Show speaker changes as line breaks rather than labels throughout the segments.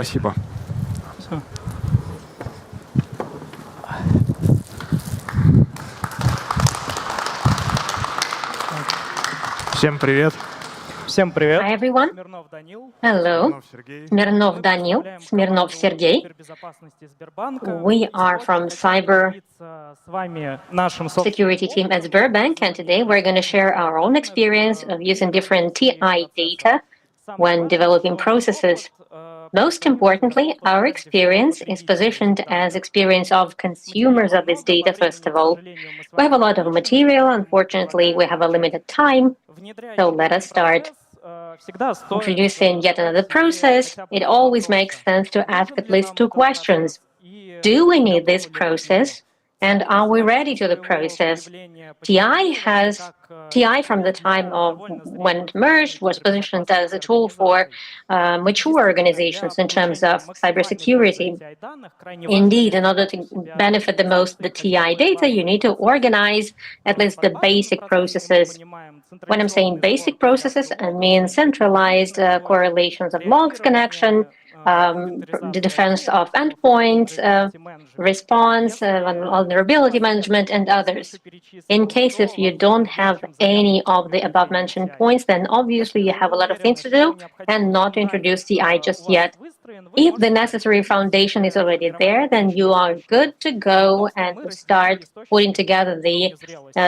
Спасибо. Всем привет.
Всем привет.
Hi, everyone.
Смирнов Данил.
Hello.
Сергей.
Smirnov Daniel, Smirnov Sergey. We are from cyber security team at Sberbank, and today we're going to share our own experience of using different TI data when developing processes. Most importantly, our experience is positioned as experience of consumers of this data, first of all. We have a lot of material. Unfortunately, we have a limited time, so let us start. Introducing yet another process, it always makes sense to ask at least two questions. Do we need this process? And are we ready to the process? TI from the time of when it merged was positioned as a tool for mature organizations in terms of cybersecurity. Indeed, in order to benefit the most the TI data, you need to organize at least the basic processes. When I'm saying basic processes, I mean centralized correlations of logs connection, the defense of endpoints, response, vulnerability management, and others. In case if you don't have any of the above-mentioned points, then obviously you have a lot of things to do and not to introduce TI just yet. If the necessary foundation is already there, then you are good to go and to start putting together the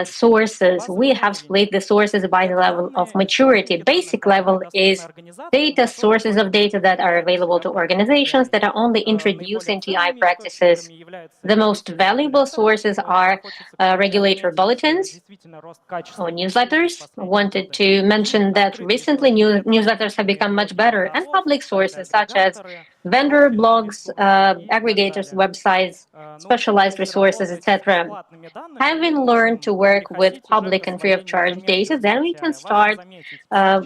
sources. We have split the sources by the level of maturity. Basic level is data, sources of data that are available to organizations that are only introducing TI practices. The most valuable sources are regulator bulletins or newsletters. I wanted to mention that recently newsletters have become much better, and public sources such as vendor blogs, aggregators, websites, specialized resources, etc. Having learned to work with public and free of charge data, then we can start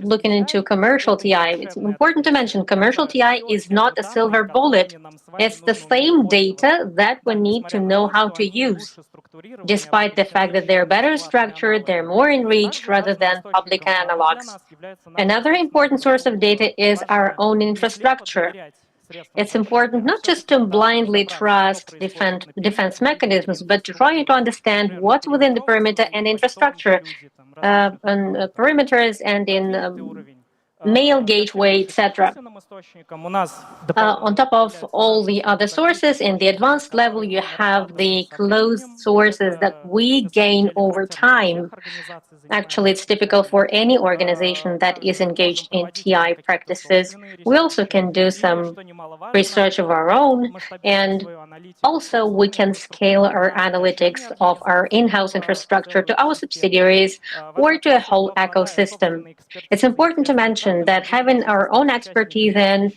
looking into commercial TI. It's important to mention commercial TI is not a silver bullet. It's the same data that we need to know how to use. Despite the fact that they're better structured, they're more enriched rather than public analogs. Another important source of data is our own infrastructure. It's important not just to blindly trust defense mechanisms, but to try to understand what's within the perimeter and infrastructure, perimeters and in mail gateway, etc. On top of all the other sources, in the advanced level, you have the closed sources that we gain over time. Actually, it's typical for any organization that is engaged in TI practices. We also can do some research of our own, and also we can scale our analytics of our in-house infrastructure to our subsidiaries or to a whole ecosystem. It's important to mention that having our own expertise and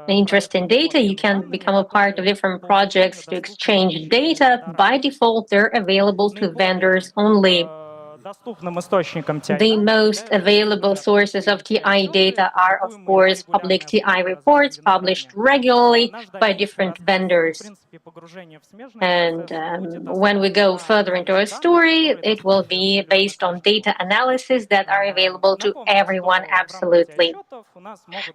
interest in data, you can become a part of different projects to exchange data. By default, they're available to vendors only. The most available sources of TI data are, of course, public TI reports published regularly by different vendors. And when we go further into our story, it will be based on data analysis that are available to everyone absolutely.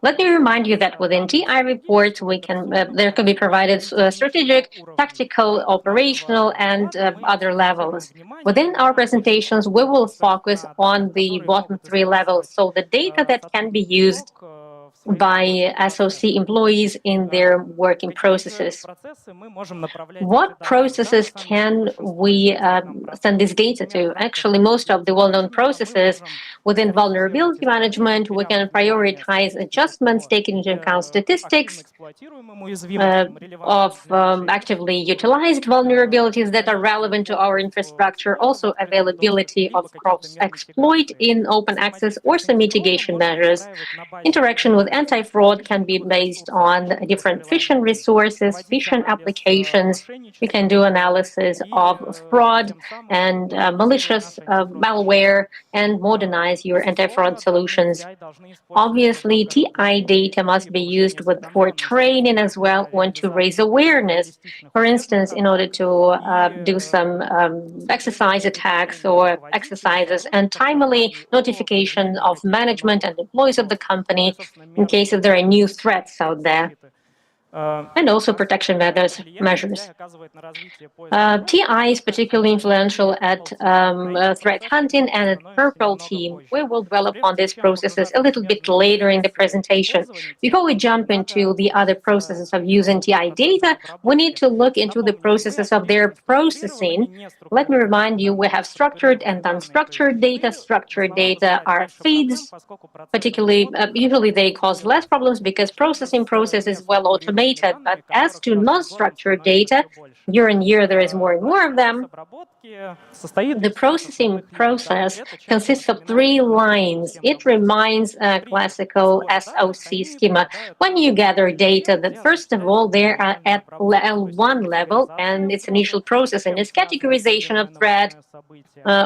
Let me remind you that within TI reports, there can be provided strategic, tactical, operational, and other levels. Within our presentations, we will focus on the bottom three levels, so the data that can be used by SOC employees in their working processes. What processes can we send this data to? Actually, most of the well-known processes within vulnerability management, we can prioritize adjustments, taking into account statistics of actively utilized vulnerabilities that are relevant to our infrastructure, also availability of cross-exploit in open access or some mitigation measures. Interaction with anti-fraud can be based on different phishing resources, phishing applications. You can do analysis of fraud and malicious malware and modernize your anti-fraud solutions. Obviously, TI data must be used for training as well, or to raise awareness. For instance, in order to do some exercise attacks or exercises and timely notification of management and employees of the company in case if there are new threats out there. and also protection measures. TI is particularly influential at threat hunting, and at Purple Team, we will develop on these processes a little bit later in the presentation. Before we jump into the other processes of using TI data, we need to look into the processes of their processing. Let me remind you, we have structured and unstructured data. Structured data are feeds, particularly, usually they cause less problems because processing process is well automated. But as to non-structured data, year on year there is more and more of them. The processing process consists of 3 lines. It reminds a classical SOC schema. When you gather data, that first of all, they are at L1 level, and its initial processing is categorization of threat,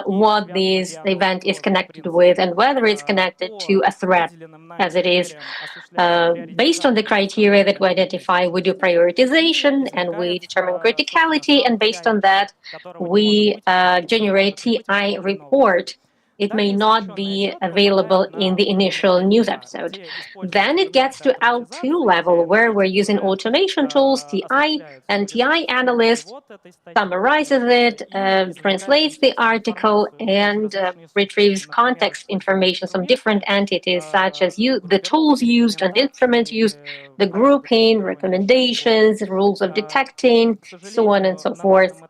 what this event is connected with, and whether it's connected to a threat, as it is. Based on the criteria that we identify, we do prioritization, and we determine criticality, and based on that, we generate TI report. It may not be available in the initial news episode. Then it gets to L2 level, where we're using automation tools, TI, and TI analyst summarizes it, translates the article, and retrieves context information from different entities, such as the tools used and instruments used, the grouping, recommendations, rules of detecting, so on and so forth.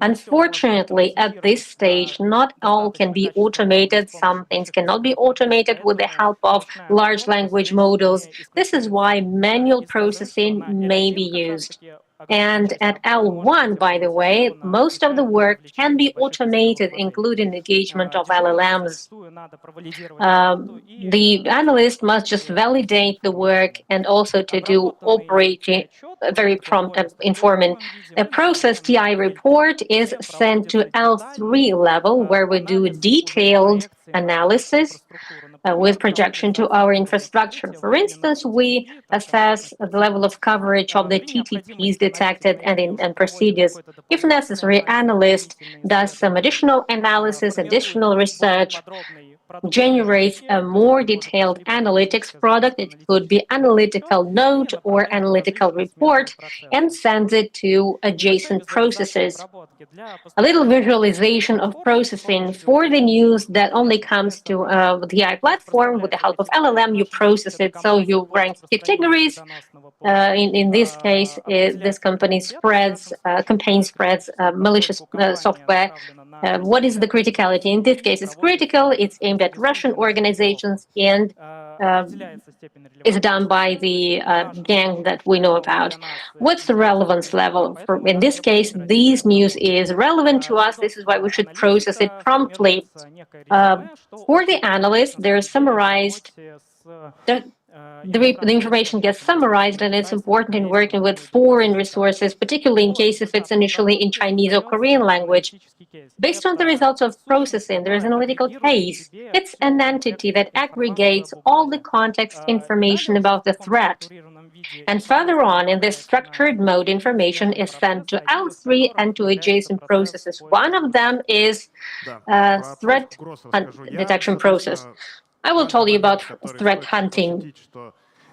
Unfortunately, at this stage, not all can be automated. Some things cannot be automated with the help of large language models. This is why manual processing may be used. And at L1, by the way, most of the work can be automated, including engagement of LLMs. The analyst must just validate the work and also to do operating, very prompt informing. The process TI report is sent to L3 level, where we do detailed analysis with projection to our infrastructure. For instance, we assess the level of coverage of the TTPs detected and procedures. If necessary, analyst does some additional analysis, additional research, generates a more detailed analytics product. It could be analytical note or analytical report, and sends it to adjacent processes. A little visualization of processing for the news that only comes to the AI platform. With the help of LLM, you process it, so you rank categories. In this case, this company campaign spreads malicious software. What is the criticality? In this case, it's critical, it's aimed at Russian organizations, and is done by the gang that we know about. What's the relevance level? In this case, this news is relevant to us. This is why we should process it promptly. For the analyst, they're summarized. The information gets summarized, and it's important in working with foreign resources, particularly in case if it's initially in Chinese or Korean language. Based on the results of processing, there is an analytical case. It's an entity that aggregates all the context information about the threat. And further on, in this structured mode, information is sent to L3 and to adjacent processes. One of them is threat detection process. I will tell you about threat hunting.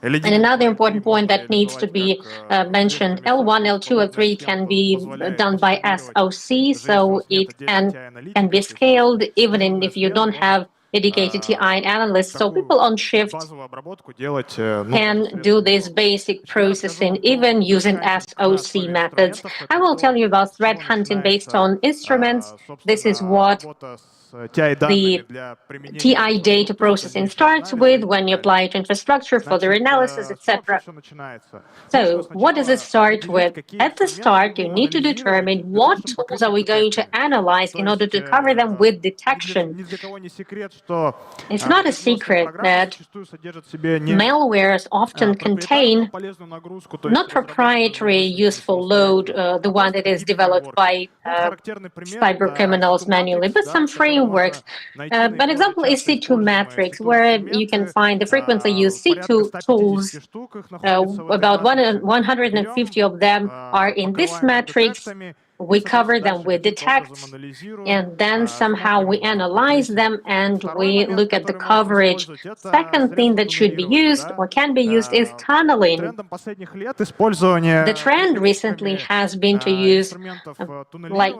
And another important point that needs to be mentioned, L1, L2, L3 can be done by SOC, so it can be scaled even if you don't have dedicated TI analysts. So people on shift can do this basic processing even using SOC methods. I will tell you about threat hunting based on instruments. This is what the TI data processing starts with when you apply it to infrastructure, further analysis, etc. So what does it start with? At the start, you need to determine what tools are we going to analyze in order to cover them with detection. It's not a secret that malwares often contain not proprietary useful load, the one that is developed by cyber criminals manually, but some frameworks. An example is C2 Matrix, where you can find the frequently used C2 tools. About 150 of them are in this matrix. we cover them, we detect, and then somehow we analyze them and we look at the coverage. Second thing that should be used or can be used is tunneling. The trend recently has been to use, like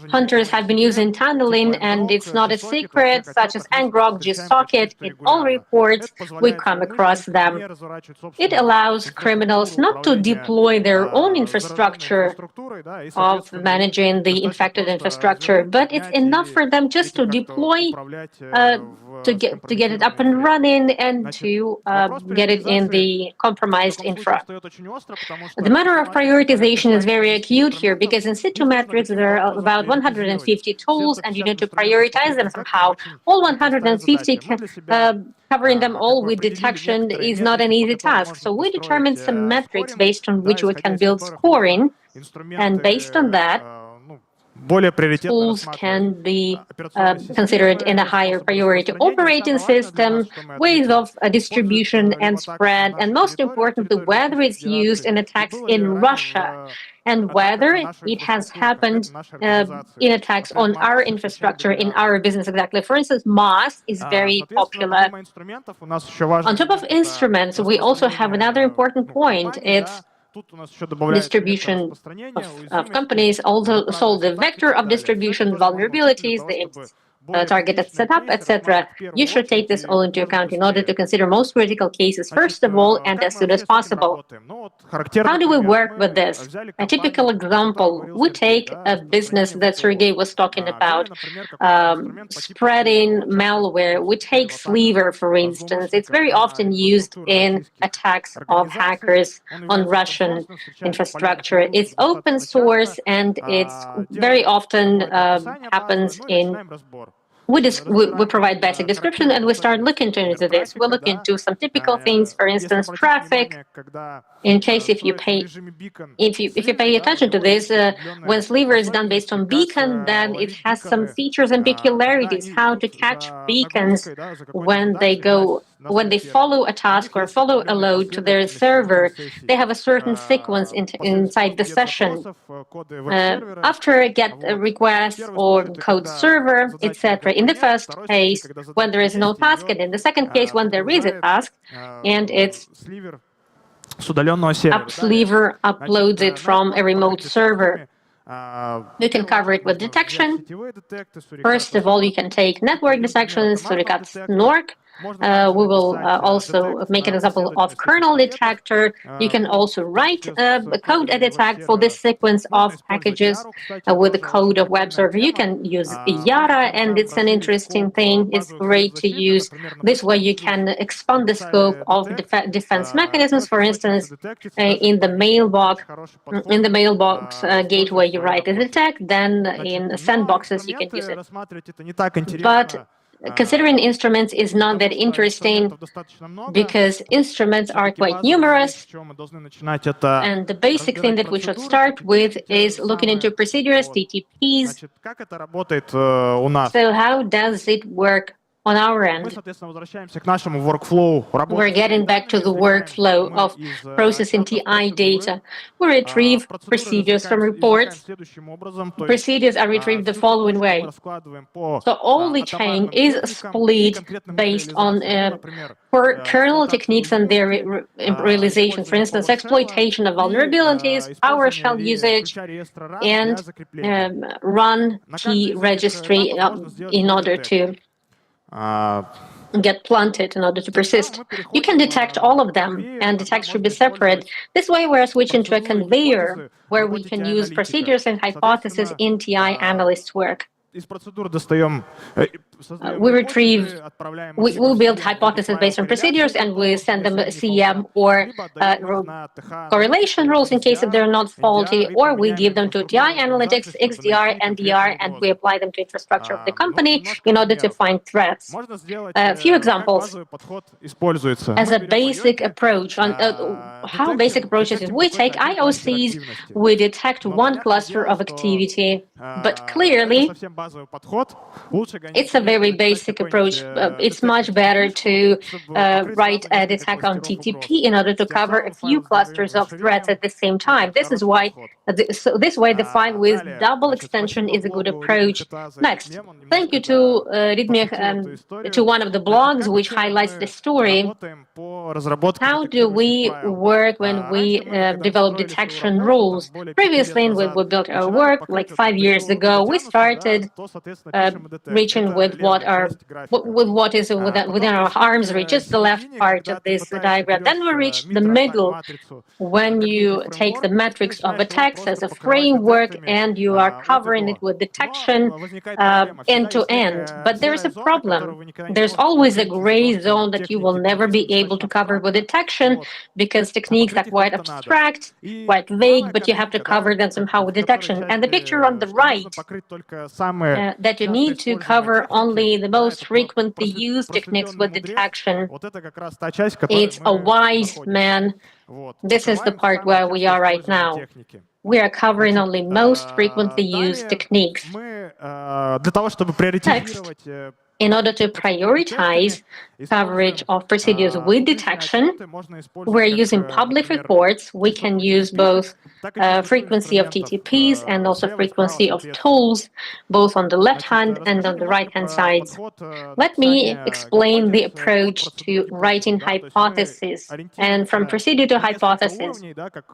hunters have been using tunneling, and it's not a secret, such as ngrok, gsocket. In all reports, we come across them. It allows criminals not to deploy their own infrastructure of managing the infected infrastructure, but it's enough for them just to deploy, to get it up and running and to get it in the compromised infra. The matter of prioritization is very acute here because in situ metrics there are about 150 tools and you need to prioritize them somehow. All 150 covering them all with detection is not an easy task. So we determined some metrics based on which we can build scoring, and based on that, tools can be considered in a higher priority. Operating system, ways of distribution and spread, and most importantly, whether it's used in attacks in Russia and whether it has happened in attacks on our infrastructure, in our business exactly. For instance, MOS is very popular. On top of instruments, we also have another important point. It's distribution of companies, also sold the vector of distribution, vulnerabilities, the targeted setup, etc. You should take this all into account in order to consider most critical cases first of all and as soon as possible. How do we work with this? A typical example, we take a business that Sergey was talking about, spreading malware. We take Sliver, for instance. It's very often used in attacks of hackers on Russian infrastructure. It's open source and it's very often happens in we provide basic description and we start looking into this. We look into some typical things, for instance, traffic. In case if you pay attention to this, when Sliver is done based on beacon, then it has some features and peculiarities, how to catch beacons when they follow a task or follow a load to their server. They have a certain sequence inside the session. After a get a request or code server, etc. In the first case, when there is no task, and in the second case, when there is a task, and it's Sliver uploads it from a remote server. You can cover it with detection. First of all, you can take network detection, so we got SNORC. We will also make an example of kernel detector. You can also write a code edit for this sequence of packages with the code of web server. You can use Yara, and it's an interesting thing. It's great to use. This way you can expand the scope of defense mechanisms. For instance, in the mailbox gateway, you write a detect, then in sandboxes you can use it. But considering instruments is not that interesting because instruments are quite numerous, and the basic thing that we should start with is looking into procedures, TTPs. So how does it work on our end? We're getting back to the workflow of processing TI data. We retrieve procedures from reports. Procedures are retrieved the following way. So all the chain is split based on kernel techniques and their realization. For instance, exploitation of vulnerabilities, PowerShell usage, and run key registry in order to get planted in order to persist. You can detect all of them, and detect should be separate. This way, we're switching to a conveyor where we can use procedures and hypotheses in TI analysts' work. We build hypotheses based on procedures, and we send them CM or correlation rules in case if they're not faulty, or we give them to TI analytics, XDR, NDR, and we apply them to infrastructure of the company in order to find threats. A few examples. As a basic approach, on how basic approaches is we take IOCs, we detect one cluster of activity, but clearly It's a very basic approach. It's much better to write a attack on TTP in order to cover a few clusters of threads at the same time. This is why, so this way, the file with double extension is a good approach. Next, thank you to Ridmir to one of the blogs which highlights the story. How do we work when we develop detection rules? Previously, when we built our work, like 5 years ago, we started reaching with what is within our arm's reach, just the left part of this diagram. Then we reach the middle, when you take the metrics of attacks as a framework and you are covering it with detection end to end. But there's a problem. There's always a gray zone that you will never be able to cover with detection, because techniques are quite abstract, quite vague, but you have to cover them somehow with detection. And the picture on the right, that you need to cover only the most frequently used techniques with detection. It's a wise man. This is the part where we are right now. We are covering only most frequently used techniques. Next, in order to prioritize coverage of procedures with detection, we're using public reports. We can use both frequency of TTPs and also frequency of tools, both on the left hand and on the right hand sides. Let me explain the approach to writing hypotheses. And from procedure to hypothesis,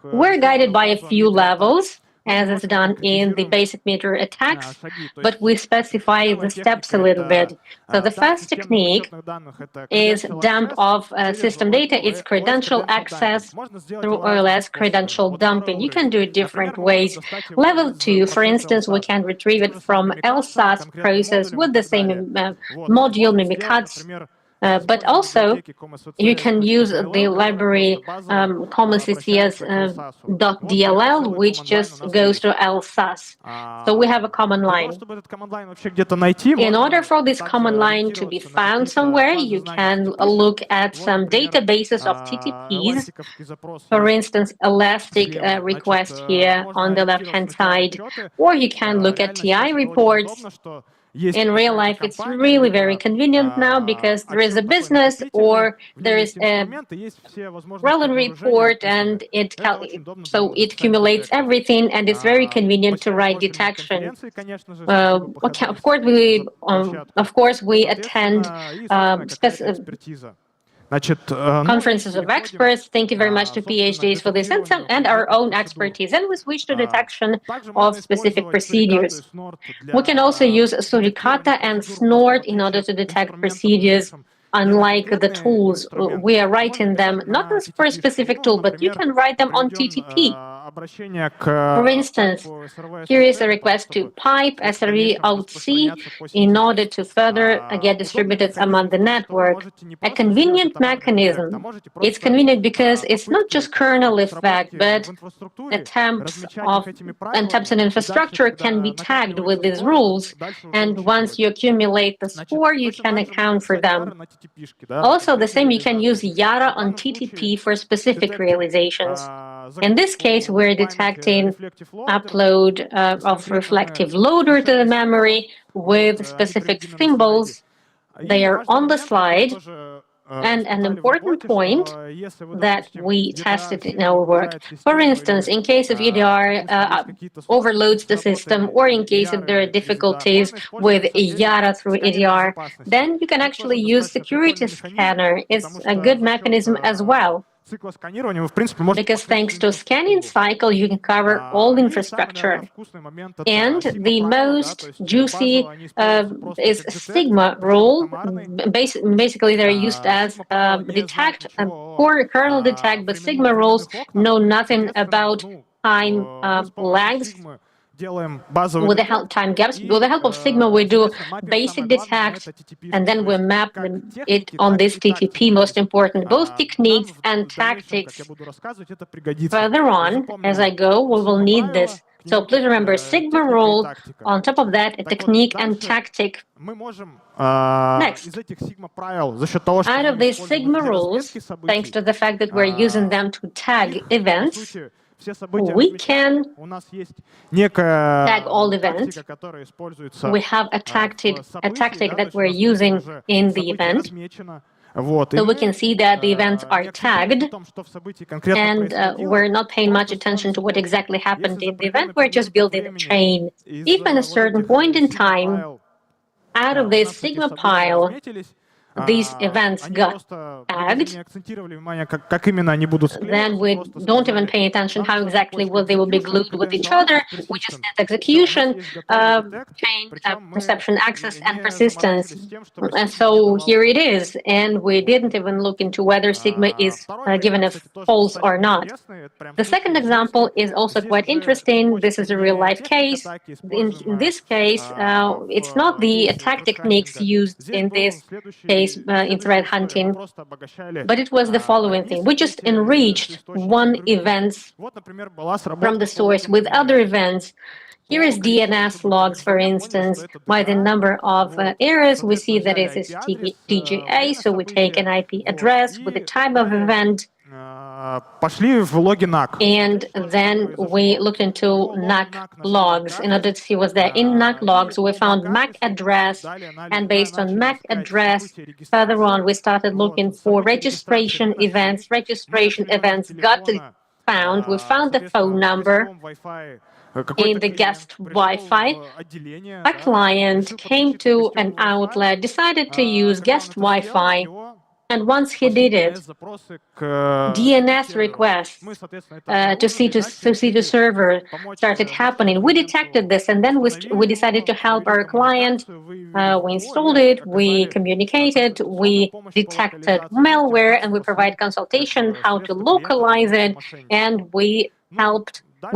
we're guided by a few levels, as is done in the basic meter attacks, but we specify the steps a little bit. So the first technique is dump of system data. It's credential access through OLS credential dumping. You can do it different ways. Level 2, for instance, we can retrieve it from LSAS process with the same module, Mimikatz. But also, you can use the library common.ccs.dll, which just goes to LSAS. So we have a command line. In order for this command line to be found somewhere, you can look at some databases of TTPs. For instance, Elastic request here on the left-hand side, or you can look at TI reports. In real life, it's really very convenient now, because there is a business or there is a relevant report, and it accumulates everything, and it's very convenient to write detection. Of course, we attend conferences of experts. Thank you very much to PhDs for this and our own expertise. And we switch to detection of specific procedures. We can also use Suricata and Snort in order to detect procedures. Unlike the tools, we are writing them not for a specific tool, but you can write them on TTP. For instance, here is a request to pipe SRV out C in order to further get distributed among the network. A convenient mechanism. It's convenient because it's not just kernel effect, but attempts in infrastructure can be tagged with these rules. And once you accumulate the score, you can account for them. Also, the same, you can use Yara on TTP for specific realizations. In this case, we're detecting upload of reflective loader to the memory with specific symbols. They are on the slide. And an important point that we tested in our work, for instance, in case of EDR overloads the system, or in case if there are difficulties with Yara through EDR, then you can actually use security scanner. It's a good mechanism as well. Because thanks to scanning cycle, you can cover all infrastructure. And the most juicy is Sigma rule. Basically, they're used as detect, core kernel detect, but Sigma rules know nothing about time lags. With the help time gaps, with the help of Sigma, we do basic detect, and then we map it on this TTP. Most important, both techniques and tactics. Further on, as I go, we will need this. So please remember Sigma rule. On top of that, a technique and tactic. Next, out of these Sigma rules, thanks to the fact that we're using them to tag events, we can tag all events. We have a tactic that we're using in the event. So we can see that the events are tagged, and we're not paying much attention to what exactly happened in the event. We're just building a chain. If at a certain point in time, out of this Sigma pile, these events got tagged, then we don't even pay attention how exactly they will be glued with each other. We just net execution, chain, perception, access, and persistence. And so here it is. And we didn't even look into whether Sigma is given a false or not. The second example is also quite interesting. This is a real-life case. In this case, it's not the attack techniques used in this case in threat hunting, but it was the following thing. We just enriched one event from the source with other events. Here is DNS logs, for instance. By the number of errors, we see that it is TGA, so we take an IP address with the type of event. And then we looked into NAC logs in order to see what's there. In NAC logs, we found MAC address, and based on MAC address, further on, we started looking for registration events. Registration events got found. We found the phone number in the guest Wi-Fi. A client came to an outlet, decided to use guest Wi-Fi. And once he did it, DNS requests to see the server started happening. We detected this, and then we decided to help our client. We installed it, we communicated, we detected malware, and we provide consultation how to localize it, and we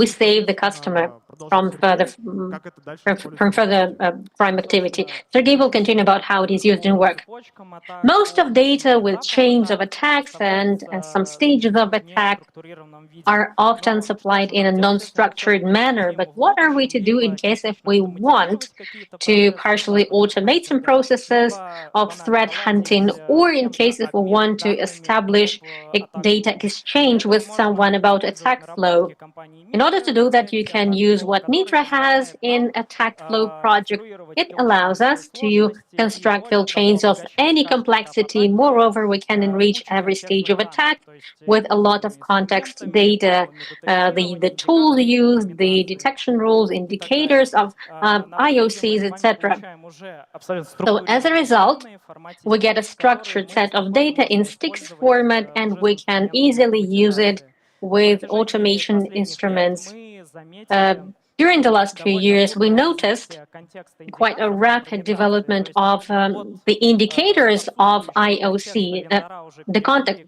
saved the customer from further crime activity. Sergey will continue about how it is used in work. Most of data with chains of attacks and some stages of attack are often supplied in a non-structured manner. But what are we to do in case if we want to partially automate some processes of threat hunting, or in case if we want to establish a data exchange with someone about attack flow? In order to do that, you can use what Nitra has in Attack Flow project. It allows us to construct field chains of any complexity. Moreover, we can enrich every stage of attack with a lot of context data, the tools used, the detection rules, indicators of IOCs, etc. So as a result, we get a structured set of data in STIX format, and we can easily use it with automation instruments. During the last few years, we noticed quite a rapid development of the indicators of IOC. The contact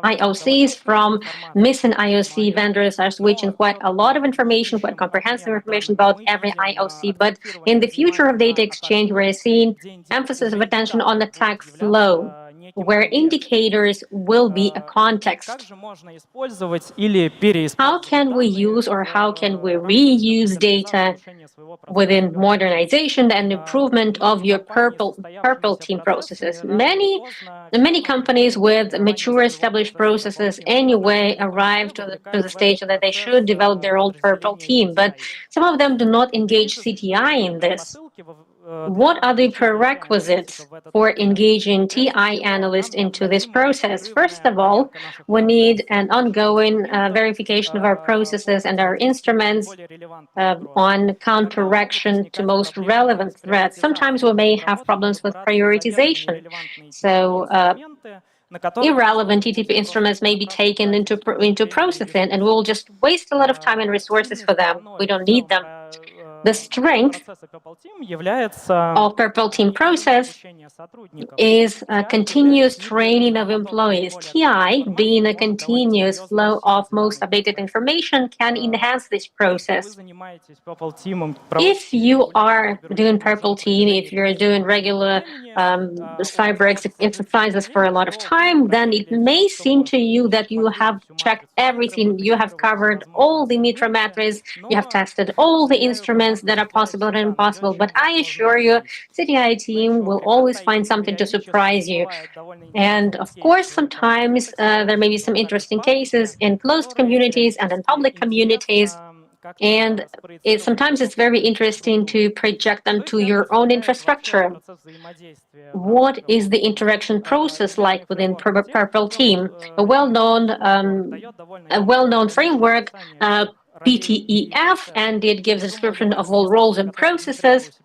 IOCs from missing IOC vendors are switching quite a lot of information, quite comprehensive information about every IOC. But in the future of data exchange, we're seeing emphasis of attention on attack flow, where indicators will be a context. How can we use or how can we reuse data within modernization and improvement of your purple team processes? Many companies with mature established processes anyway arrive to the stage that they should develop their own purple team, but some of them do not engage CTI in this. What are the prerequisites for engaging TI analysts into this process? First of all, we need an ongoing verification of our processes and our instruments on counteraction to most relevant threats. Sometimes we may have problems with prioritization. So irrelevant TTP instruments may be taken into processing, and we'll just waste a lot of time and resources for them. We don't need them. The strength of Purple Team process is a continuous training of employees. TI, being a continuous flow of most updated information, can enhance this process. If you are doing Purple Team, if you're doing regular cyber exercises for a lot of time, then it may seem to you that you have checked everything. You have covered all the Nitra metrics, you have tested all the instruments, experiments that are possible and impossible, but I assure you, CTI team will always find something to surprise you. And of course, sometimes there may be some interesting cases in closed communities and in public communities. And sometimes it's very interesting to project them to your own infrastructure. What is the interaction process like within Purple Team? A well-known framework, PTEF, and it gives a description of all roles and processes.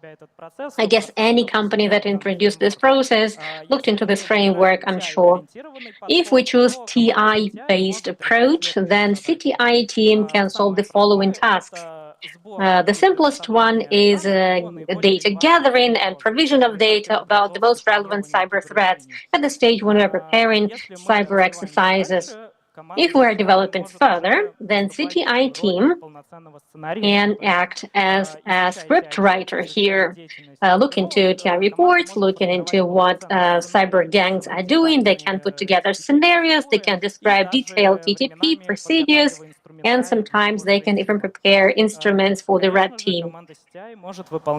I guess any company that introduced this process looked into this framework, I'm sure. If we choose TI-based approach, then CTI team can solve the following tasks. The simplest one is data gathering and provision of data about the most relevant cyber threats at the stage when we're preparing cyber exercises. If we're developing further, then CTI team can act as a script writer here, look into TI reports, looking into what cyber gangs are doing. They can put together scenarios, they can describe detailed TTP procedures, and sometimes they can even prepare instruments for the red team.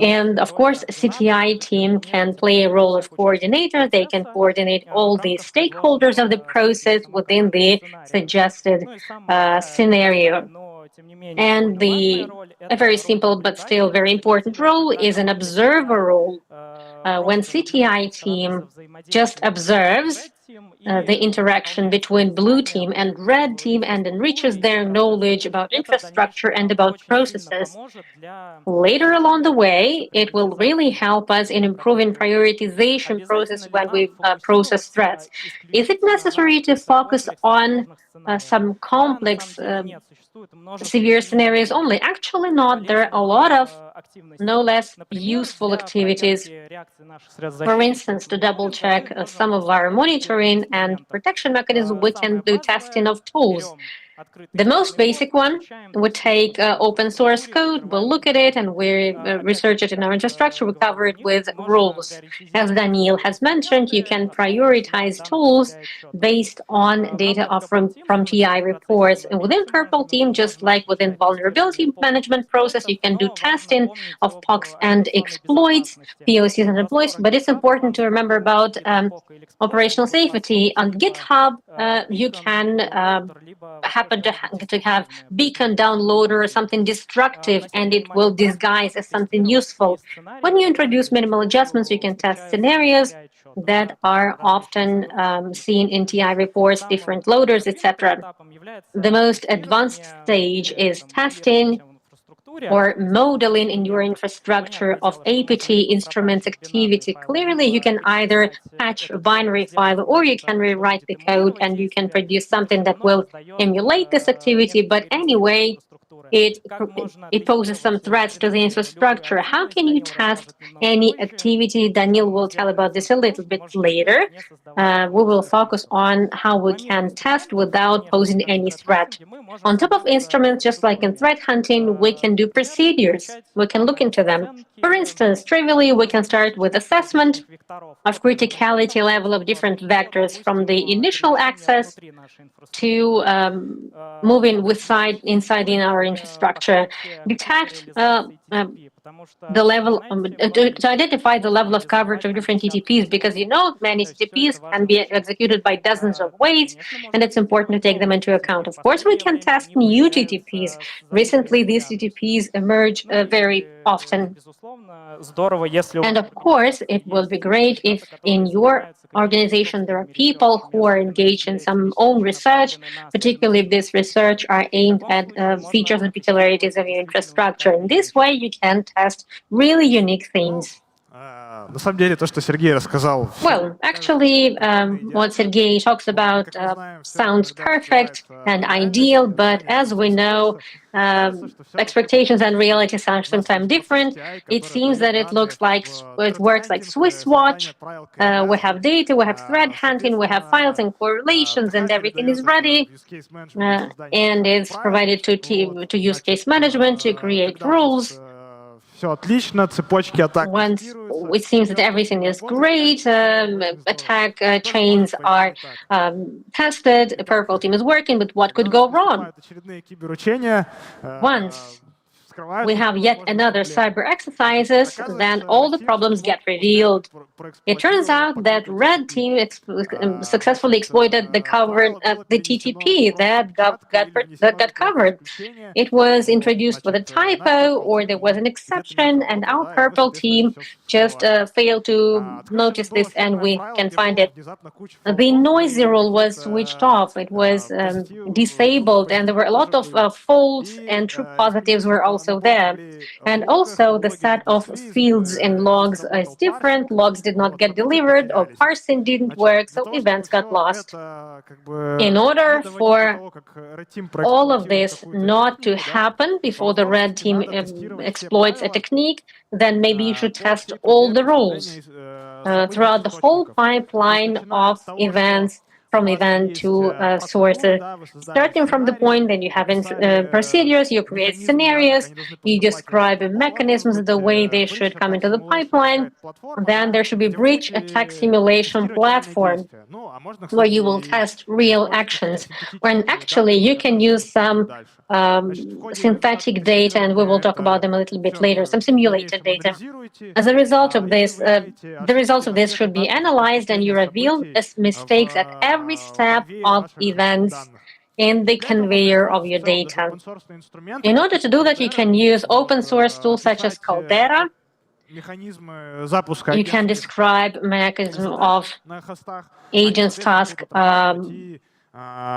And of course, CTI team can play a role of coordinator. They can coordinate all the stakeholders of the process within the suggested scenario. And a very simple but still very important role is an observer role. When CTI team just observes the interaction between blue team and red team and enriches their knowledge about infrastructure and about processes. Later along the way, it will really help us in improving prioritization process when we process threats. Is it necessary to focus on some complex severe scenarios only? Actually not. There are a lot of no less useful activities. For instance, to double check some of our monitoring and protection mechanisms, we can do testing of tools. The most basic one would take open source code, we'll look at it and we research it in our infrastructure, we cover it with rules. As Daniil has mentioned, you can prioritize tools based on data from TI reports. And within Purple Team, just like within vulnerability management process, you can do testing of POCs and exploits, POCs and exploits, but it's important to remember about operational safety. On GitHub, you can happen to have beacon downloader or something destructive, and it will disguise as something useful. When you introduce minimal adjustments, you can test scenarios that are often seen in TI reports, different loaders, etc. The most advanced stage is testing or modeling in your infrastructure of APT instruments activity. Clearly, you can either patch a binary file or you can rewrite the code and you can produce something that will emulate this activity. But anyway, it poses some threats to the infrastructure. How can you test any activity? Daniil will tell about this a little bit later. We will focus on how we can test without posing any threat. On top of instruments, just like in threat hunting, we can do procedures. We can look into them. For instance, trivially, we can start with assessment of criticality level of different vectors from the initial access to moving inside in our infrastructure. Detect the level, to identify the level of coverage of different TTPs, because many TTPs can be executed by dozens of ways, and it's important to take them into account. Of course, we can test new TTPs. Recently, these TTPs emerge very often. And of course, it will be great if in your organization there are people who are engaged in some own research, particularly if this research are aimed at features and particularities of your infrastructure. In this way, you can test really unique things.
На самом деле, то, что Сергей рассказал...
Well, actually, what Sergey talks about sounds perfect and ideal, but as we know, expectations and reality are sometimes different. It seems that it works like Swiss watch. We have data, we have threat hunting, we have files and correlations, and everything is ready. And it's provided to use case management to create rules. Once it seems that everything is great, attack chains are tested, Purple Team is working, but what could go wrong? Once we have yet another cyber exercises, then all the problems get revealed. It turns out that Red Team successfully exploited the TTP that got covered. It was introduced with a typo, or there was an exception, and our Purple Team just failed to notice this, and we can find it. The noisy rule was switched off. It was disabled, and there were a lot of false and true positives were also there. And also the set of fields in logs is different. Logs did not get delivered, or parsing didn't work, so events got lost. In order for all of this not to happen before the Red Team exploits a technique, then maybe you should test all the rules throughout the whole pipeline of events, from event to sources, starting from the point that you have procedures, you create scenarios, you describe mechanisms, the way they should come into the pipeline. Then there should be breach attack simulation platform where you will test real actions, when actually you can use some synthetic data, and we will talk about them a little bit later, some simulated data. As a result of this, the results of this should be analyzed, and you reveal mistakes at every step of events in the conveyor of your data. In order to do that, you can use open source tools such as Caldera. You can describe mechanism of agents task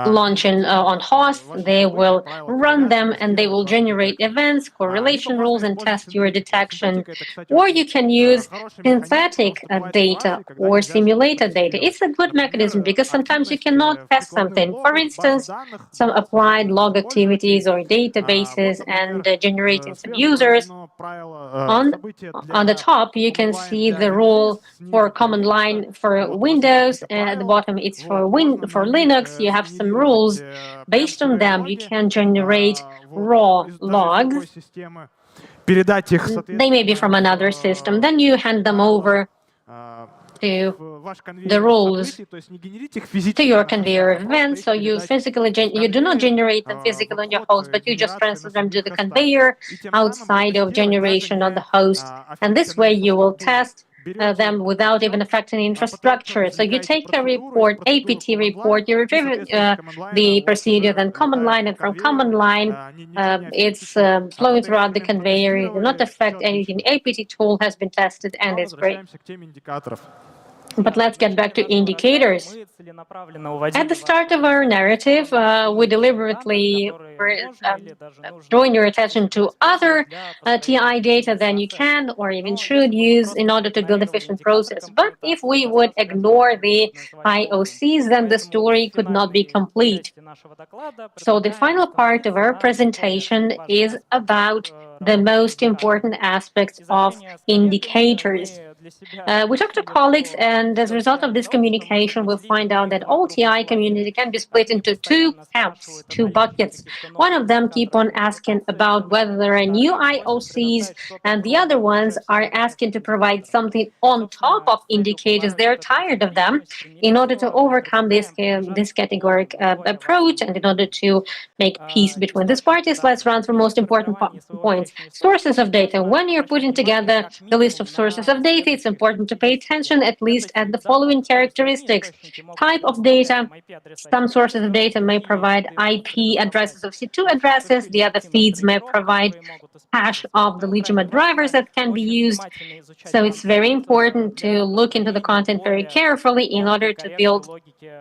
launching on hosts. They will run them, and they will generate events, correlation rules, and test your detection. Or you can use synthetic data or simulated data. It's a good mechanism because sometimes you cannot test something. For instance, some applied log activities or databases, and generating some users. On the top, you can see the rule for command line for Windows, and at the bottom it's for Linux. You have some rules. Based on them, you can generate raw logs. They may be from another system. Then you hand them over to the rules to your conveyor event. So you do not generate them physically on your host, but you just transfer them to the conveyor outside of generation on the host. And this way you will test them without even affecting infrastructure. So you take a report, APT report, you retrieve the procedure, then command line, and from command line, it's flowing throughout the conveyor. It will not affect anything. APT tool has been tested, and it's great. But let's get back to indicators. At the start of our narrative, we deliberately drawing your attention to other TI data than you can or even should use in order to build efficient process. But if we would ignore the IOCs, then the story could not be complete. So the final part of our presentation is about the most important aspects of indicators. We talked to colleagues, and as a result of this communication, we'll find out that all TI community can be split into two camps, two buckets. One of them keep on asking about whether there are new IOCs, and the other ones are asking to provide something on top of indicators. They're tired of them. In order to overcome this categoric approach, and in order to make peace between these parties, let's run through most important points. Sources of data. When you're putting together the list of sources of data, it's important to pay attention at least at the following characteristics. Type of data. Some sources of data may provide IP addresses of C2 addresses. The other feeds may provide hash of the legitimate drivers that can be used. So it's very important to look into the content very carefully in order to build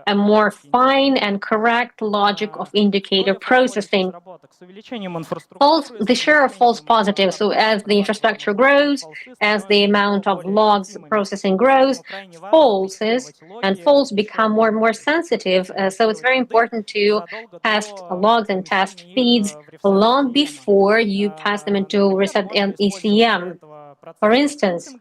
a more fine and correct logic of indicator processing. The share of false positives. So as the infrastructure grows, as the amount of logs processing grows, falses and false become more and more sensitive. So it's very important to test logs and test feeds long before you pass them into reset and ECM. For instance,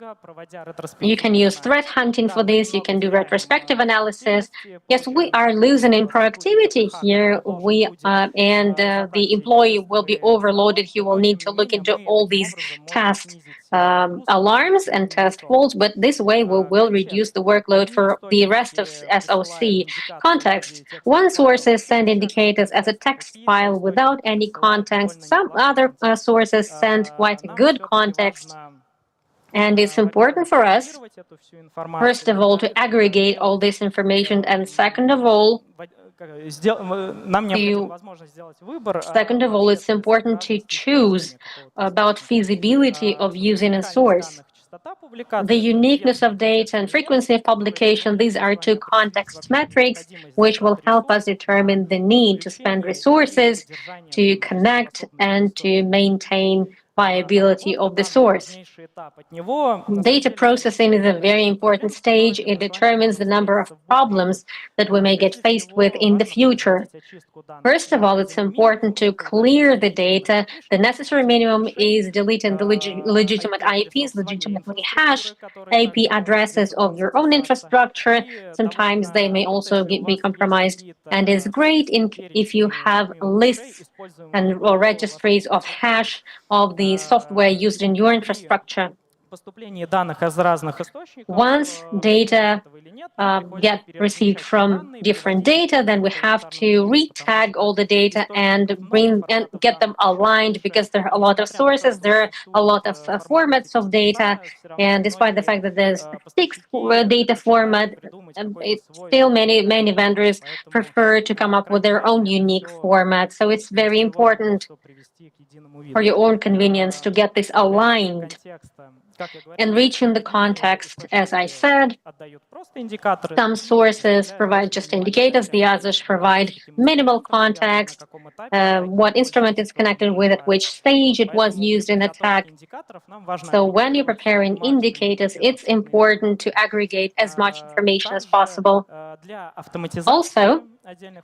you can use threat hunting for this, you can do retrospective analysis. Yes, we are losing in productivity here. The employee will be overloaded. He will need to look into all these test alarms and test faults, but this way we will reduce the workload for the rest of SOC context. One sources send indicators as a text file without any context. Some other sources send quite a good context. And it's important for us, first of all, to aggregate all this information, and second of all, it's important to choose about feasibility of using a source. The uniqueness of data and frequency of publication, these are two context metrics which will help us determine the need to spend resources, to connect, and to maintain viability of the source. Data processing is a very important stage. It determines the number of problems that we may get faced with in the future. First of all, it's important to clear the data. The necessary minimum is deleting the legitimate IPs, legitimately hashed IP addresses of your own infrastructure. Sometimes they may also be compromised. And it's great if you have lists or registries of hash of the software used in your infrastructure. Once data get received from different data, then we have to re-tag all the data and get them aligned, because there are a lot of sources, there are a lot of formats of data, and despite the fact that there's a fixed data format, still many vendors prefer to come up with their own unique format. So it's very important for your own convenience to get this aligned. Enriching the context, as I said, some sources provide just indicators, the others provide minimal context, what instrument is connected with, at which stage it was used in attack. So when you're preparing indicators, it's important to aggregate as much information as possible. Also,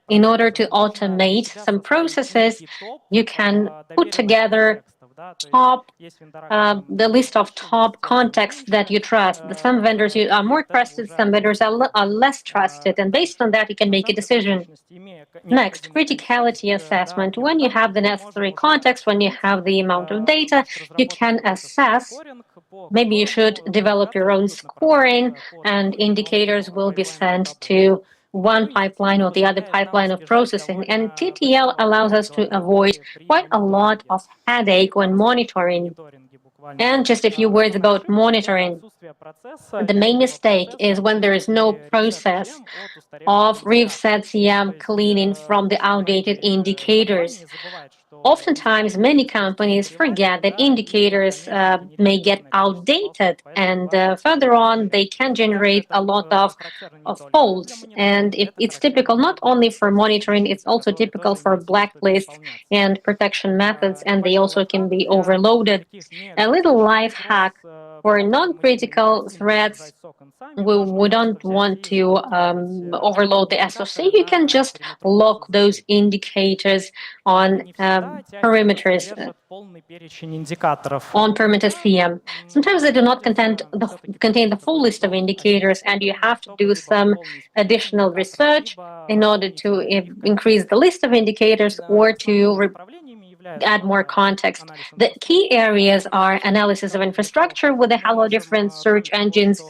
in order to automate some processes, you can put together the list of top contexts that you trust. Some vendors are more trusted, some vendors are less trusted, and based on that, you can make a decision. Next, criticality assessment. When you have the necessary context, when you have the amount of data, you can assess. Maybe you should develop your own scoring, and indicators will be sent to one pipeline or the other pipeline of processing. And TTL allows us to avoid quite a lot of headache when monitoring. And just a few words about monitoring. The main mistake is when there is no process of RivSetCM cleaning from the outdated indicators. Oftentimes, many companies forget that indicators may get outdated, and further on, they can generate a lot of faults. And it's typical not only for monitoring, it's also typical for blacklists and protection methods, and they also can be overloaded. A little life hack for non-critical threats, we don't want to overload the SOC. You can just lock those indicators on perimeters, on perimeter CM. Sometimes they do not contain the full list of indicators, and you have to do some additional research in order to increase the list of indicators or to add more context. The key areas are analysis of infrastructure with a halo different search engines.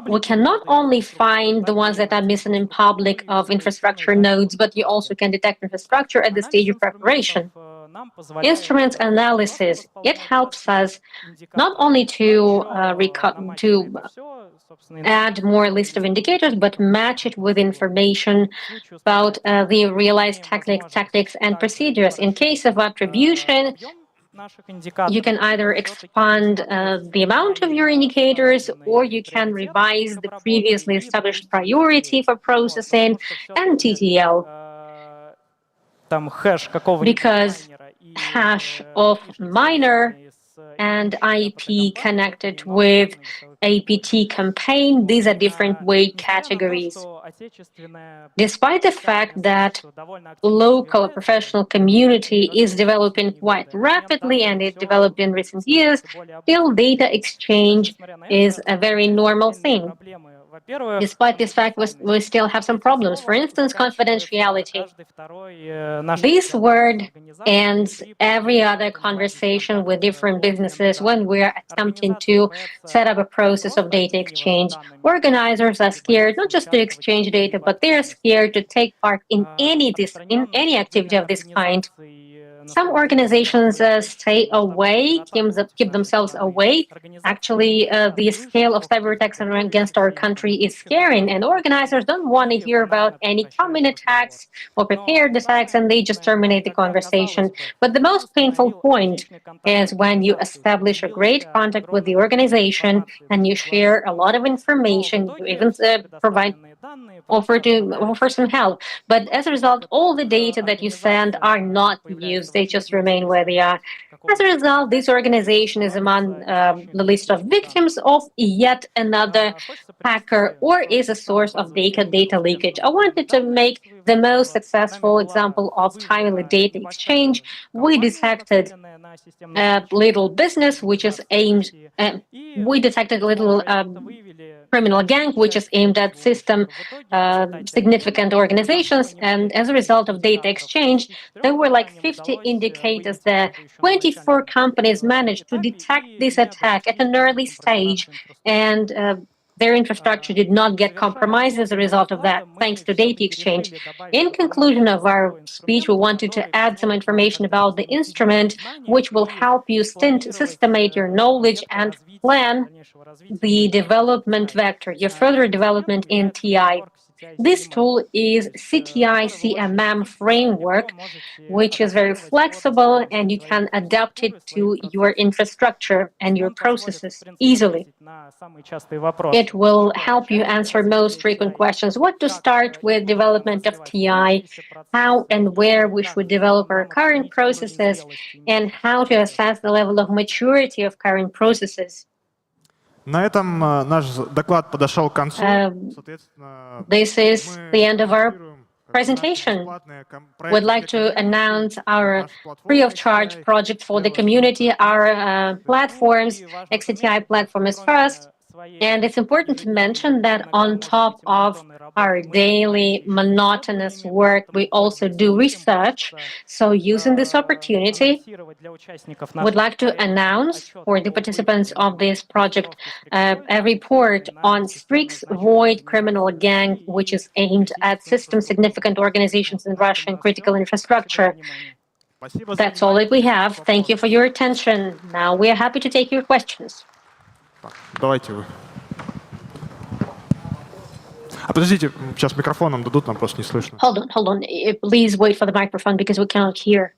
We can not only find the ones that are missing in public of infrastructure nodes, but you also can detect infrastructure at the stage of preparation. Instrument analysis, it helps us not only to add more list of indicators, but match it with information about the realized tactics and procedures. In case of attribution, you can either expand the amount of your indicators, or you can revise the previously established priority for processing and TTL. Because hash of miner and IP connected with APT campaign. These are different weight categories. Despite the fact that local professional community is developing quite rapidly and it developed in recent years, still data exchange is a very normal thing. Despite this fact, we still have some problems. For instance, confidentiality. This word ends every other conversation with different businesses when we're attempting to set up a process of data exchange. Organizers are scared not just to exchange data, but they're scared to take part in any activity of this kind. Some organizations stay away, keep themselves away. Actually, the scale of cyber attacks against our country is scaring, and organizers don't want to hear about any coming attacks or prepared attacks, and they just terminate the conversation. But the most painful point is when you establish a great contact with the organization and you share a lot of information, you even offer some help. But as a result, all the data that you send are not used. They just remain where they are. As a result, this organization is among the list of victims of yet another hacker or is a source of data leakage. I wanted to make the most successful example of timely data exchange. We detected a little business which is aimed, we detected a little criminal gang which is aimed at significant organizations, and as a result of data exchange, there were like 50 indicators there. 24 companies managed to detect this attack at an early stage, and their infrastructure did not get compromised as a result of that, thanks to data exchange. In conclusion of our speech, we wanted to add some information about the instrument, which will help you systemate your knowledge and plan the development vector, your further development in TI. This tool is CTI-CMM framework, which is very flexible, and you can adapt it to your infrastructure and your processes easily. It will help you answer most frequent questions: what to start with development of TI, how and where we should develop our current processes, and how to assess the level of maturity of current processes.
На этом наш доклад подошел к концу.
This is the end of our presentation. We'd like to announce our free-of-charge project for the community. Our platforms, XCTI platform is first. And it's important to mention that on top of our daily monotonous work, we also do research. So using this opportunity, we'd like to announce for the participants of this project a report on Strix Void criminal gang, which is aimed at system-significant organizations in Russia and critical infrastructure. That's all that we have. Thank you for your attention. Now we are happy to take your questions.
Давайте вы. Подождите, сейчас микрофон нам дадут, нам просто не слышно.
Hold on. Please wait for the microphone because we cannot hear.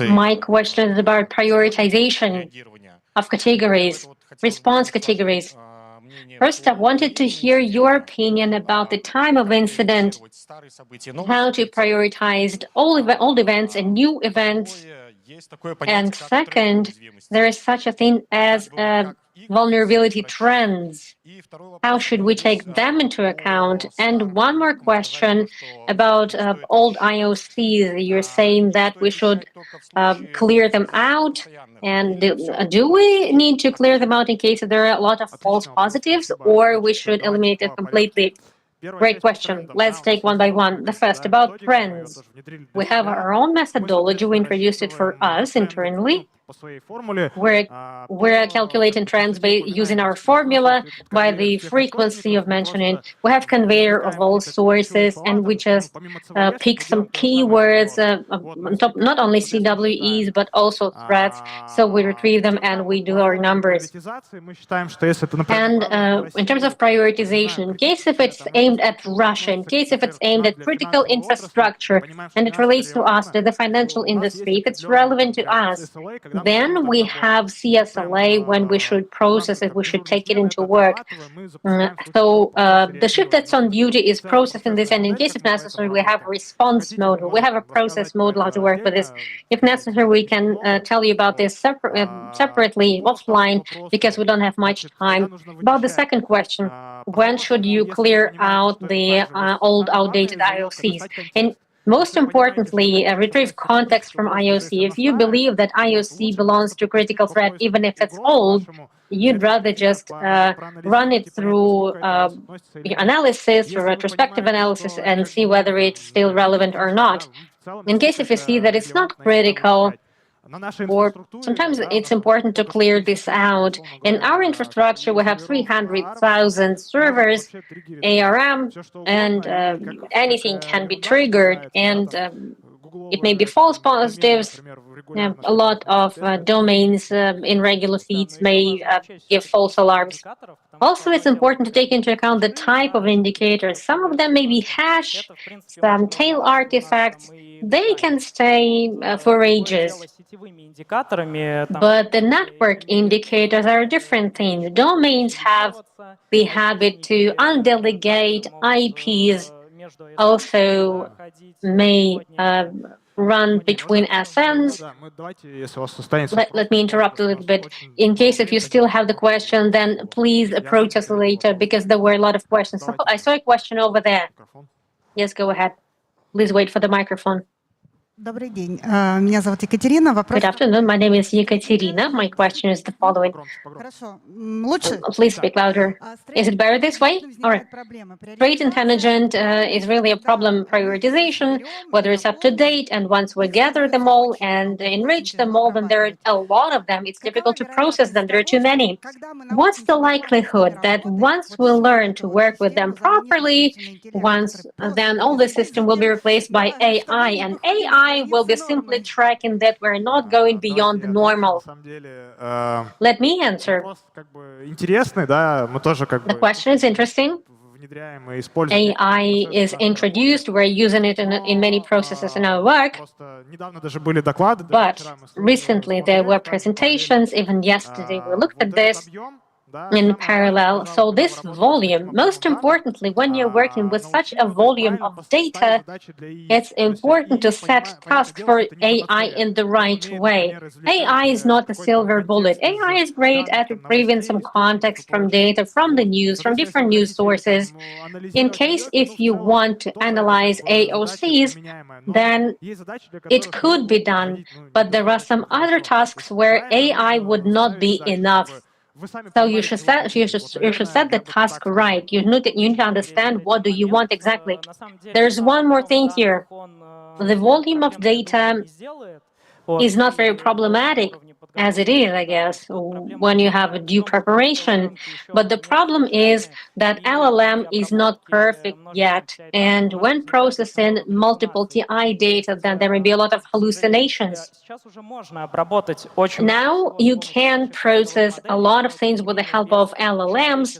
My question is about prioritization of categories, response categories. First, I wanted to hear your opinion about the time of incident, how to prioritize old events and new events. And second, there is such a thing as vulnerability trends. How should we take them into account? And one more question about old IOCs. You're saying that we should clear them out. And do we need to clear them out in case there are a lot of false positives, or we should eliminate it completely? Great question. Let's take one by one. The first, about trends. We have our own methodology. We introduced it for us internally. We're calculating trends by using our formula by the frequency of mentioning. We have conveyor of all sources, and we just pick some keywords, not only CWEs, but also threats. So we retrieve them and we do our numbers. And in terms of prioritization, in case if it's aimed at Russia, in case if it's aimed at critical infrastructure, and it relates to us, to the financial industry, if it's relevant to us, then we have CSLA when we should process it, we should take it into work. So the ship that's on duty is processing this, and in case if necessary, we have a response mode, we have a process mode how to work with this. If necessary, we can tell you about this separately offline because we don't have much time. About the second question, when should you clear out the old outdated IOCs? And most importantly, retrieve context from IOC. If you believe that IOC belongs to critical threat, even if it's old, you'd rather just run it through analysis or retrospective analysis and see whether it's still relevant or not. In case if you see that it's not critical, or sometimes it's important to clear this out. In our infrastructure, we have 300,000 servers, ARM, and anything can be triggered, and it may be false positives. A lot of domains in regular feeds may give false alarms. Also, it's important to take into account the type of indicators. Some of them may be hash, some tail artifacts. They can stay for ages. But the network indicators are a different thing. Domains have the habit to undelegate IPs, also may run between SNs. Let me interrupt a little bit. In case if you still have the question, then please approach us later because there were a lot of questions. So I saw a question over there. Yes, go ahead. Please wait for the microphone.
Добрый день. Меня зовут Екатерина.
Good afternoon. My name is Yekaterina. My question is the following.
Хорошо. Лучше?
Please speak louder. Is it better this way? All right. Trade intelligence is really a problem prioritization, whether it's up to date, and once we gather them all and enrich them all, then there are a lot of them. It's difficult to process them. There are too many. What's the likelihood that once we learn to work with them properly, then all the system will be replaced by AI, and AI will be simply tracking that we're not going beyond the normal? Let me answer. The question is interesting. AI is introduced, we're using it in many processes in our work, but recently there were presentations, even yesterday we looked at this in parallel. So this volume, most importantly, when you're working with such a volume of data, it's important to set tasks for AI in the right way. AI is not a silver bullet. AI is great at retrieving some context from data, from the news, from different news sources. In case if you want to analyze AOCs, then it could be done, but there are some other tasks where AI would not be enough. So you should set the task right. You need to understand what do you want exactly. There's one more thing here. The volume of data is not very problematic as it is, I guess, when you have a due preparation. But the problem is that LLM is not perfect yet. And when processing multiple TI data, then there may be a lot of hallucinations. Now you can process a lot of things with the help of LLMs,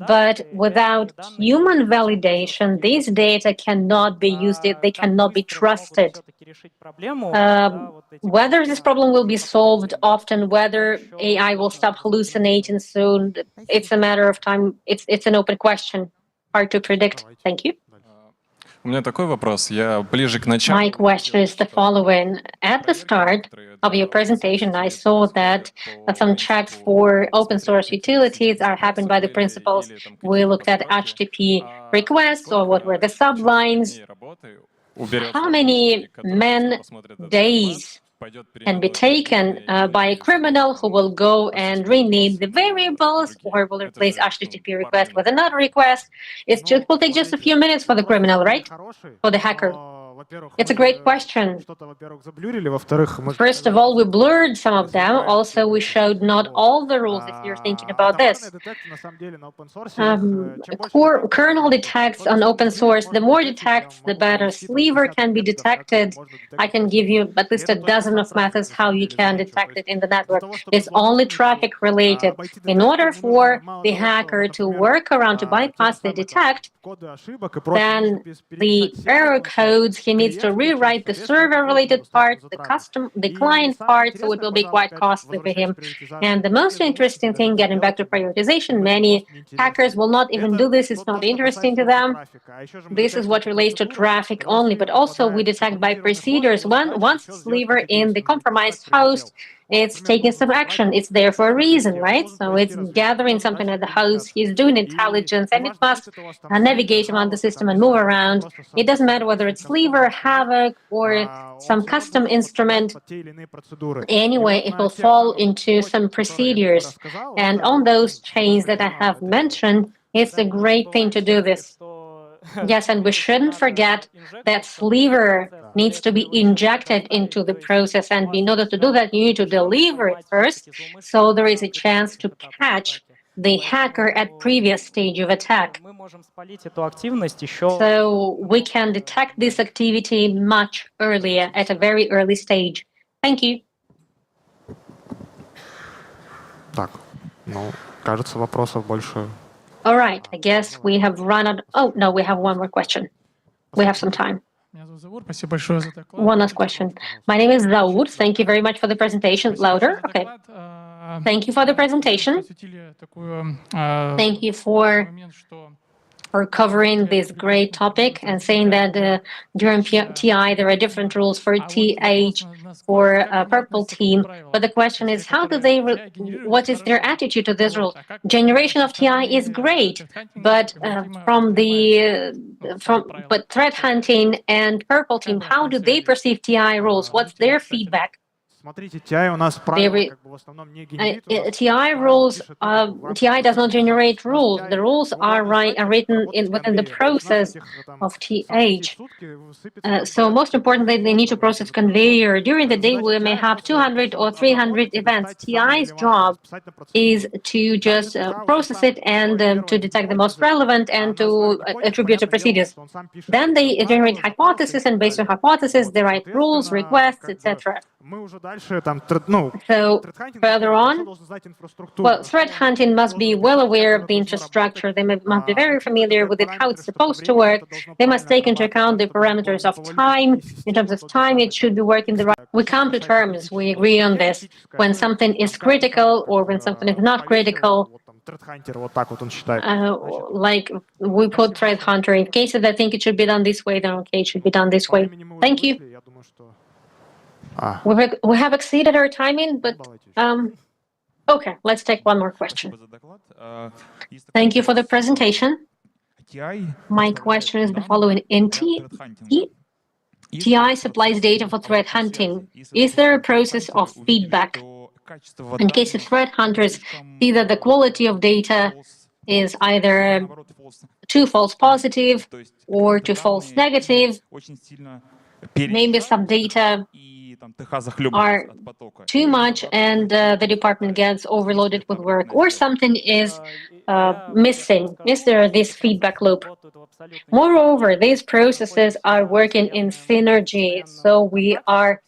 but without human validation, these data cannot be used, they cannot be trusted. Whether this problem will be solved often, whether AI will stop hallucinating soon, it's a matter of time. It's an open question. Hard to predict. Thank you.
My
question is the following. At the start of your presentation, I saw that some checks for open source utilities are happened by the principals. We looked at HTTP requests or what were the sublines. How many man-days can be taken by a criminal who will go and rename the variables or will replace HTTP request with another request? It will take just a few minutes for the criminal, right? For the hacker. It's a great question. First of all, we blurred some of them. Also, we showed not all the rules, if you're thinking about this. Kernel detects on open source. The more detects, the better. Sliver can be detected. I can give you at least a dozen of methods how you can detect it in the network. It's only traffic related. In order for the hacker to work around to bypass the detect, then the error codes he needs to rewrite the server-related part, the client part, so it will be quite costly for him. And the most interesting thing, getting back to prioritization, many hackers will not even do this. It's not interesting to them. This is what relates to traffic only, but also we detect by procedures. Once it's lever in the compromised host, it's taking some action. It's there for a reason, right? So it's gathering something at the host. He's doing intelligence, and it must navigate around the system and move around. It doesn't matter whether it's Lever, Havoc, or some custom instrument. Anyway, it will fall into some procedures. And on those chains that I have mentioned, it's a great thing to do this. Yes, and we shouldn't forget that Sliver needs to be injected into the process, and in order to do that, you need to deliver it first, so there is a chance to catch the hacker at previous stage of attack. So we can detect this activity much earlier, at a very early stage. Thank you.
Так, ну, кажется, вопросов больше.
All right, I guess we have run out. Oh, no, we have one more question. We have some time. One last question. My name is Zaur. Thank you very much for the presentation. Louder? Okay. Thank you for the presentation. Thank you for covering this great topic and saying that during TI there are different rules for TH, for purple team. But the question is, how do they? What is their attitude to this rule? Generation of TI is great, but but threat hunting and purple team, how do they perceive TI rules? What's their feedback?
Смотрите, TI у нас правила как бы в основном не генерит.
TI rules, TI does not generate rules. The rules are written within the process of TH. So most importantly, they need to process conveyor. During the day, we may have 200 or 300 events. TI's job is to just process it and to detect the most relevant and to attribute to procedures. Then they generate hypotheses, and based on hypothesis, they write rules, requests, etc. So further on, well, threat hunting must be well aware of the infrastructure. They must be very familiar with it, how it's supposed to work. They must take into account the parameters of time. In terms of time, it should be working the right. We come to terms. We agree on this. When something is critical or when something is not critical, like we put threat hunter in cases that think it should be done this way, then okay, it should be done this way. Thank you. We have exceeded our timing, but okay, let's take one more question. Thank you for the presentation. My question is the following. In TI supplies data for threat hunting. Is there a process of feedback? In case of threat hunters, see that the quality of data is either too false positive or too false negative. Maybe some data are too much and the department gets overloaded with work, or something is missing. Is there this feedback loop? Moreover, these processes are working in synergy, so we are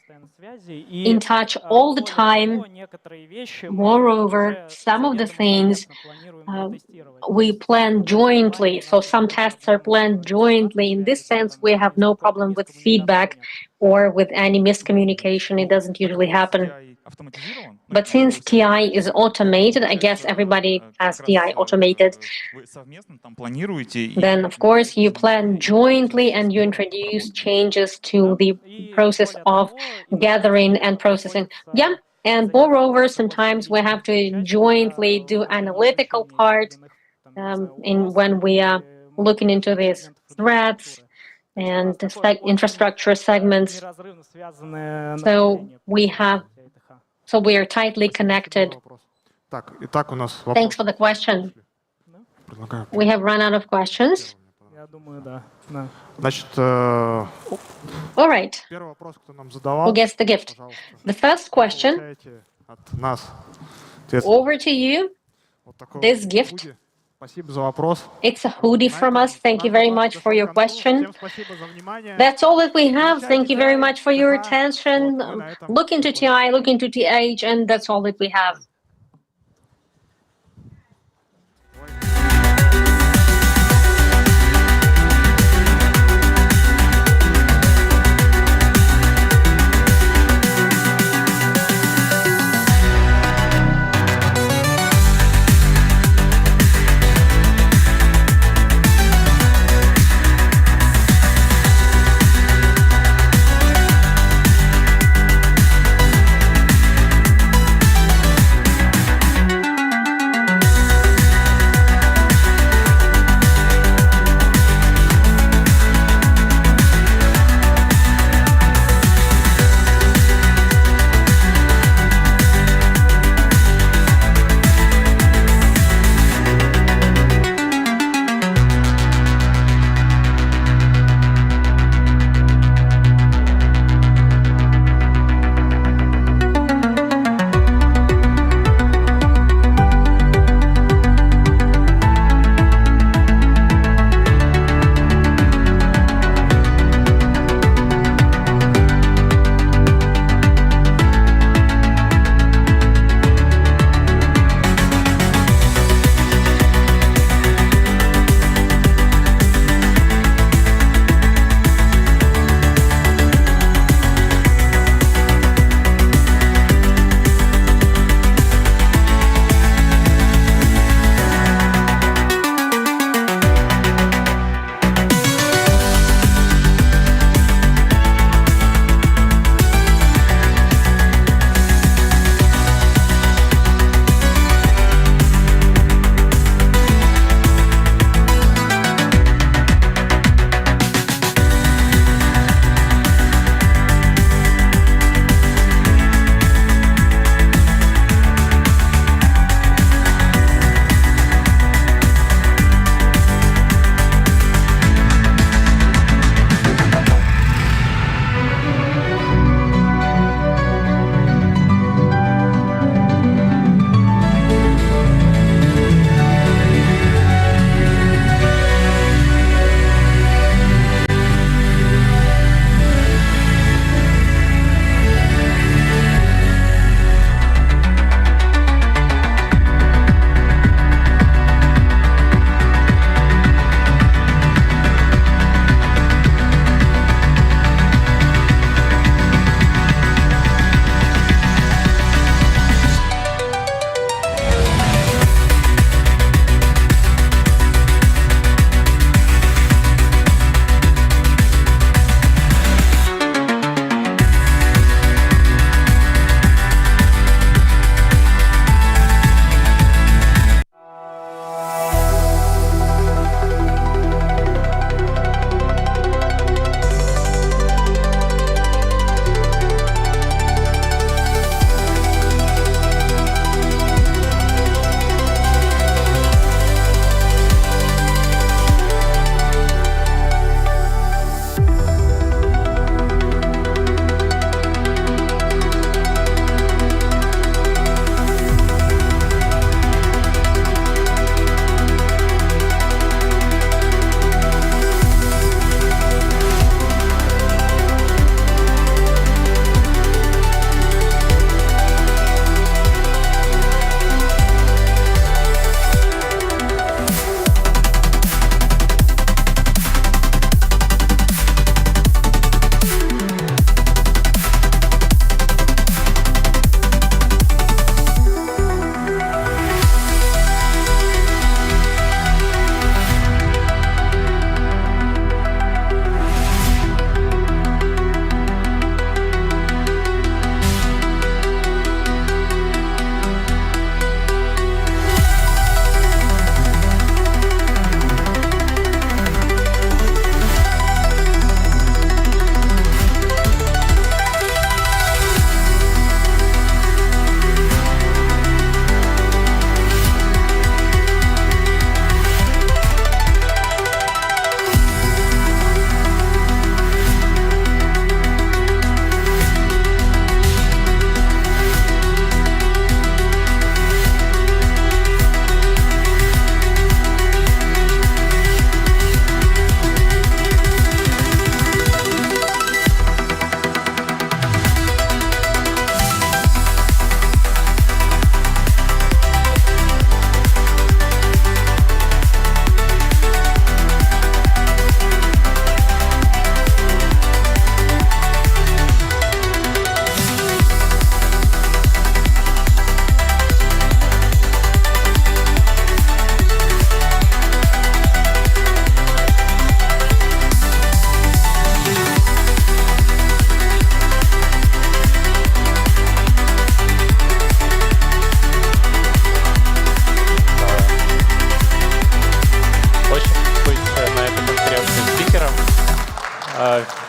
in touch all the time. Moreover, some of the things we plan jointly, so some tests are planned jointly. In this sense, we have no problem with feedback or with any miscommunication. It doesn't usually happen. But since TI is automated, I guess everybody has TI automated, then of course you plan jointly and you introduce changes to the process of gathering and processing. Yeah, and moreover, sometimes we have to jointly do analytical part when we are looking into these threats and infrastructure segments. So we are tightly connected. Thanks for the question. We have run out of questions. All right. Who gets the gift? The first question. Over to you. This gift. It's a hoodie from us. Thank you very much for your question. That's all that we have. Thank you very much for your attention. Look into TI, look into TH, and that's all that we have.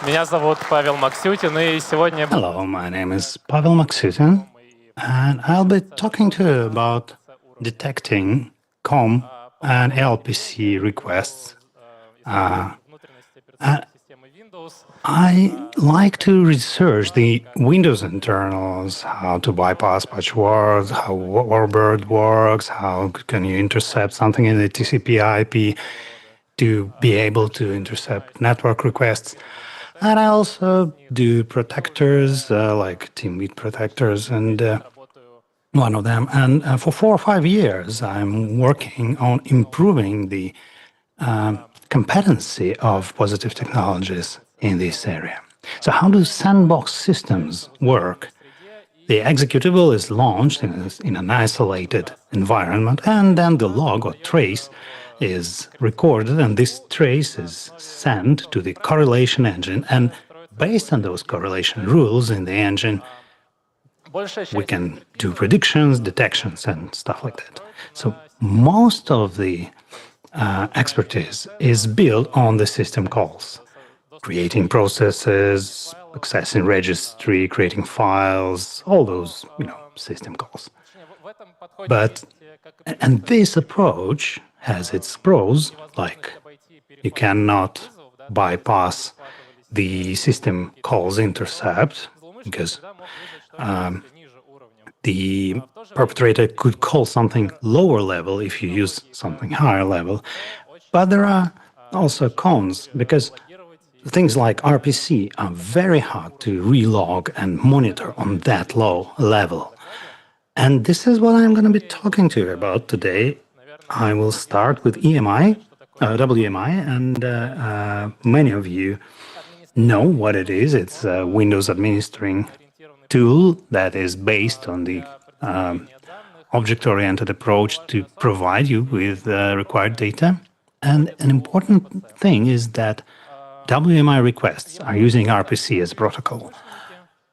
Меня зовут Павел Максютин, и сегодня я буду
Hello, my name is Pavel Maksutin, and I'll be talking to you about detecting COM and LPC requests.
внутренности операционной системы Windows.
I like to research the Windows internals, how to bypass patchwork, how Warbird works, how can you intercept something in the TCP/IP to be able to intercept network requests. And I also do protectors, like TeamView protectors, and one of them. And for 4 or 5 years, I'm working on improving the competency of positive technologies in this area. So how do sandbox systems work? The executable is launched in an isolated environment, and then the log or trace is recorded, and this trace is sent to the correlation engine. And based on those correlation rules in the engine, we can do predictions, detections, and stuff like that. So most of the expertise is built on the system calls, creating processes, accessing registry, creating files, all those, system calls. And this approach has its pros, like you cannot bypass the system calls intercept, because the perpetrator could call something lower level if you use something higher level. But there are also cons, because things like RPC are very hard to relog and monitor on that low level. And this is what I'm going to be talking to you about today. I will start with WMI, and many of you know what it is. It's a Windows administering tool that is based on the object-oriented approach to provide you with required data. And an important thing is that WMI requests are using RPC as a protocol.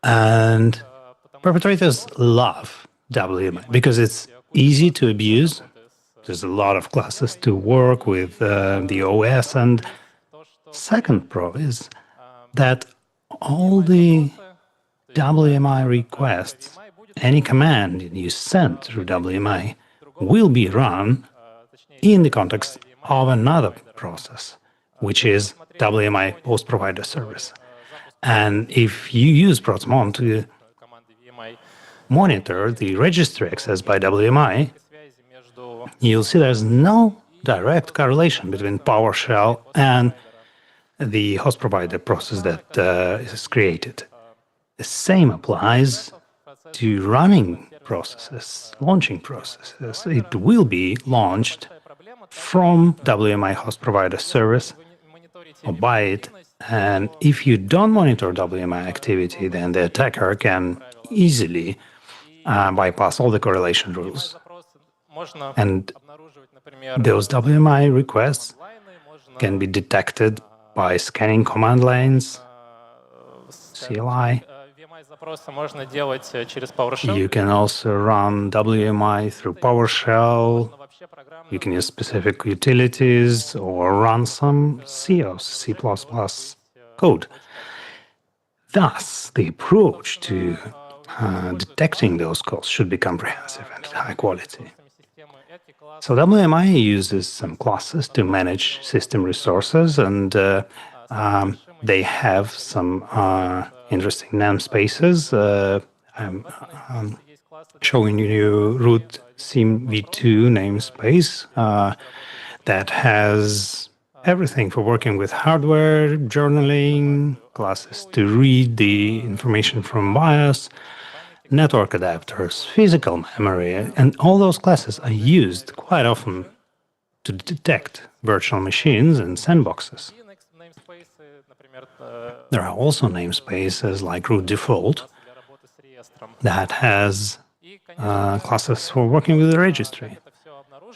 And perpetrators love WMI because it's easy to abuse. There's a lot of classes to work with the OS. And second pro is that all the WMI requests, any command you send through WMI, will be run in the context of another process, which is WMI post provider service. And if you use Proxmoon to monitor the registry access by WMI, you'll see there's no direct correlation between PowerShell and the host provider process that is created. The same applies to running processes, launching processes. It will be launched from WMI host provider service or by it. And if you don't monitor WMI activity, then the attacker can easily bypass all the correlation rules. And those WMI requests can be detected by scanning command lines, CLI. You can also run WMI through PowerShell. You can use specific utilities or run some C code. Thus, the approach to detecting those calls should be comprehensive and high quality. So WMI uses some classes to manage system resources, and they have some interesting namespaces. I'm showing you root SIM-v2 namespace that has everything for working with hardware, journaling, classes to read the information from BIOS, network adapters, physical memory, and all those classes are used quite often to detect virtual machines and sandboxes. There are also namespaces like root default that has classes for working with the registry.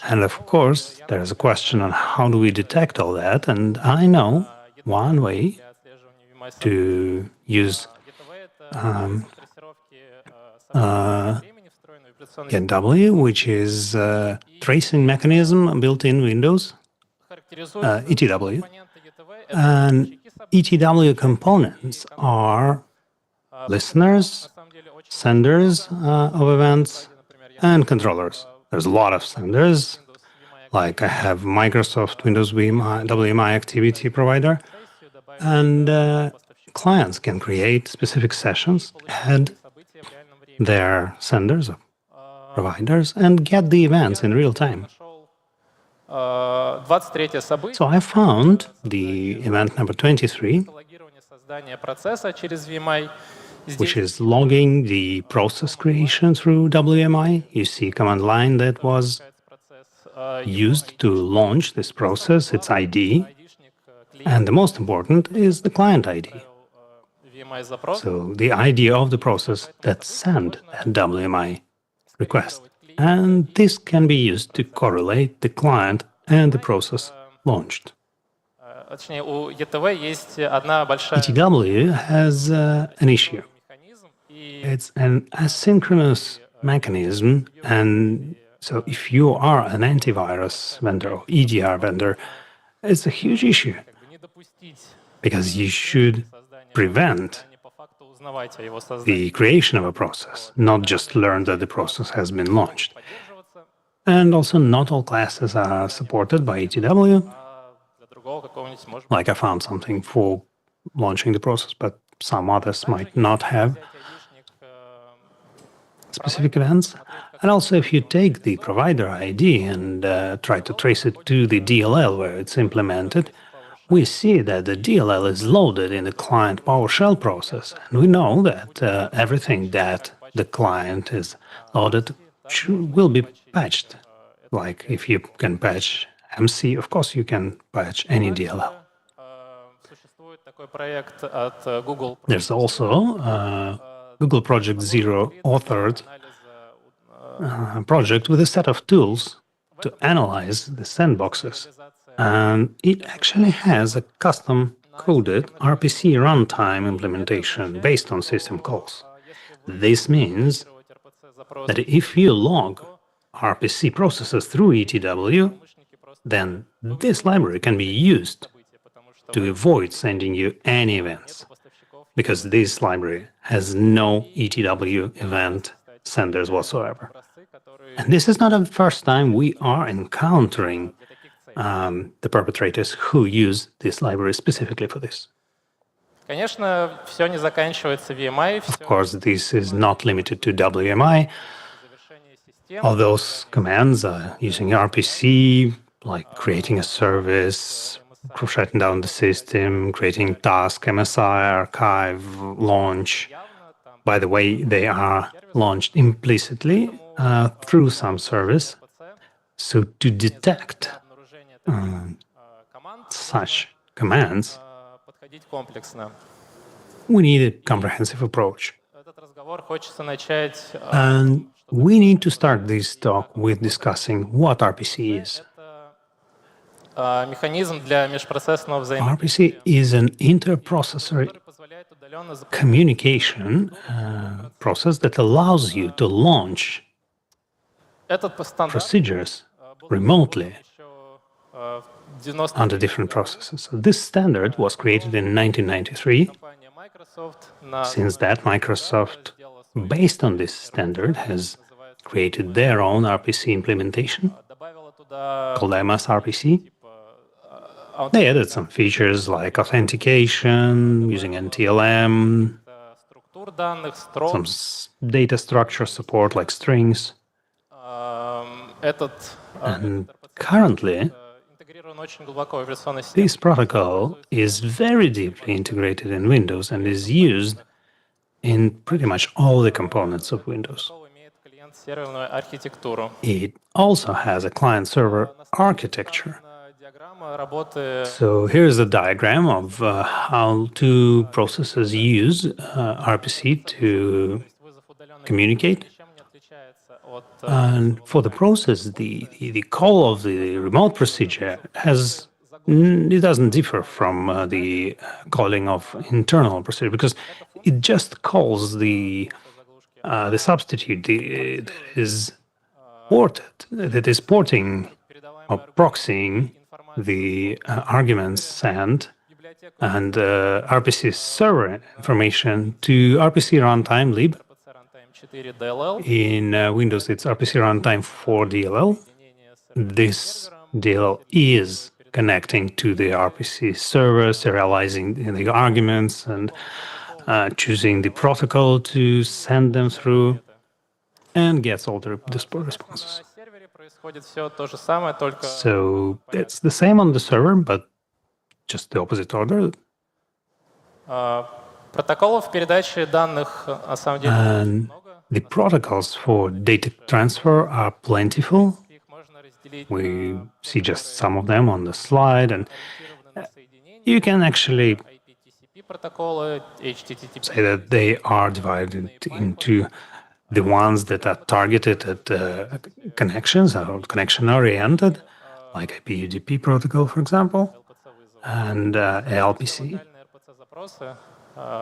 And of course, there's a question on how do we detect all that, and I know one way to use GetW, which is a tracing mechanism built in Windows, ETW. And ETW components are listeners, senders of events, and controllers. There's a lot of senders, like I have Microsoft Windows WMI activity provider, and clients can create specific sessions, add their senders, providers, and get the events in real time. So I found the event number 23, which is logging the process creation through WMI. You see command line that was used to launch this process, its ID, and the most important is the client ID. So the ID of the process that sent a WMI request. And this can be used to correlate the client and the process launched. ETW has an issue. It's an asynchronous mechanism, and so if you are an antivirus vendor or EDR vendor, it's a huge issue because you should prevent the creation of a process, not just learn that the process has been launched. And also, not all classes are supported by ETW. Like I found something for launching the process, but some others might not have specific events. And also, if you take the provider ID and try to trace it to the DLL where it's implemented, we see that the DLL is loaded in the client PowerShell process. And we know that everything that the client is loaded will be patched. Like if you can patch MC, of course you can patch any DLL. There's also Google Project Zero authored project with a set of tools to analyze the sandboxes. And it actually has a custom-coded RPC runtime implementation based on system calls. This means that if you log RPC processes through ETW, then this library can be used to avoid sending you any events, because this library has no ETW event senders whatsoever. And this is not the first time we are encountering the perpetrators who use this library specifically for this. Of course, this is not limited to WMI. All those commands are using RPC, like creating a service, shutting down the system, creating task, MSI, archive, launch. By the way, they are launched implicitly through some service. So to detect such commands, we need a comprehensive approach. And we need to start this talk with discussing what RPC is. RPC is an interprocessor communication process that allows you to launch procedures remotely under different processes. So this standard was created in 1993. Since that, Microsoft, based on this standard, has created their own RPC implementation called MS-RPC. They added some features like authentication using NTLM, some data structure support like strings. And currently, this protocol is very deeply integrated in Windows and is used in pretty much all the components of Windows. It also has a client-server architecture. So here's a diagram of how two processes use RPC to communicate. And for the process, the call of the remote procedure it doesn't differ from the calling of internal procedure, because it just calls the substitute that is porting or proxying the arguments sent and RPC server information to RPC runtime lib.
RPC Runtime 4 DLL.
In Windows, it's RPC runtime 4 DLL. This DLL is connecting to the RPC server, serializing the arguments and choosing the protocol to send them through, and gets all the responses.
На сервере происходит все то же самое, только
So it's the same on the server, but just the opposite order.
протоколов передачи данных на самом деле
And
много.
the protocols for data transfer are plentiful.
Их можно разделить
We see just some of them on the slide, and
на соединения,
you can actually
IP-TCP протоколы, HTTP.
say that they are divided into the ones that are targeted at connections or connection-oriented, like IP-UDP protocol, for example, and ALPC.
Локальные RPC запросы,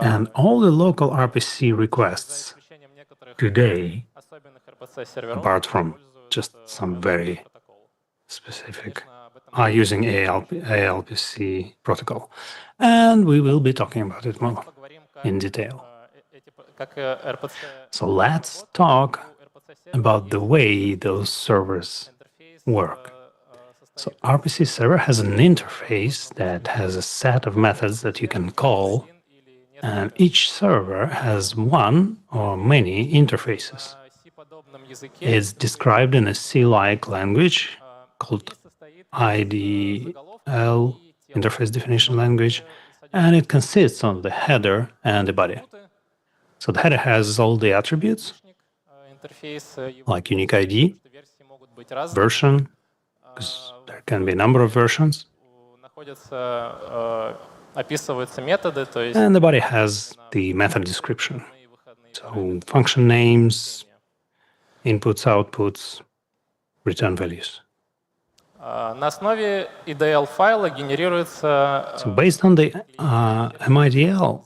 And all the local RPC requests
исключением некоторых
today,
особенных RPC серверов,
apart from just some very specific, are using ALPC protocol. And we will be talking about it more
поговорим,
in detail.
как RPC
So let's talk about the way those servers work. So RPC server has an interface that has a set of methods that you can call, and each server has one or many interfaces.
C-подобном языке
It's described in a C-like language called IDL, Interface Definition Language, and it consists of the header and the body. So the header has all the attributes,
интерфейс,
like unique ID,
версии могут быть разные.
version, because there can be a number of versions,
Находятся, описываются методы, то есть
and the body has the method description. So function names, inputs, outputs, return values.
на основе EDL файла генерируется
So based on the MIDL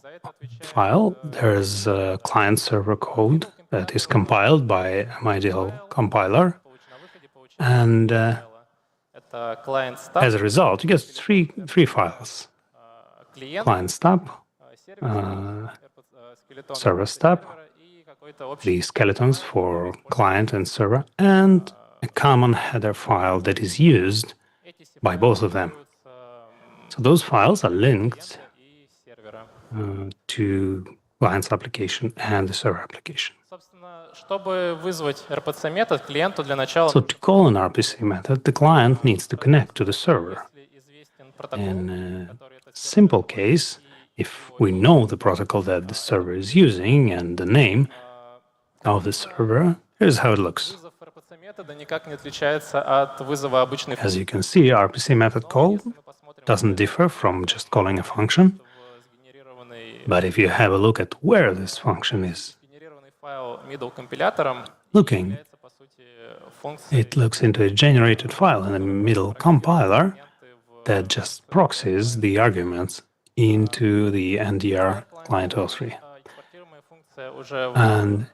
file, there's a client-server code that is compiled by MIDL compiler, and
это client stub,
as a result, you get three files:
клиент,
client stub,
скелетон
server stub,
и какой-то общий
the skeletons for client and server, and a common header file that is used by both of them. So those files are linked
и сервера.
to client's application and the server application.
Собственно, чтобы вызвать RPC метод, клиенту для начала
So to call an RPC method, the client needs to connect to the server.
если известен протокол,
In a
который это
simple case, if we know the protocol that the server is using and the name of the server, here's how it looks.
вызов RPC метода никак не отличается от вызова обычной
As you can see, RPC method call doesn't differ from just calling a function,
сгенерированный
but if you have a look at where this function is
файл middle компилятором
looking,
является по сути функцией
it looks into a generated file in the middle compiler that just proxies the arguments into the NDR client O3.
экспортируемая функция уже в
And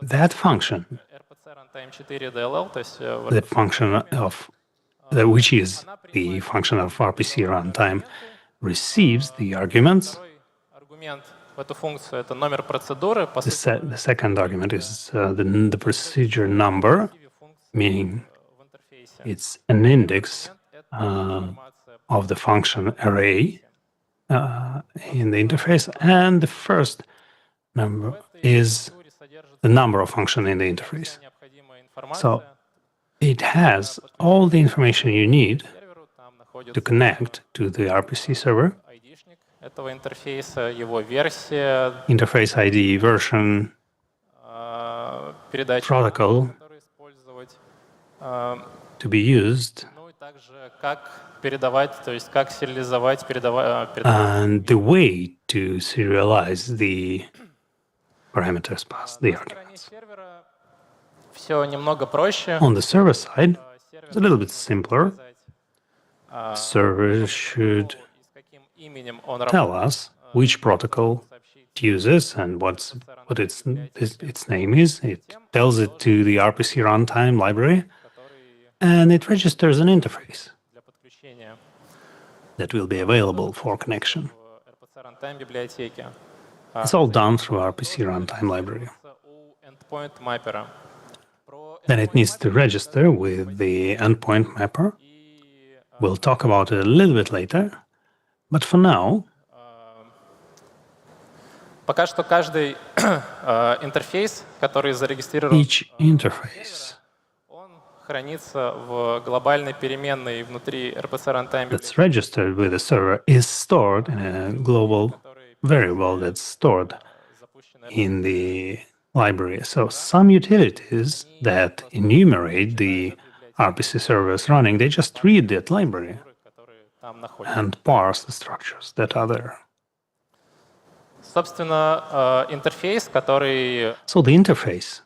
that function,
RPC Runtime 4 DLL, то есть
the function of which is the function of RPC runtime, receives the arguments.
второй аргумент в эту функцию это номер процедуры, по
The,
сути
the second argument is the procedure number, meaning
в интерфейсе.
it's an index
Это информация
of the function array in the interface, and the first number is
процедуре содержится
the number of function in the interface.
необходимая информация
So it has all the information you need
серверу, там
to
находится
connect to the RPC server,
ID-шник этого интерфейса, его версия,
interface ID, version,
передача,
protocol
которую использовать,
to be used,
ну и также как передавать, то есть как сериализовать, передавать.
and the way to serialize the parameters past the
На стороне
arguments.
сервера все немного проще.
On the server side,
Сервер
it's a little bit simpler.
сказать,
Server should
и с каким именем он
tell
работает,
us which protocol
сообщить.
it uses and what its name is. It tells it to the RPC runtime library,
который
and it registers an interface.
для подключения.
that will be available for connection.
в RPC Runtime библиотеке.
It's all done through RPC Runtime Library.
У endpoint mapper.
Then it needs to register with the endpoint mapper. We'll talk about it a little bit later, but for now,
Пока что каждый интерфейс, который зарегистрирован,
each interface
он хранится в глобальной переменной внутри RPC Runtime
that's registered with the server is stored in a global variable that's stored in the library. So some utilities that enumerate the RPC servers running, they just read that library
которые там находятся.
and parse the structures that are there.
Собственно, интерфейс, который
So the interface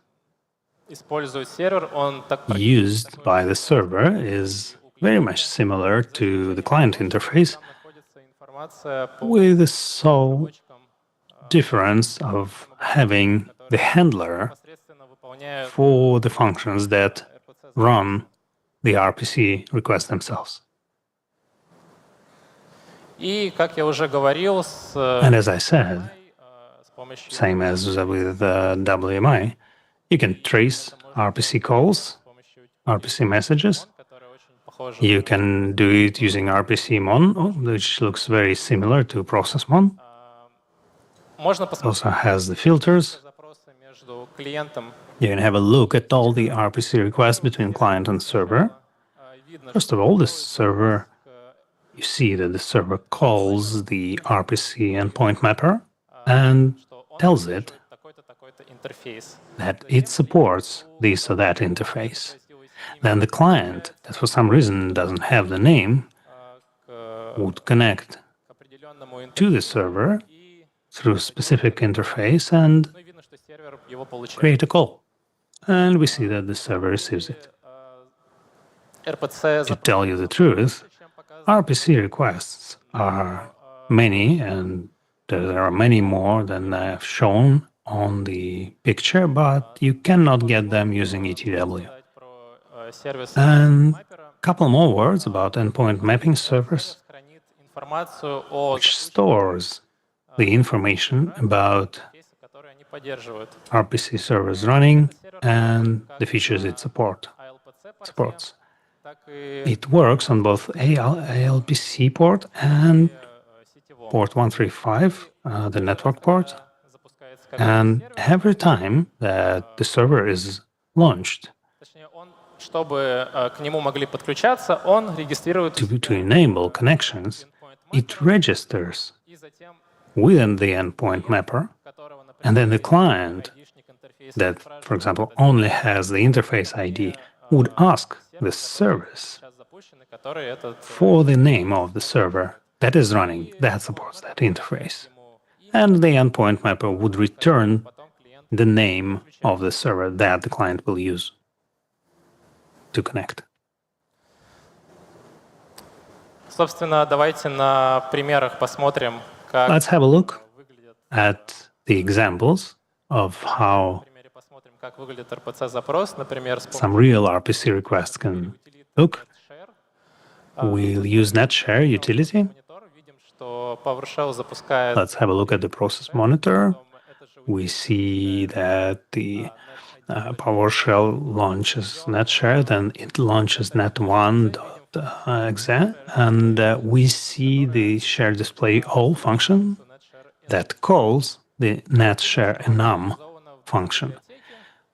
использует сервер, он так
used by the server is very much similar to the client interface,
находится информация по
with the sole difference of having the handler
непосредственно выполняют
for the functions that run the RPC requests themselves.
И, как я уже говорил, с
And as I said,
помощью
same as with WMI, you can trace RPC calls, RPC messages.
которая очень похожа
You can do it using RPC Mon, which looks very similar to ProcessMon.
можно
It
посмотреть
also has the filters.
запросы между клиентом.
You can have a look at all the RPC requests between client and server.
Видно,
First of all, the server, you see that the server calls the RPC endpoint mapper and
что он
tells it
такой-то, такой-то интерфейс.
that it supports this or that interface. Then the client, that for some reason doesn't have the name,
К
would connect
определенному
to the server
и
through specific interface and
ну, видно, что сервер его получает.
create a call. And we see that the server receives it.
RPC
To tell you the truth, RPC requests are many, and there are many more than I've shown on the picture, but you cannot get them using ETW.
про сервис
And a couple more words about endpoint mapping servers,
хранит информацию о
which stores the information about
интерфейсе, который они поддерживают.
RPC servers running and the features it supports.
Так и
It works on both ALPC port and
сетевом.
port 135, the network port.
Запускается когда
And every time that the server is launched,
точнее, он, чтобы к нему могли подключаться, он регистрирует
to enable connections, it registers
и затем
within the endpoint mapper,
которого, например,
and then the client
айдишник интерфейса
that, for example, only has the interface ID would ask the service
сейчас запущены, который этот
for the name of the server that is running, that supports that interface. And the endpoint mapper would return
потом клиент.
the name of the server that the client will use to connect.
Собственно, давайте на примерах посмотрим, как
Let's have a look
выглядит.
at the examples of how
На примере посмотрим, как выглядит RPC-запрос, например, с
some real RPC requests can look.
Share.
We'll use NetShare utility.
Монитор, видим, что PowerShell запускает
Let's have a look at the process monitor.
потом это же
We see that the PowerShell launches NetShare, then it launches net1.exe, and we see the share display all function that calls the netshare enum function.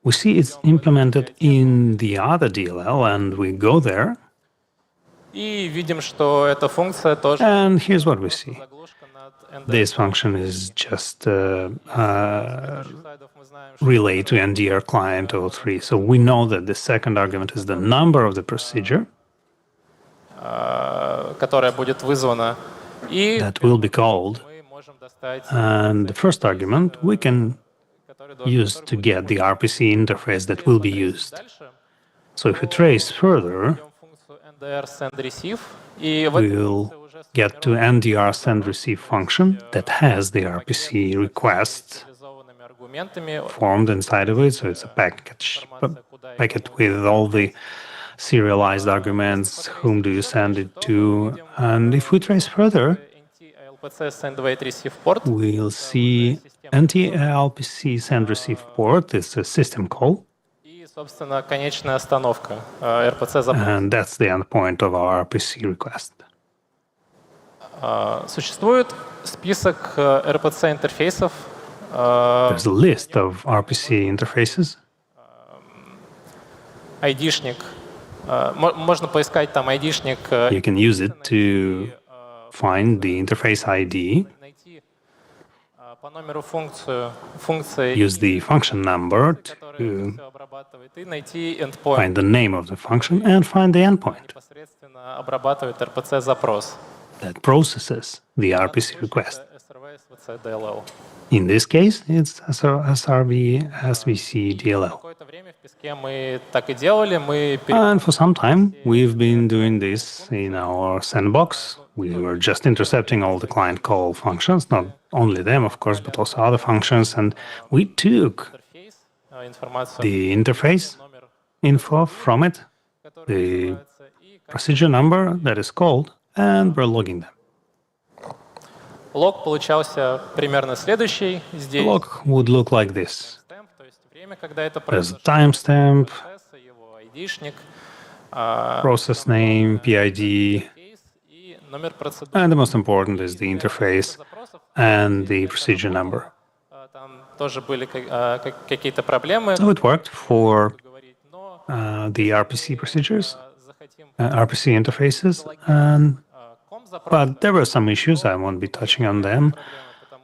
We see it's implemented in the other DLL, and we go there,
и видим, что эта функция тоже
and here's what we see.
заглушка над NDR.
This function is just
Сайтов мы знаем, что
relay to NDR client 03. So we know that the second argument is the number of the procedure
которая будет вызвана. И
that will be called,
мы можем достать,
and the first argument we can
который
use to get the RPC interface that will be used.
дальше.
So if we trace further,
Берем функцию NDR send receive, и в этой
we'll
функции уже
get to NDR send receive function that has the RPC request
реализованными аргументами
formed inside of it. So it's a packet with all the serialized arguments, whom do you send it to? And if we trace further,
NT-ALPC send wait receive port.
we'll see NT-ALPC send receive port is a system call,
И, собственно, конечная остановка RPC запрос.
and that's the endpoint of our RPC request.
Существует список RPC интерфейсов.
There's a list of RPC interfaces.
Айдишник. Можно поискать там айдишник.
You can use it to find the interface ID,
Найти по номеру функции,
use the function number
которая
to
все обрабатывает, и найти endpoint.
find the name of the function and find the endpoint
Непосредственно обрабатывает RPC запрос.
that processes the RPC request.
SRV, SVC, DLL.
In this case, it's SRV, SVC, DLL.
Какое-то время в песке мы так и делали. Мы
And for some time, we've been doing this in our sandbox. We were just intercepting all the client call functions, not only them, of course, but also other functions. And we took
интерфейс, информацию,
the interface
номер,
info from it,
который
the
называется, и как
procedure number that is called, and we're logging them.
лог получался примерно следующий.
The
Здесь
log would look like this.
темп, то есть время, когда это
There's a
произошло,
timestamp,
процесса, его айдишник,
process name, PID,
интерфейс и номер процедуры.
and the most important is the interface
Запросов,
and the procedure number.
там тоже были какие-то проблемы,
So it worked for
говорить, но
the RPC procedures,
захотим
RPC interfaces, and
ком запрос,
but there were some issues. I won't be touching on them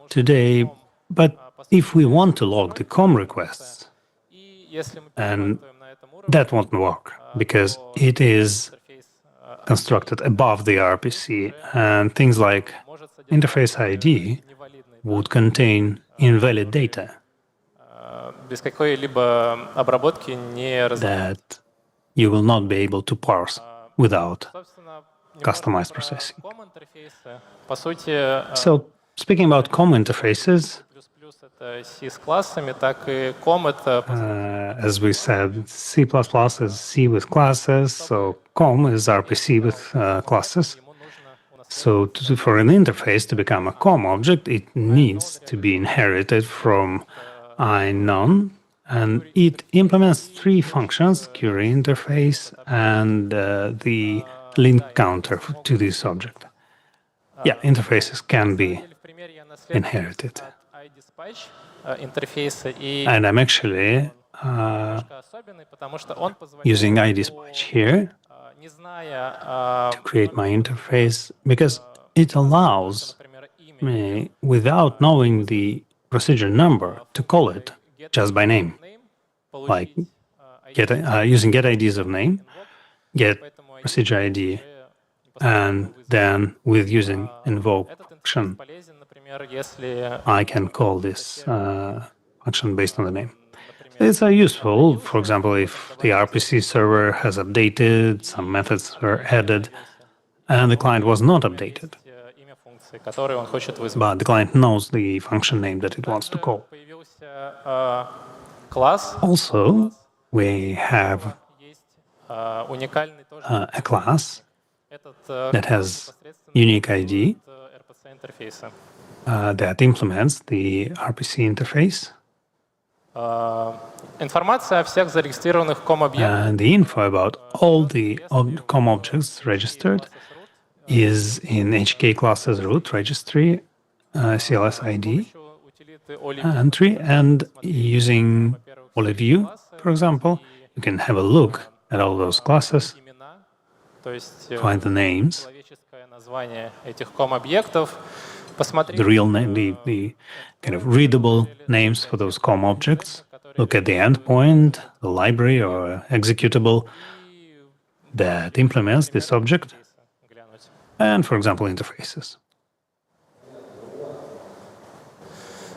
today. But if we want to log the COM requests,
и если мы
and
перерабатываем на этом уровне,
that won't work because it is
интерфейс
constructed above the RPC, and things like
может содержать
interface ID
невалидные
would contain invalid data
без какой-либо обработки не
that you will not be able to parse without
Собственно,
customized processing.
COM-интерфейсы. По сути,
So, speaking about COM interfaces,
плюс-плюс это C с классами, так и COM это
as we said, C++ is C with classes, so COM is RPC with classes.
ему нужно
So, for an interface to become a COM object, it needs to be inherited from iNone, and it implements three functions: query interface and the link counter to this object. Yeah, interfaces can be
в примере я наследую
inherited.
от iDispatch интерфейса и
And I'm actually
особенный, потому что он позволяет,
using iDispatch here
не зная,
to create my interface because it allows
например, имя
me, without knowing the procedure number, to call it just by name,
name,
like
получить
using get IDs of name, get
поэтому
procedure ID, and then with using invoke
этот интерфейс
function,
полезен, например, если
I can call this function based on the name. It's useful, for example, if the RPC server has updated, some methods were added, and the client was not updated,
имя функции, которую он хочет вызвать.
but the client knows the function name that it wants to call.
Появился класс,
Also, we have
есть уникальный тоже
a class
этот
that has unique ID
RPC интерфейса.
that implements the RPC interface,
Информация о всех зарегистрированных COM-объектах
and the info about all the COM objects registered is in HK classes root registry, CLS ID
утилиты Olive
entry, and using OliveView, for example, you can have a look at all those classes,
имена, то есть
find the names,
человеческое название этих COM-объектов, посмотреть
the real name, the kind of readable names for those COM objects, look at the endpoint, the library or executable that implements this object,
глянуть.
and, for example, interfaces.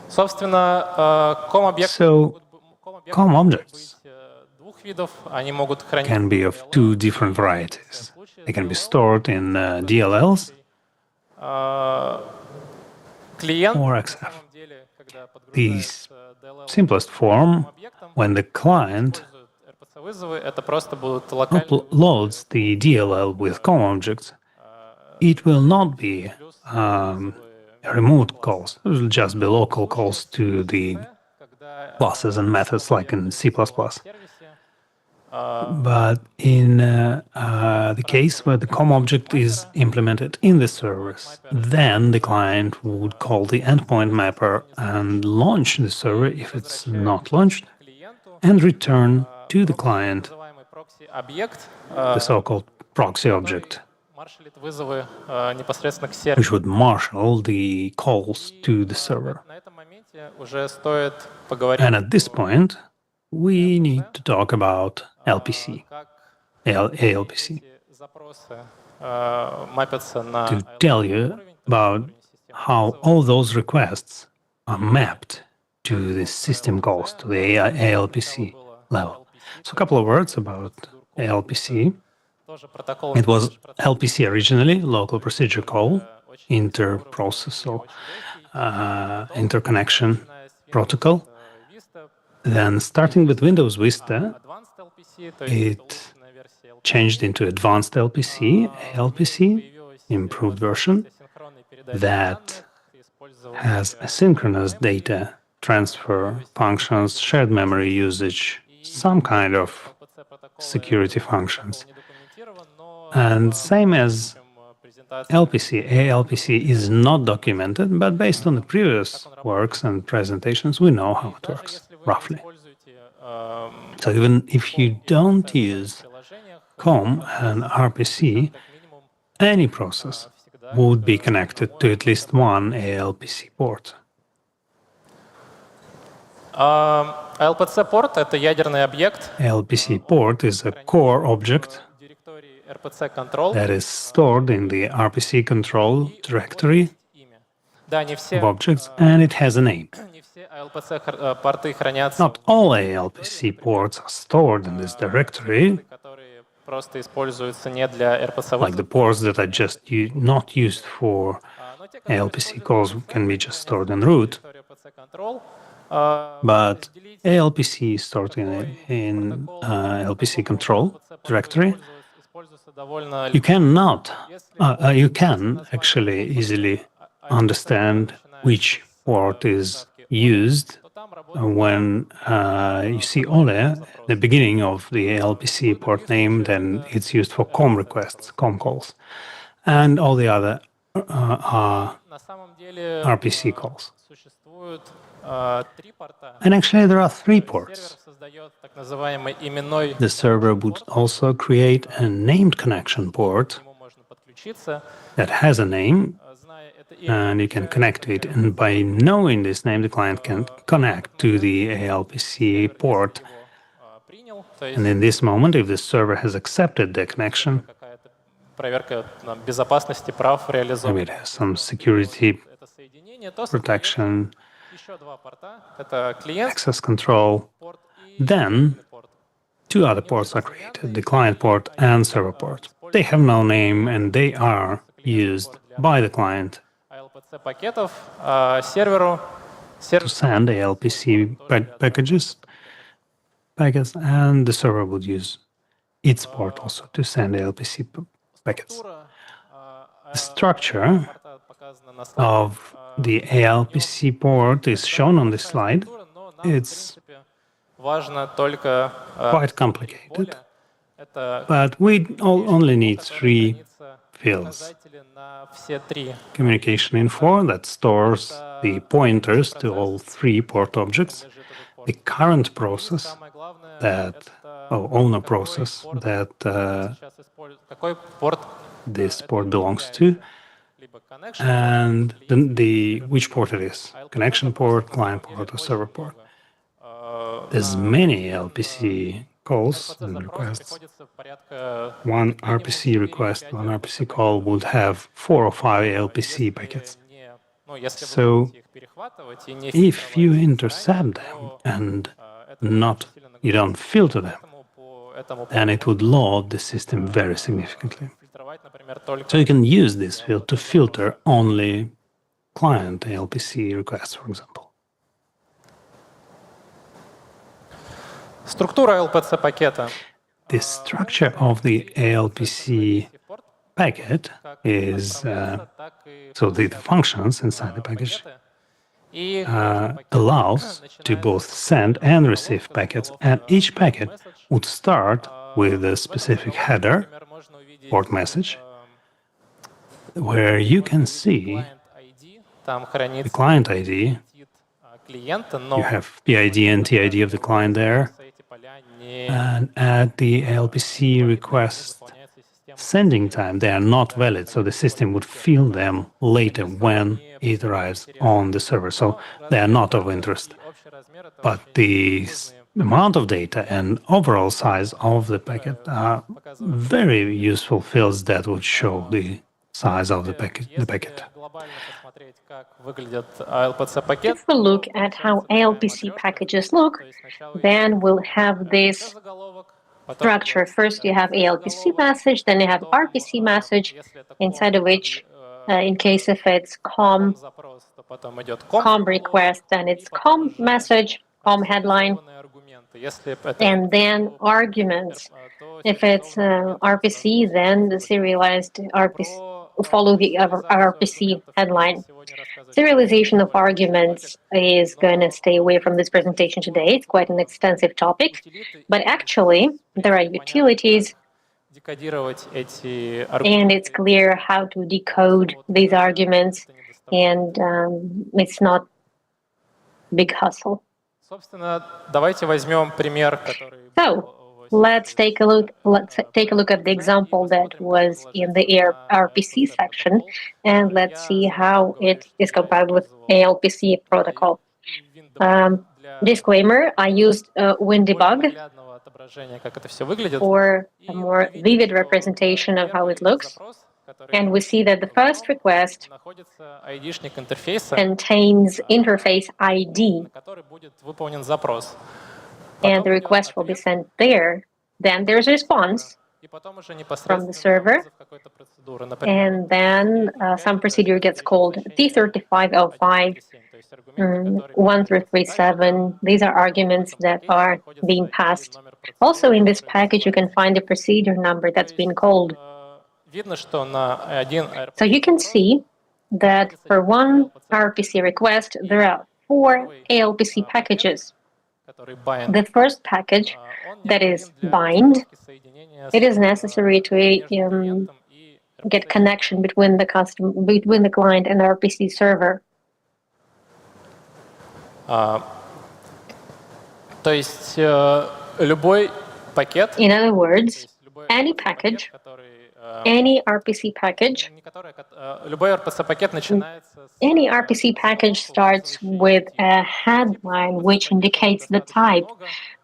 Собственно, COM-объекты
So, COM objects
двух видов, они могут хранить
can be of two different varieties. They can be stored in DLLs
клиент,
or
на
XF.
самом деле, когда
The
подгружается DLL
simplest form,
объектом,
when the client
использует RPC Вызовы это просто будут локальные
uploads the DLL with COM objects, it will not be remote calls. It will just be local calls to the
когда
classes and methods like in C++.
сервисе
But in the case where the COM object is implemented in the service, then the client would call the endpoint mapper and launch the server if it's not launched,
клиенту
and return to the client
называемый прокси-объект,
the so-called proxy object,
маршалит вызовы непосредственно к серверу.
which would marshal the calls to the server.
На этом моменте уже стоит поговорить
And at this point, we need to talk about LPC,
как
ALPC,
эти запросы мапятся на
to tell you about how all those requests are mapped to the system calls, to the ALPC level. So a couple of words about ALPC.
тоже протокол.
It was LPC originally, local procedure call, inter-processor interconnection protocol. Then starting with Windows Vista,
Advanced LPC, то есть
it
улучшенная версия
changed into Advanced LPC, ALPC, improved version,
синхронной передачи
that
данных, использование
has asynchronous data transfer functions, shared memory usage, some kind of
LPC протокола
security functions.
не документирован, но
And same as
презентация
LPC, ALPC is not documented, but based on the previous works and presentations, we know how it works,
если вы
roughly.
используете
So even if you don't use
в приложениях,
COM and RPC,
как минимум
any process would be connected to at least one ALPC port.
LPC порт это ядерный объект
LPC port is a core object
в директории RPC control.
that is stored in the RPC control directory
Имя. Да, не все,
of objects, and it has a name.
не все LPC порты хранятся,
Not all ALPC ports are stored in this directory,
которые просто используются не для RPC
like the ports that are just not used for ALPC calls can be just stored in root,
RPC control.
but ALPC is stored in LPC control directory.
Используется довольно
You you can actually easily understand which port is used when you see OLE, the beginning of the ALPC port name, then it's used for COM requests, COM calls, and all the other are
на самом деле
RPC calls.
существуют три порта.
And actually, there are three ports.
Сервер создает так называемый именной,
The server would also create a named connection port
к нему можно подключиться,
that has a name,
зная это имя,
and you can connect to it. And by knowing this name, the client can connect to the ALPC port.
принял, то есть
And in this moment, if the server has accepted the connection,
какая-то проверка безопасности прав
maybe
реализована.
it has some security
Это соединение, то
protection,
еще два порта. Это клиент
access control,
порт и
then
порт.
two other ports are created, the client port and server port. They have no name and they are used by the client
LPC пакетов серверу.
to send ALPC packets, and the server would use its port also to send ALPC packets. The structure
показана на слайде.
of the ALPC port is shown on this slide.
Но нам, в
It's
принципе, важно только
quite complicated,
это
but we only need three
хранится
fields.
показатели на все три.
Communication info that stores the pointers to all three port objects, the current process
Самое главное
that, owner process that
сейчас используют, какой порт
this port belongs to,
либо connection,
and which port it is, connection port, client port, or server port. There's many LPC calls and requests.
приходится порядка
One RPC request, one RPC call would have 4 or 5 LPC packets.
не, ну, если
So,
вы будете их перехватывать и не
If you intercept them and you don't filter them,
по этому
then it would load the system very significantly.
фильтровать, например, только
So you can use this field to filter only client LPC requests, for example.
Структура LPC пакета.
The structure of the ALPC packet is so the functions inside the package allows to both send and receive packets, and each packet would start with a specific header, port message, where you can see
Там
the
хранится
client ID.
клиента,
You
но
have PID and TID of the client there,
эти поля не
and at the ALPC request sending time, they are not valid, so the system would fill them later when it arrives on the server. So they are not of interest.
общий размер этого
But the amount of data and overall size of the packet are very useful fields that would show the size of the packet.
Если глобально посмотреть, как выглядит LPC пакет,
If we look at how ALPC packages look, then we'll have this
заголовок, потом
structure. First, you have ALPC message, then you have RPC message, inside of which, in case if it's COM
запрос, то потом идет
request, then it's COM message, COM headline,
аргументы. Если это
and then arguments. If it's RPC, then the serialized RPC follow the RPC headline. Serialization of arguments is going to stay away from this presentation today. It's quite an extensive topic, but actually there are utilities,
декодировать эти
and it's clear how to decode these arguments, and it's not big hustle.
Собственно, давайте возьмем пример, который
So let's take a look. Let's take a look at the example that was in the RPC section, and let's see how it is compatible with ALPC protocol. Disclaimer: I used WinDebug
наглядного отображения, как это все выглядит.
for a more vivid representation of how it looks,
Запрос, который
and we see that the first request
находится ID-шник интерфейса,
contains interface ID,
на который будет выполнен запрос.
and the request will be sent there. Then there's a response,
И потом уже
from the
непосредственно
server,
вызов какой-то процедуры, например,
and then some procedure gets called T3505,
то есть аргументы, которые
1 through 37. These are arguments that are being passed. Also in this package, you can find the procedure number that's been called.
видно, что на один
So you can see that for one RPC request, there are 4 ALPC packages.
который bind,
The first package,
он
that is
необходим для
bind,
установки соединения с
it is necessary to
клиентом и
get connection between the client and the RPC server.
То есть любой пакет,
In other words,
любой
any
пакет,
package,
который
any RPC package,
не который, любой RPC-пакет начинается с
any RPC package starts with a headline which indicates the type.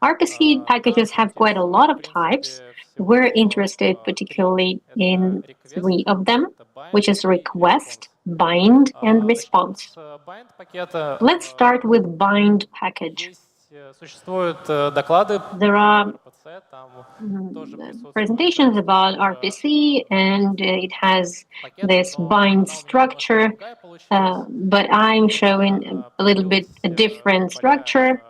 RPC packages have quite a lot of types. We're interested particularly in 3 of them, which is request, bind, and response.
bind пакета.
Let's start with bind package.
Здесь существуют доклады
There are
RPC, там тоже присутствует
presentations about RPC, and it has this bind structure, but I'm showing a little bit a different structure.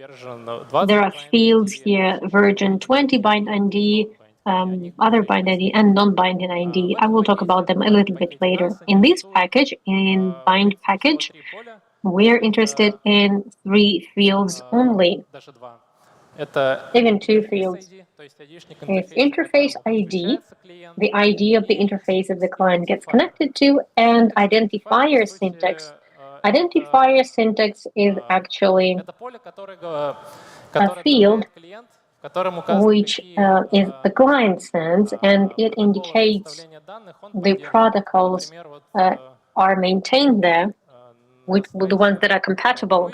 version 20.
There are fields here, version 20 bind ID, other bind ID, and non-binding ID. I will talk about them a little bit later. In this package, in bind package, we're interested in 3 fields only,
Даже 2. Это
even 2 fields.
ID, то есть ID-шник
It's
интерфейса,
interface ID,
подключается клиент,
the ID of the interface that the client gets connected to, and identifier syntax. Identifier syntax is actually
это поле,
a field
клиент, которому указаны
which is the client sends, and it indicates the protocols are maintained there, which the ones that are compatible.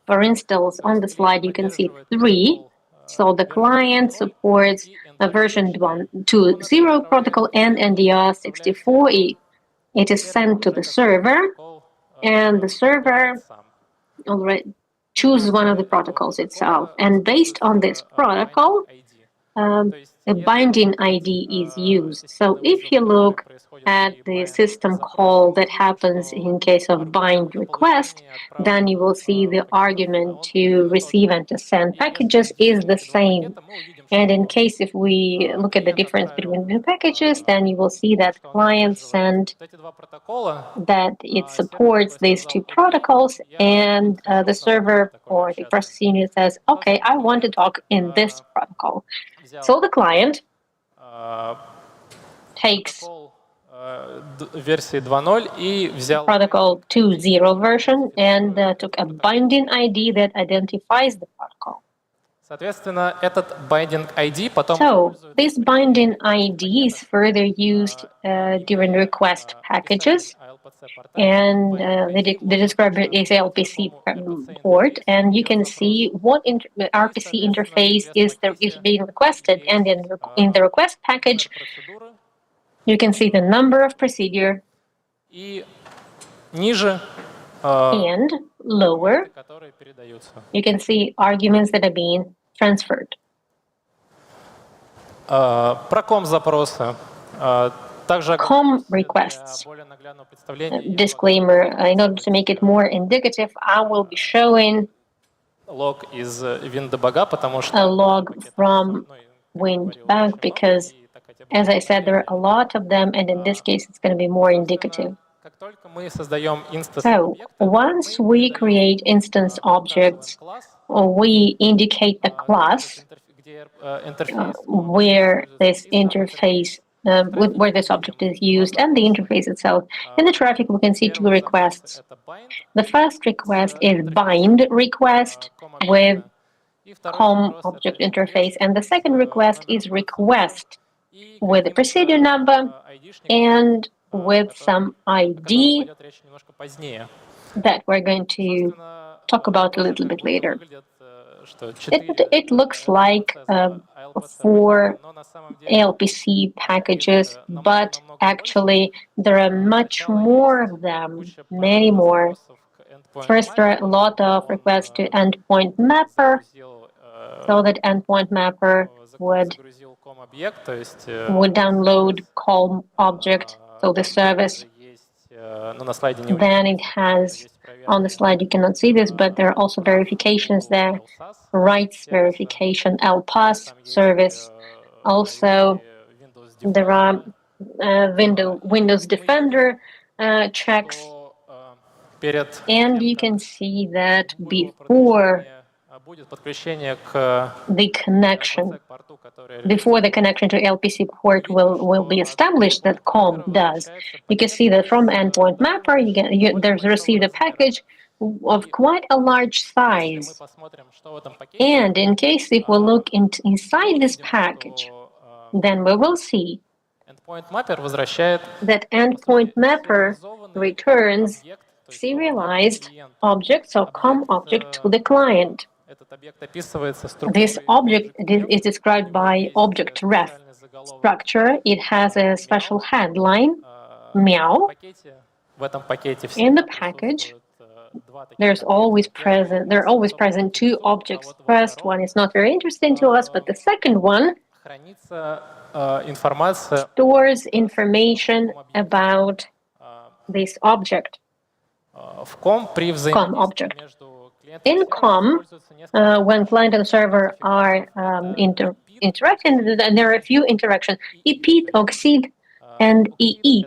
For instance, on the slide you can see 3. So the client supports a version 1.2.0 protocol and NDR64E. It is sent to the server, and the server already chooses one of the protocols itself. And based on this protocol, a binding ID is used. So if you look at the system call that happens in case of bind request, then you will see the argument to receive and to send packages is the same. And in case if we look at the difference between the packages, then you will see that client send that it supports these two protocols, and the server or the processing unit says, okay, I want to talk in this protocol. So the client takes
версии 2.0 и взял
protocol 2.0 version and took a binding ID that identifies the protocol.
Соответственно, этот binding ID потом
So this binding ID is further used during request packages, and the describer is LPC port, and you can see what RPC interface is being requested, and in the request package, you can see the number of procedure
и ниже,
and lower,
которые передаются.
you can see arguments that are being transferred.
Про COM-запросы. Также
COM requests.
для более наглядного представления
Disclaimer, in order to make it more indicative, I will be showing
лог из WinDebug, потому что
a log from WinDebug because, as I said, there are a lot of them, and in this case, it's going to be more indicative.
как только мы создаем instance
So, once we create instance objects, we indicate the class
где интерфейс
where this interface, where this object is used, and the interface itself. In the traffic, we can see two requests.
это bind,
The first request is bind request with
и второй
COM
запрос
object
это
interface, and the second request is request
и
with the procedure number
ID-шник,
and with some
о котором
ID
пойдет речь немножко позднее.
that we're going to talk about a little bit later.
Выглядит, что 4
It looks like 4 LPC packages, but actually there are much more of them, many more. First, there are a lot of requests to endpoint mapper, so that endpoint mapper would
загрузил COM-объект, то есть
download COM object, so the service.
есть, ну, на слайде не
Then it has, on the slide you cannot see this, but there are also verifications there, rights verification, LPAS service. Also, there are Windows Defender checks,
перед
and you can see that before
будет подключение к
the connection,
к порту, который
before the connection to LPC port will be established, that COM does. You can see that from endpoint mapper, there's received a package of quite a large size.
посмотрим, что в этом пакете,
And in case if we look inside this package, then we will see
endpoint mapper возвращает
that endpoint mapper returns serialized objects or COM object to the client.
этот объект описывается
This object is described by object ref structure. It has a special headline, meow.
в этом пакете
In the package, there are always present two objects. First one is not very interesting to us, but the second one
хранится информация
stores information about this object.
в COM при
COM object.
между
In COM, when client and server are interacting, and there are a few interactions, EPEAT, OXID, and EE.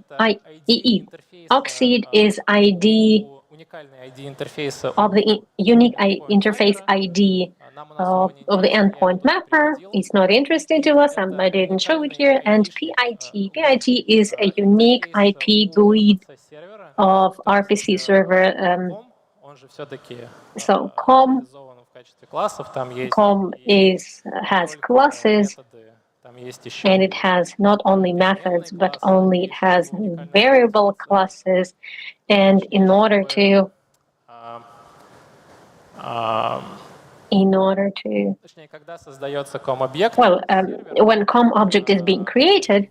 OXID is ID
уникальный ID интерфейса
of the unique interface ID of the endpoint mapper. It's not interesting to us, I didn't show it here. And PIT. PIT is a unique IP GUID
сервера,
of RPC server.
он же все-таки
So COM
в качестве классов, там есть
has classes,
методы, там есть еще
and it has not only methods, but only it has variable classes. And in order to
точнее, когда создается COM-объект,
well, when COM object is being created,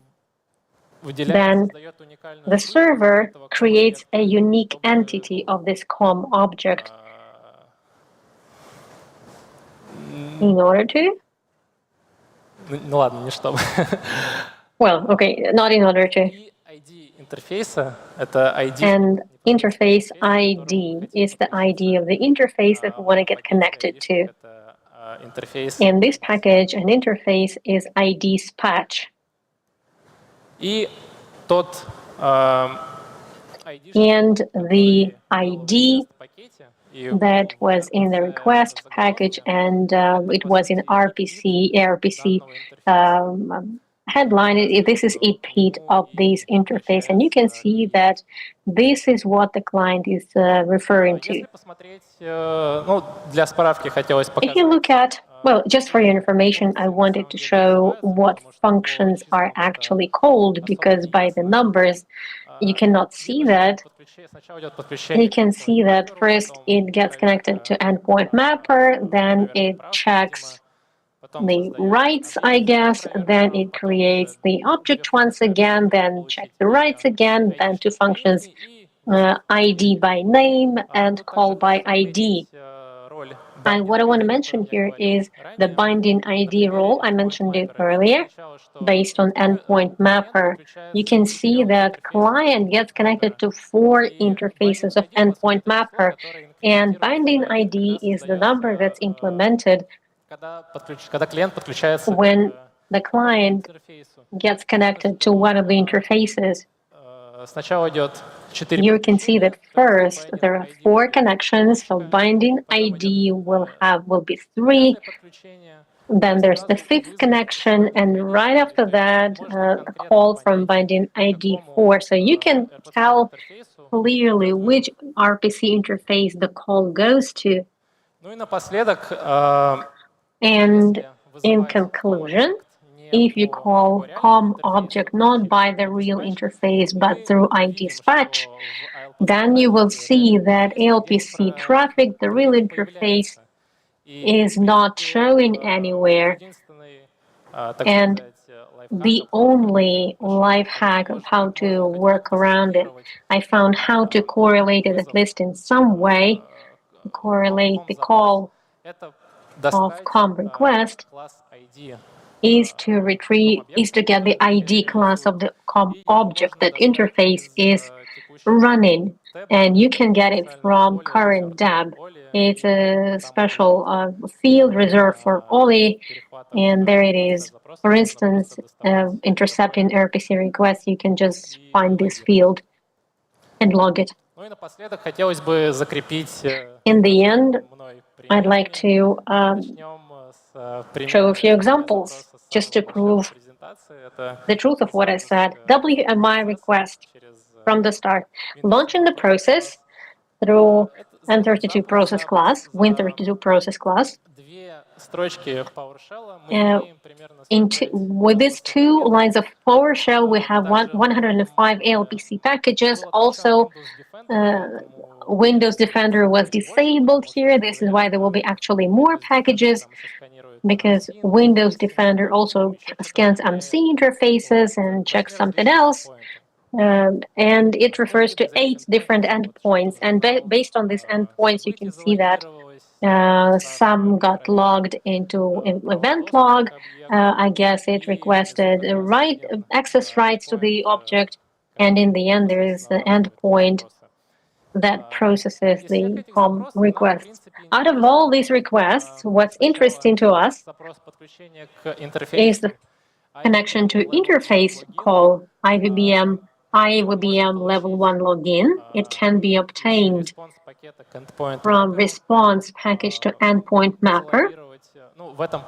then
создает уникальную
the server creates a unique entity of this COM object in order to
Ну ладно, не чтобы.
Well, okay, not in order to.
И ID интерфейса — это ID.
And interface ID is the ID of the interface that we want to get connected to.
Это интерфейс.
In this package, an interface is ID:spatch.
И тот ID,
And the ID
в пакете, и
that was in the request package, and it was in RPC headline. This is a repeat of this interface, and you can see that this is what the client is referring to.
если посмотреть, ну, для справки хотелось
If
показать.
you look at, well, just for your information, I wanted to show what functions are actually called, because by the numbers, you cannot see that.
Сначала идет подключение.
You can see that first it gets connected to endpoint mapper, then it checks the rights, I guess, then it creates the object once again, then checks the rights again, then two functions, ID by name and call by ID. And what I want to mention here is the binding ID role. I mentioned it earlier, based on endpoint mapper. You can see that client gets connected to 4 interfaces of endpoint mapper, and binding ID is the number that's implemented
Когда клиент подключается
when
к
the client
интерфейсу.
gets connected to one of the interfaces.
Сначала идет 4
You can see that first there are 4 connections, so binding ID will be 3.
подключения.
Then there's the 5th connection, and right after that, a call from binding ID 4. So you can tell clearly which RPC interface the call goes to.
Ну и напоследок,
And in conclusion, if you call COM object not by the real interface but through ID:spatch, then you will see that ALPC traffic, the real interface, is not showing anywhere. And the only life hack of how to work around it, I found how to correlate it, at least in some way, correlate the call of COM request is to get the ID class of the COM object that interface is running, and you can get it from current DAB. It's a special field reserved for OLI, and there it is. For instance, intercepting RPC requests, you can just find this field and log it.
Ну и напоследок хотелось бы закрепить
In the end,
мной
I'd like to
Начнем с
show a few examples just to prove
презентации. Это
the truth of what I said. WMI request from the start. Launching the process through N32 process class, Win32 process class.
две строчки PowerShell. Мы имеем примерно
With these 2 lines of PowerShell, we have 105 ALPC packages. Also, Windows Defender was disabled here. This is why there will be actually more packages, because Windows Defender also scans MC interfaces and checks something else. And it refers to 8 different endpoints. And based on these endpoints, you can see that some got logged into event log. I guess it requested access rights to the object. And in the end, there is an endpoint that processes the COM requests. Out of all these requests, what's interesting to us
запрос подключения к интерфейсу.
is the connection to interface call IVBM level 1 login. It can be obtained
Response пакета к endpoint.
from response package to endpoint mapper.
Ну, в этом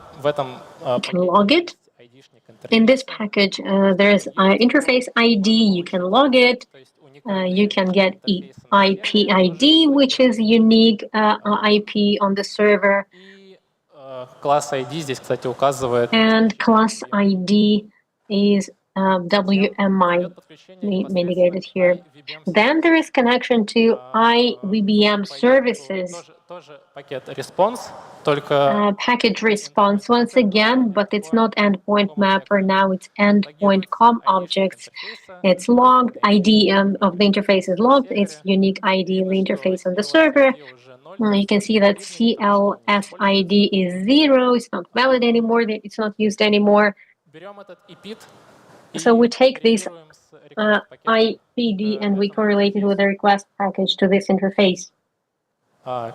You can log it.
ID-шник
In this package, there's interface ID. You can log it. You can get IP ID, which is unique IP on the server.
И класс ID здесь, кстати, указывает
And class ID is WMI mitigated here. Then there is connection to IVBM services.
тоже пакет response, только
Package response once again, but it's not endpoint mapper now, it's endpoint COM objects. It's logged, ID of the interface is logged, it's unique ID of the interface on the server, You can see that CLSID is 0, it's not valid anymore, it's not used anymore.
Берем этот EPID
So we take this
коррелируем с request-пакетом.
IPD and we correlate it with the request package to this interface.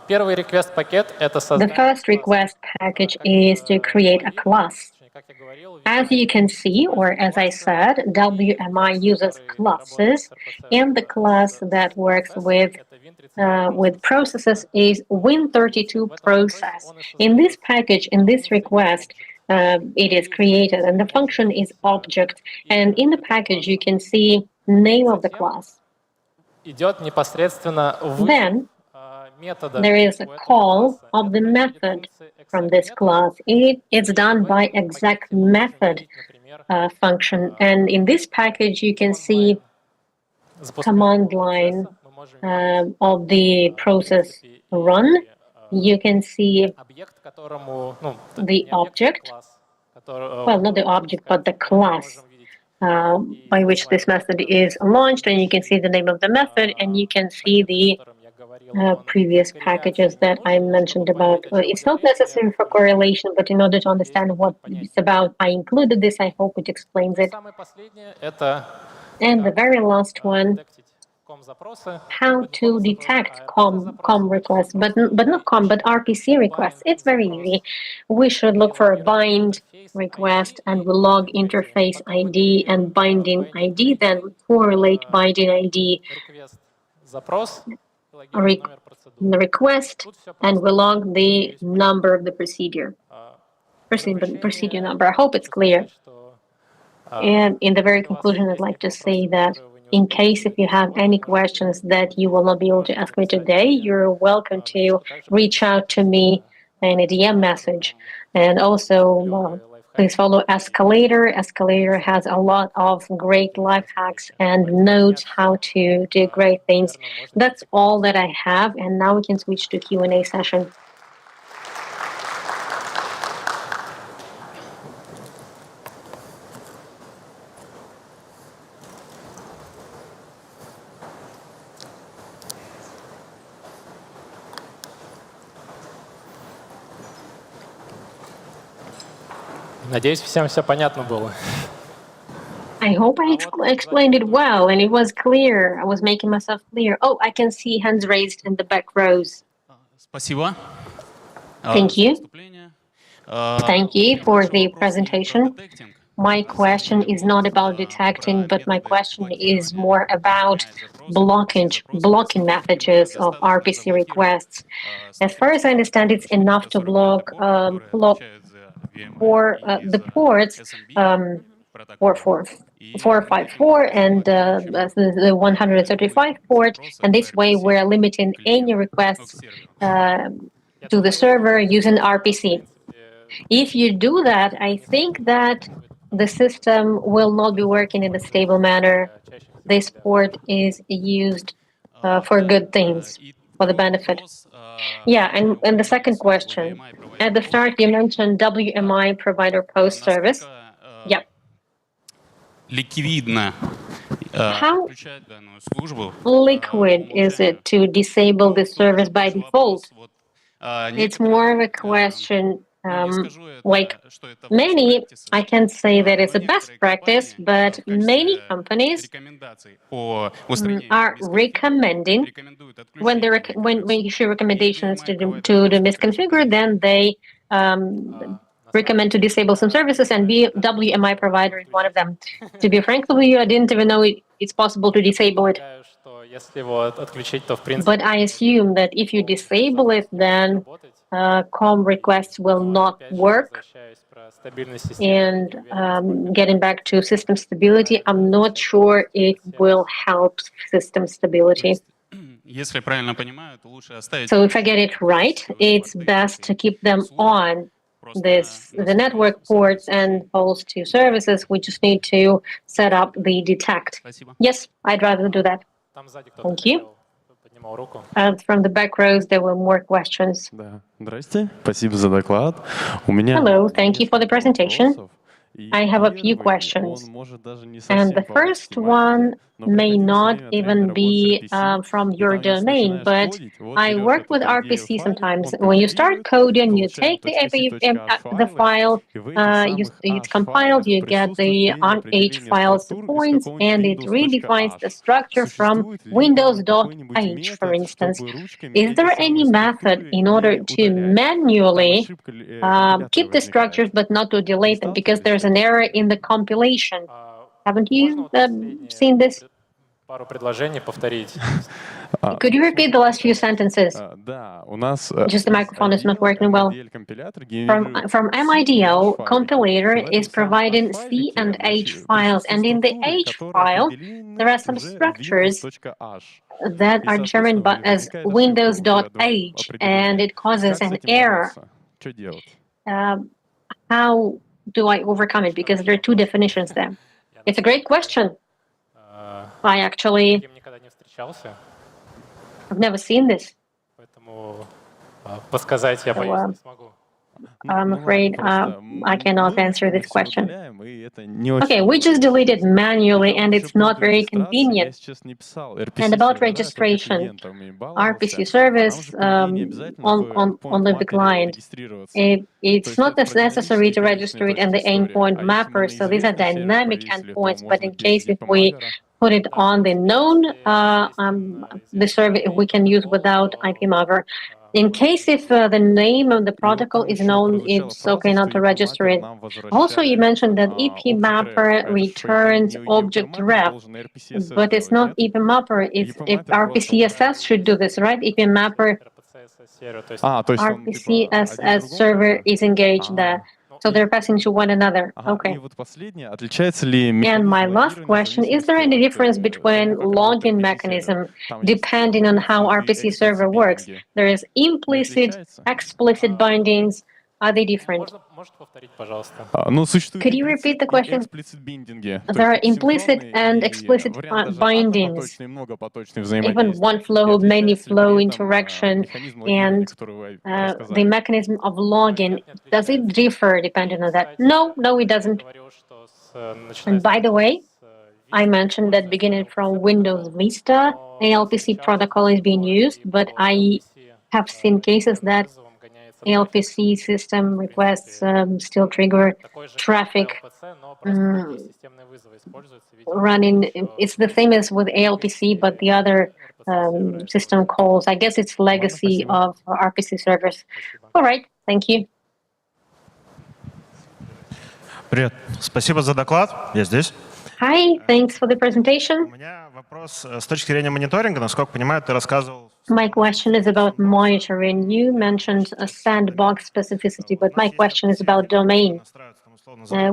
Первый request-пакет — это
The
создание
first request package is to create a class.
Как я говорил,
As you can see, or as I said, WMI uses classes, and the class that works with processes is Win32 process. In this package, in this request, it is created, and the function is object. And in the package, you can see name of the class.
идет непосредственно в
Then
метода.
there is a call of the method from this class. It's done by exec method function. And in this package, you can see command line of the process run. You can see
Объект, которому, ну,
the object,
класс, который,
well, not the object, but the class by which this method is launched. And you can see the name of the method, and you can see the previous packages that I mentioned about. It's not necessary for correlation, but in order to understand what it's about, I included this. I hope it explains it.
Самое последнее — это
And the very last one,
COM-запросы.
how to detect COM requests, but not COM, but RPC requests. It's very easy. We should look for a bind request, and we log interface ID and binding ID, then correlate binding ID
Запрос,
the request, and we log the number of the procedure number. I hope it's clear. And in the very conclusion, I'd like to say that in case if you have any questions that you will not be able to ask me today, you're welcome to reach out to me in a DM message. And also, please follow Escalator. Escalator has a lot of great life hacks and notes how to do great things. That's all that I have. And now we can switch to Q&A session.
Надеюсь, всем все понятно было.
I hope I explained it well and it was clear. I was making myself clear. Oh, I can see hands raised in the back rows.
Спасибо.
Thank you. Thank you for the presentation. My question is not about detecting, but my question is more about blocking messages of RPC requests. As far as I understand, it's enough to block for the ports 454 and the 135 port, and this way we're limiting any requests to the server using RPC. If you do that, I think that the system will not be working in a stable manner. This port is used for good things, for the benefit. Yeah, and the second question. At the start, you mentioned WMI provider post service. Yeah. How liquid is it to disable this service by default? It's more of a question. Like many, I can say that it's a best practice, but many companies are recommending when they issue recommendations to the misconfigure, then they recommend to disable some services, and WMI provider is one of them. To be frank with you, I didn't even know it's possible to disable it. But I assume that if you disable it, then COM requests will not work. And getting back to system stability, I'm not sure it will help system stability. So if I get it right, it's best to keep them on the network ports and host to services. We just need to set up the detect. Yes, I'd rather do that. Thank you. From the back rows, there were more questions. Hello, thank you for the presentation. I have a few questions. And the first one may not even be from your domain, but I work with RPC sometimes. When you start coding, you take the file, it's compiled, you get the on-H files points, and it redefines the structure from Windows.H, for instance. Is there any method in order to manually keep the structures but not to delete them because there's an error in the compilation? Haven't you seen this?
Пару предложений повторить.
Could you repeat the last few sentences? Just the microphone is not working well. From MIDO, compilator is providing C and H files, and in the H file, there are some structures that are determined as Windows.H, and it causes an error. How do I overcome it? Because there are two definitions there. It's a great question. I actually
С ним никогда не встречался,
have never seen this.
поэтому подсказать я боюсь не смогу.
I'm afraid I cannot answer this question. Okay, we just delete it manually and it's not very convenient. And about registration, RPC service on the client, it's not necessary to register it in the endpoint mapper, so these are dynamic endpoints, but in case if we put it on the known the service we can use without IP mapper. In case if the name of the protocol is known, it's okay not to register it. Also, you mentioned that EP mapper returns object ref, but it's not EP mapper. It's RPCSS should do this, right? EP mapper, RPCSS server is engaged there. So they're passing to one another. Okay. And my last question, is there any difference between login mechanism depending on how RPC server works? There is implicit, explicit bindings. Are they different?
Можете повторить, пожалуйста?
Could you repeat the question? There are implicit and explicit bindings. Even one flow, many flow interaction, and the mechanism of login, does it differ depending on that? No, it doesn't. And by the way, I mentioned that beginning from Windows Vista, ALPC protocol is being used, but I have seen cases that ALPC system requests still trigger traffic running. It's the same as with ALPC, but the other system calls. I guess it's legacy of RPC servers. All right, thank you.
Привет. Спасибо за доклад. Я здесь.
Hi, thanks for the
У
presentation.
меня вопрос с точки зрения мониторинга. Насколько понимаю, ты рассказывал...
My question is about monitoring. You mentioned a sandbox specificity, but my question is about domain.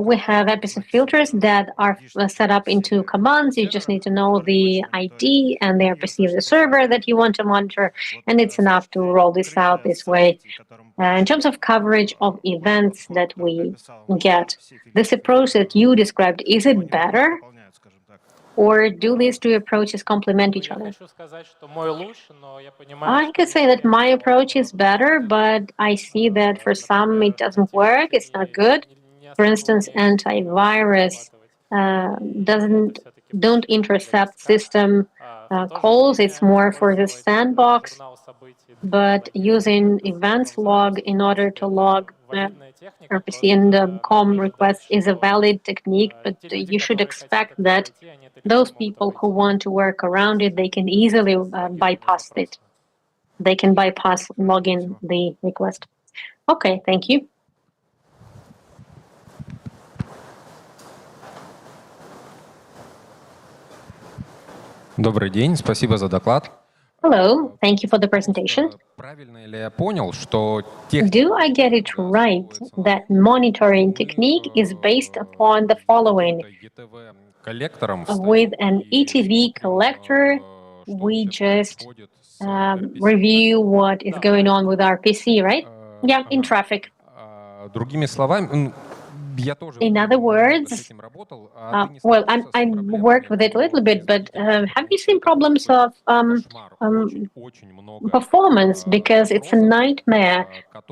We have RPC filters that are set up into commands. You just need to know the ID and the RPC of the server that you want to monitor, and it's enough to roll this out this way. In terms of coverage of events that we get, this approach that you described, is it better? Or do these two approaches complement each other? I could say that my approach is better, but I see that for some it doesn't work, it's not good. For instance, antivirus don't intercept system calls, it's more for the sandbox, but using events log in order to log RPC and COM requests is a valid technique, but you should expect that those people who want to work around it, they can easily bypass it. They can bypass logging the request. Okay, thank you.
Добрый день, спасибо за доклад.
Hello, thank you for the presentation.
Правильно ли я понял, что
Do I get it right that monitoring technique is based upon the following?
коллектором
With an ETV collector, we just review what is going on with RPC, right? Yeah, in traffic.
Другими словами,
In other words, well, I worked with it a little bit, but have you seen problems of performance? Because it's a nightmare.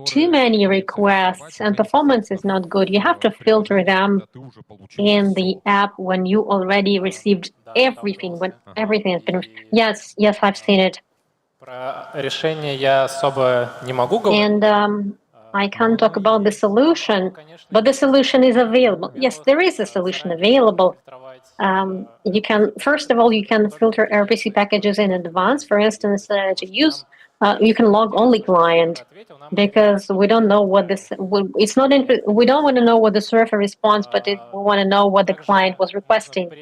Too many requests and performance is not good. You have to filter them in the app when you already received everything, when everything has been. Yes, I've seen it.
Про решение я особо не могу говорить.
And I can't talk about the solution, but the solution is available. Yes, there is a solution available. You can, first of all, you can filter RPC packages in advance. For instance, to use, you can log only client, because we don't know what this. It's not. We don't want to know what the server responds, but we want to know what the client was requesting.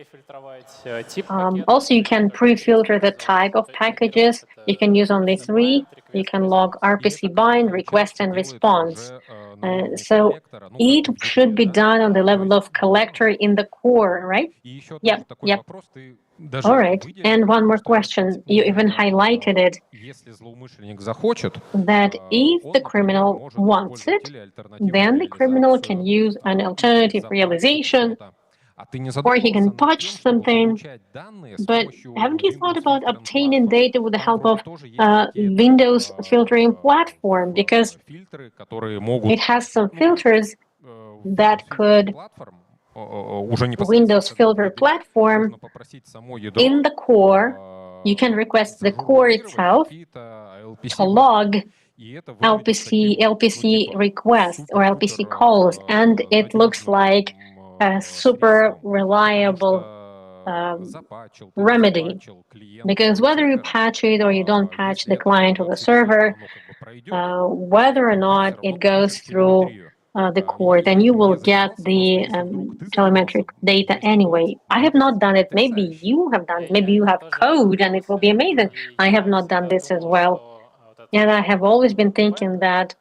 Also, you can pre-filter the type of packages. You can use only 3. You can log RPC bind, request, and response. So it should be done on the level of collector in the core, right? Yep. All right. And one more question. You even highlighted it, that if the criminal wants it, then the criminal can use an alternative realization, or he can patch something. But haven't you thought about obtaining data with the help of Windows filtering platform? Because it has some filters that could Windows filter platform in the core. You can request the core itself to log LPC requests or LPC calls, and it looks like a super reliable remedy. Because whether you patch it or you don't patch the client or the server, whether or not it goes through the core, then you will get the telemetric data anyway. I have not done it. Maybe you have done it. Maybe you have code and it will be amazing. I have not done this as well. And I have always been thinking that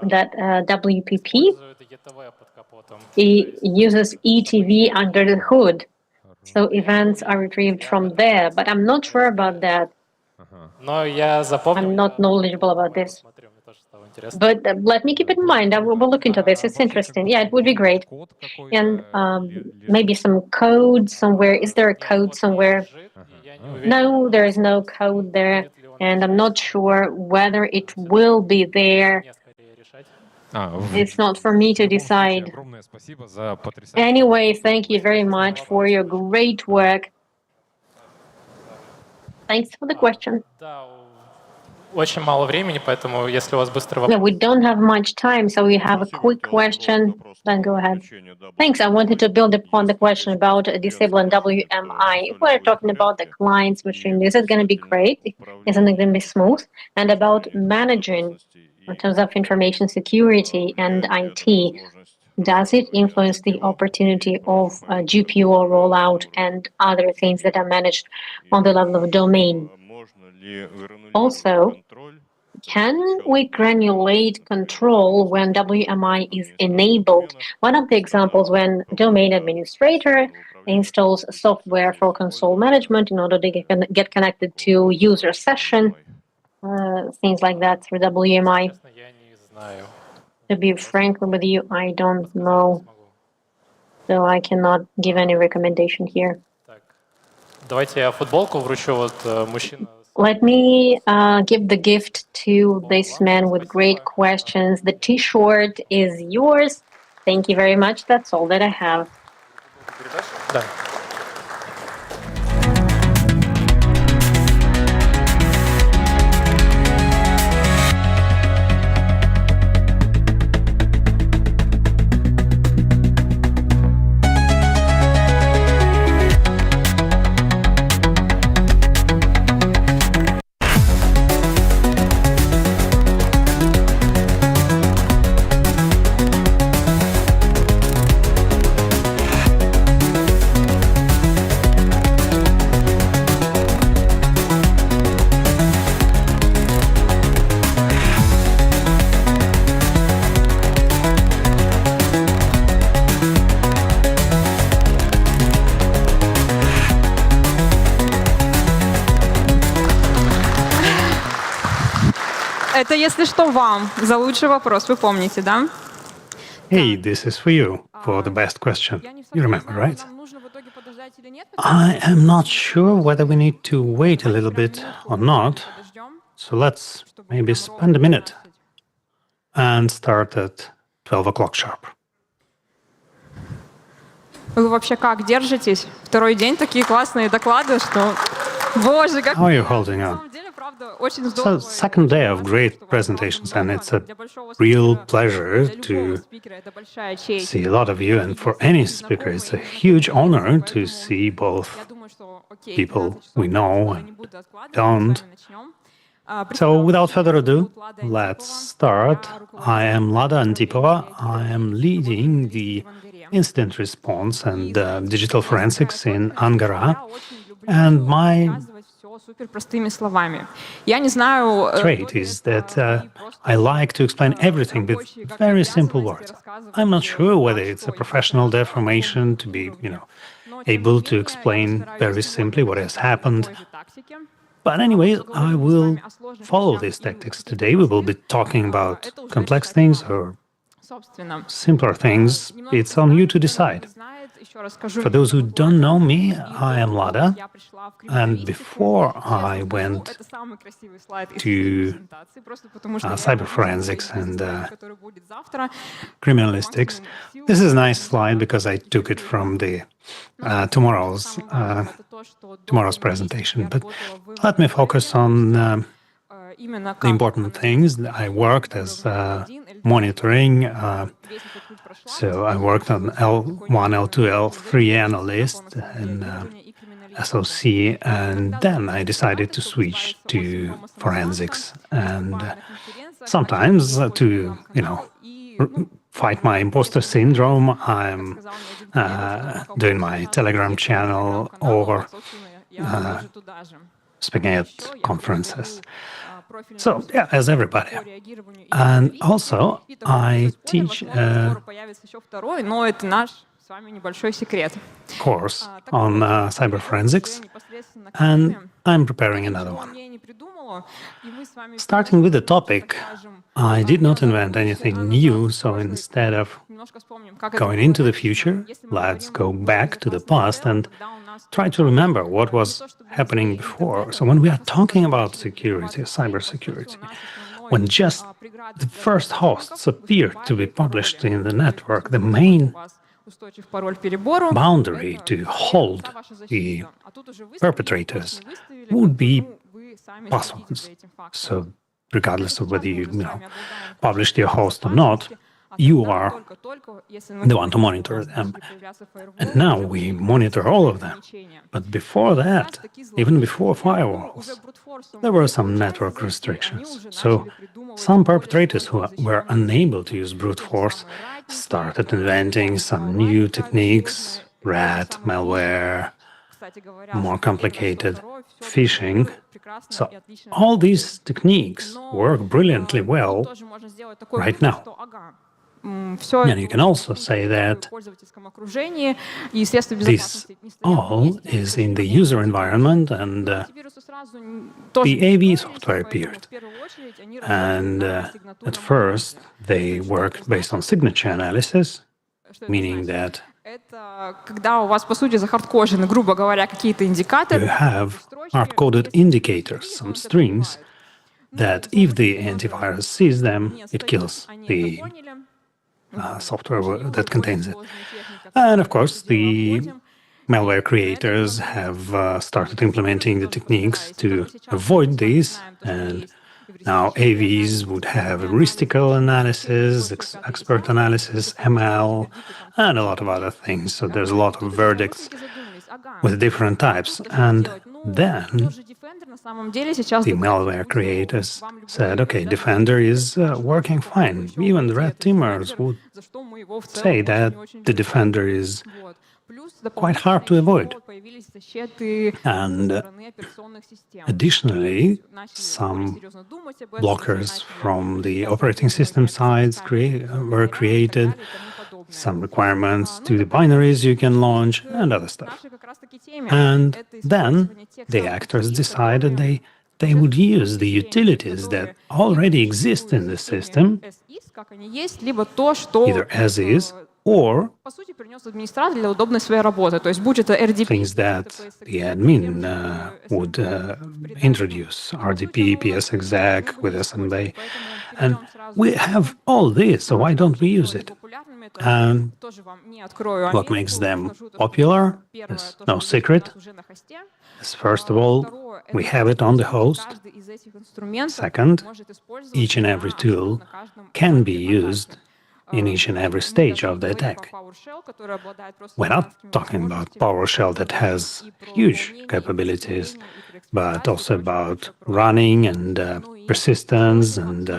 WPP uses ETV under the hood. So events are retrieved from there. But I'm not sure about that. I'm not knowledgeable about this. But let me keep it in mind. I will look into this. It's interesting. Yeah, it would be great. And maybe some code somewhere. Is there a code somewhere? No, there is no code there. And I'm not sure whether it will be there. It's not for me to decide. Anyway, thank you very much for your great work. Thanks for the question.
Очень мало времени, поэтому если у вас быстрый вопрос.
No, we don't have much time, so we have a quick question. Then go ahead. Thanks. I wanted to build upon the question about disabling WMI. If we're talking about the client's machine, is it going to be great? Isn't it going to be smooth? And about managing in terms of information security and IT, does it influence the opportunity of GPO rollout and other things that are managed on the level of domain? Also, can we granulate control when WMI is enabled? One of the examples, when domain administrator installs software for console management in order to get connected to user session, things like that through WMI. To be frank with you, I don't know, so I cannot give any recommendation here.
Давайте я футболку вручу, вот мужчина.
Let me give the gift to this man with great questions. The T-shirt is yours. Thank you very much. That's all that I have.
Да.
Это, если что, вам за лучший вопрос, вы помните, да?
Hey, this is for you, for the best question. You remember, right? I am not sure whether we need to wait a little bit or not, so let's maybe spend a minute and start at 12 o'clock sharp.
Вы вообще как держитесь? Второй день такие классные доклады, что, боже, как
How are you holding
на
on?
самом деле, правда, очень
So,
здорово.
second day of great presentations, and it's a real pleasure to see a lot of you. And for any speaker, it's a huge honor to see both people we know and don't. So, without further ado, let's start. I am Lada Antipova. I am leading the incident response and digital forensics in Angara. And my trait is that I like to explain everything with very simple words. I'm not sure whether it's a professional deformation to be, able to explain very simply what has happened. But anyway, I will follow these tactics. Today we will be talking about complex things or simpler things. It's on you to decide. For those who don't know me, I am Lada, and before I went to cyber forensics and criminalistics, this is a nice slide because I took it from the tomorrow's presentation. But let me focus on the important things. I worked as monitoring, so I worked on L1, L2, L3 analyst and SOC, and then I decided to switch to forensics. And sometimes to, fight my imposter syndrome, I'm doing my Telegram channel or speaking at conferences. So, yeah, as everybody. And also, I teach a course on cyber forensics, and I'm preparing another one. Starting with the topic, I did not invent anything new, so instead of going into the future, let's go back to the past and try to remember what was happening before. So when we are talking about security, cybersecurity, when just the first hosts appeared to be published in the network, the main boundary to hold the perpetrators would be passwords. So regardless of whether you published your host or not, you are the one to monitor them. And now we monitor all of them. But before that, even before firewalls, there were some network restrictions. So some perpetrators who were unable to use brute force started inventing some new techniques, rat, malware, more complicated phishing. So all these techniques work brilliantly well right now. And you can also say that this all is in the user environment, and the AV software appeared. And at first, they worked based on signature analysis, meaning that you have hard-coded indicators, some strings, that if the antivirus sees them, it kills the software that contains it. And of course, the malware creators have started implementing the techniques to avoid these, and now AVs would have heuristical analysis, expert analysis, ML, and a lot of other things. So there's a lot of verdicts with different types. And then the malware creators said, okay, Defender is working fine. Even the red teamers would say that the Defender is quite hard to avoid. And additionally, some blockers from the operating system sides were created, some requirements to the binaries you can launch, and other stuff. And then the actors decided they they would use the utilities that already exist in the system,
как они есть, либо то, что
either as is, or
по сути принес администратор для удобной своей работы. То есть будь это RDP,
things that the admin would introduce, RDP, PSExec with SMB. And we have all this, so why don't we use it? And what makes them popular is no secret. Is first of all, we have it on the host. Second, each and every tool can be used in each and every stage of the attack. We're not talking about PowerShell that has huge capabilities, but also about running and persistence and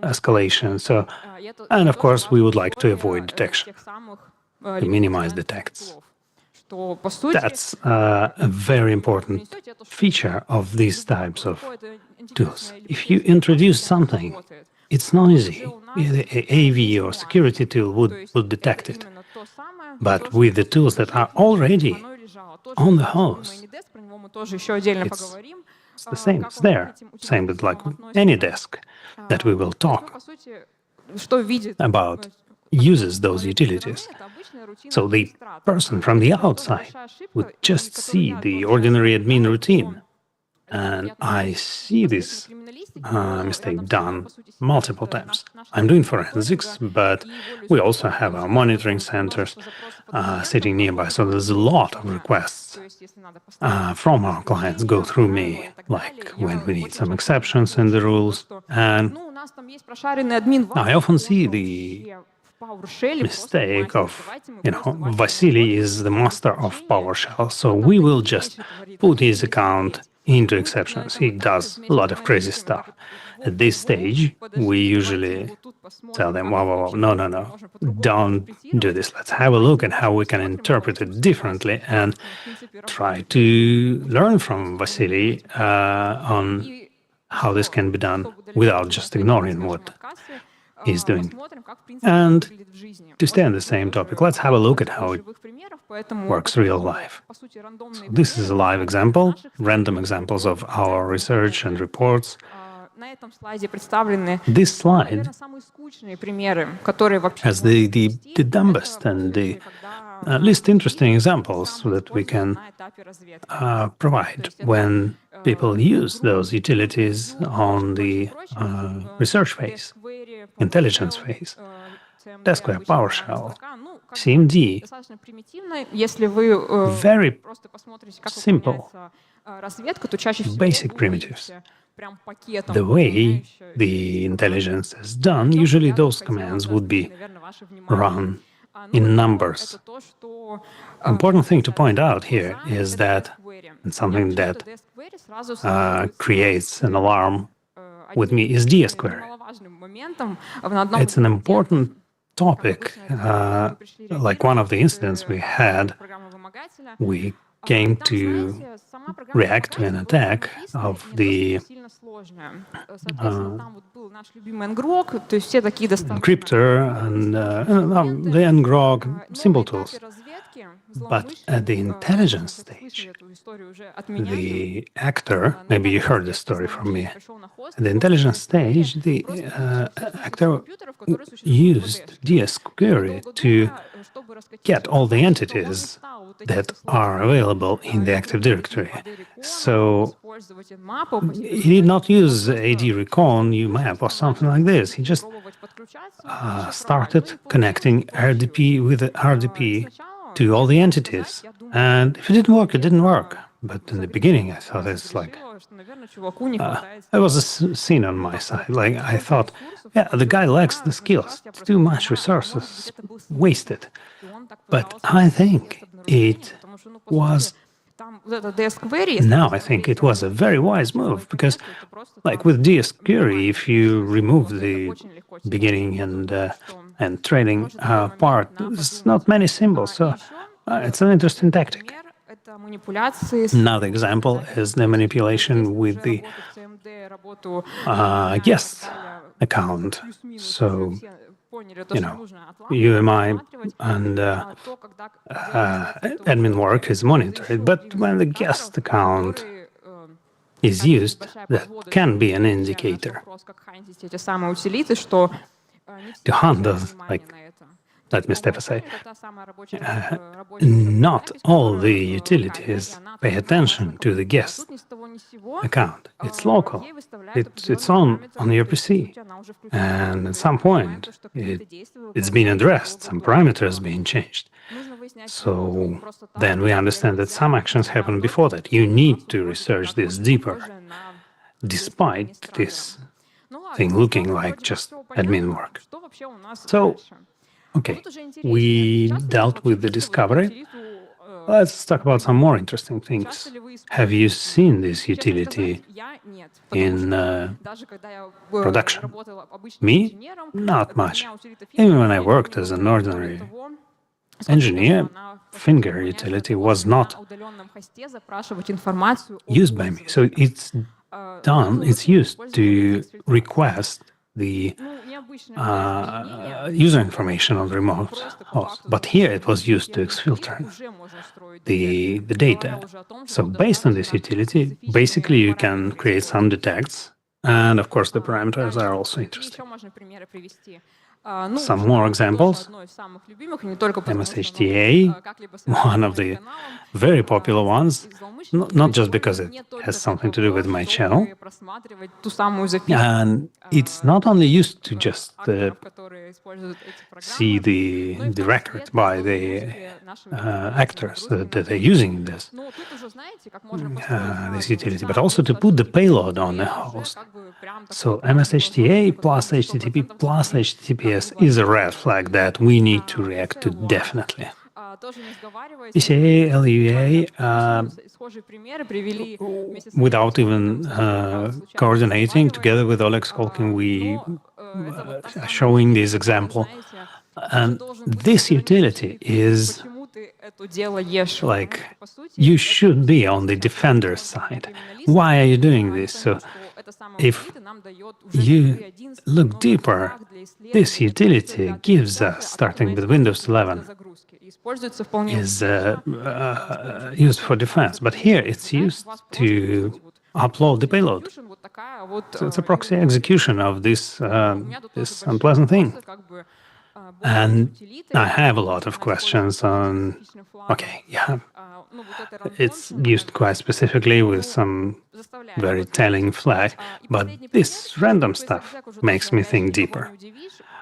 escalation. So, and of course, we would like to avoid detection, to minimize detects. That's a very important feature of these types of tools. If you introduce something, it's noisy. The AV or security tool would detect it. But with the tools that are already on the host, it's the same. It's there. Same with like any desk that we will talk about uses those utilities. So the person from the outside would just see the ordinary admin routine. And I see this mistake done multiple times. I'm doing forensics, but we also have our monitoring centers sitting nearby. So there's a lot of requests from our clients go through me, like when we need some exceptions in the rules. And I often see the mistake of, Vasily is the master of PowerShell, so we will just put his account into exceptions. He does a lot of crazy stuff. At this stage, we usually tell them, wow, no, don't do this. Let's have a look at how we can interpret it differently and try to learn from Vasily on how this can be done without just ignoring what he's doing. And to stay on the same topic, let's have a look at how it works real life. So this is a live example, random examples of our research and reports. This slide has the dumbest and the least interesting examples that we can provide when people use those utilities on the research phase, intelligence phase, Deskware, PowerShell, CMD, very simple, basic primitives. The way the intelligence is done, usually those commands would be run in numbers. Important thing to point out here is that, and something that creates an alarm with me, is DSquared. It's an important topic. Like one of the incidents we had, we came to react to an attack of the encryptor and the ngrok simple tools. But at the intelligence stage, the actor, maybe you heard this story from me, at the intelligence stage, the actor used DSquared to get all the entities that are available in the Active Directory. So he did not use AD-Recon, UMAP, or something like this. He just started connecting RDP with RDP to all the entities. And if it didn't work, it didn't work. But in the beginning, I thought it's like, there was a scene on my side. Like, I thought, yeah, the guy lacks the skills. It's too much resources wasted. But I think it was, now I think it was a very wise move, because like with DSquared, if you remove the beginning and trading part, there's not many symbols, so it's an interesting tactic. Another example is the manipulation with the guest account. So, UMI and admin work is monitored, but when the guest account is used, that can be an indicator.
Эти самые утилиты, что
To hunt those, like, let me step aside. Not all the utilities pay attention to the guest account. It's local. It's on your PC. And at some point, it's been addressed, some parameters being changed. So then we understand that some actions happen before that. You need to research this deeper, despite this thing looking like just admin work. So, okay, we dealt with the discovery. Let's talk about some more interesting things. Have you seen this utility in production? Me? Not much. Even when I worked as an ordinary engineer, Finger utility was not used by me. So it's used to request the user information on the remote host. But here it was used to exfilter the data. So based on this utility, basically you can create some detects. And of course, the parameters are also interesting. Some more examples. MSHTA, one of the very popular ones, not just because it has something to do with my channel. And it's not only used to just see the record by the actors that are using this utility, but also to put the payload on the host. So MSHTA plus HTTP plus HTTPS is a red flag that we need to react to definitely. PCA, LUA, without even coordinating, together with Oleg Skolkin, we are showing this example. And this utility is like, you should be on the defender side. Why are you doing this? So if you look deeper, this utility gives us, starting with Windows 11, is used for defense. But here it's used to upload the payload. So it's a proxy execution of this unpleasant thing. And I have a lot of questions on, okay, yeah, it's used quite specifically with some very telling flag, but this random stuff makes me think deeper.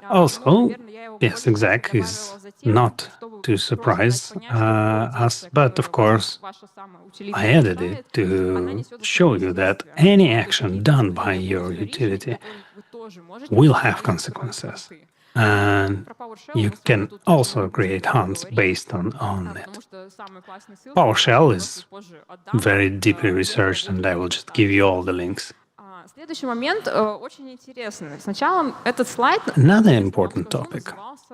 Also, yes, exec is not to surprise us, but of course, I added it to show you that any action done by your utility will have consequences. And you can also create hunts based on it. PowerShell is very deeply researched, and I will just give you all the links. Another important topic.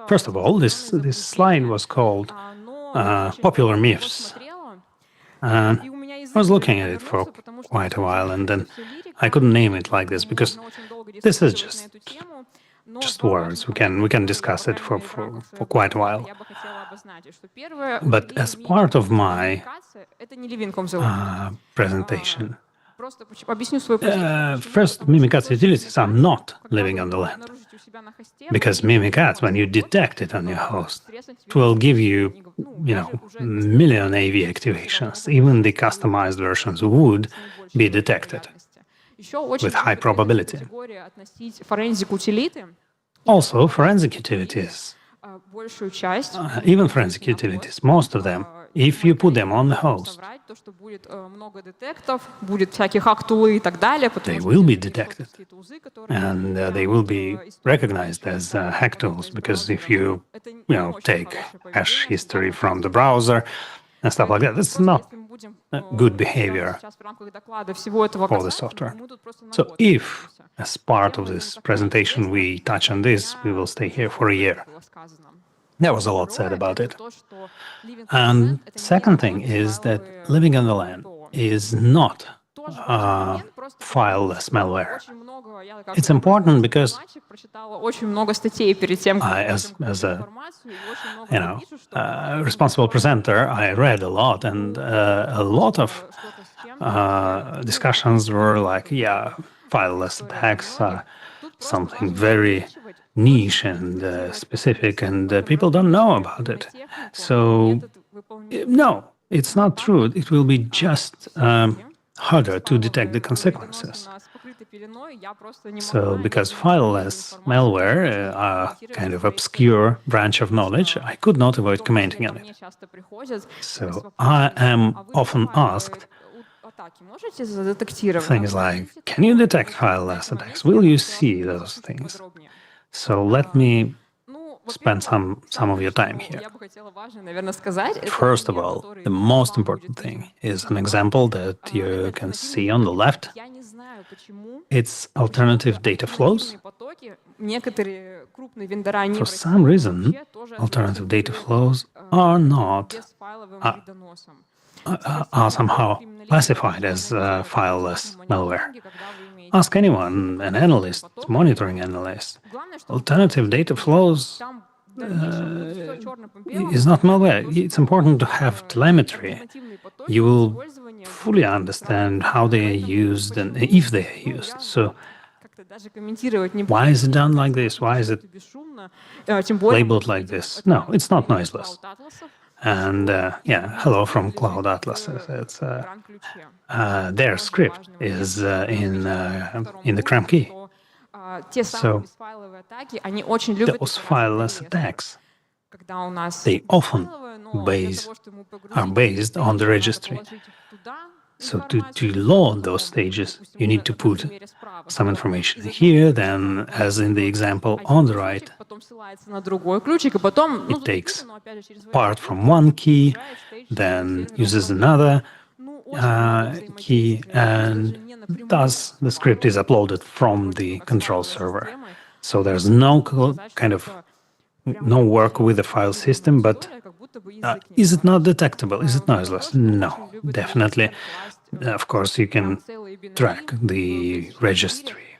First of all, this slide was called Popular Myths. And I was looking at it for quite a while, and then I couldn't name it like this because this is just words. We can discuss it for quite a while. But as part of my presentation, first, Mimikatz utilities are not living on the land. Because Mimikatz, when you detect it on your host, it will give you, million AV activations. Even the customized versions would be detected with high probability. Also, forensic utilities, even forensic utilities, most of them, if you put them on the host, they will be detected, and they will be recognized as hack tools, because if you, take hash history from the browser and stuff like that, that's not good behavior for the software. So if, as part of this presentation, we touch on this, we will stay here for a year. There was a lot said about it. And second thing is that living on the land is not fileless malware. It's important because I, as a responsible presenter, I read a lot, and a lot of discussions were like, yeah, fileless attacks are something very niche and specific, and people don't know about it. So, no, it's not true. It will be just harder to detect the consequences. So, because fileless malware are kind of obscure branch of knowledge, I could not avoid commenting on it. So, I am often asked things like, can you detect fileless attacks? Will you see those things? So let me spend some of your time here. First of all, the most important thing is an example that you can see on the left. It's alternative data flows. For some reason, alternative data flows are somehow classified as fileless malware. Ask anyone, an analyst, monitoring analyst. Alternative data flows is not malware. It's important to have telemetry. You will fully understand how they are used and if they are used. So why is it done like this? Why is it labeled like this? No, it's not noiseless. And hello from Cloud Atlas. It's their script is in the CRAM key. So those fileless attacks, they often are based on the registry. So to load those stages, you need to put some information here, then as in the example on the right, it takes part from one key, then uses another key, and thus the script is uploaded from the control server. So there's no work with the file system, but is it not detectable? Is it noiseless? No, definitely. Of course, you can track the registry,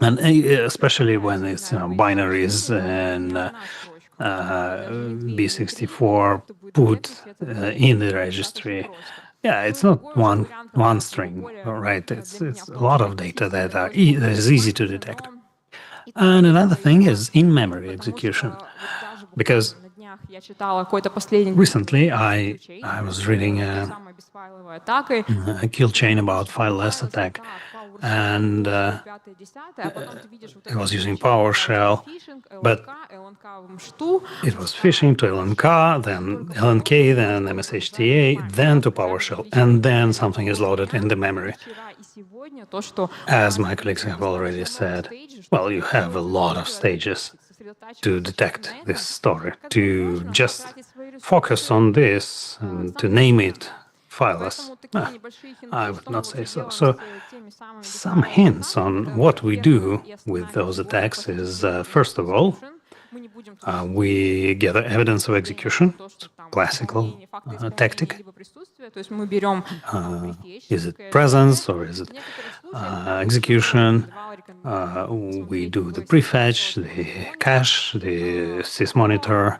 and especially when it's binaries and B64 put in the registry. Yeah, it's not one string, right? It's a lot of data that is easy to detect. And another thing is in-memory execution, because recently I was reading a kill chain about fileless attack, and it was using PowerShell, but it was phishing to LNK, then LNK, then MSHTA, then to PowerShell, and then something is loaded in the memory. As my colleagues have already said, well, you have a lot of stages to detect this story. To just focus on this and to name it fileless, I would not say so. So some hints on what we do with those attacks is, first of all, we gather evidence of execution, classical tactic. Is it presence or is it execution? We do the prefetch, the cache, the sysmonitor.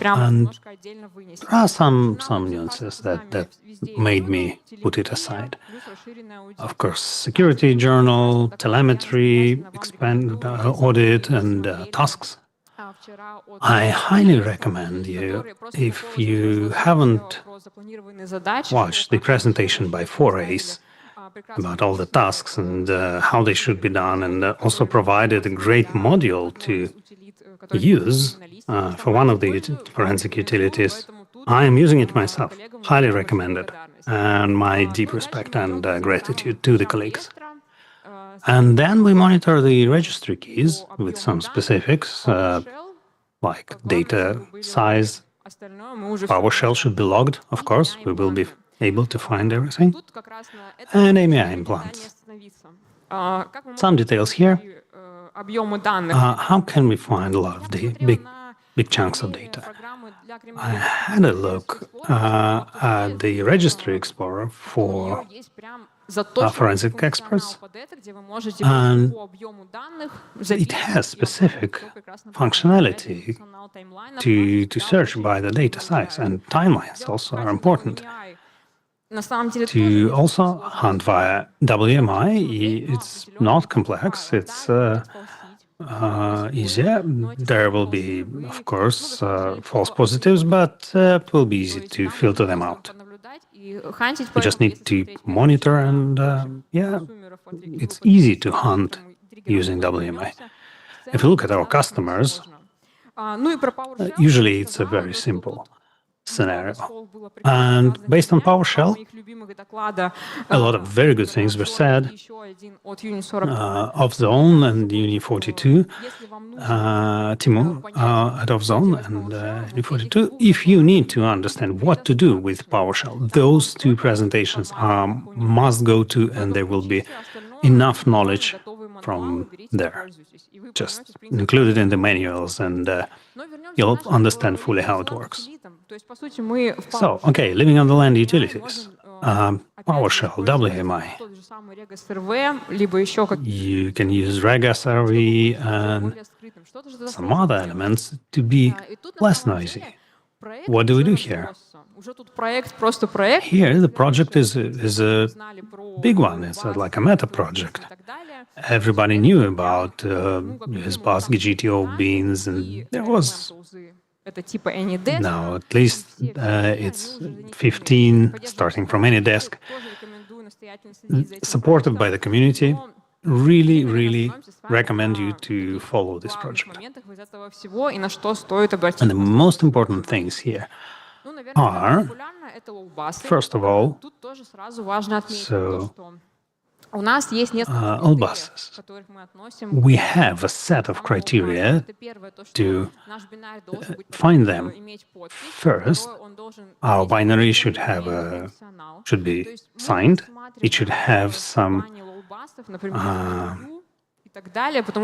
And there are some nuances that made me put it aside. Of course, security journal, telemetry, expand audit, and tasks. I highly recommend you, if you haven't watched the presentation by 4Ace about all the tasks and how they should be done, and also provided a great module to use for one of the forensic utilities. I am using it myself. Highly recommend it. And my deep respect and gratitude to the colleagues. And then we monitor the registry keys with some specifics, like data size. PowerShell should be logged, of course. We will be able to find everything. And AMI implants. Some details here. How can we find a lot of the big chunks of data? I had a look at the Registry Explorer for forensic experts, and it has specific functionality to search by the data size, and timelines also are important.
На самом деле
To
тоже
also hunt via WMI, it's not complex, it's easier. There will be, of course, false positives, but it will be easy to filter them out. We just need to monitor and, yeah, it's easy to hunt using WMI. If you look at our customers, usually it's a very simple scenario. And based on PowerShell, a lot of very good things were said of Zone and Uni42, Timur at Zone and Uni42. If you need to understand what to do with PowerShell, those two presentations are must go to, and there will be enough knowledge from there. Just include it in the manuals, and you'll understand fully how it works. So, okay, living on the land utilities. PowerShell, WMI. You can use RegSRV and some other elements to be less noisy. What do we do here? Here, the project is a big one. It's like a meta project. Everybody knew about his Bus GTO beans, and there was now at least it's 15 starting from AnyDesk, supported by the community. Really recommend you to follow this project. And the most important things here are, first of all, so all buses. We have a set of criteria to find them. First, our binary should be signed. It should have some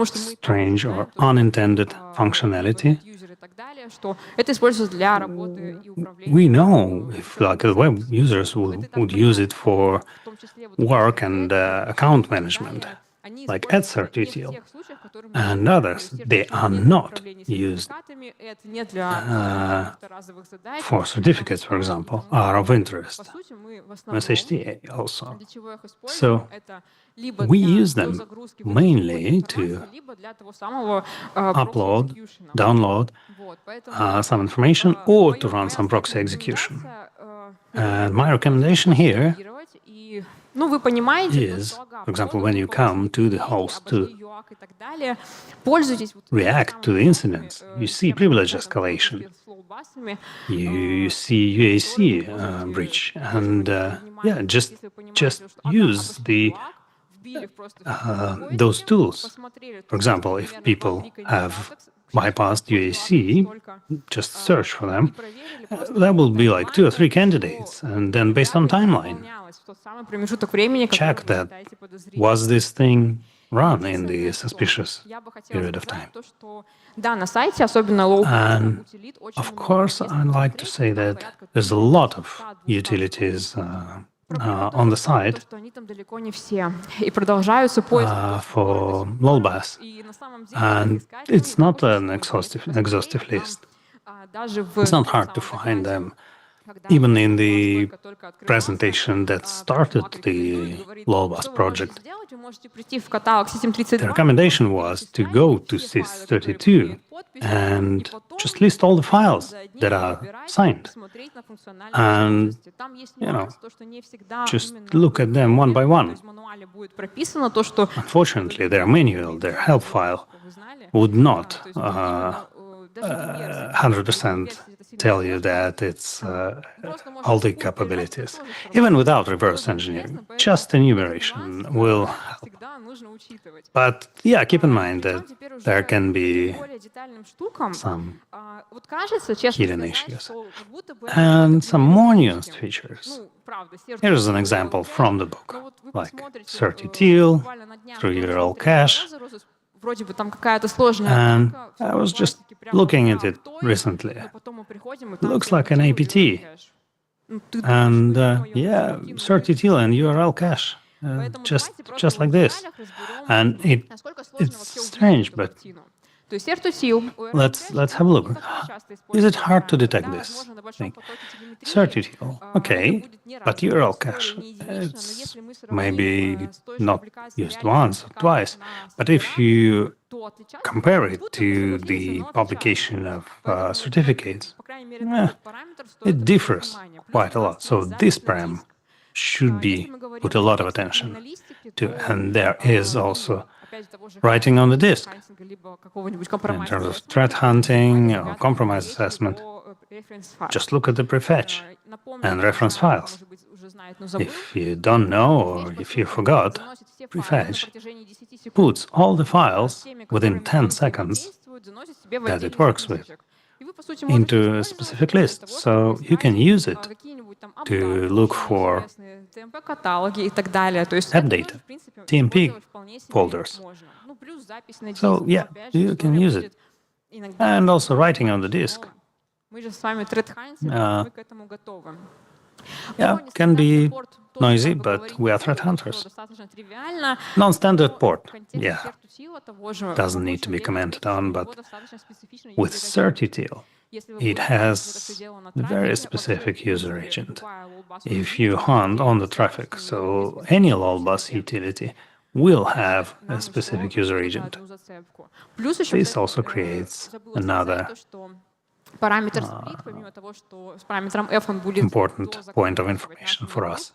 strange or unintended functionality. We know if like web users would use it for work and account management, like AdCertUtil and others. They are not used for certificates, for example, are of interest. SHTA also. So we use them mainly to upload, download some information or to run some proxy execution. And my recommendation here is, for example, when you come to the host to react to the incidents, you see privilege escalation, you see UAC breach, and yeah, just use those tools. For example, if people have bypassed UAC, just search for them. There will be like 2 or 3 candidates, and then based on timeline, check that was this thing run in the suspicious period of time. And of course, I'd like to say that there's a lot of utilities on the site for LOLBAS, and it's not an exhaustive list. It's not hard to find them. Even in the presentation that started the LOLBAS project, the recommendation was to go to SYS32 and just list all the files that are signed. And, just look at them one by one. Unfortunately, their manual, their help file, would not 100% tell you that it's all the capabilities. Even without reverse engineering, just enumeration will help. But yeah, keep in mind that there can be some hidden issues and some more nuanced features. Here's an example from the book, like CertUtil, through URL cache. And I was just looking at it recently. It looks like an APT. And yeah, CertUtil and URL cache, just like this. And it's strange, but
То есть RTTL,
Let's have a look. Is it hard to detect this thing? CertTTL, okay, but URL cache, it's maybe not used once or twice, but if you compare it to the publication of certificates, it differs quite a lot. So this param should be put a lot of attention to, and there is also writing on the disk in terms of threat hunting or compromise assessment. Just look at the prefetch and reference files. If you don't know or if you forgot, prefetch puts all the files within 10 seconds that it works with into a specific list, so you can use it to look for app data, TMP folders. So yeah, you can use it. And also writing on the disk. Yeah, can be noisy, but we are threat hunters. Non-standard port, yeah, doesn't need to be commented on, but with CertTTL, it has a very specific user agent. If you hunt on the traffic, so any LOLBus utility will have a specific user agent. This also creates another important point of information for us.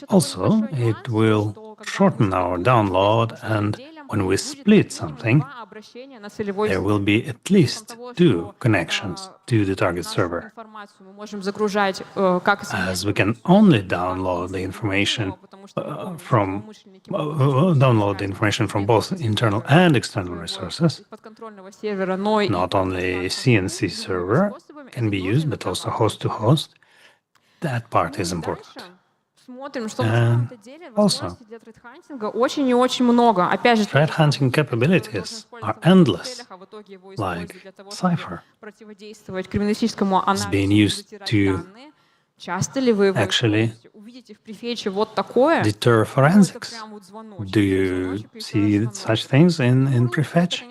Also, it will shorten our download, and when we split something, there will be at least 2 connections to the target server, as we can only download the information from both internal and external resources. Not only CNC server can be used, but also host to host. That part is important. And also, threat hunting capabilities are endless, like Cypher is being used to actually deter forensics. Do you see such things in Prefetch?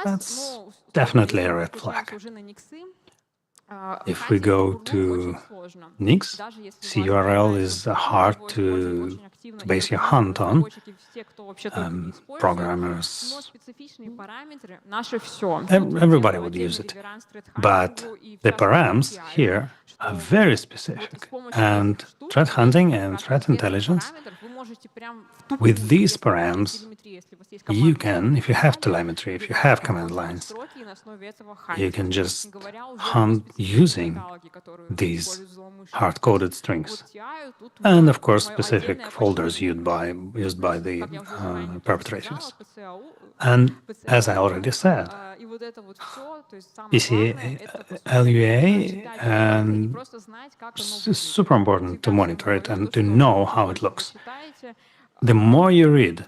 That's definitely a red flag. If we go to Nix, CURL is hard to base your hunt on. Programmers, everybody would use it. But the params here are very specific. And threat hunting and threat intelligence, with these params, you can, if you have telemetry, if you have command lines, you can just hunt using these hard-coded strings. And of course, specific folders used by the perpetrators. And as I already said, PCA, LUA, and it's super important to monitor it and to know how it looks. The more you read,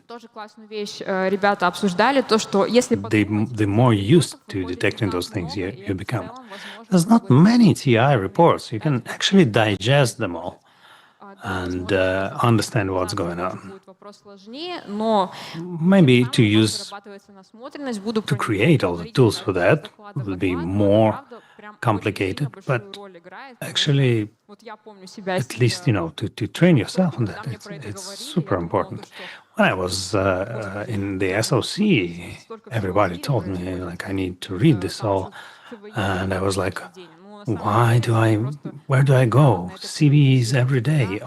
the more used to detecting those things you become. There's not many TI reports. You can actually digest them all and understand what's going on. Maybe to create all the tools for that will be more complicated, but actually, at least, to train yourself on that, it's super important. When I was in the SOC, everybody told me, like, I need to read this all, and I was like, where do I go? CVEs every day,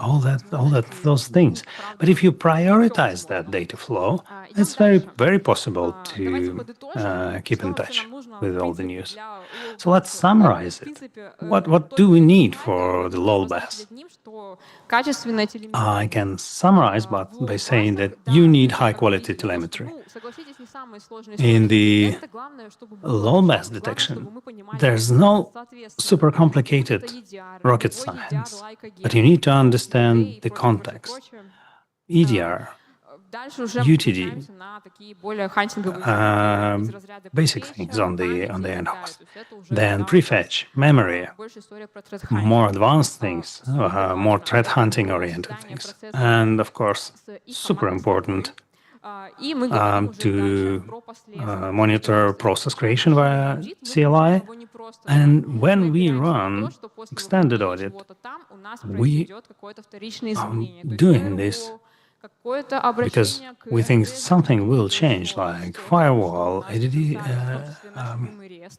those things. But if you prioritize that data flow, it's very, very possible to keep in touch with all the news. So let's summarize it. What do we need for the LOLBAS? I can summarize by saying that you need high-quality telemetry. In the LOLBAS detection, there's no super complicated rocket science, but you need to understand the context. EDR, UTD, basic things on the end host. Then prefetch, memory, more advanced things, more threat hunting oriented things. And of course, super important, to monitor process creation via CLI. And when we run extended audit, we are doing this because we think something will change, like firewall, ADD,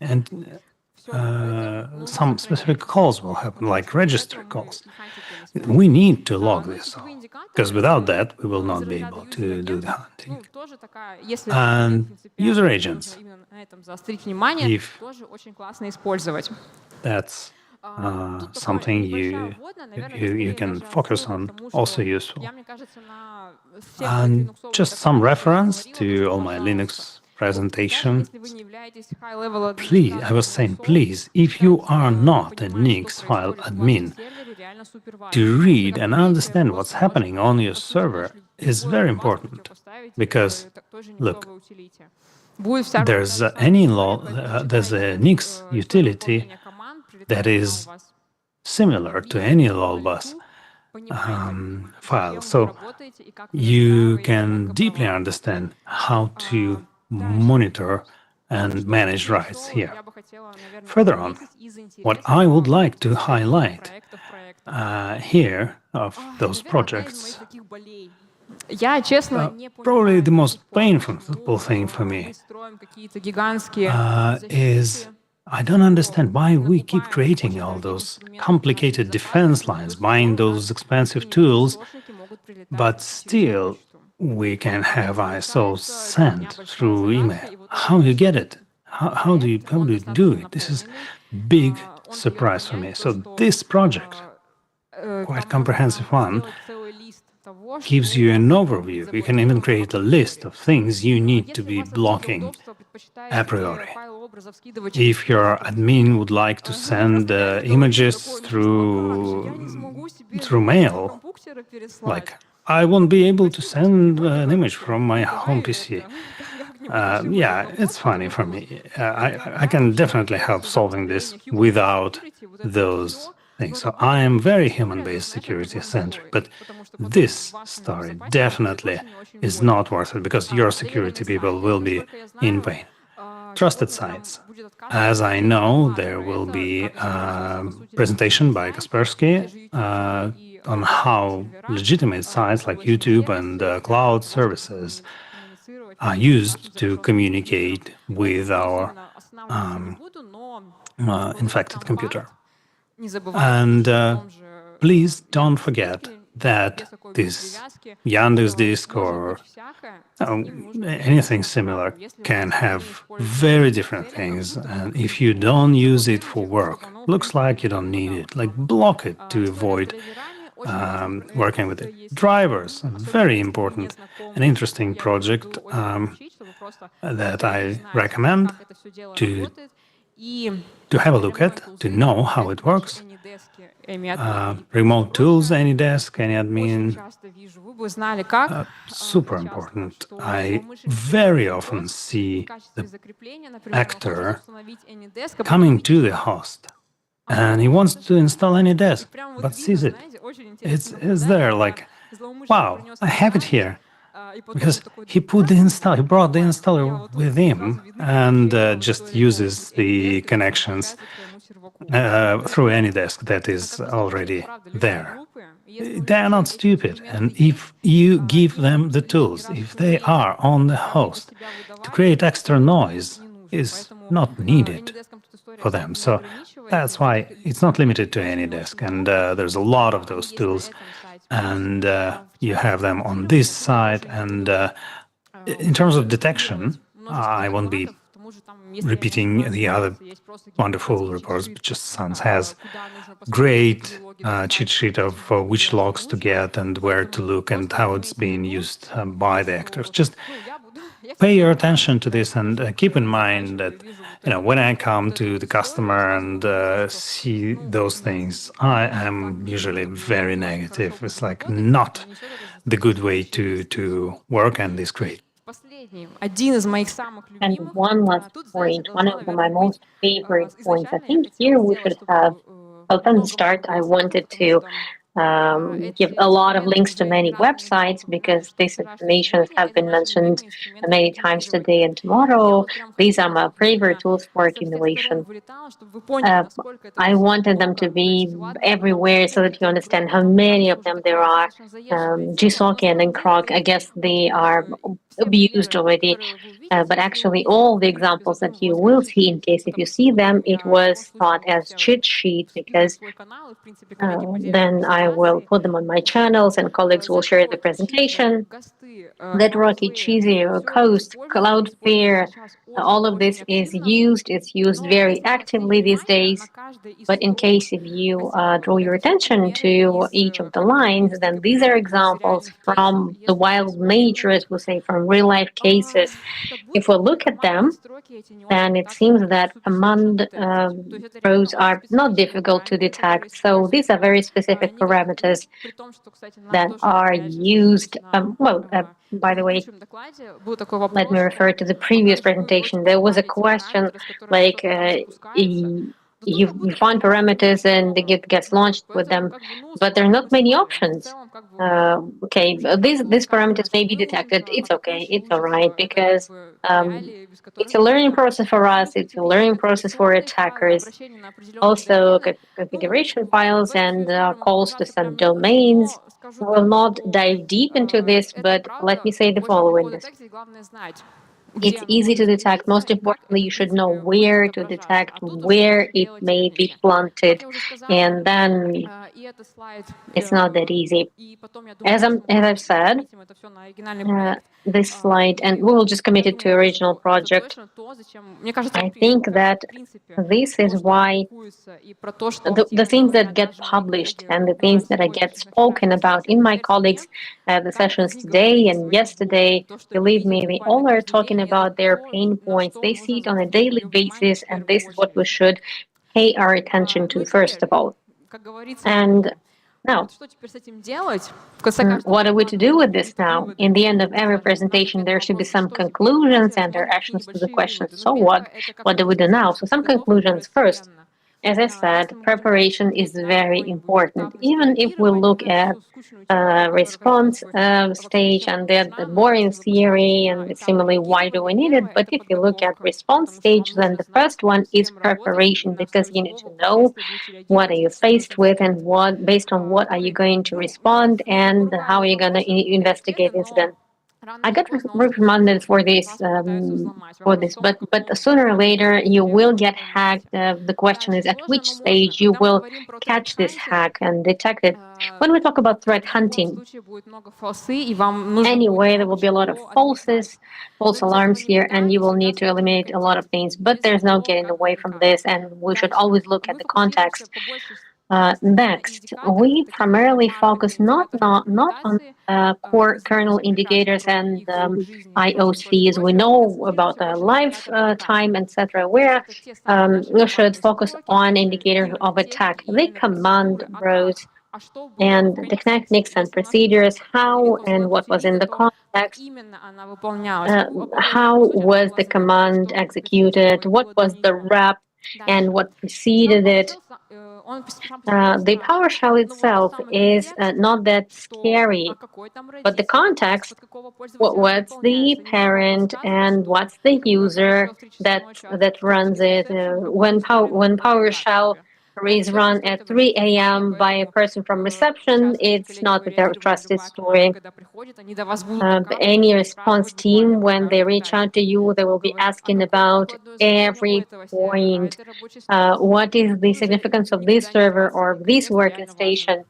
and some specific calls will happen, like registry calls. We need to log this, because without that, we will not be able to do the hunting. And user agents, if that's something you can focus on, also useful. And just some reference to all my Linux presentation. Please, I was saying, please, if you are not a Nix file admin, to read and understand what's happening on your server is very important. Because, look, there's there's a Nix utility that is similar to any LOLBus file. So you can deeply understand how to monitor and manage rights here. Further on, what I would like to highlight here of those projects, probably the most painful thing for me is I don't understand why we keep creating all those complicated defense lines, buying those expensive tools, but still we can have ISO sent through email. How do you get it? How do you do it? This is big surprise for me. So this project, quite comprehensive one, gives you an overview. You can even create a list of things you need to be blocking a priori. If your admin would like to send images through mail, like I won't be able to send an image from my home PC. Yeah, it's funny for me. I can definitely help solving this without those things. So I am very human-based security-centric, but this story definitely is not worth it because your security people will be in pain. Trusted sites. As I know, there will be a presentation by Kaspersky on how legitimate sites like YouTube and cloud services are used to communicate with our infected computer. And please don't forget that this Yandex.Disk or anything similar can have very different things. And if you don't use it for work, looks like you don't need it. Like block it to avoid working with it. Drivers, a very important and interesting project that I recommend to have a look at, to know how it works. Remote tools, AnyDesk, AnyAdmin, super important. I very often see the actor coming to the host and he wants to install AnyDesk, but sees it. It's there, like, wow, I have it here. Because he brought the installer with him and just uses the connections through AnyDesk that is already there. They are not stupid, and if you give them the tools, if they are on the host, to create extra noise is not needed for them. So that's why it's not limited to AnyDesk, and there's a lot of those tools. And you have them on this side. And in terms of detection, I won't be repeating the other wonderful reports, but just Sans has great cheat sheet of which logs to get and where to look and how it's being used by the actors. Just pay your attention to this and keep in mind that, you know, when I come to the customer and see those things, I am usually very negative. It's like not the good way to work, and it's great.
And one last point, one of my most favorite points. I think here we should have, well, from the start, I wanted to give a lot of links to many websites because these informations have been mentioned many times today and tomorrow. These are my favorite tools for accumulation. I wanted them to be everywhere so that you understand how many of them there are. GSocket and Croc, I guess they are abused already, but actually all the examples that you will see, in case if you see them, it was thought as cheat sheet because then I will put them on my channels and colleagues will share the presentation. Bedrocky, Cheesy, Coast, Cloudflare, all of this is used. It's used very actively these days. But in case if you draw your attention to each of the lines, then these are examples from the wild nature, as we say, from real life cases. If we look at them, then it seems that command rows are not difficult to detect. So these are very specific parameters that are used. By the way, let me refer to the previous presentation. There was a question like you find parameters and it gets launched with them, but there are not many options. Okay, these parameters may be detected. It's okay. It's all right because it's a learning process for us. It's a learning process for attackers. Also, configuration files and calls to some domains. We will not dive deep into this, but let me say the following. It's easy to detect. Most importantly, you should know where to detect, where it may be planted, and then it's not that easy. As I've said, this slide, and we will just commit it to original project. I think that this is why the things that get published and the things that I get spoken about in my colleagues, the sessions today and yesterday, believe me, they all are talking about their pain points. They see it on a daily basis, and this is what we should pay our attention to first of all. And now, what are we to do with this now? In the end of every presentation, there should be some conclusions and their actions to the question, so what? What do we do now? So some conclusions first. As I said, preparation is very important. Even if we look at response stage and the boring theory and similarly, why do we need it? But if you look at response stage, then the first one is preparation, because you need to know what are you faced with and what, based on what are you going to respond and how are you going to investigate incident. I got reprimanded for this, but sooner or later you will get hacked. The question is at which stage you will catch this hack and detect it. When we talk about threat hunting, anyway, there will be a lot of false alarms here, and you will need to eliminate a lot of things. But there's no getting away from this, and we should always look at the context. Next, we primarily focus not on core kernel indicators and IOCs. We know about the lifetime, etc. Where we should focus on indicators of attack, the command rows, and the techniques and procedures, how and what was in the context, how was the command executed, what was the rep, and what preceded it. The PowerShell itself is not that scary, but the context, what's the parent and what's the user that runs it. When PowerShell is run at 3 a.m. by a person from reception, it's not a trusted story. Any response team, when they reach out to you, they will be asking about every point. What is the significance of this server or this working station?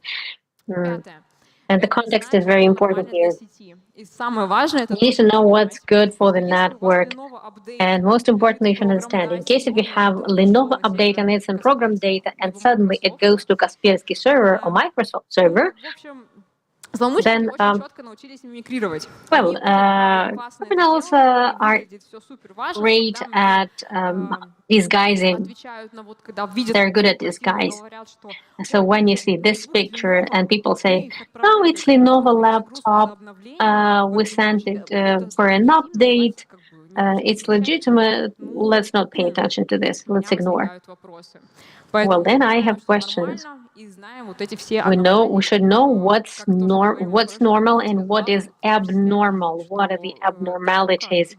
And the context is very important here. You need to know what's good for the network. And most importantly, you should understand, in case if you have Lenovo update and it's in program data and suddenly it goes to Kaspersky server or Microsoft server, then, criminals are great at disguising. They're good at disguise. So when you see this picture and people say, "Oh, it's Lenovo laptop. We sent it for an update. It's legitimate. Let's not pay attention to this. Let's ignore." Well, then I have questions.
и знаем вот эти все
we should know what's normal and what is abnormal. What are the abnormalities?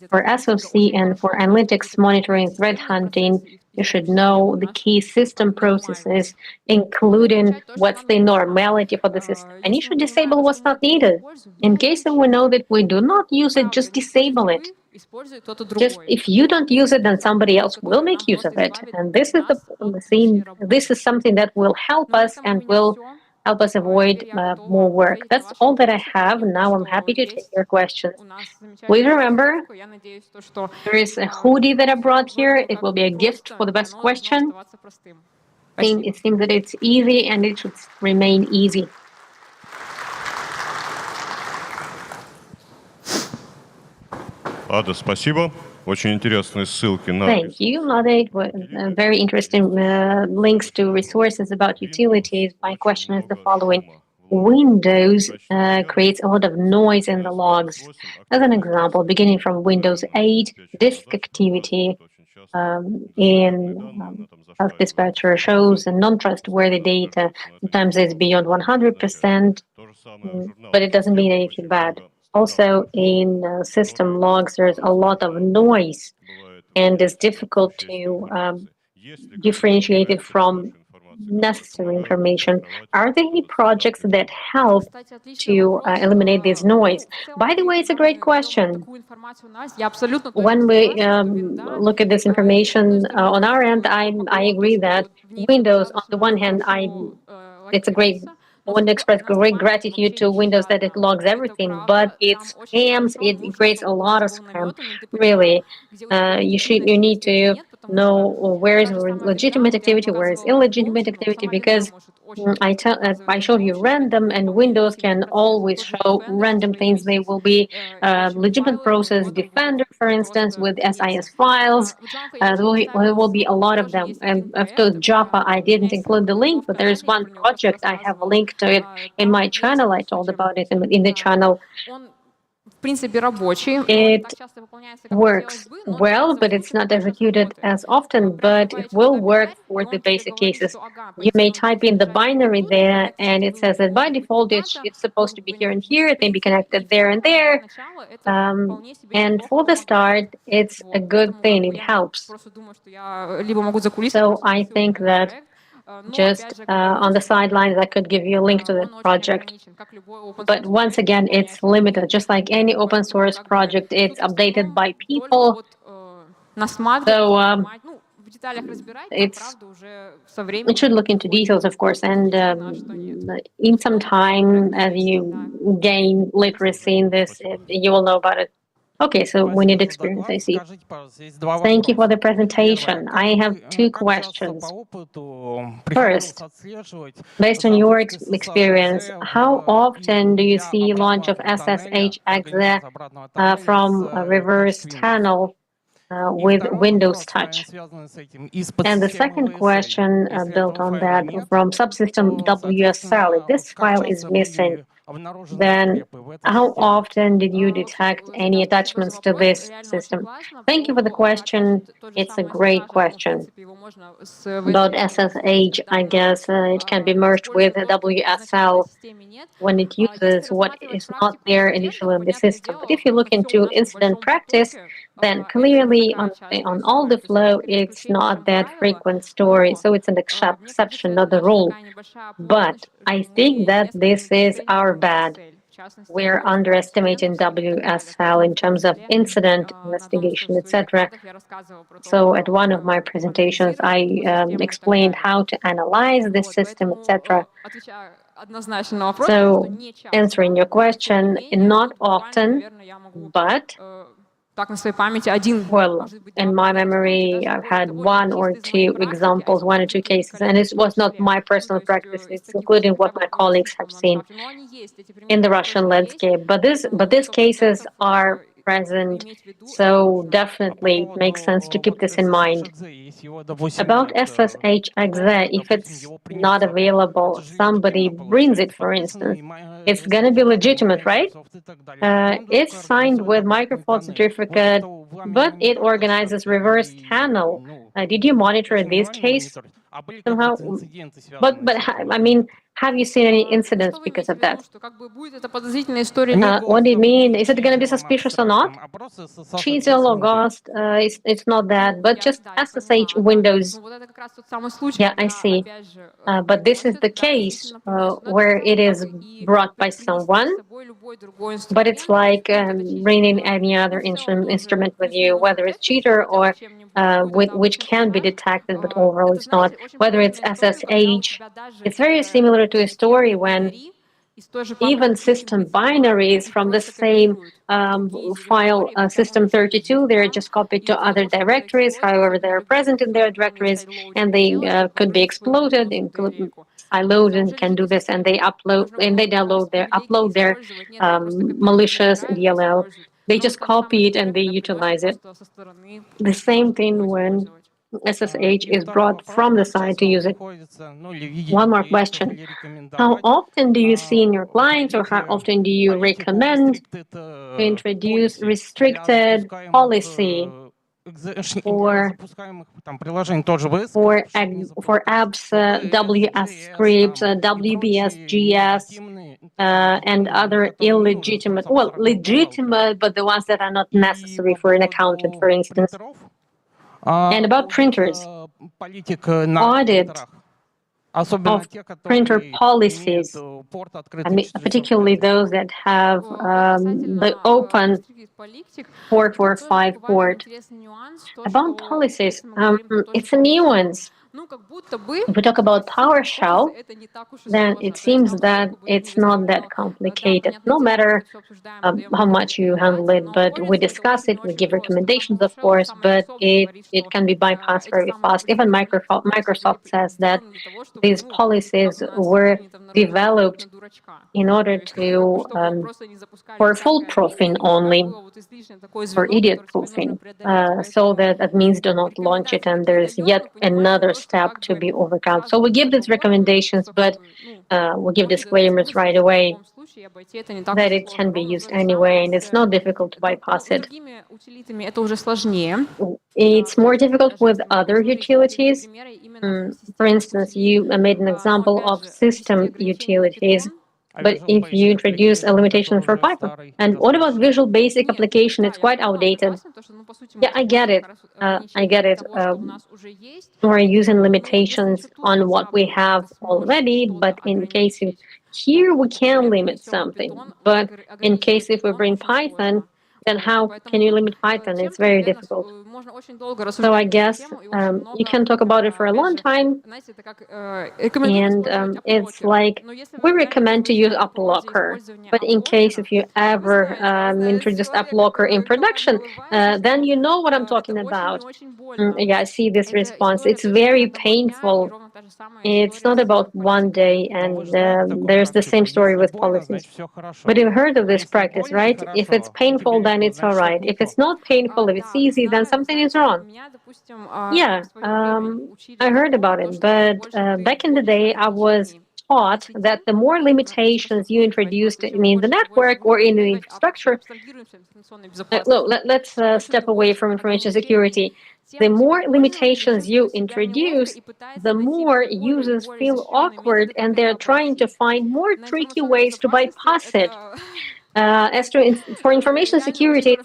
For SOC and for analytics monitoring, threat hunting, you should know the key system processes, including what's the normality for the system. And you should disable what's not needed. In case that we know that we do not use it, just disable it. Just if you don't use it, then somebody else will make use of it. And this is the thing. This is something that will help us and will help us avoid more work. That's all that I have. Now I'm happy to take your questions. Please remember, there is a hoodie that I brought here. It will be a gift for the best question. It seems that it's easy and it should remain easy.
Ада, спасибо. Очень интересные ссылки на...
Thank you, Lada. It was very interesting links to resources about utilities. My question is the following. Windows creates a lot of noise in the logs. As an example, beginning from Windows 8, disk activity in Health Dispatcher shows non-trustworthy data. Sometimes it's beyond 100%, but it doesn't mean anything bad. Also, in system logs, there's a lot of noise, and it's difficult to differentiate it from necessary information. Are there any projects that help to eliminate this noise? By the way, it's a great question. When we look at this information on our end, I agree that Windows, on the one hand, it's a great. I want to express great gratitude to Windows that it logs everything, but it scams, it creates a lot of spam. Really, you need to know where is legitimate activity, where is illegitimate activity, because I showed you random, and Windows can always show random things. They will be legitimate process, Defender, for instance, with SIS files. There will be a lot of them. And after Java, I didn't include the link, but there is one project. I have a link to it in my channel. I told about it in the channel. It works well, but it's not executed as often, but it will work for the basic cases. You may type in the binary there, and it says that by default, it's supposed to be here and here. It may be connected there and there. And for the start, it's a good thing. It helps. So I think that just on the sidelines, I could give you a link to the project. But once again, it's limited. Just like any open source project, it's updated by people. So it should look into details, of course. And in some time, as you gain literacy in this, you will know about it. Okay, so we need experience, I see. Thank you for the presentation. I have two questions. First, based on your experience, how often do you see launch of SSH-exe from a reverse tunnel with Windows Touch? And the second question built on that, from subsystem WSL, if this file is missing, then how often did you detect any attachments to this system? Thank you for the question. It's a great question. About SSH, I guess it can be merged with WSL when it uses what is not there initially in the system. But if you look into incident practice, then clearly on all the flow, it's not that frequent story. So it's an exception, not the rule. But I think that this is our bad. We're underestimating WSL in terms of incident investigation, etc. So at one of my presentations, I explained how to analyze this system, etc. So answering your question, not often, but well, in my memory, I've had one or two examples, one or two cases, and it was not my personal practice. It's including what my colleagues have seen in the Russian landscape. But these cases are present, so definitely it makes sense to keep this in mind. About SSH-exe, if it's not available, somebody brings it, for instance, it's going to be legitimate, right? It's signed with microphone certificate, but it organizes reverse channel. Did you monitor this case? somehow. I mean, have you seen any incidents
Что вы
because
имеете
of
в виду,
that?
что как бы будет эта подозрительная история?
What do you mean? Is it going to be suspicious or not? Cheezel or Ghost, it's not that, but just SSH Windows.
Вот это как раз тот самый случай,
Yeah, I
когда,
see.
опять же,
But this is the case where it is brought by someone, but it's like bringing any other instrument with you, whether it's cheater or which can be detected, but overall it's not. Whether it's SSH, it's very similar to a story when even system binaries from the same file system32, they're just copied to other directories, however they're present in their directories, and they could be exploited, including siloed, and can do this, and they download their malicious DLL. They just copy it and they utilize it. The same thing when SSH is brought from the side to use it. One more question. How often do you see in your clients, or how often do you recommend to introduce restricted policy for apps, WS scripts, WBS, GS, and other illegitimate, well, legitimate, but the ones that are not necessary for an accountant, for instance? And about printers, audit of printer policies, I mean, particularly those that have the open 445 port. About policies, it's a nuance. If we talk about PowerShell, then it seems that it's not that complicated, no matter how much you handle it, but we discuss it, we give recommendations, of course, but it can be bypassed very fast. Even Microsoft says that these policies were developed in order to, for foolproofing only, for idiot-proofing, so that admins do not launch it, and there's yet another step to be overcome. So we give these recommendations, but we give disclaimers right away that it can be used anyway, and it's not difficult to bypass it. It's more difficult with other utilities. For instance, you made an example of system utilities, but if you introduce a limitation for Python, and what about Visual Basic application? It's quite outdated. Yeah, I get it. We're using limitations on what we have already, but in case of here we can limit something. But in case if we bring Python, then how can you limit Python? It's very difficult. So I guess you can talk about it for a long time, and it's like we recommend to use AppLocker, but in case if you ever introduce AppLocker in production, then you know what I'm talking about. Yeah, I see this response. It's very painful. It's not about one day, and there's the same story with policies. But you've heard of this practice, right? If it's painful, then it's all right. If it's not painful, if it's easy, then something is wrong. Yeah, I heard about it, but back in the day, I was taught that the more limitations you introduced in the network or in the infrastructure, let's step away from information security. The more limitations you introduce, the more users feel awkward, and they're trying to find more tricky ways to bypass it. For information security,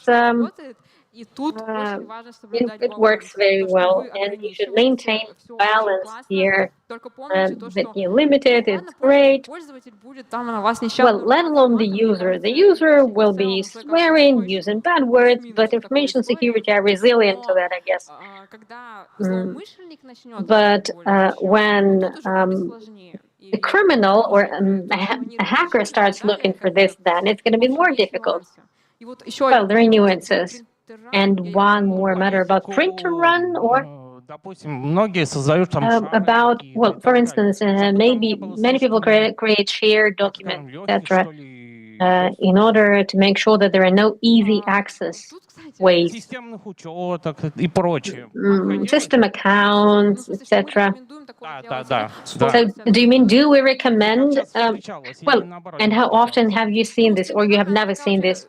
it works very well, and you should maintain balance here. That you limit it, it's great. Well, let alone the user. The user will be swearing, using bad words, but information security are resilient to that, I guess. But when a criminal or a hacker starts looking for this, then it's going to be more difficult. Well, there are nuances. And one more matter about printer run, or about, well, for instance, maybe many people create shared documents, etc., in order to make sure that there are no easy access ways, system accounts, etc. So do we recommend, well, and how often have you seen this, or you have never seen this?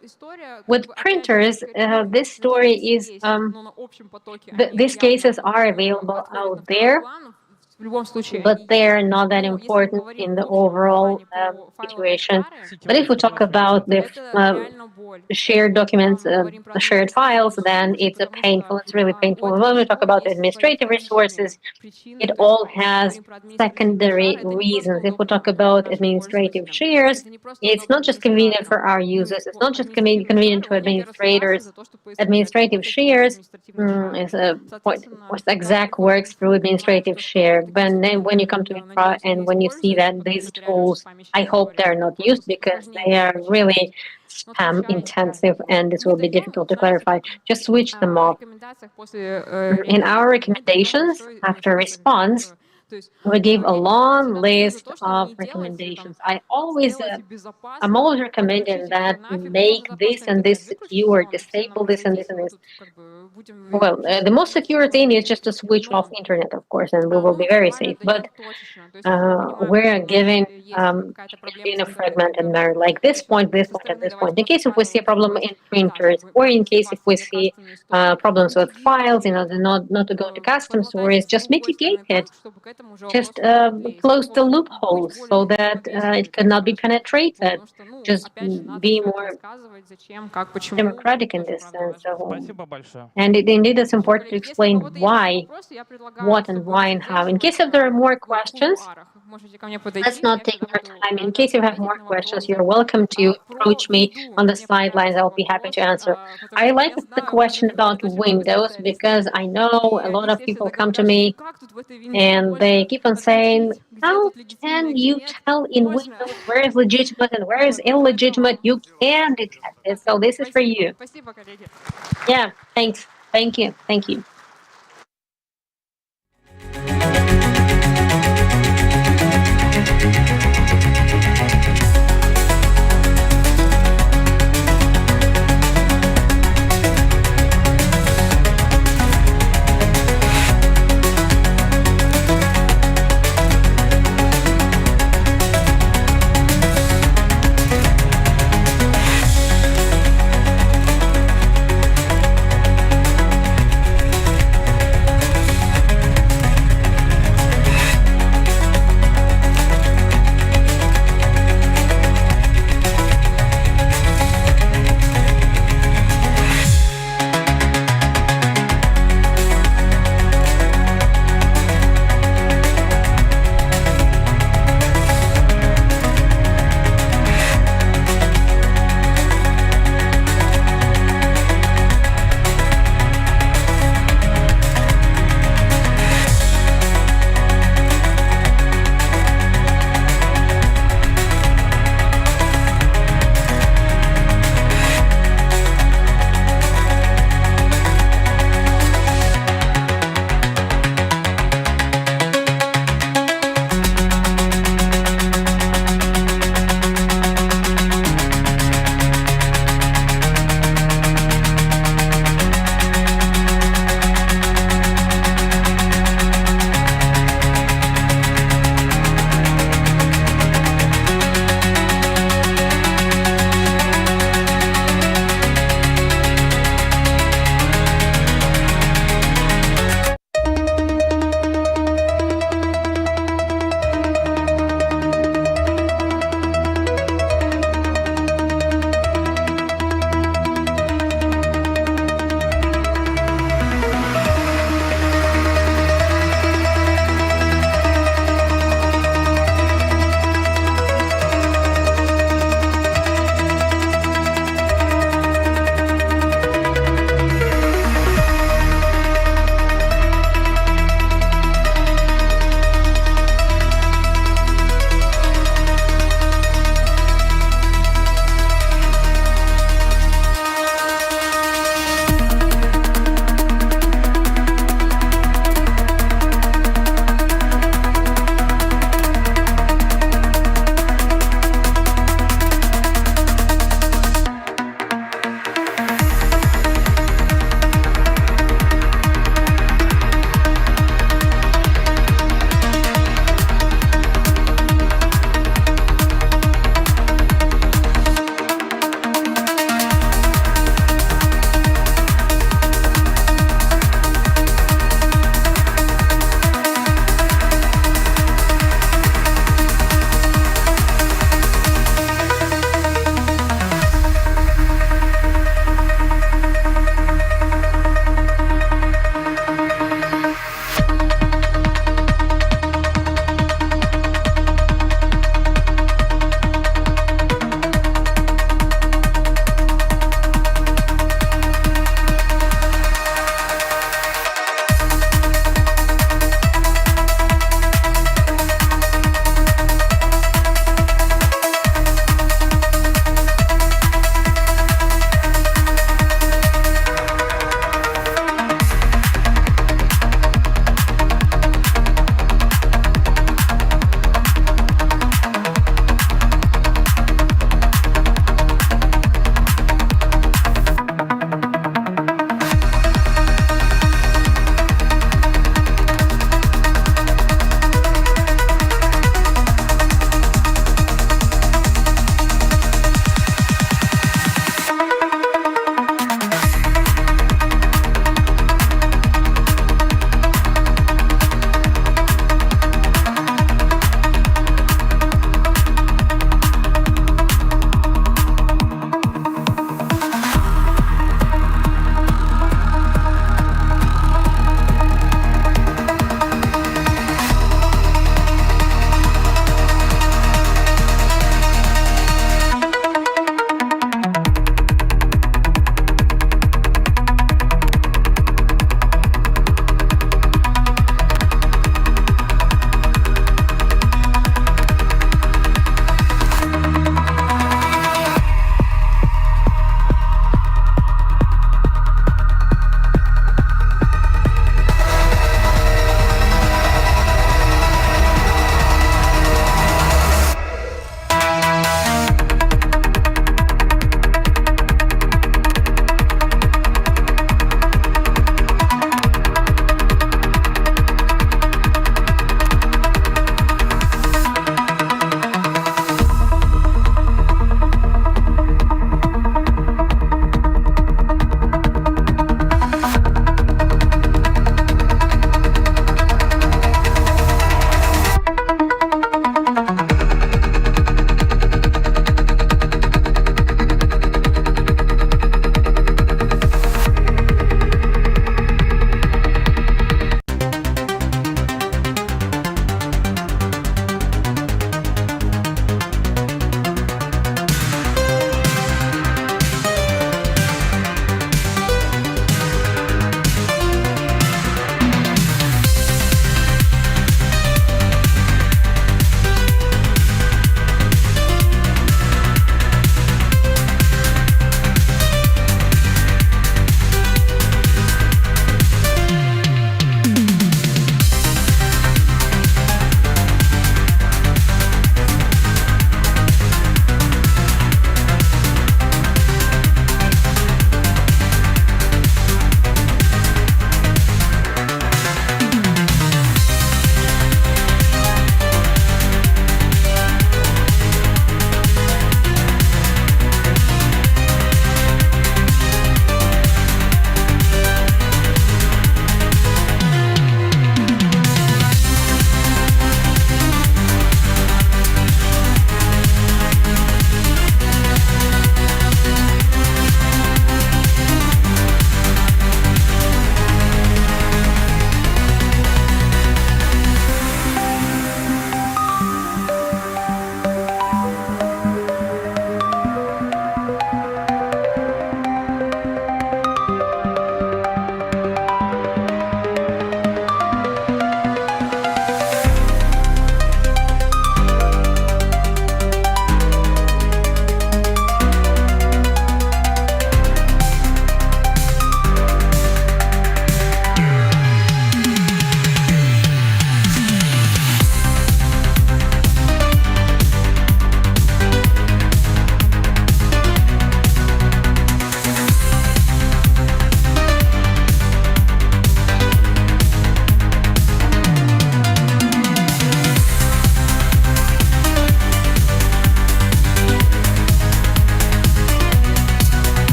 With printers, this story is, these cases are available out there.
В любом случае,
but they're not that important in the overall situation. But if we talk about the shared documents, shared files, then it's painful. It's really painful. When we talk about administrative resources, it all has secondary reasons. If we talk about administrative shares, it's not just convenient for our users. It's not just convenient to administrators. Administrative shares is what exact works through administrative share. When you come to infra and when you see that these tools, I hope they're not used because they are really spam intensive and this will be difficult to clarify. Just switch them off. In our recommendations, after response, we gave a long list of recommendations. I'm always recommending that make this and this secure, disable this and this and this. Well, the most secure thing is just to switch off internet, of course, and we will be very safe. But we're giving in a fragmented manner, like this point, and this point. In case if we see a problem in printers, or in case if we see problems with files, not to go to custom stories, just mitigate it. Just close the loopholes so that it cannot be penetrated. Just be more democratic in this sense. And indeed, it's important to explain why, what, and why, and how. In case if there are more questions, let's not take more time. In case you have more questions, you're welcome to approach me on the sidelines. I'll be happy to answer. I like the question about Windows because I know a lot of people come to me and they keep on saying, how can you tell in Windows where is legitimate and where is illegitimate? You can detect it. So this is for you. Yeah, thanks. Thank you. Thank you.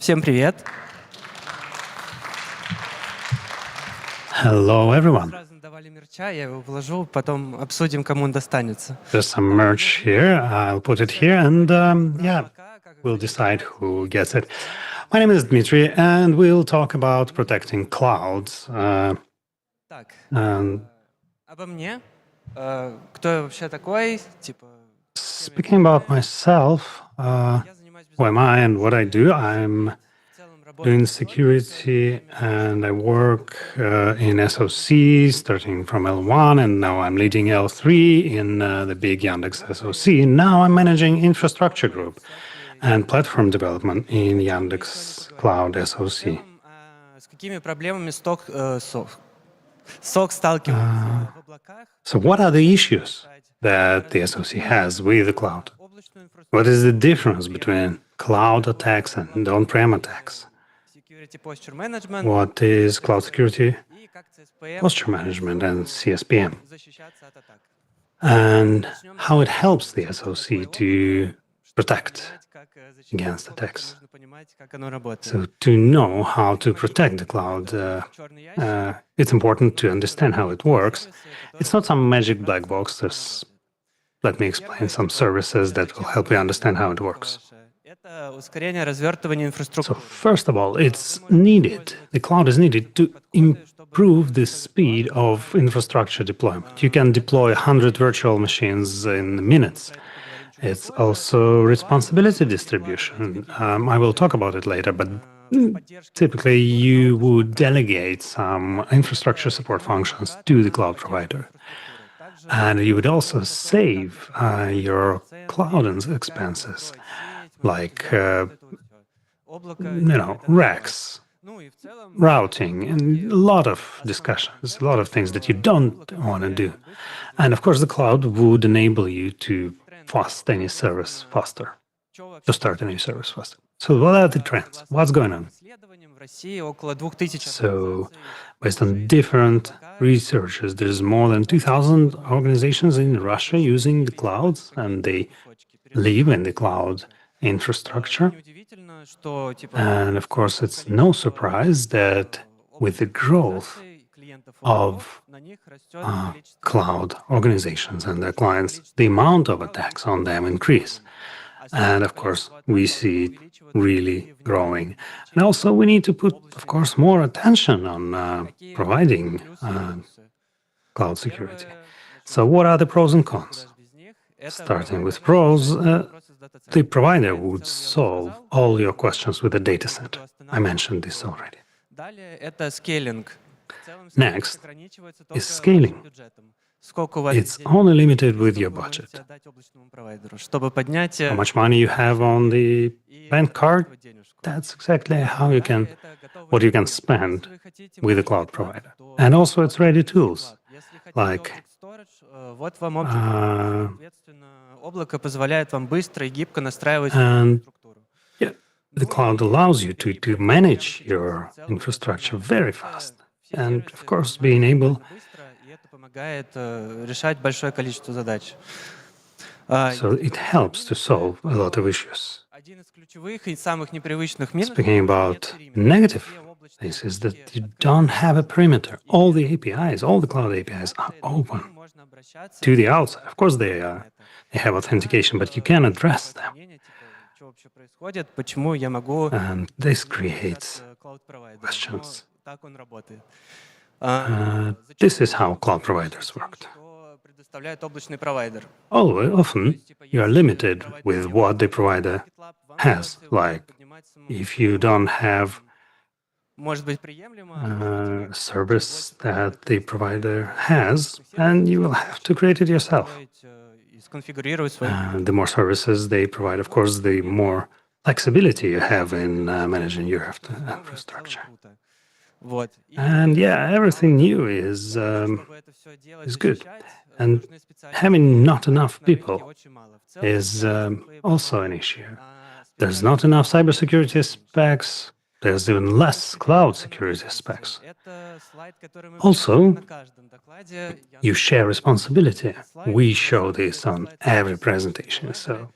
Всем привет.
Hello, everyone.
Сразу давали мерча, я его вложу, потом обсудим, кому он достанется.
There's some merch here. I'll put it here, and yeah, we'll decide who gets it. My name is Dmitry, and we'll talk about protecting clouds.
Так,
And
обо мне. Кто я вообще такой? Типа,
speaking about myself,
я занимаюсь
who am I and what I do? I'm
в целом работаю
doing security, and I work in SOC, starting from L1, and now I'm leading L3 in the big Yandex SOC. Now I'm managing infrastructure group and platform development in Yandex Cloud SOC.
с какими проблемами СОК сталкивается в облаках?
So what are the issues that the SOC has with the cloud?
Облачную инфраструктуру,
What is the difference between cloud attacks and on-prem attacks?
security posture management
What is cloud security,
и как CSPM
posture management, and CSPM?
защищаться от атак.
And how it helps the SOC to protect
Как защитить
against
облако,
attacks.
нужно понимать, как оно работает.
So to know how to protect the cloud,
Черный ящик.
it's important to understand how it works. It's not some magic black box. Let me explain some services that will help you understand how it works.
Это ускорение развертывания
So
инфраструктуры.
first of all, it's needed. The cloud is needed to improve the speed of infrastructure deployment. You can deploy 100 virtual machines in minutes. It's also responsibility distribution. I will talk about it later, but typically you would delegate some infrastructure support functions to the cloud provider. And you would also save your cloud expenses, like racks,
Ну и в целом
routing, and a lot of discussions, a lot of things that you don't want to do. And of course, the cloud would enable you to fast any service faster, to start any service faster. So what are the trends? What's going on?
исследованиям в России около 2000
So, based on different researches, there's more than 2,000 organizations in Russia using the clouds, and they live in the cloud infrastructure.
Неудивительно, что типа
And of course, it's no surprise that with the growth
клиентов
of
на них растет количество
cloud organizations and their clients, the amount of attacks on them increase. And of course, we see it really growing. And also, we need to put, of course, more attention on providing cloud security. So, what are the pros and cons?
без них. Это
Starting with pros, the provider would solve all your questions with a data center. I mentioned this already.
далее это скейлинг. В целом,
Next
ограничивается
is
только
scaling.
бюджетом. Сколько у вас
It's
денег,
only limited with your
чтобы вы
budget.
можете отдать облачному провайдеру, чтобы поднять
How much money you have on the bank card,
денежку.
that's exactly how you can,
Это готовый
what you can
ресурс.
spend
Если вы хотите
with the
мощный
cloud
доклад,
provider.
то
And also, it's ready tools.
Если хотите
like,
Object Storage, вот вам Object. Соответственно, облако позволяет вам быстро и гибко настраивать
And
структуру.
the cloud allows you to manage your infrastructure very fast. And of course, being able,
Быстро, и это помогает решать большое количество задач.
so it helps to solve a lot of issues.
Один из ключевых и самых непривычных минусов
Speaking about negative things is that you don't have a perimeter. All the APIs, all the cloud APIs are open
можно обращаться
to the outside. Of course, they have authentication, but you can address them.
мнение, типа, что вообще происходит, почему я могу
And this creates
cloud-провайдера.
questions.
Но так он работает.
This is how cloud providers worked.
Что предоставляет облачный провайдер.
Often, you are limited with what the provider has. Like, if you don't have
Может быть приемлемо.
a service that the provider has, and you will have to create it yourself.
И сконфигурировать свой.
The more services they provide, of course, the more flexibility you have in managing your infrastructure.
Круто. Вот. И
And yeah, everything new is
чтобы это всё делать,
good.
защищать,
And
нужны специалисты.
having not enough
На рынке
people
очень мало. В целом,
is also an issue.
а,
There's not enough cybersecurity specs. There's even less cloud security specs.
это слайд, который мы
Also,
на каждом докладе.
You share responsibility. We show this on every presentation. So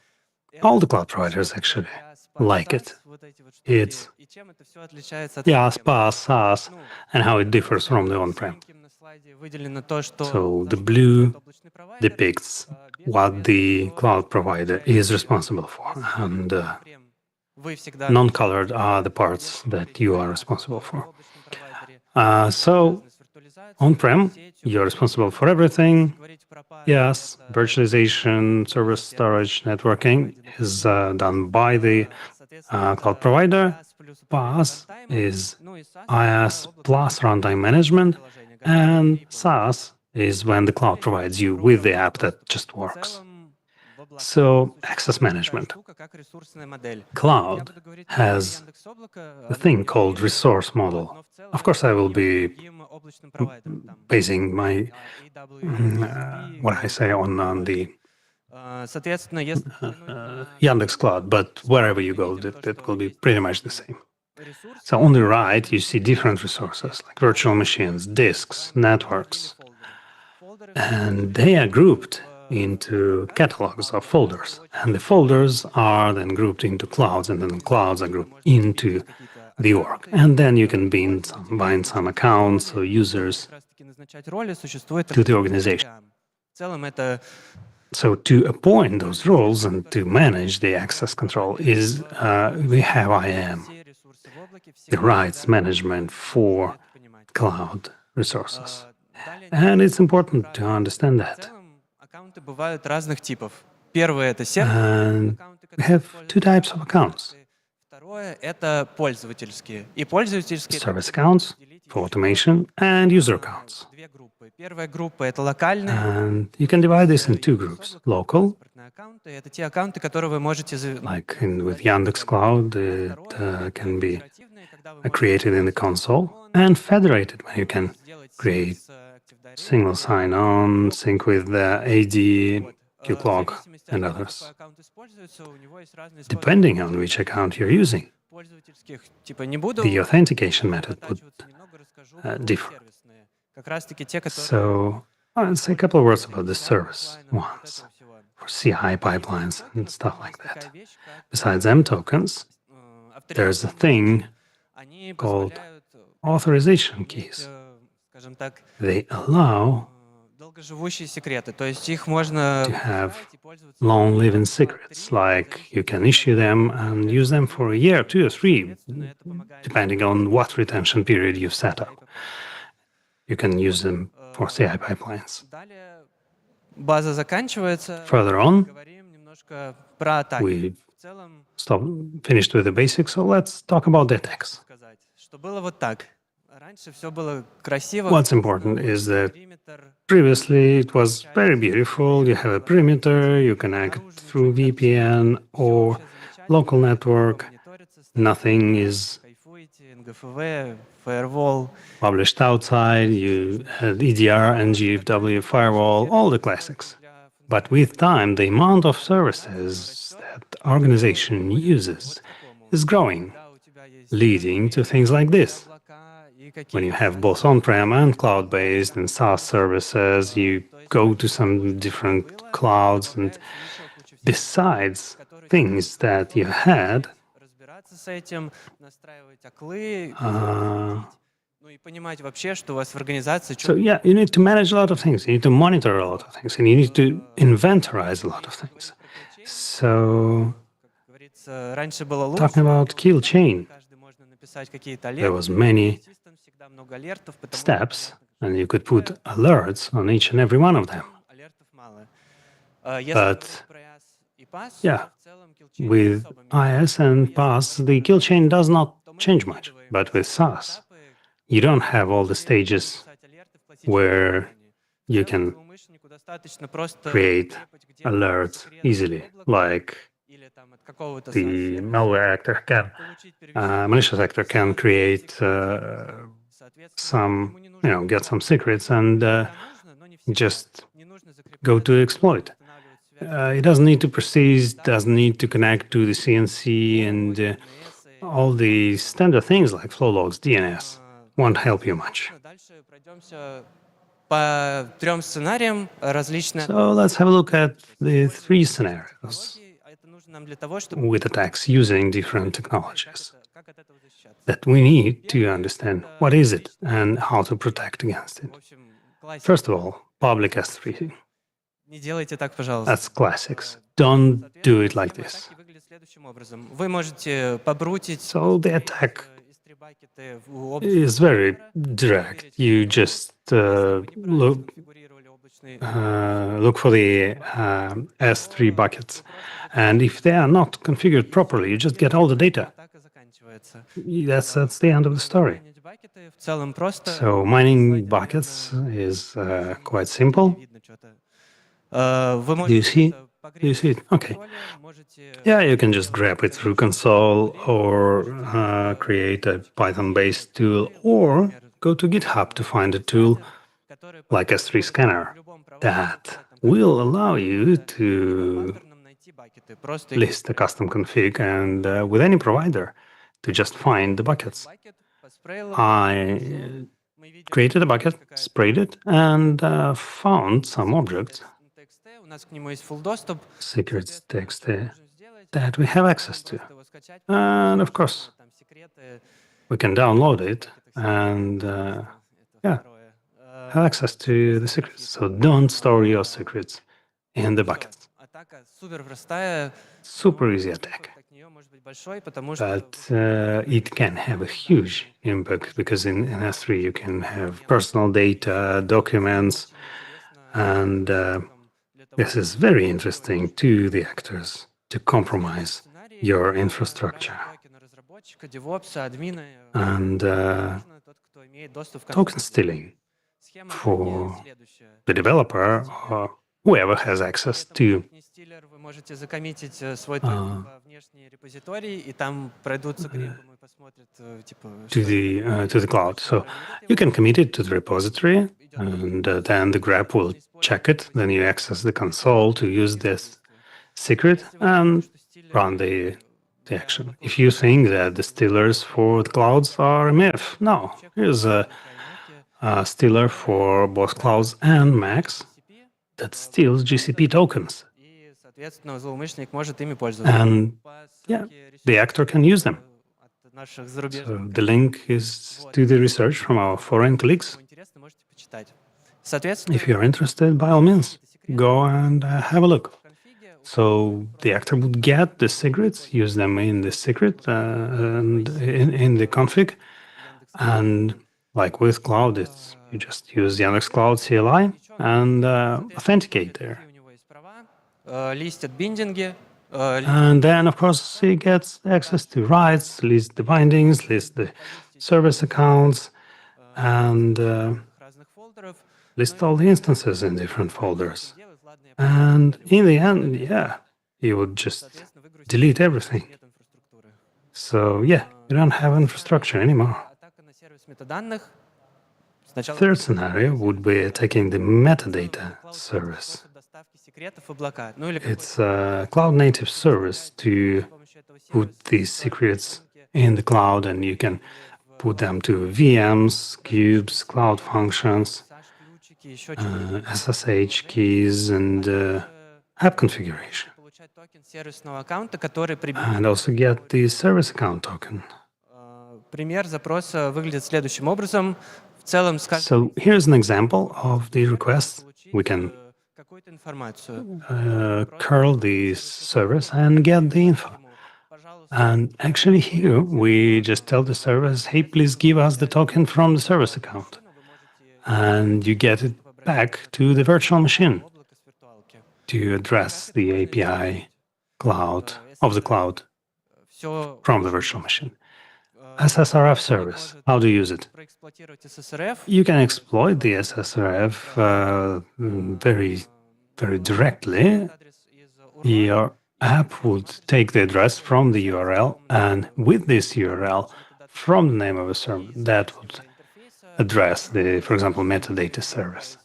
all the cloud providers actually like it. It's IaaS, PaaS, SaaS, and how it differs from the on-prem. So the blue depicts what the cloud provider is responsible for, and non-colored are the parts that you are responsible for. So on-prem, you're responsible for everything. Yes, virtualization, server storage, networking is done by the cloud provider. PaaS is IaaS plus runtime management, and SaaS is when the cloud provides you with the app that just works. So, access management. Cloud has a thing called resource model. Of course, I will be basing my what I say on the Yandex Cloud, but wherever you go, that will be pretty much the same. So on the right, you see different resources like virtual machines, disks, networks, and they are grouped into catalogs of folders. And the folders are then grouped into clouds, and then the clouds are grouped into the org. And then you can bind some accounts or users to the organization. So to appoint those roles and to manage the access control is we have IAM, the rights management for cloud resources. And it's important to understand that. And we have two types of accounts. Service accounts for automation and user accounts. And you can divide this in two groups. Local, like with Yandex Cloud, it can be created in the console, and federated, where you can create single sign-on, sync with the AD, Qcloak, and others. Depending on which account you're using, the authentication method would differ. So I'll say a couple of words about the service ones, for CI pipelines and stuff like that. Besides M tokens, there's a thing called authorization keys. They allow to have long-living secrets, like you can issue them and use them for a year, 2 or 3, depending on what retention period you've set up. You can use them for CI pipelines. Further on, we finished with the basics, so let's talk about the attacks. What's important is that previously it was very beautiful. You have a perimeter, you connect through VPN or local network. Nothing is published outside. You had EDR, NGFW, firewall, all the classics. But with time, the amount of services that organization uses is growing, leading to things like this. When you have both on-prem and cloud-based and SaaS services, you go to some different clouds, and besides things that you had, so yeah, you need to manage a lot of things, you need to monitor a lot of things, and you need to inventorize a lot of things. So, talking about kill chain, there was many steps, and you could put alerts on each and every one of them. But yeah, with IaaS and PaaS, the kill chain does not change much. But with SaaS, you don't have all the stages where you can create alerts easily, like the malware actor can, malicious actor can create some, get some secrets and just go to exploit. It doesn't need to persist, doesn't need to connect to the CNC, and all the standard things like flow logs, DNS won't help you much. So let's have a look at the 3 scenarios.
Это нужно нам для того, чтобы
with attacks using different technologies. That we need to understand what is it and how to protect against it.
в общем, классика.
First of all, public S3.
Не делайте так, пожалуйста.
That's classics. Don't do it like this.
Атаки выглядят следующим образом. Вы можете побрутить
So the attack
S3 в облачный
is very direct. You just look
конфигурировали облачный.
look for the S3 buckets. And if they are not configured properly, you just get all the data.
Атака заканчивается.
That's the end of the story.
Манить бакеты в целом просто.
So mining buckets is quite simple.
Видно что-то. Вы
Do you see?
можете
Do you see it? Okay.
можете
Yeah, you can just grab it through console or create a Python-based tool or go to GitHub to find a tool
который
like S3 Scanner
в любом
that will allow you to
паттерном найти бакеты. Просто
list a custom config and with any provider to just find the buckets.
бакет, поспрейлил.
I
Мы видим
created a bucket, sprayed it, and found some objects,
TXT, у нас к нему есть full доступ.
secrets text
Можем сделать,
that we have access to.
просто его скачать,
And of course,
там секреты.
we can download it and
Это
yeah.
второе.
have access to the secrets. So don't store your secrets in the buckets.
Атака супер простая.
Super easy attack.
От нее может быть большой, потому что
But it can have a huge impact because in S3 you can have personal data, documents, and this is very interesting to the actors to compromise your infrastructure.
разработчика, девопса, админа,
And
тот, кто имеет доступ к
token stealing
схема
for
следующая.
the developer or whoever has access to
Стилер, вы можете закоммитить свой токен во внешний репозиторий, и там пройдутся гриппом и посмотрят, типа,
to the cloud. So you can commit it to the repository, and then the grep will check it. Then you access the console to use this secret and run the action. If you think that the stealers for the clouds are a myth, no. Here's a stealer for both clouds and Macs that steals GCP tokens,
и, соответственно, злоумышленник может ими пользоваться.
and yeah, the actor can use them.
От наших зарубежных
So the link is to the research from our foreign colleagues.
кому интересно, можете почитать. Соответственно,
If you're interested, by all means, go and have a look.
в конфиге
So the actor would get the secrets, use them in the secret and in the config, and like with cloud, it's you just use Yandex Cloud CLI and authenticate there.
у него есть права, листят биндинги,
And then, of course, he gets access to rights, list the bindings, list the service accounts, and
разных фолдеров.
list all the instances in different folders.
Делают, ладно, я
And in the end, yeah, you would just
соответственно, выгрузить
delete everything.
нет инфраструктуры.
So yeah, you don't have infrastructure anymore.
Атака на сервис метаданных. Сначала
Third scenario would be attacking the metadata service.
способ доставки секретов в облака. Ну или
It's a cloud-native service to
с помощью этого
put these secrets in the cloud, and you can put them to VMs, cubes, cloud functions,
ключики, еще чего-то.
SSH keys, and app configuration,
Получать токен сервисного аккаунта, который
and also get the service account token.
Пример запроса выглядит следующим образом. В целом, скажем,
So here's an example of the request. We can
какую-то информацию.
curl the service and get the info.
Пожалуйста,
And actually here we just tell the service, hey, please give us the token from the service account. And you get it back to the virtual machine
облако с виртуалки.
to address the API cloud of the cloud
Все
from the virtual machine. SSRF service, how to use it?
проэксплуатировать SSRF.
You can exploit the SSRF very directly.
Адрес из
Your app would take the address from the URL, and with this URL, from the name of a server, that would address the, for example, metadata service.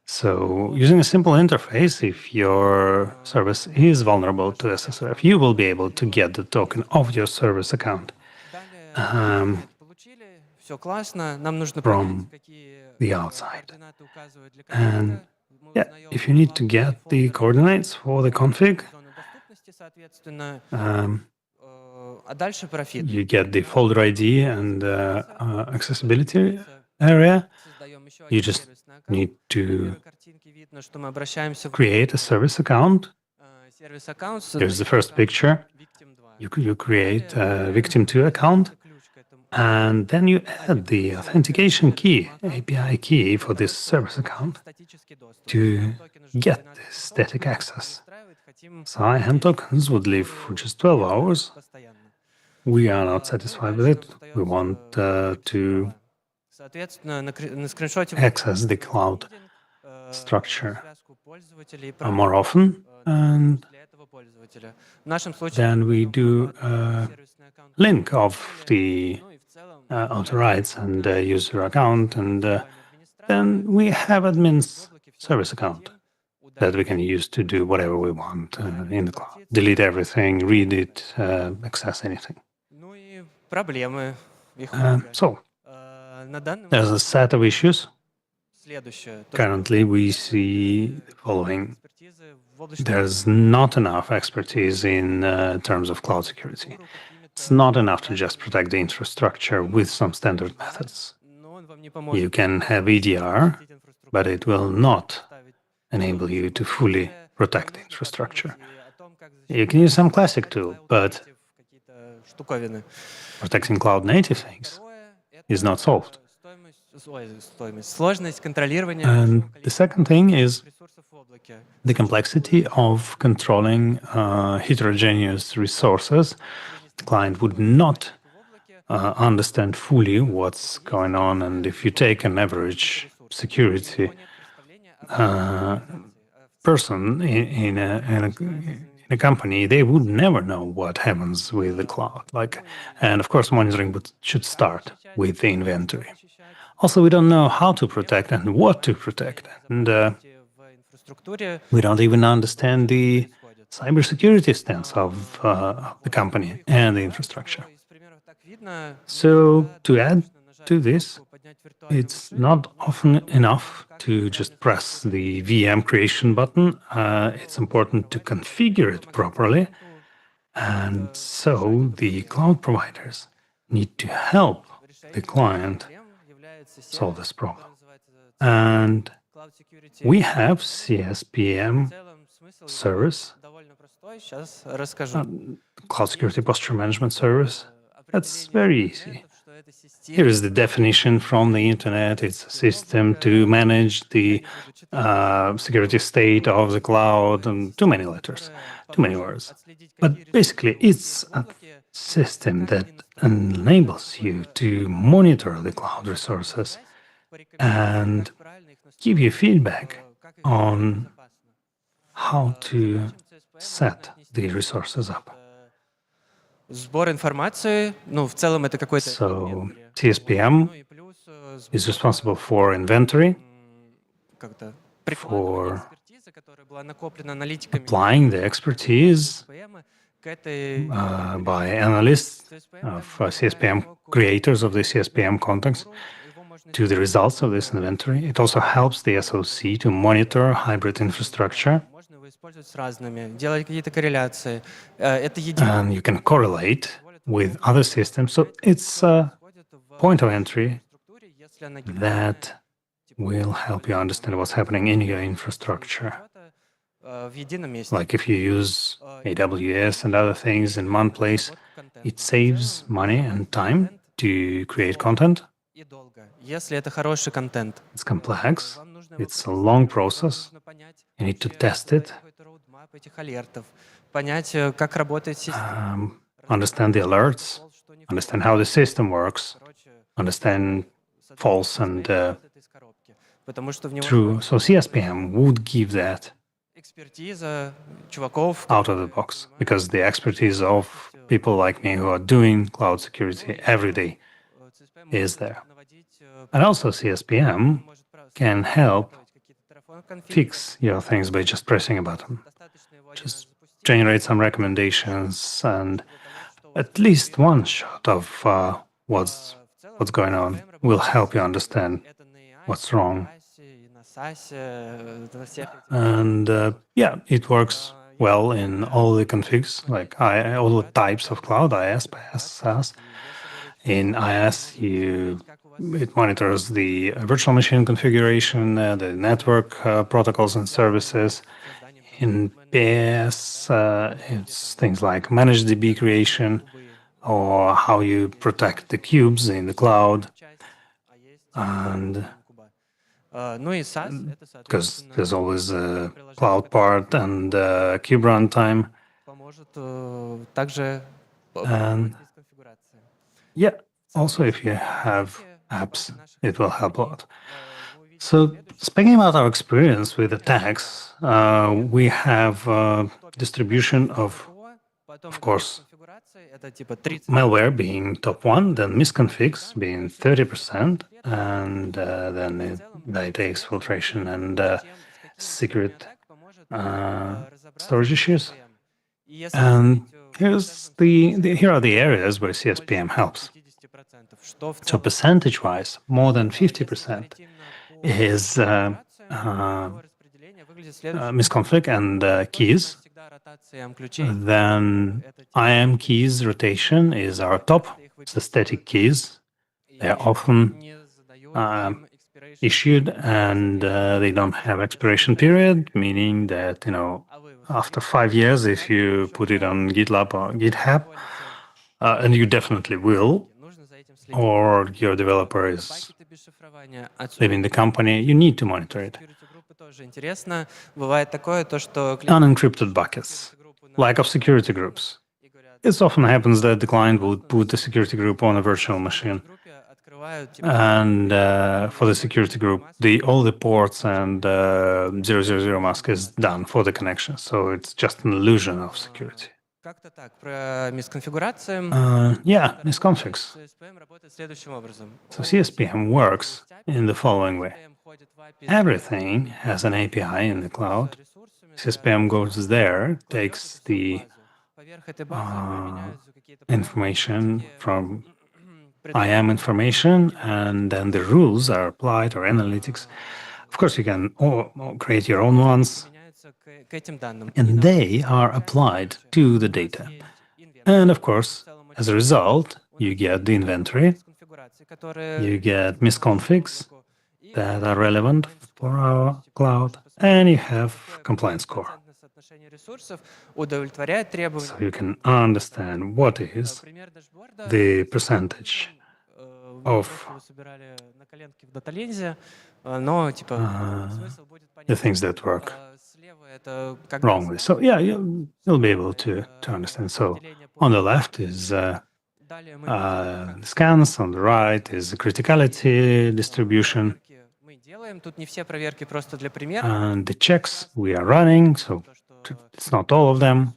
So using a simple interface, if your service is vulnerable to SSRF, you will be able to get the token of your service account
получили, все классно, нам нужно
from
проверить, какие
the outside.
координаты указывают для
And
конфига. Мы
yeah,
узнаем
if you need to get the coordinates for the config,
зону доступности соответственно,
Um,
а дальше про фид.
you get the folder ID and accessibility area.
Создаем еще
You
один
just
сервисный аккаунт.
need
На
to
первой картинке видно, что мы обращаемся в
create a service account.
сервис аккаунт.
Here's the first picture. You create a Victim2 account, and then you add the authentication key, API key for this service account to get this static access. So IAM tokens would live for just 12 hours. We are not satisfied with it. We want to
Соответственно, на скриншоте
access the cloud structure more often, and
в нашем случае
then we do a link of the author rights and user account, and then we have admin's service account that we can use to do whatever we want in the cloud. Delete everything, read it, access anything.
ну и проблемы. Их много.
So
На данный
there's a set of issues.
следующее. То,
Currently, we see the following.
экспертизы в области
There's not enough expertise in terms of cloud security. It's not enough to just protect the infrastructure with some standard methods.
но он вам не поможет
You can have EDR,
защитить инфраструктуру,
but it will not
ставить
enable you to fully protect the infrastructure.
и о том, как
You can use some classic tool, but
защитить какие-то штуковины.
protecting cloud native things
Второе — это
is not solved.
сложность контролирования
And the second thing is
ресурсов в облаке.
the complexity of controlling heterogeneous resources. The client would not understand fully what's going on, and if you take an average security person in a company, they would never know what happens with the cloud. And of course, monitoring should start with the inventory. Also, we don't know how to protect and what to protect, and
В инфраструктуре
we don't even understand the cybersecurity stance of the company and the infrastructure.
из примеров так видно,
So, to add to this, it's not often enough to just press the VM creation button. It's important to configure it properly. And so the cloud providers need to help the client
является
solve this problem.
называется
And
Cloud Security.
we have CSPM
В целом смысл
service,
довольно простой. Сейчас расскажу.
Cloud Security Posture Management Service. That's very easy.
Что это система,
Here is the definition from the internet. It's a system to manage the security state of the cloud, and too many letters, too many words. But basically, it's a system that enables you to monitor the cloud resources and give you feedback on how to set the resources up.
сбор информации, ну, в целом это какой-то
So
инвентарь.
CSPM
Ну и плюс
is responsible for inventory,
как-то
for
прикладывание экспертизы, которая была накоплена аналитиками
applying the expertise
CSPM к этой
by analysts of CSPM, creators of the CSPM contacts,
его можно
to the results of this inventory. It also helps the SOC to monitor hybrid infrastructure,
можно его использовать с разными, делать какие-то корреляции. Это единый
and you can correlate with other systems. So it's a point of entry
структуре, если она
that will help you understand what's happening in your infrastructure.
в едином месте.
Like if you use AWS and other things in one place, it saves money and time to create content.
И долго. Если это хороший контент,
It's complex,
вам нужно его
it's a long process.
нужно понять,
You need to
вообще
test it,
какой-то roadmap этих алертов, понять, как работает система,
understand the alerts,
что не
understand how the system works,
короче,
understand false and
это из коробки. Потому что в него
true. So CSPM would give that
экспертиза чуваков,
out of the box because the expertise of people like me who are doing cloud security every day
CSPM
is there.
наводить,
And also CSPM
может
can help
какие-то телефон конфиг,
fix your things by just pressing a button.
достаточно его один раз
Just
запустить,
generate some recommendations and at least one shot of what's going on will help you understand
это на AI,
what's wrong.
и на SaaS, на всех этих.
And yeah, it works well in all the configs, like all the types of cloud, IaaS, PaaS, SaaS. In IaaS, it monitors the virtual machine configuration, the network protocols and services. In PaaS, it's things like managed DB creation or how you protect the cubes in the cloud. And because there's always a cloud part and cube runtime. And yeah, also if you have apps, it will help a lot. So speaking about our experience with attacks, we have distribution of course, malware being top one, then misconfigs being 30%, and then data exfiltration and secret storage issues. And here are the areas where CSPM helps. So percentage-wise, more than 50% is misconfig and keys. Then IAM keys rotation is our top. It's the static keys. They're often issued and they don't have expiration period, meaning that, after 5 years, if you put it on GitLab or GitHub, and you definitely will, or your developer is leaving the company, you need to monitor it. Unencrypted buckets, lack of security groups. It often happens that the client will put the security group on a virtual machine. And for the security group, all the ports and 000 mask is done for the connection. So it's just an illusion of security. Misconfigs. So CSPM works in the following way. Everything has an API in the cloud. CSPM goes there, takes the information from IAM information, and then the rules are applied, or analytics. Of course, you can create your own ones, and they are applied to the data. And of course, as a result, you get the inventory, you get misconfigs that are relevant for our cloud, and you have compliance score. So you can understand what is the percentage of the things that work wrongly. So yeah, you'll be able to understand. So on the left is scans, on the right is criticality distribution. And the checks we are running, so it's not all of them.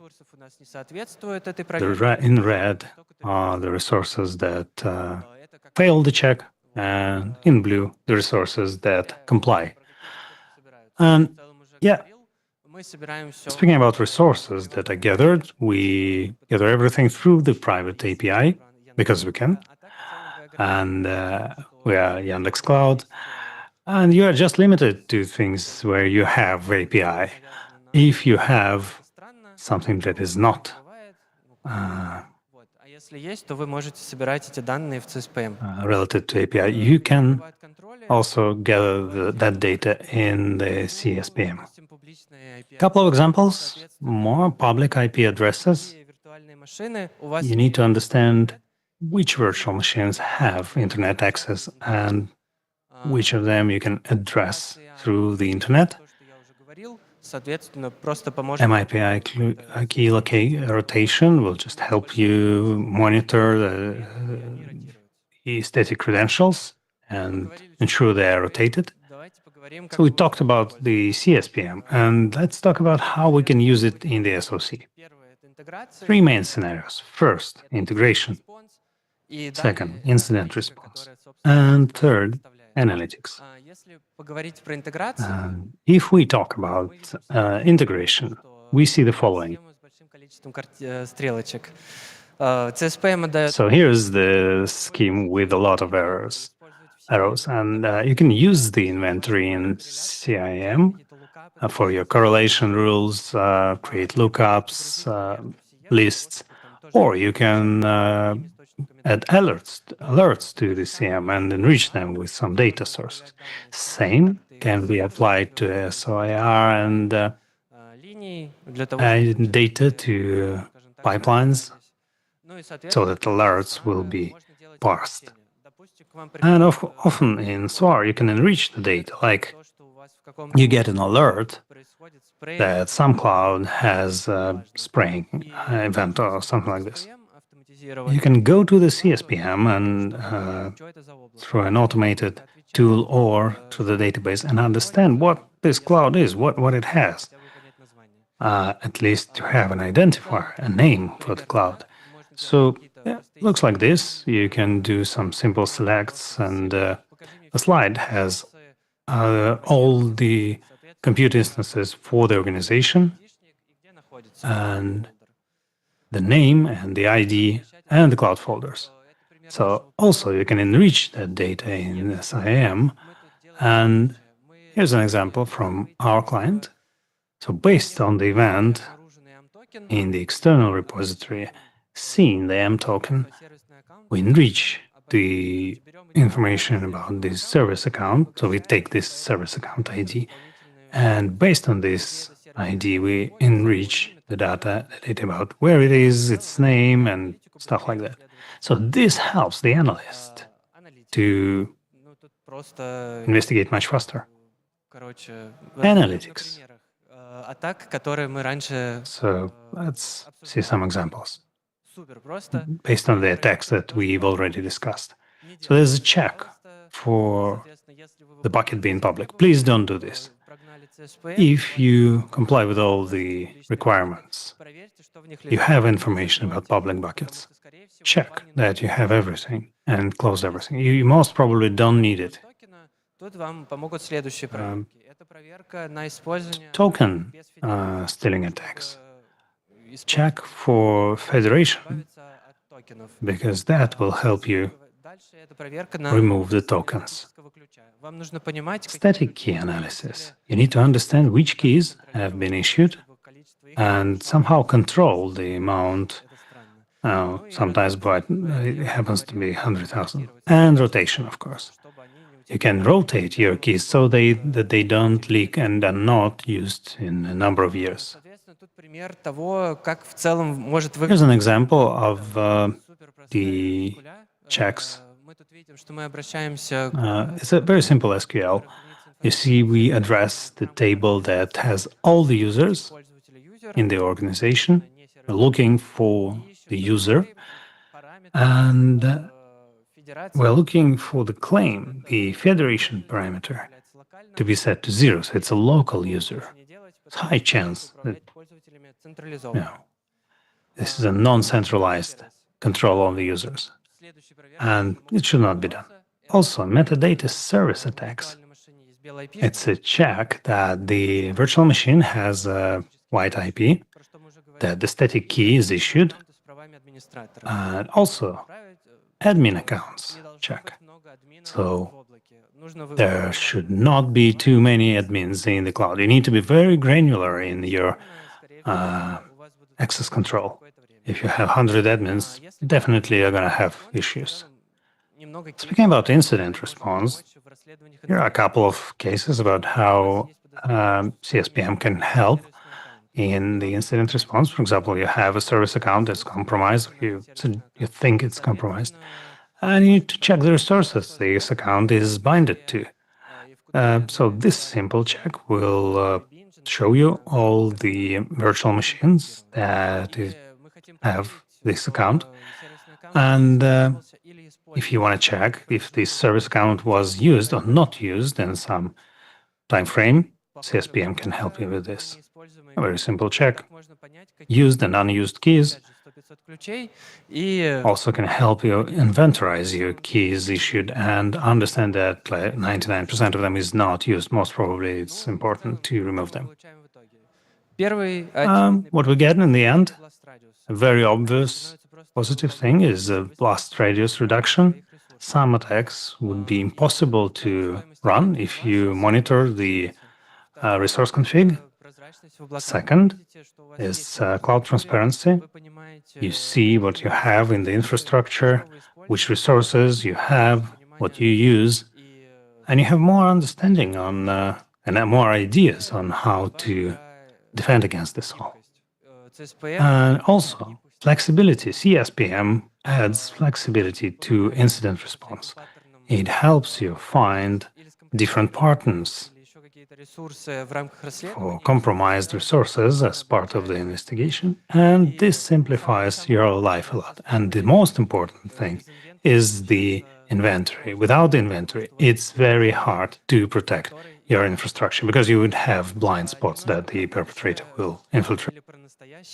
In red are the resources that fail the check, and in blue, the resources that comply. And yeah, speaking about resources that are gathered, we gather everything through the private API, because we can. And we are Yandex Cloud. And you are just limited to things where you have API. If you have something that is not relative to API, you can also gather that data in the CSPM. A couple of examples, more public IP addresses. You need to understand which virtual machines have internet access and which of them you can address through the internet. MIPI key rotation will just help you monitor the static credentials and ensure they are rotated. So we talked about the CSPM, and let's talk about how we can use it in the SOC. 3 main scenarios. First, integration. Second, incident response. And third, analytics. If we talk about integration, we see the following. So here's the scheme with a lot of errors. arrows, and you can use the inventory in CIM for your correlation rules, create lookups, lists, or you can add alerts to the CM and enrich them with some data sources. Same can be applied to SOIR and add data to pipelines so that alerts will be parsed. And often in SOAR, you can enrich the data, like you get an alert that some cloud has a spraying event or something like this. You can go to the CSPM and through an automated tool or to the database and understand what this cloud is, what it has. At least to have an identifier, a name for the cloud. So yeah, looks like this. You can do some simple selects, and the slide has all the compute instances for the organization, and the name and the ID and the cloud folders. So also you can enrich that data in SIM, and here's an example from our client. So based on the event in the external repository, seeing the M token, we enrich the information about this service account. So we take this service account ID, and based on this ID, we enrich the data about where it is, its name, and stuff like that. So this helps the analyst to investigate much faster. Analytics. So let's see some examples based on the attacks that we've already discussed. So there's a check for the bucket being public. Please don't do this. If you comply with all the requirements, you have information about public buckets. Check that you have everything and close everything. You most probably don't need it. Token stealing attacks. Check for federation, because that will help you remove the tokens. Static key analysis. You need to understand which keys have been issued and somehow control the amount, sometimes but it happens to be 100,000. And rotation, of course. You can rotate your keys so that they don't leak and are not used in a number of years. Here's an example of the checks. It's a very simple SQL. You see, we address the table that has all the users in the organization. We're looking for the user, and we're looking for the claim, the federation parameter, to be set to 0. So it's a local user. It's high chance that this is a non-centralized control of the users, and it should not be done. Also, metadata service attacks. It's a check that the virtual machine has a white IP, that the static key is issued, and also admin accounts check. So there should not be too many admins in the cloud. You need to be very granular in your access control. If you have 100 admins, definitely you're going to have issues. Speaking about incident response, here are a couple of cases about how CSPM can help in the incident response. For example, you have a service account that's compromised, you think it's compromised, and you need to check the resources this account is binded to. So this simple check will show you all the virtual machines that have this account. And if you want to check if this service account was used or not used in some time frame, CSPM can help you with this. A very simple check. Used and unused keys also can help you inventorize your keys issued and understand that 99% of them is not used. Most probably it's important to remove them. What we get in the end, a very obvious positive thing is a blast radius reduction some attacks would be impossible to run if you monitor the resource config. Second is cloud transparency. You see what you have in the infrastructure, which resources you have, what you use, and you have more understanding on and more ideas on how to defend against this all. And also, flexibility. CSPM adds flexibility to incident response. It helps you find different partners for compromised resources as part of the investigation, and this simplifies your life a lot. And the most important thing is the inventory. Without the inventory, it's very hard to protect your infrastructure because you would have blind spots that the perpetrator will infiltrate.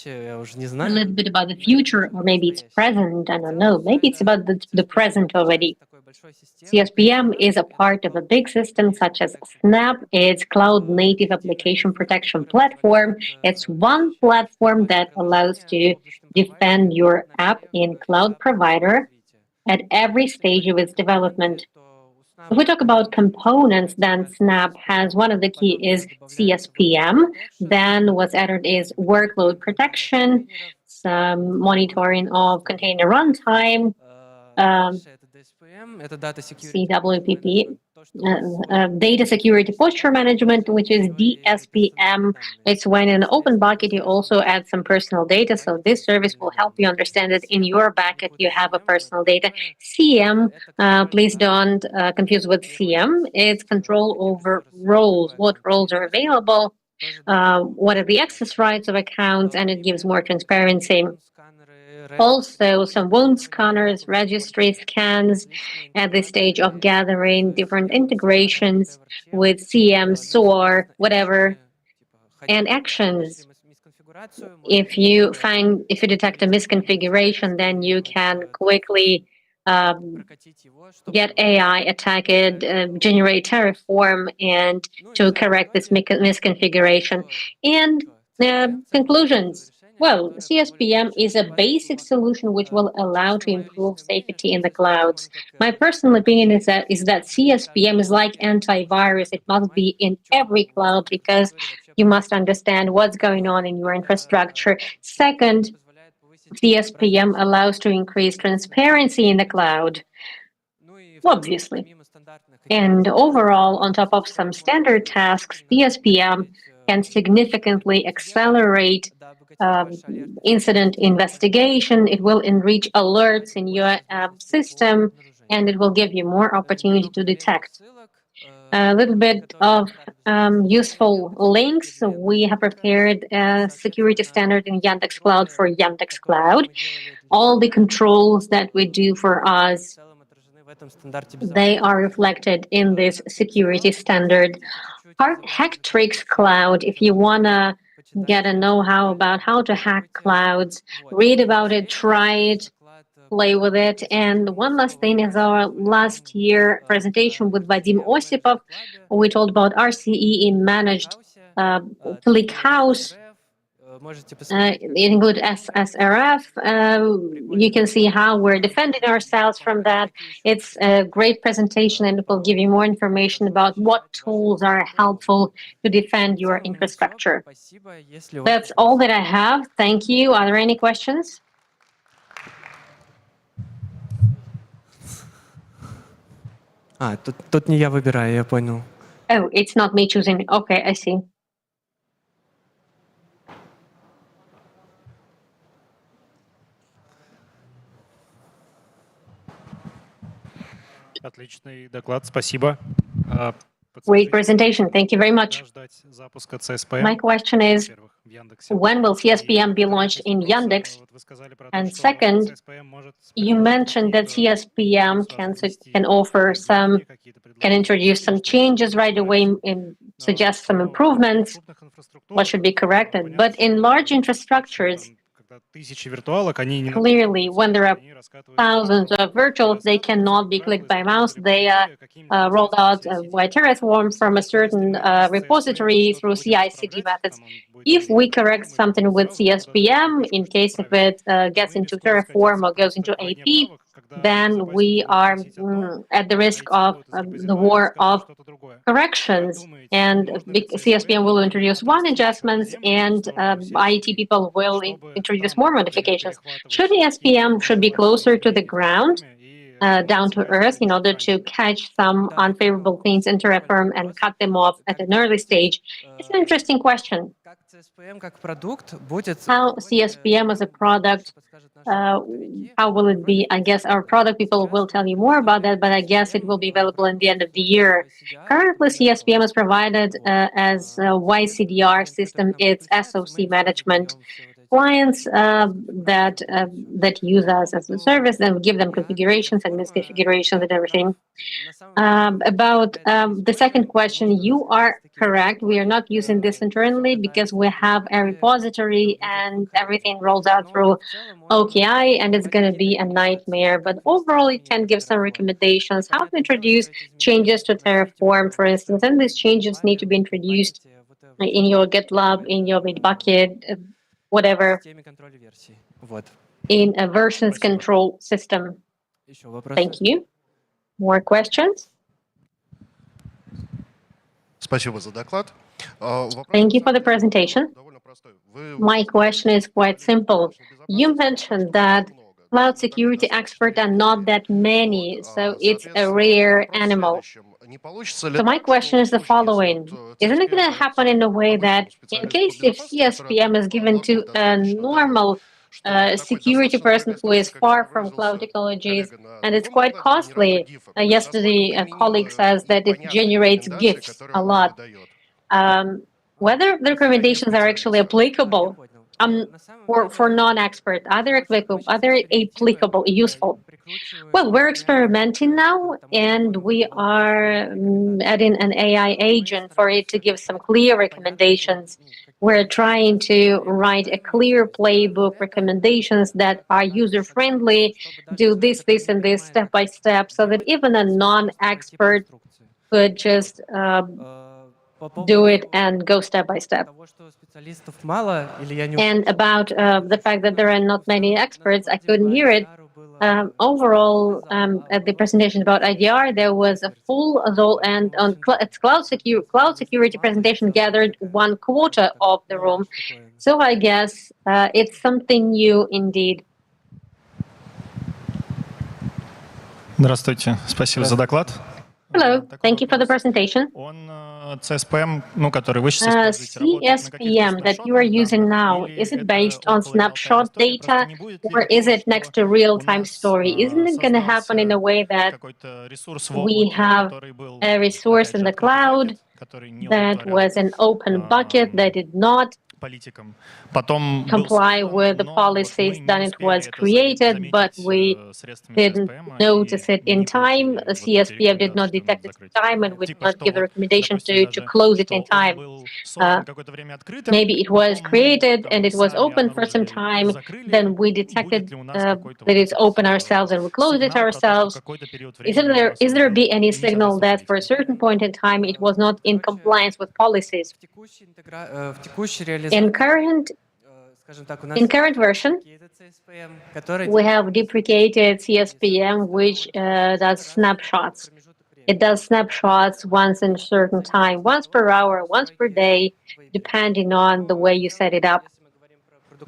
A little bit about the future, or maybe it's present, I don't know. Maybe it's about the present already. CSPM is a part of a big system such as Snap. It's cloud native application protection platform. It's one platform that allows to defend your app in cloud provider at every stage of its development. If we talk about components, then Snap has one of the key is CSPM. Then what's added is workload protection, some monitoring of container runtime, CWPP, data security posture management, which is DSPM. It's when in an open bucket you also add some personal data. So this service will help you understand that in your bucket you have a personal data. CM, please don't confuse with CM. It's control over roles, what roles are available, what are the access rights of accounts, and it gives more transparency. Also, some wound scanners, registry scans at the stage of gathering different integrations with CM, SOAR, whatever, and actions. If you detect a misconfiguration, then you can quickly get AI, attack it, generate Terraform, and to correct this misconfiguration. And conclusions. Well, CSPM is a basic solution which will allow to improve safety in the clouds. My personal opinion is that CSPM is like antivirus. It must be in every cloud because you must understand what's going on in your infrastructure. Second, CSPM allows to increase transparency in the cloud, obviously. And overall, on top of some standard tasks, CSPM can significantly accelerate incident investigation. It will enrich alerts in your system, and it will give you more opportunity to detect. A little bit of useful links. We have prepared a security standard in Yandex Cloud for Yandex Cloud. All the controls that we do for us, they are reflected in this security standard. Hacktrix Cloud, if you want to get a know-how about how to hack clouds, read about it, try it, play with it. And one last thing is our last year presentation with Vadim Osipov. We told about RCE in managed ClickHouse. It includes SSRF. You can see how we're defending ourselves from that. It's a great presentation, and it will give you more information about what tools are helpful to defend your infrastructure. That's all that I have. Thank you. Are there any questions?
Тут не я выбираю, я понял.
Oh, it's not me choosing. Okay, I see.
Отличный доклад, спасибо.
Great presentation. Thank you very much. My question is, when will CSPM be launched in Yandex? And second, you mentioned that CSPM can introduce some changes right away and suggest some improvements, what should be corrected. But in large infrastructures, Clearly, when there are thousands of virtuals, they cannot be clicked by mouse. They are rolled out by Terraform from a certain repository through CI/CD methods. If we correct something with CSPM, in case if it gets into Terraform or goes into AP, then we are at the risk of the war of corrections, and CSPM will introduce one adjustments, and IET people will introduce more modifications. Should SPM should be closer to the ground, down to earth, in order to catch some unfavorable things in Terraform and cut them off at an early stage? It's an interesting question. How CSPM as a product, how will it be? I guess our product people will tell you more about that, but I guess it will be available in the end of the year. Currently, CSPM is provided as a YCDR system. It's SOC management. Clients that use us as a service, and we give them configurations and misconfigurations and everything. About the second question, you are correct. We are not using this internally because we have a repository and everything rolls out through OKI, and it's going to be a nightmare. But overall, it can give some recommendations how to introduce changes to Terraform, for instance, and these changes need to be introduced in your GitLab, in your Bitbucket, whatever, in a versions control system. Thank you. More questions? Thank you for the presentation. My question is quite simple. You mentioned that cloud security experts are not that many, so it's a rare animal. So my question is the following. Isn't it going to happen in a way that in case if CSPM is given to a normal security person who is far from cloud technologies, and it's quite costly? Yesterday, a colleague says that it generates GIFs a lot. Whether the recommendations are actually applicable for non-experts, are they applicable, useful? Well, we're experimenting now, and we are adding an AI agent for it to give some clear recommendations. We're trying to write a clear playbook, recommendations that are user-friendly, do this, this, and this step by step, so that even a non-expert could just do it and go step by step. And about the fact that there are not many experts, I couldn't hear it. Overall, at the presentation about IDR, there was a full and on cloud security presentation gathered 1/4 of the room. So I guess it's something new indeed.
Здравствуйте, спасибо за доклад.
Hello, thank you for the presentation.
CSPM
that you are using now, is it based on snapshot data, or is it next to real-time story? Isn't it going to happen in a way that we have a resource in the cloud that was an open bucket that did not comply with the policies, then it was created, but we didn't notice it in time. CSPM did not detect it in time, and we did not give the recommendation to close it in time. Maybe it was created and it was open for some time, then we detected that it's open ourselves and we closed it ourselves. Is there be any signal that for a certain point in time it was not in compliance with policies? In current version, we have deprecated CSPM, which does snapshots. It does snapshots once in a certain time, once per hour, once per day, depending on the way you set it up.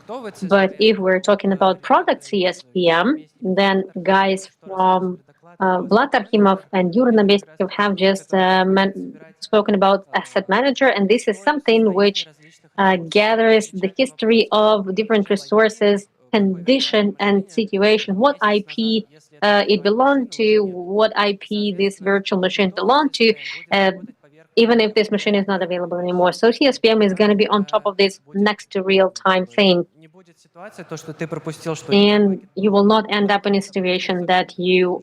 But if we're talking about product CSPM, then guys from Vlad Arkhimov and Yuri Namestnikov have just spoken about asset manager, and this is something which gathers the history of different resources, condition, and situation, what IP it belonged to, what IP this virtual machine belonged to, even if this machine is not available anymore. So CSPM is going to be on top of this next to real-time thing. And you will not end up in a situation that your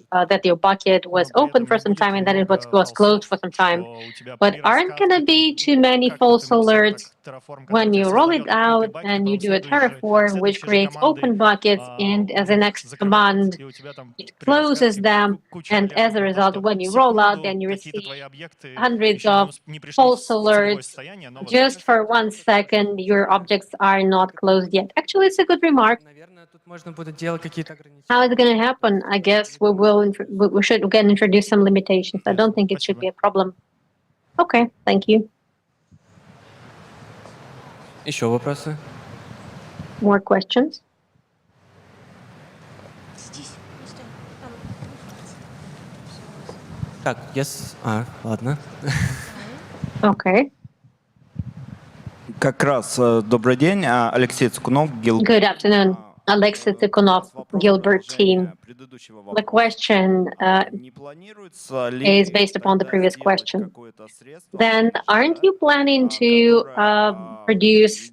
bucket was open for some time and then it was closed for some time. But aren't going to be too many false alerts when you roll it out and you do a Terraform, which creates open buckets, and as the next command, it closes them. And as a result, when you roll out, then you receive hundreds of false alerts. Just for 1 second, your objects are not closed yet. Actually, it's a good remark.
Наверное, тут можно будет делать какие-то ограничения.
How it's going to happen? I guess we should again introduce some limitations. I don't think it should be a problem. Okay, thank you.
Еще вопросы?
More questions?
Так, yes. Ладно.
Okay.
Как раз добрый день, Алексей Цукунов,
Good afternoon, Alexei Tikhonov, Gilbert team. The question is based upon the previous question. Then, aren't you planning to produce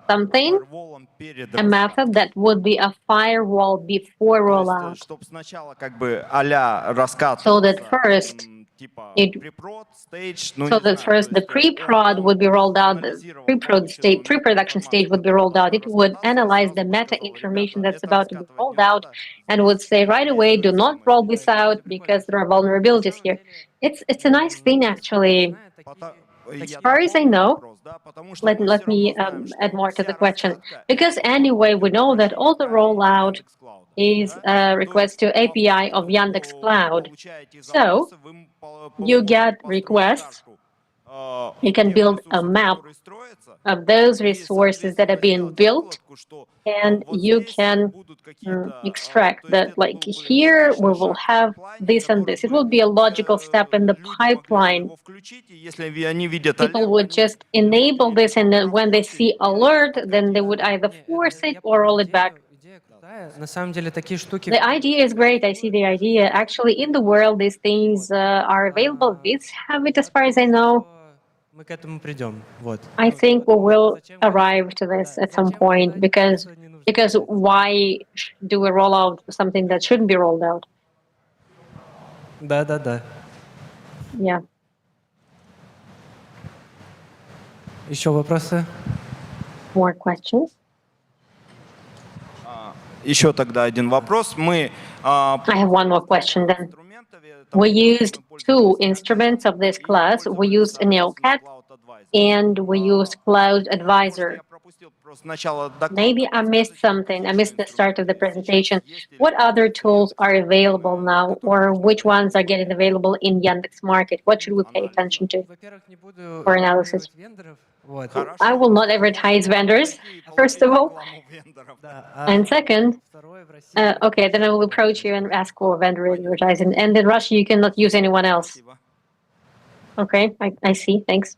something, a method that would be a firewall before rollout? So that first, the pre-prod would be rolled out, the pre-production stage would be rolled out. It would analyze the meta information that's about to be rolled out and would say right away, do not roll this out because there are vulnerabilities here. It's a nice thing, actually. As far as I know, let me add more to the question. Because anyway, we know that all the rollout is a request to API of Yandex Cloud. So you get requests. You can build a map of those resources that are being built, and you can extract that, like, here we will have this and this. It will be a logical step in the pipeline. People would just enable this, and then when they see alert, then they would either force it or roll it back. The idea is great. I see the idea. Actually, in the world, these things are available. Bits have it, as far as I know. I think we will arrive to this at some point, because why do we roll out something that shouldn't be rolled out?
Да.
Yeah.
Еще вопросы?
More questions?
Еще тогда один вопрос.
I have one more question then. We used 2 instruments of this class. We used a NeoCat and we used Cloud Advisor. Maybe I missed something. I missed the start of the presentation. What other tools are available now, or which ones are getting available in Yandex Market? What should we pay attention to for analysis? I will not advertise vendors, first of all. And second, okay, then I will approach you and ask for vendor advertising. And in Russia, you cannot use anyone else. Okay, I see. Thanks.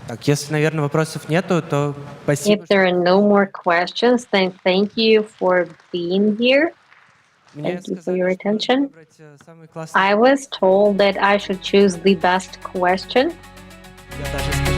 Так, если, наверное, вопросов нету, то спасибо.
If there are no more questions, then thank you for being here. Thank you for your attention. I was told that I should choose the best question.
Я даже скажу,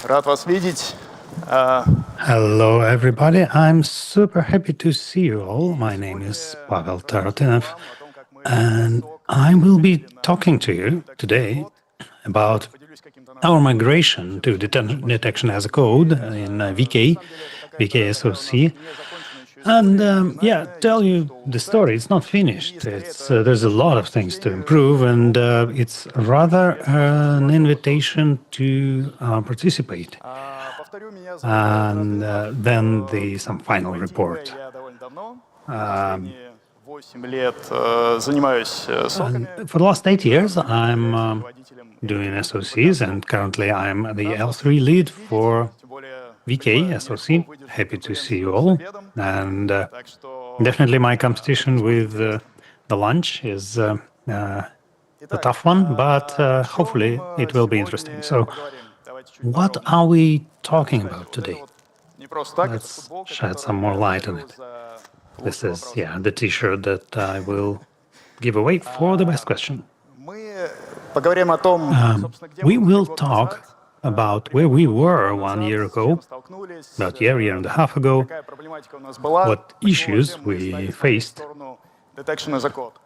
Рад вас видеть.
Hello, everybody. I'm super happy to see you all. My name is Pavel Tarotynov, and I will be talking to you today about our migration to detection as a code in VK SOC. And tell you the story. It's not finished. There's a lot of things to improve, and it's rather an invitation to participate. And then some final report. And for the last 8 years, I'm doing SOCs, and currently I'm the L3 lead for VK SOC. Happy to see you all. And definitely my competition with the lunch is a tough one, but hopefully it will be interesting. So what are we talking about today? Let's shed some more light on it. This is, the t-shirt that I will give away for the best question. We will talk about where we were 1 year ago, about a year and a half ago, what issues we faced,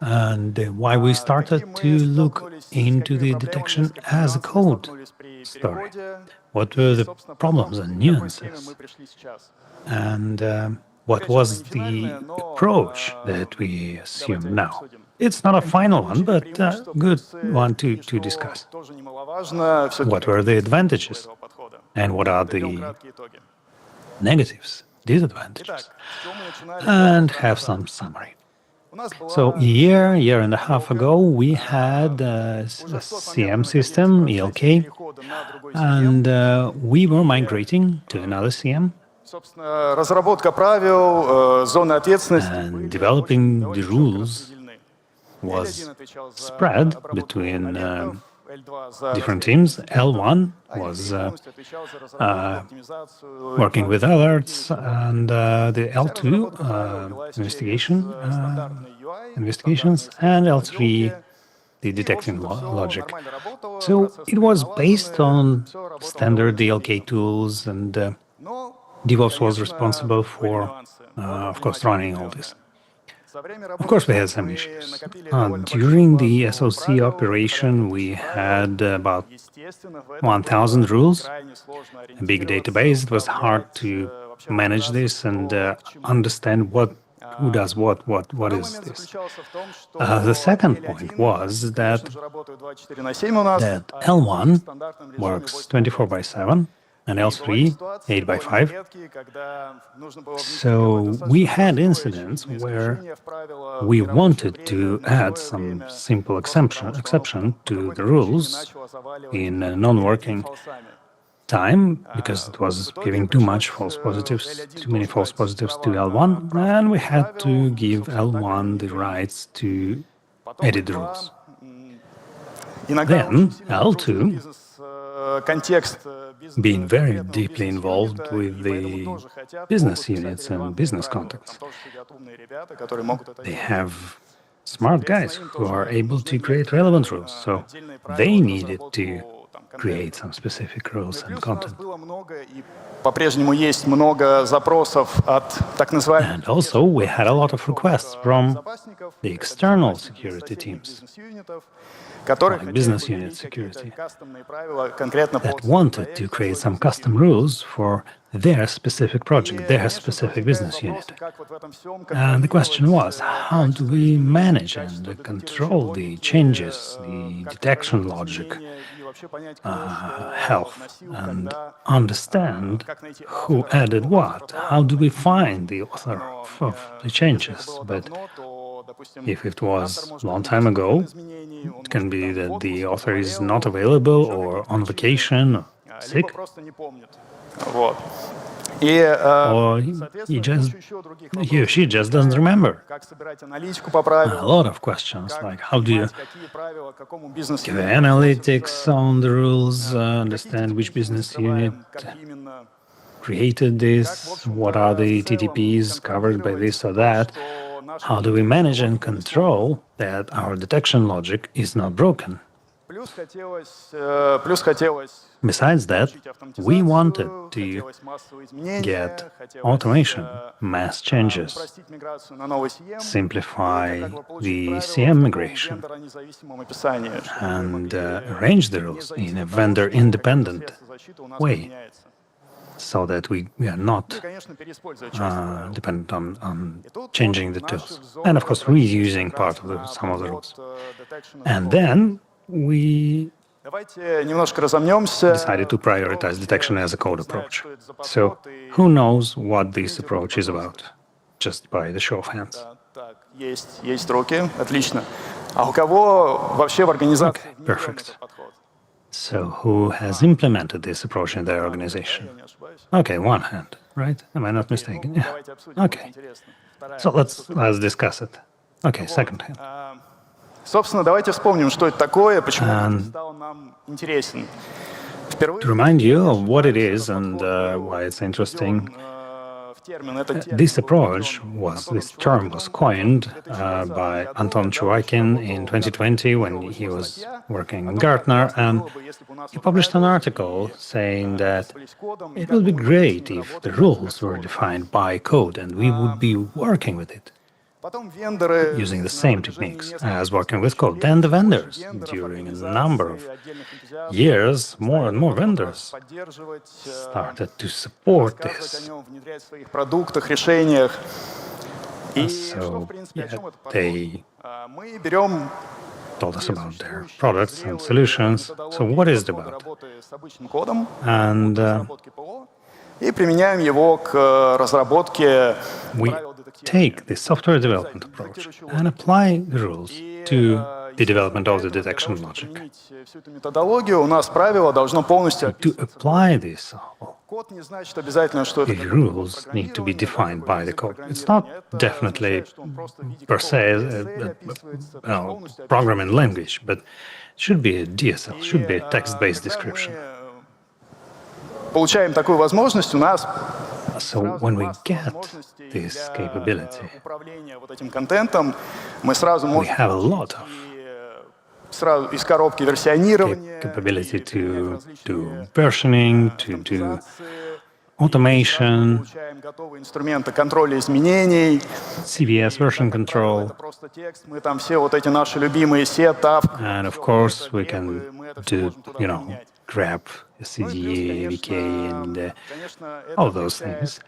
and why we started to look into the detection as a code story. What were the problems and nuances? And what was the approach that we assume now? It's not a final one, but a good one to discuss. What were the advantages? And what are the negatives, disadvantages? And have some summary. So a year and a half ago, we had a CM system, ELK, and we were migrating to another CM. And developing the rules was spread between different teams. L1 was working with alerts, and the L2 investigations, and L3 the detecting logic. So it was based on standard DLK tools, and DevOps was responsible for, of course, running all this. Of course, we had some issues. During the SOC operation, we had about 1,000 rules, a big database. It was hard to manage this and understand who does what is this. The second point was that L1 works 24/7, and L3 8/5. So we had incidents where we wanted to add some simple exception to the rules in non-working time, because it was giving too many false positives to L1, and we had to give L1 the rights to edit the rules. Then L2, being very deeply involved with the business units and business contacts, they have smart guys who are able to create relevant rules, so they needed to create some specific rules and content. And also, we had a lot of requests from the external security teams, like business unit security, that wanted to create some custom rules for their specific project, their specific business unit. And the question was, how do we manage and control the changes, the detection logic, health, and understand who added what? How do we find the author of the changes? But if it was a long time ago, it can be that the author is not available or on vacation or sick. Or he or she just doesn't remember. A lot of questions, like how do you give analytics on the rules, understand which business unit created this, what are the TTPs covered by this or that, how do we manage and control that our detection logic is not broken? Besides that, we wanted to get automation, mass changes, simplify the CM migration, and arrange the rules in a vendor-independent way, so that we are not dependent on changing the tools. And of course, reusing part of some of the rules. And then we decided to prioritize detection as a code approach. So who knows what this approach is about? Just by the show of hands. Okay, perfect. So who has implemented this approach in their organization? Okay, one hand, right? Am I not mistaken? Yeah. Okay. So let's discuss it. Okay, second hand.
Собственно, давайте вспомним, что это такое, почему он стал нам интересен.
To remind you of what it is and why it's interesting, this term was coined by Anton Chuvaikin in 2020 when he was working on Gartner, and he published an article saying that it would be great if the rules were defined by code and we would be working with it, using the same techniques as working with code. Then the vendors, during a number of years, more and more vendors started to support this. So they told us about their products and solutions. So what is it about? And we take the software development approach and apply the rules to the development of the detection logic. To apply this, the rules need to be defined by the code. It's not definitely per se a programming language, but it should be a DSL, should be a text-based description. So when we get this capability, we have a lot of capability to do versioning, to do automation, CVS version control, and of course we can do, grep, CDA, VK, and all those things.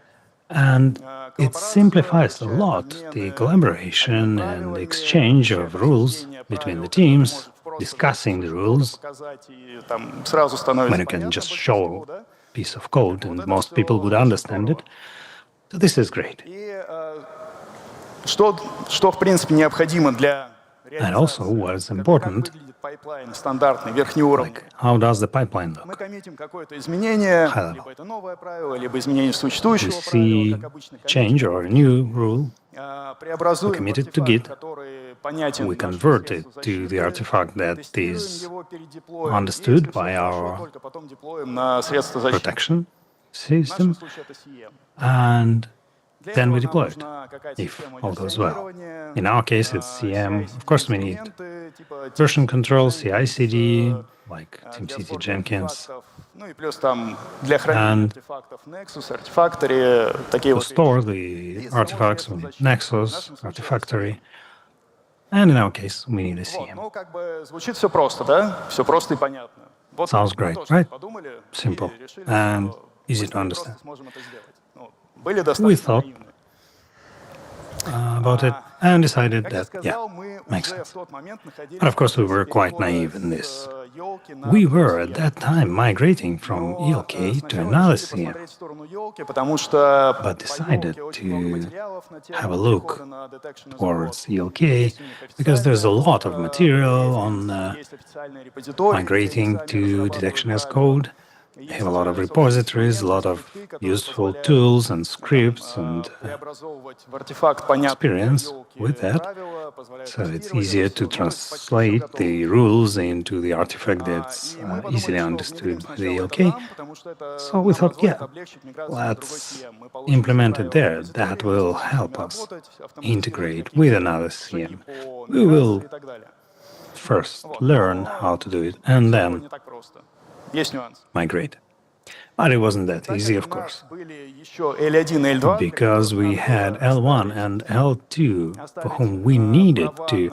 And it simplifies a lot the collaboration and the exchange of rules between the teams, discussing the rules, when you can just show a piece of code and most people would understand it. So this is great. And also, what is important, like how does the pipeline look? High level. We see change or a new rule, we commit it to Git, we convert it to the artifact that is understood by our protection system, and then we deploy it, if all goes well. In our case, it's CM. Of course, we need version control, CI/CD, like TeamCity Jenkins, and to store the artifacts, we need Nexus, Artifactory, and in our case, we need a CM. Sounds great, right? Simple and easy to understand. We thought about it and decided that, makes sense. But of course, we were quite naive in this. We were at that time migrating from ELK to another CM, but decided to have a look towards ELK because there's a lot of material on migrating to detection as code. They have a lot of repositories, a lot of useful tools and scripts and experience with that. So it's easier to translate the rules into the artifact that's easily understood by the ELK. So we thought, let's implement it there. That will help us integrate with another CM. We will first learn how to do it and then
Не так просто. Есть нюанс.
migrate. But it wasn't that easy, of course,
Были еще L1 и L2,
because we had L1 and L2 for whom we needed to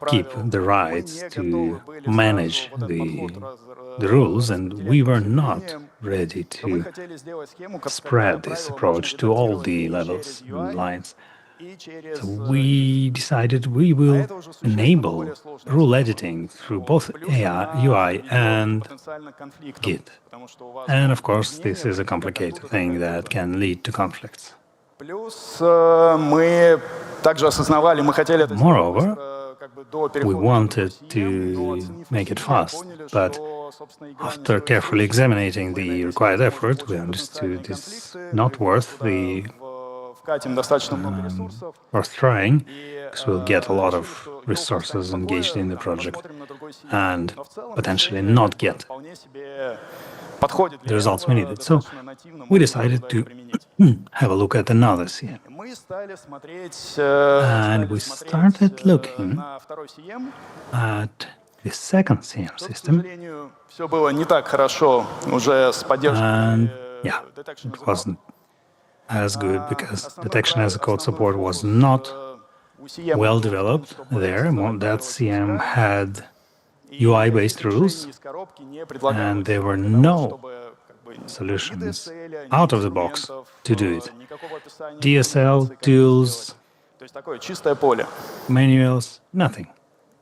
keep the rights to manage the rules, and we were not ready to spread this approach to all the levels and lines. So we decided we will enable rule editing through both UI and Git. And of course, this is a complicated thing that can lead to conflicts.
Плюс мы также осознавали, мы хотели это
Moreover,
как бы до
we
перехода
wanted to make it fast, but after carefully examining the required effort, we understood it's not worth
вкатим достаточно много ресурсов.
trying, because we'll get a lot of resources engaged in the project and potentially not get the results we needed. So we decided to have a look at another CM. And we started looking at the second CM system.
Все было не так хорошо уже с поддержкой
And yeah, it wasn't as good because detection as a code support was not well developed there. That CM had UI-based rules, and there were no solutions out of the box to do it. DSL, tools,
То есть такое чистое поле.
manuals, nothing.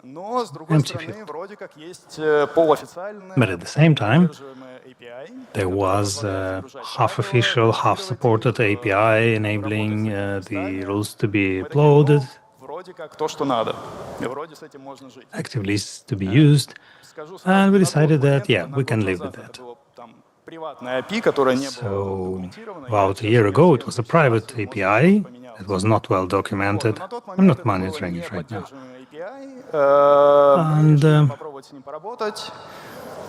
Но, с другой
Empty
стороны,
field.
вроде как есть полуофициальная
But at the same time,
поддерживаемая API.
there was a half-official, half-supported API enabling the rules to be uploaded,
Вроде как то, что надо. И вроде с этим можно жить.
actively to be used,
Скажу сразу,
and we
на тот
decided that,
момент,
yeah,
на
we
год
can live
назад
with
это
that.
было там приватное API, которое не было
So,
документировано.
about a year ago, it was a private API. It was not well documented.
На тот
I'm
момент
not
это было
monitoring
не
it right now.
поддерживаемый API.
And,
Мы решили попробовать с ним поработать.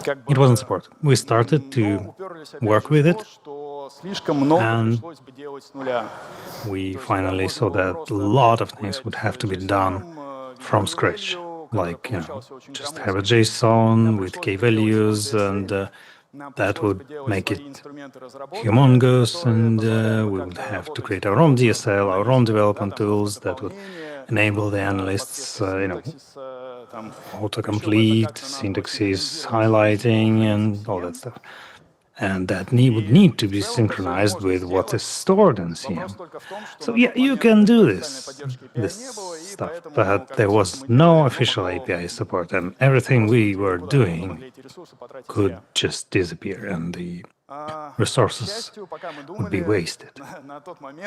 Как бы,
It wasn't supported. We started to
но уперлись опять
work
же
with
в
it.
то, что слишком много
And
пришлось бы делать с нуля.
We finally saw that a lot of things would have to be done from scratch, like, just have a JSON with key values, and that would make it humongous, and we would have to create our own DSL, our own development tools that would enable the analysts, autocomplete, syntaxes, highlighting, and all that stuff. And that would need to be synchronized with what is stored in CM. So yeah, you can do this stuff, but there was no official API support, and everything we were doing could just disappear, and the resources would be wasted.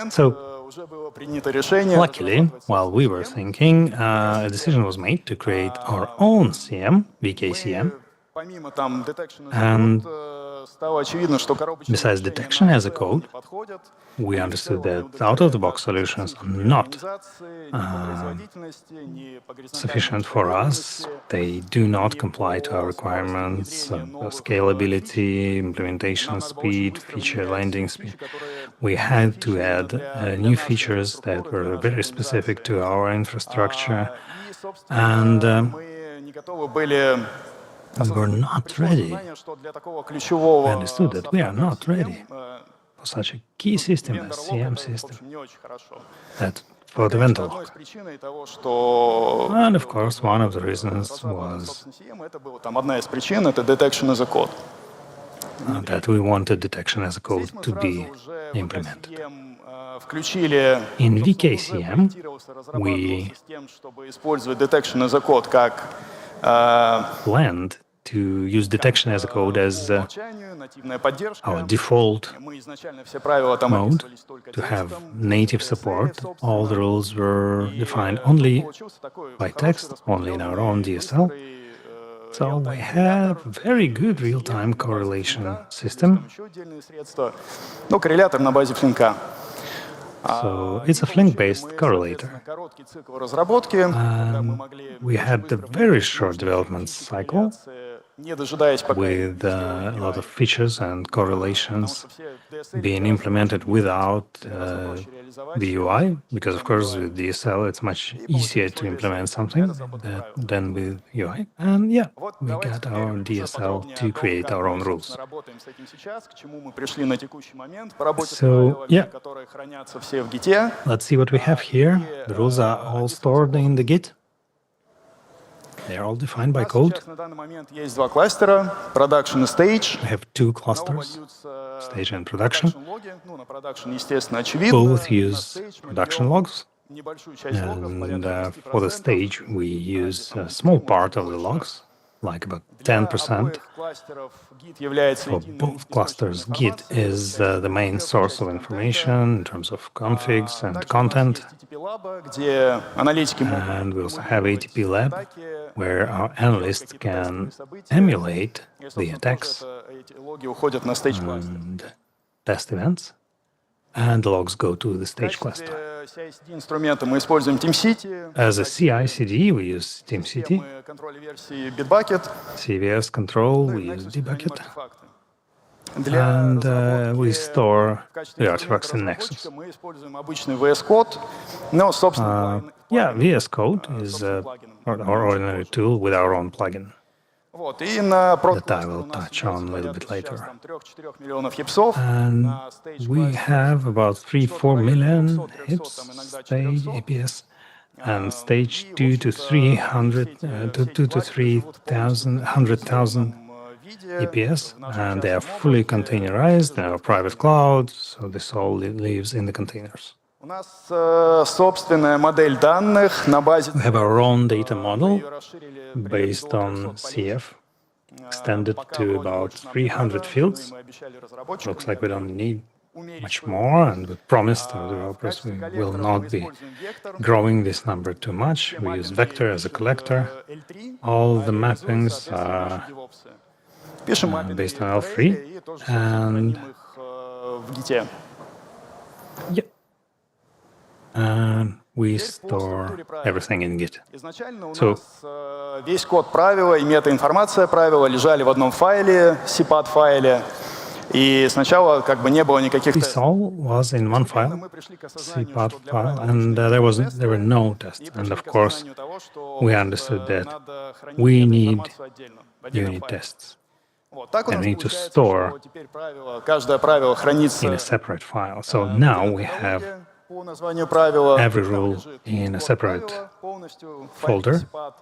So, luckily, while we were thinking, a decision was made to create our own CM, VKCM, and besides detection as a code, we understood that out-of-the-box solutions are not sufficient for us. They do not comply to our requirements, scalability, implementation speed, feature landing speed. We had to add new features that were very specific to our infrastructure, and we were not ready. We understood that we are not ready for such a key system as CM system, that for the Ventilog. And of course, one of the reasons was
одна из причин — это detection as a code.
That we wanted detection as a code to be implemented.
Включили
In VKCM, we
чтобы использовать detection as a code как
planned to use detection as a code as our default mode, to have native support. All the rules were defined only by text, only in our own DSL. So we have a very good real-time correlation system.
Ну, коррелятор на базе Flink.
So it's a Flink-based correlator.
разработки,
we had a very short development cycle,
не дожидаясь, пока
with a lot of features and correlations being implemented without the UI, because of course with DSL it's much easier to implement something than with UI. And yeah, we got our DSL to create our own rules.
работаем с этим сейчас, к чему мы пришли на текущий момент, поработать с
So,
правилами,
yeah.
которые хранятся все в Git.
Let's see what we have here. The rules are all stored in the Git. They're all defined by code.
Сейчас на данный момент есть два кластера, Production и Stage.
We have two clusters, Stage and Production.
Логи, ну, на Production, естественно, очевидно.
Both
На
use
Stage мы
production
делаем
logs.
небольшую часть логов,
And
порядка
for the
10%.
stage, we use a small part of the logs, like about 10%. For both clusters, Git is the main source of information in terms of configs and content.
где аналитики могут
And we also have ATP Lab, where our analysts can emulate the attacks
эти логи уходят на Stage кластер.
and test events, and the logs go to the stage cluster.
CI/CD инструмента мы используем TeamCity.
As a CI/CD, we use TeamCity.
Мы контроль версии Bitbucket.
CVS control, we use Dbucket.
Артефакты.
And we store
в качестве
the artifacts in
инструмента
Nexus.
разработчика мы используем обычный VS Code, но, собственно,
Yeah, VS Code is our ordinary tool with our own plugin
вот, и на
that I will touch on a little bit later.
3-4 миллионов хипсов.
And
На Stage
we
классе
have about 3-4 million
200,
hips,
300, иногда
stage
400.
APS, and stage 2 to 300, 2 to 3,000, 100,000 APS, and they are fully containerized in our private cloud, so this all lives in the containers.
У нас собственная модель данных на базе.
We have our own data model
Ее расширили
based on CF, extended to about 300 fields.
мы обещали разработчикам.
Looks like we don't need much more, and we promised our developers we will not be growing this number too much. We use Vector as a collector. All the mappings are
Пишем
based on L3, and
в Git.
we store everything in Git.
Изначально у
So-
нас весь код правила и метаинформация правила лежали в одном файле, CPAT файле, и сначала как бы не было никаких
This
тестов.
all was in one file,
Мы пришли к осознанию,
CPAT
что для
file,
правил
and there were no tests.
и
And
пришли
of
к
course,
осознанию того, что
we understood that
надо хранить
we need
метаинформацию отдельно, в отдельном
unit
файле.
tests
Вот так у
and
нас
we need to
получается,
store
что теперь правило, каждое правило хранится
in a separate file. So now we have
по названию правила,
every
там
rule
лежит
in a
код
separate
правила полностью,
folder.
CPAT,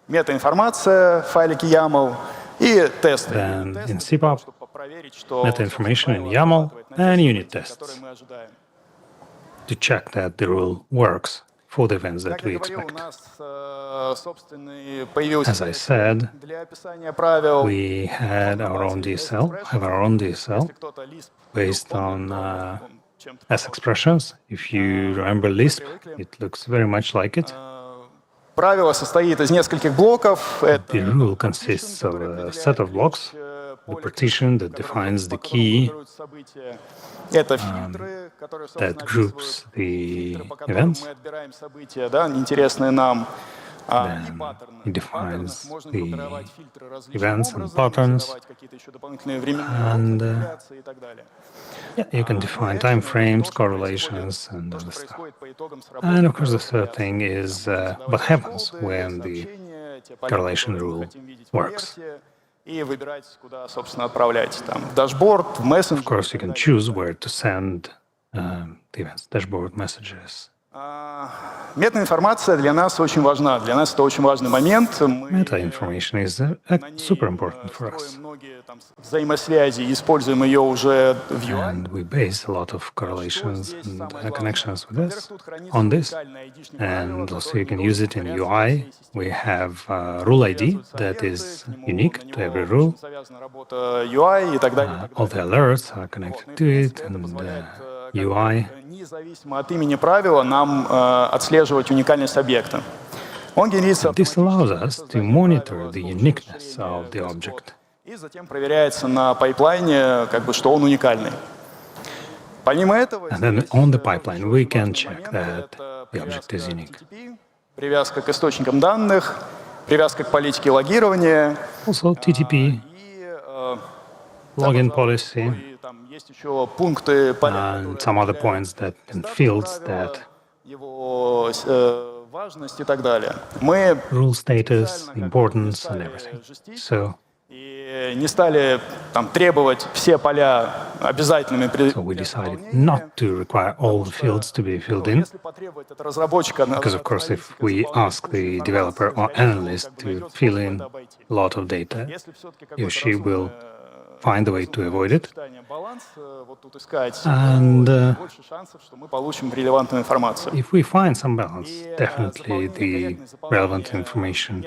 метаинформация, файлики YAML и тесты.
Then
Тесты
in
для того,
CPAP,
чтобы проверить, что
meta-information in
правило
YAML
отрабатывает на
and
те
unit
случаи, которые
tests
мы ожидаем.
to check that the rule works for the events that
Как
we
я говорил, у
expect.
нас собственный появился
As I said,
для описания правил.
we had our own DSL, have our own DSL
Если кто-то Lisp
based
помнит,
on
то он чем-то
S expressions. If you remember Lisp, it looks very much like it.
Правило состоит из нескольких блоков.
The
Это
rule consists of a set of blocks, the partition that defines the key
события. Это фильтры, которые,
that
собственно,
groups
описывают
the
фильтры, по которым
events.
мы отбираем события, да, интересные нам. И
Then
паттерны.
it
В паттернах
defines
можно
the
группировать фильтры различным
events and
образом,
patterns.
задавать какие-то еще дополнительные временные
And,
корреляции и так далее.
Yeah, you can define time frames, correlations, and
То,
other
что
stuff.
происходит по итогам
And of
сработки
course, the third thing is what happens when the correlation rule works.
И выбирать, куда, собственно, отправлять. Там, в дашборд, в мессенджер.
Of course, you can choose where to send the events, dashboard messages.
Метаинформация для нас очень важна. Для нас это очень важный момент. Мы
Meta information is super important for us.
строим многие там взаимосвязи, и используем ее уже в UI.
And we base a lot of correlations
Здесь
and
самое главное.
connections with
Во-первых,
this,
тут хранится
on this.
уникальное ID-шное правило,
And also
которое
you can
не
use
должен
it in
повторяться
UI.
всей системе.
We have a rule ID that is unique to every rule.
Завязана работа UI и так далее.
All the alerts are connected to it, and UI.
Независимо от имени правила нам отслеживать уникальность объекта. Он генерится
This allows us to monitor the uniqueness of the object.
и затем проверяется на пайплайне, как бы, что он уникальный. Помимо этого,
And then
здесь,
on the pipeline, we can
важный
check
момент —
that
это
the object is
привязка
unique.
HTTP, привязка к источникам данных, привязка к политике логирования.
Also, TTP login policy
И там есть еще пункты, поля,
and some other points that and fields that
его важность и так далее. Мы
rule status, importance, and everything. So
и не стали там требовать все поля обязательными при
we decided not to require all the fields to be filled in,
Если потребует от разработчика,
because of course if we ask the developer or analyst to fill in a lot of data,
если все-таки
he or
какой-то
she will find a way to avoid it.
баланс вот тут искать,
And
больше шансов, что мы получим релевантную информацию.
if we find some balance, definitely the relevant information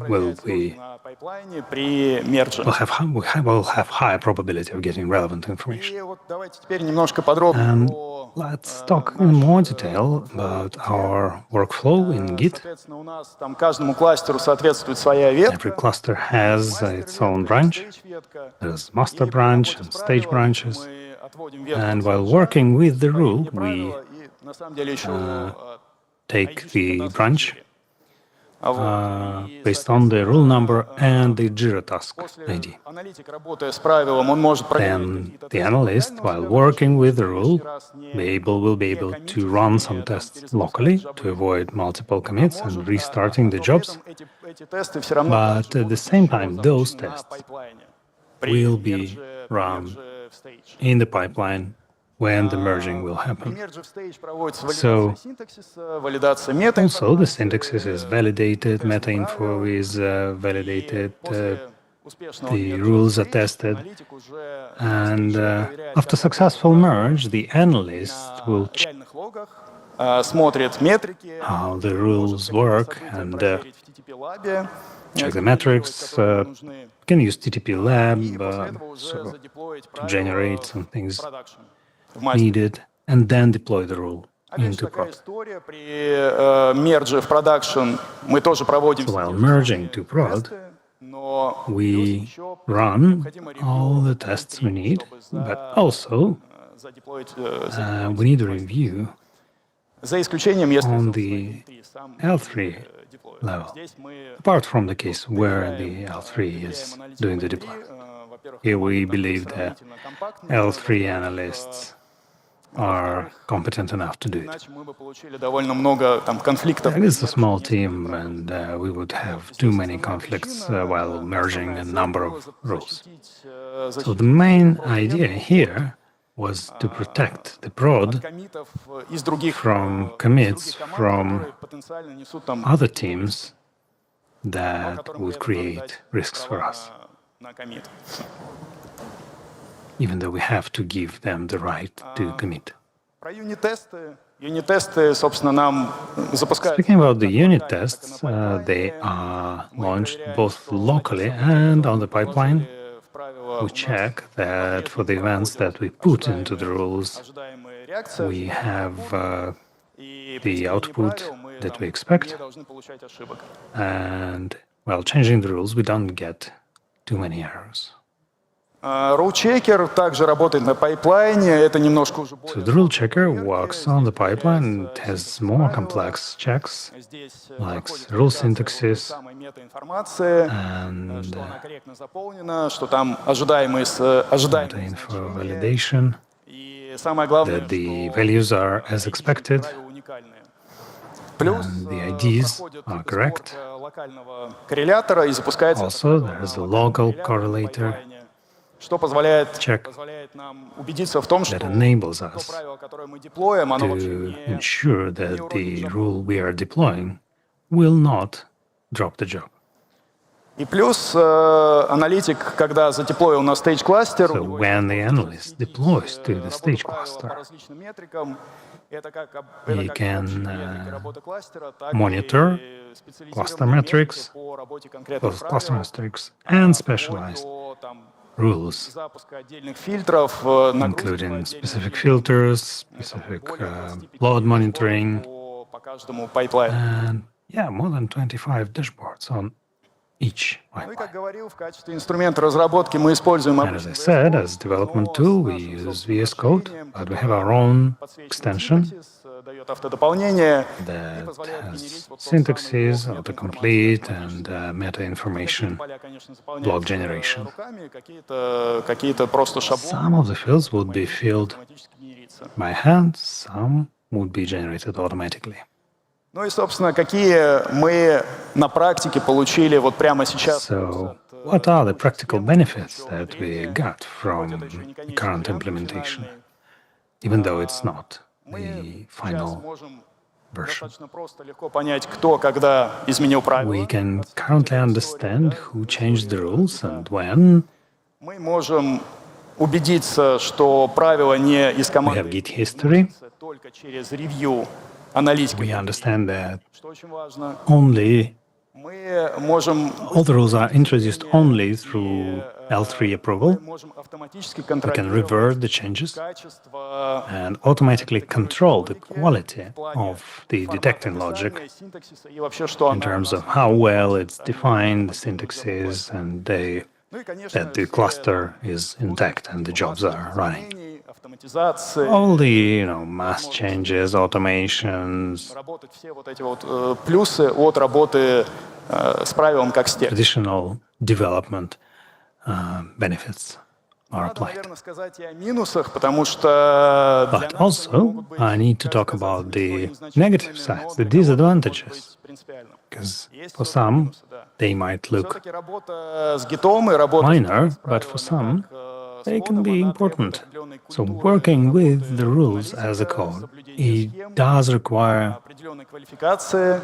will be
На пайплайне при мерже.
will have high probability of getting relevant information.
И вот давайте теперь немножко подробнее
And
про
let's talk in more detail about our workflow in Git.
соответственно, у нас там каждому кластеру соответствует своя ветка.
Every cluster has its own branch.
Ветка.
There's master branch and stage branches. And while working with the rule, we
На самом деле еще
take the branch based on the rule number and the Jira task ID.
аналитик, работая с правилом, он может
Then the analyst, while working with the rule, will be able to run some tests locally to avoid multiple commits and restarting the jobs.
эти тесты все равно
But at the same time, those tests will be run in the pipeline when the merging will happen. So, also the syntaxes is validated, meta info is validated, the rules are tested, and after successful merge, the analyst will check
смотрит метрики,
how the rules work and check the metrics. Can use TTP Lab to generate some things needed, and then deploy the rule into prod.
история при мерже в продакшн мы тоже проводим.
So while merging to prod,
но
we run all the tests we need, but also we need a review
за исключением, если
on the L3 level, apart from the case where the L3 is doing the deploy. Here we believe that L3 analysts are competent enough to do it.
иначе мы бы получили довольно много там конфликтов.
It's a small team, and we would have too many conflicts while merging a number of rules. So the main idea here was to protect the prod
коммитов из других
from commits from
потенциально несут там
other teams that would create risks for us,
на коммит.
even though we have to give them the right to commit.
Про юнит-тесты, собственно, нам запускают.
Speaking about the unit tests, they are launched both locally and on the pipeline. We check that for the events that we put into the rules,
Ожидаемые реакции,
we have
и
the output that we expect,
не должны получать ошибок.
and while changing the rules, we don't get too many errors.
Rule-checker также работает на пайплайне, это немножко уже
So the rule checker works on the pipeline. It has more complex checks,
здесь
like rule syntaxes,
самой метаинформации,
and
что она корректно заполнена, что там ожидаемые
data info validation,
и самое главное,
that the values are as expected,
правила уникальные. Плюс
and the IDs are correct.
локального коррелятора и запускается
Also, there is a local correlator
что позволяет
check
нам убедиться в том, что
that enables
то
us
правило, которое мы деплоим, оно вообще
to
не
ensure that the rule we are deploying will not drop the job.
И плюс аналитик, когда задеплоил на stage кластер,
So when the analyst deploys to the stage cluster,
по различным метрикам, это как
he can
метрики работы кластера, так
monitor
и специализированные
cluster
метрики
metrics,
по работе конкретных
both cluster
правил,
metrics and specialized
до там
rules,
запуска отдельных фильтров, нагрузки
including specific filters, specific load monitoring,
по каждому пайплайну.
and more than 25 dashboards on each
Ну и,
pipeline.
как говорил, в качестве инструмента разработки мы используем
And as I said, as development tool, we use VS Code, but we have our own extension
дает автодополнение и
that
позволяет
has
генерить вот тот
syntaxes,
самый блок
autocomplete,
метаинформации.
and meta-information
Поля, конечно,
block
заполняются
generation.
руками, какие-то просто шаблоны.
Some of the fields would be filled
Автоматически генерится.
by hand, some would be generated automatically.
Ну и, собственно, какие мы на практике получили вот прямо сейчас.
So, what are the practical benefits that we got from the current implementation, even though it's not
Мы
the
сейчас
final
можем
version?
достаточно просто, легко понять, кто, когда изменил правила.
We can currently understand who changed the rules and when.
Мы можем убедиться, что правила не из
We have
команды
Git history.
только через ревью аналитики,
We understand that
что очень важно.
only
Мы можем
all the rules are introduced only through L3 approval.
мы можем автоматически
We can
контролировать
revert the changes
качество
and automatically control the quality of the detecting logic
описания, синтаксиса и вообще, что
in
она
terms of how well it's defined, the syntaxes, and
Ну и, конечно,
that the cluster is intact and the jobs are running.
изменений, автоматизации,
All the mass changes, automations,
работать все вот эти вот плюсы от работы с правилом как с текстом.
traditional development benefits are
Надо,
applied.
наверное, сказать и о минусах, потому что для
But
нас
also,
могут быть,
I need to talk
кажется,
about the
незначительными,
negative
но
sides,
для
the
кого-то могут
disadvantages,
быть принципиальными.
because
Есть
for
все-таки
some,
минусы, да.
they might look
Все-таки работа с гитом и работа
minor,
с
but for some,
правилами
they
как,
can be
она
important.
требует определенной
So
культуры,
working with
работы
the rules as a
аналитика,
code,
соблюдения
it
схем,
does require
определенной квалификации.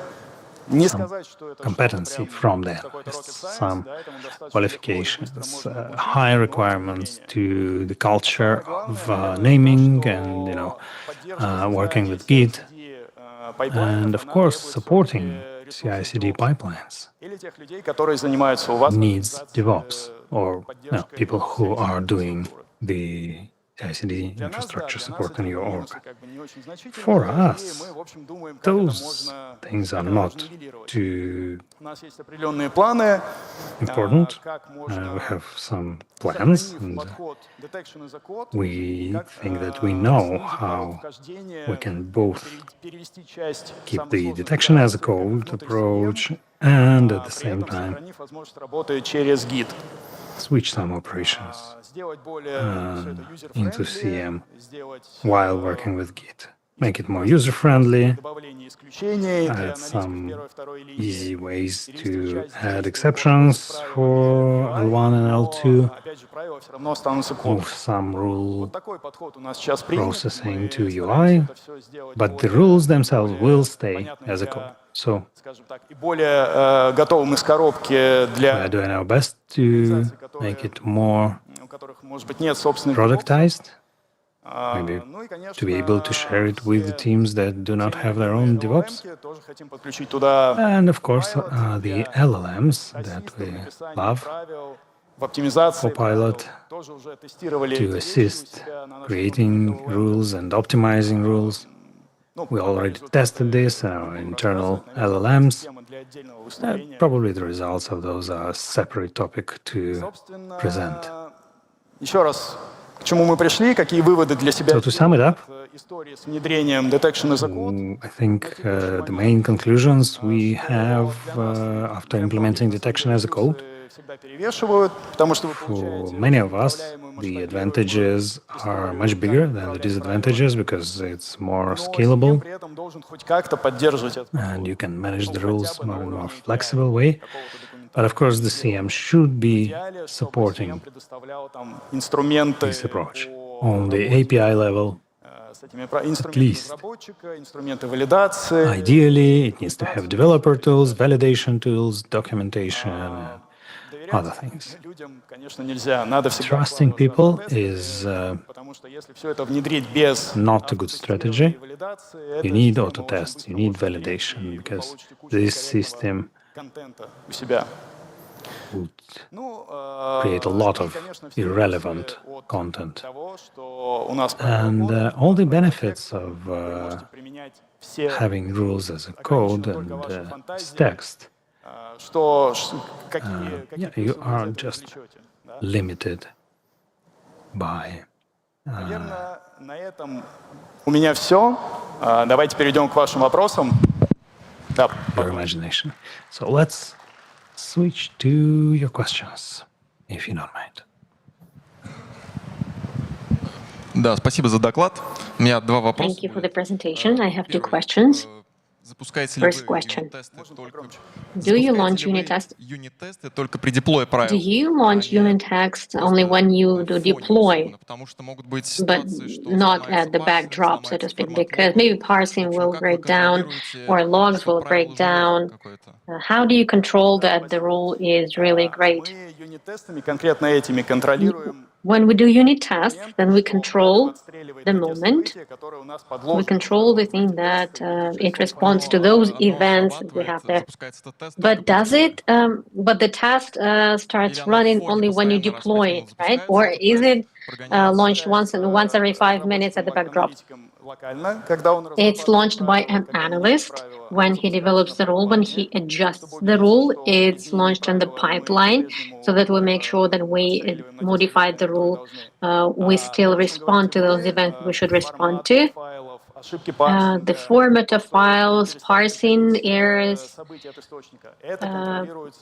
Не
some
сказать, что это
competency
что-то
from
прям
them,
какой-то rocket science,
some
да, этому достаточно легко и
qualifications,
быстро можно
high
обучиться,
requirements
но
to the culture
главное,
of
наверное,
naming
то,
and
что поддержка
working
создания
with Git,
CI/CD пайплайнов,
and of
она
course
требует
supporting
всё-таки ресурсов
CI/CD pipelines
или тех людей, которые занимаются у вас в
needs
организации
DevOps or
поддержкой
people who are doing
инфраструктуры.
the CI/CD
Для нас, да,
infrastructure
для нас
support in
эти
your org.
минусы как бы не очень значительные,
For
и
us,
мы, в общем, думаем, как это
those
можно,
things are
как это
not
можно нивелировать.
too
У нас есть определенные планы,
important.
как
We
можно,
have some plans,
сохранив
and
подход detection as a code,
we
как,
think that we know
снизить порог
how
вхождения,
we can both
перевести часть
keep
самых
the
сложных
detection as a
операций
code
внутрь
approach
CM,
and at the
при
same
этом
time
сохранив возможность работы через Git.
switch some operations
Сделать более всё это
into
user-friendly,
CM
сделать
while working with Git. Make it more user-friendly,
добавление исключений для
add
аналитиков
some
первой и второй линии.
easy ways
Перевести
to
часть
add
действий
exceptions
с правилами
for
UI,
L1 and
но,
L2,
опять же, правила все равно останутся кодом.
move some rule
Вот такой подход у нас сейчас принят.
processing
Мы
to
стараемся
UI,
это всё сделать
but the
более-
rules themselves will
более
stay
понятным
as a
для,
code. So
скажем так, и более готовым из коробки
we
для
are doing our best to make it more
у которых, может быть, нет собственных
productized,
DevOps.
maybe
Ну и, конечно,
to be able to share it with the
все
teams that do not have their own DevOps.
LLM-ки тоже хотим подключить туда
And of course, the LLMs that
ассистов,
we
написание
love
правил в оптимизации
Copilot
правил. Тоже уже тестировали
to
эти вещи у
assist
себя на нашем
creating
LLM.
rules and optimizing rules.
Ну,
We already
результаты
tested this in our internal LLMs.
тема для отдельного выступления.
Probably the results of those are a separate topic to
Собственно,
present.
еще раз, к чему мы пришли, какие выводы для себя
So to sum it up,
из истории с внедрением detection as a code.
I think the main conclusions we have after implementing detection as a code.
Всегда перевешивают, потому что вы
For
получаете
many of us,
управляемую
the
масштабируемую
advantages are much bigger than the disadvantages because it's more
но
scalable
CM при этом должен хоть как-то поддерживать этот
and you can manage the
хотя
rules
бы на
more in a more
уровне
flexible way.
какого-то
But of course, the CM should be
идеале, чтобы
supporting
CM предоставлял там инструменты
this approach
по
on the
работе,
API level.
с этими инструментами
least.
разработчика, инструменты валидации.
Ideally, it needs to have developer tools, validation tools, documentation, and other
Доверять
things.
людям, конечно, нельзя. Надо всегда
Trusting
вкладываться
people
в тесты,
is
потому что если все это внедрить без
not a good
автотестирования и
strategy.
валидации,
You
эта
need
система
auto
очень
test,
быстро
you need
может сгореть,
validation,
и вы
because
получите кучу
this
ускоренного
system
контента у себя.
would
Ну,
create a lot
и,
of
конечно, все
irrelevant
плюсы от
content.
того, что у нас
And all the benefits of
вы можете применять все
having rules as a code and as text,
какие
yeah,
плюсы
you
вы из
are
этого
just
извлечете, да?
limited by
Наверное, на этом у меня все. Давайте перейдем к вашим вопросам. Да.
Your imagination. So let's switch to your questions, if you don't mind.
Да, спасибо за доклад. У меня два вопроса.
Thank you for the presentation. I have two questions.
Запускаете ли
First
вы
question.
юнит-тесты только...
Do you launch unit tests?
Юнит-тесты только при деплое правил?
Do you launch unit tests only when you do deploy,
Потому что могут быть
but
ситуации, что
not at the backdrop, so to speak, because maybe parsing will break down or logs will break down. How do you control that the rule is really great?
Мы юнит-тестами конкретно этими контролируем.
When we do unit tests, then we control the moment. We control the thing that it responds to those events that we have there. But does it? But the test starts running only when you deploy it, right? Or is it launched once every 5 minutes at the backdrop? It's launched by an analyst when he develops the rule, when he adjusts the rule. It's launched in the pipeline so that we make sure that we modify the rule. We still respond to those events we should respond to. The format of files, parsing errors,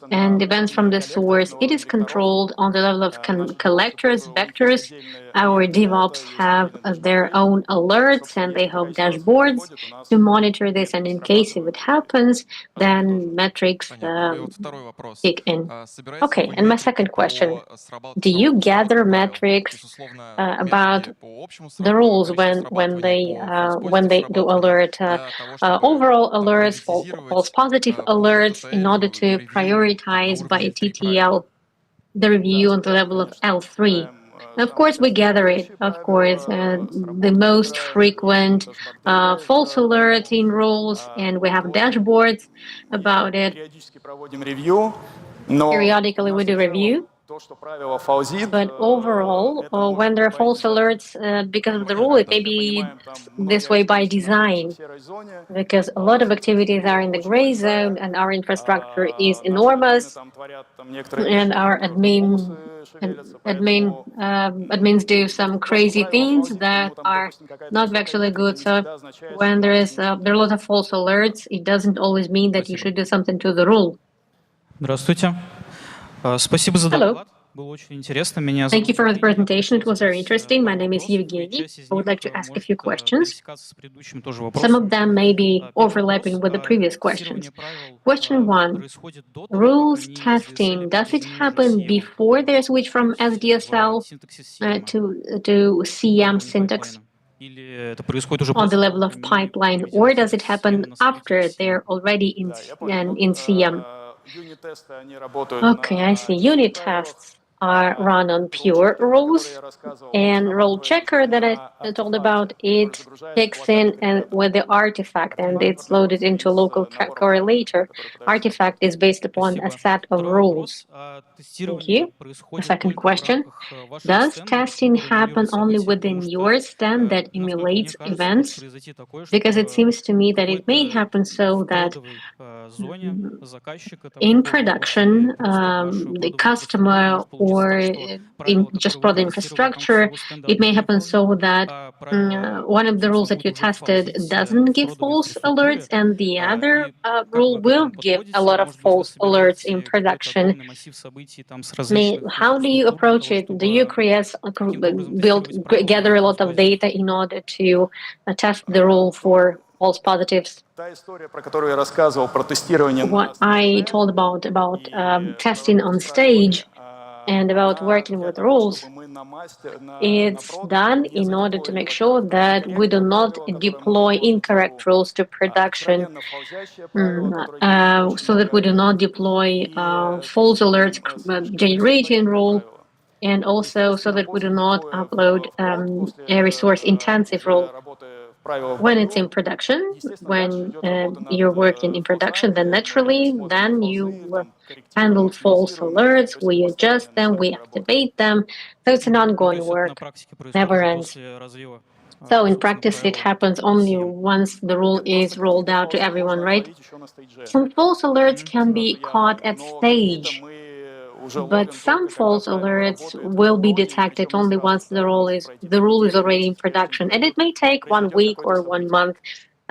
and events from the source, it is controlled on the level of collectors, vectors. Our DevOps have their own alerts and they have dashboards to monitor this. And in case if it happens, then metrics kick in. Okay, and my second question, do you gather metrics about the rules when they do alert overall alerts, false positive alerts, in order to prioritize by TTL the review on the level of L3? Of course, we gather it. Of course, the most frequent false alerts in rules, and we have dashboards about it. Periodically, we do review. But overall, when there are false alerts because of the rule, it may be this way by design, because a lot of activities are in the gray zone and our infrastructure is enormous, and our admins do some crazy things that are not actually good. So when there are a lot of false alerts, it doesn't always mean that you should do something to the rule.
Здравствуйте. Спасибо за доклад. Было очень интересно. Меня
Thank you for the presentation. It was very interesting. My name is Evgeny. I would like to ask a few questions. Some of them may be overlapping with the previous questions. Question 1. Rules testing. Does it happen before they switch from SDSL to CM syntax on the level of pipeline, or does it happen after they're already in CM? Okay, I see. Unit tests are run on pure rules, and role checker that I told about, it kicks in and with the artifact, and it's loaded into local correlator. Artifact is based upon a set of rules. Thank you. A second question. Does testing happen only within your stand that emulates events? Because it seems to me that it may happen so that in production, the customer or in just product infrastructure, it may happen so that one of the rules that you tested doesn't give false alerts, and the other rule will give a lot of false alerts in production. How do you approach it? Do you gather a lot of data in order to test the rule for false positives? What I told about testing on stage and about working with rules, it's done in order to make sure that we do not deploy incorrect rules to production, so that we do not deploy false alerts generating rule, and also so that we do not upload a resource-intensive rule. When it's in production, when you're working in production, then naturally, then you handle false alerts, we adjust them, we activate them. So it's an ongoing work, never ends. So in practice, it happens only once the rule is rolled out to everyone, right? Some false alerts can be caught at stage, but some false alerts will be detected only once the rule is already in production, and it may take 1 week or 1 month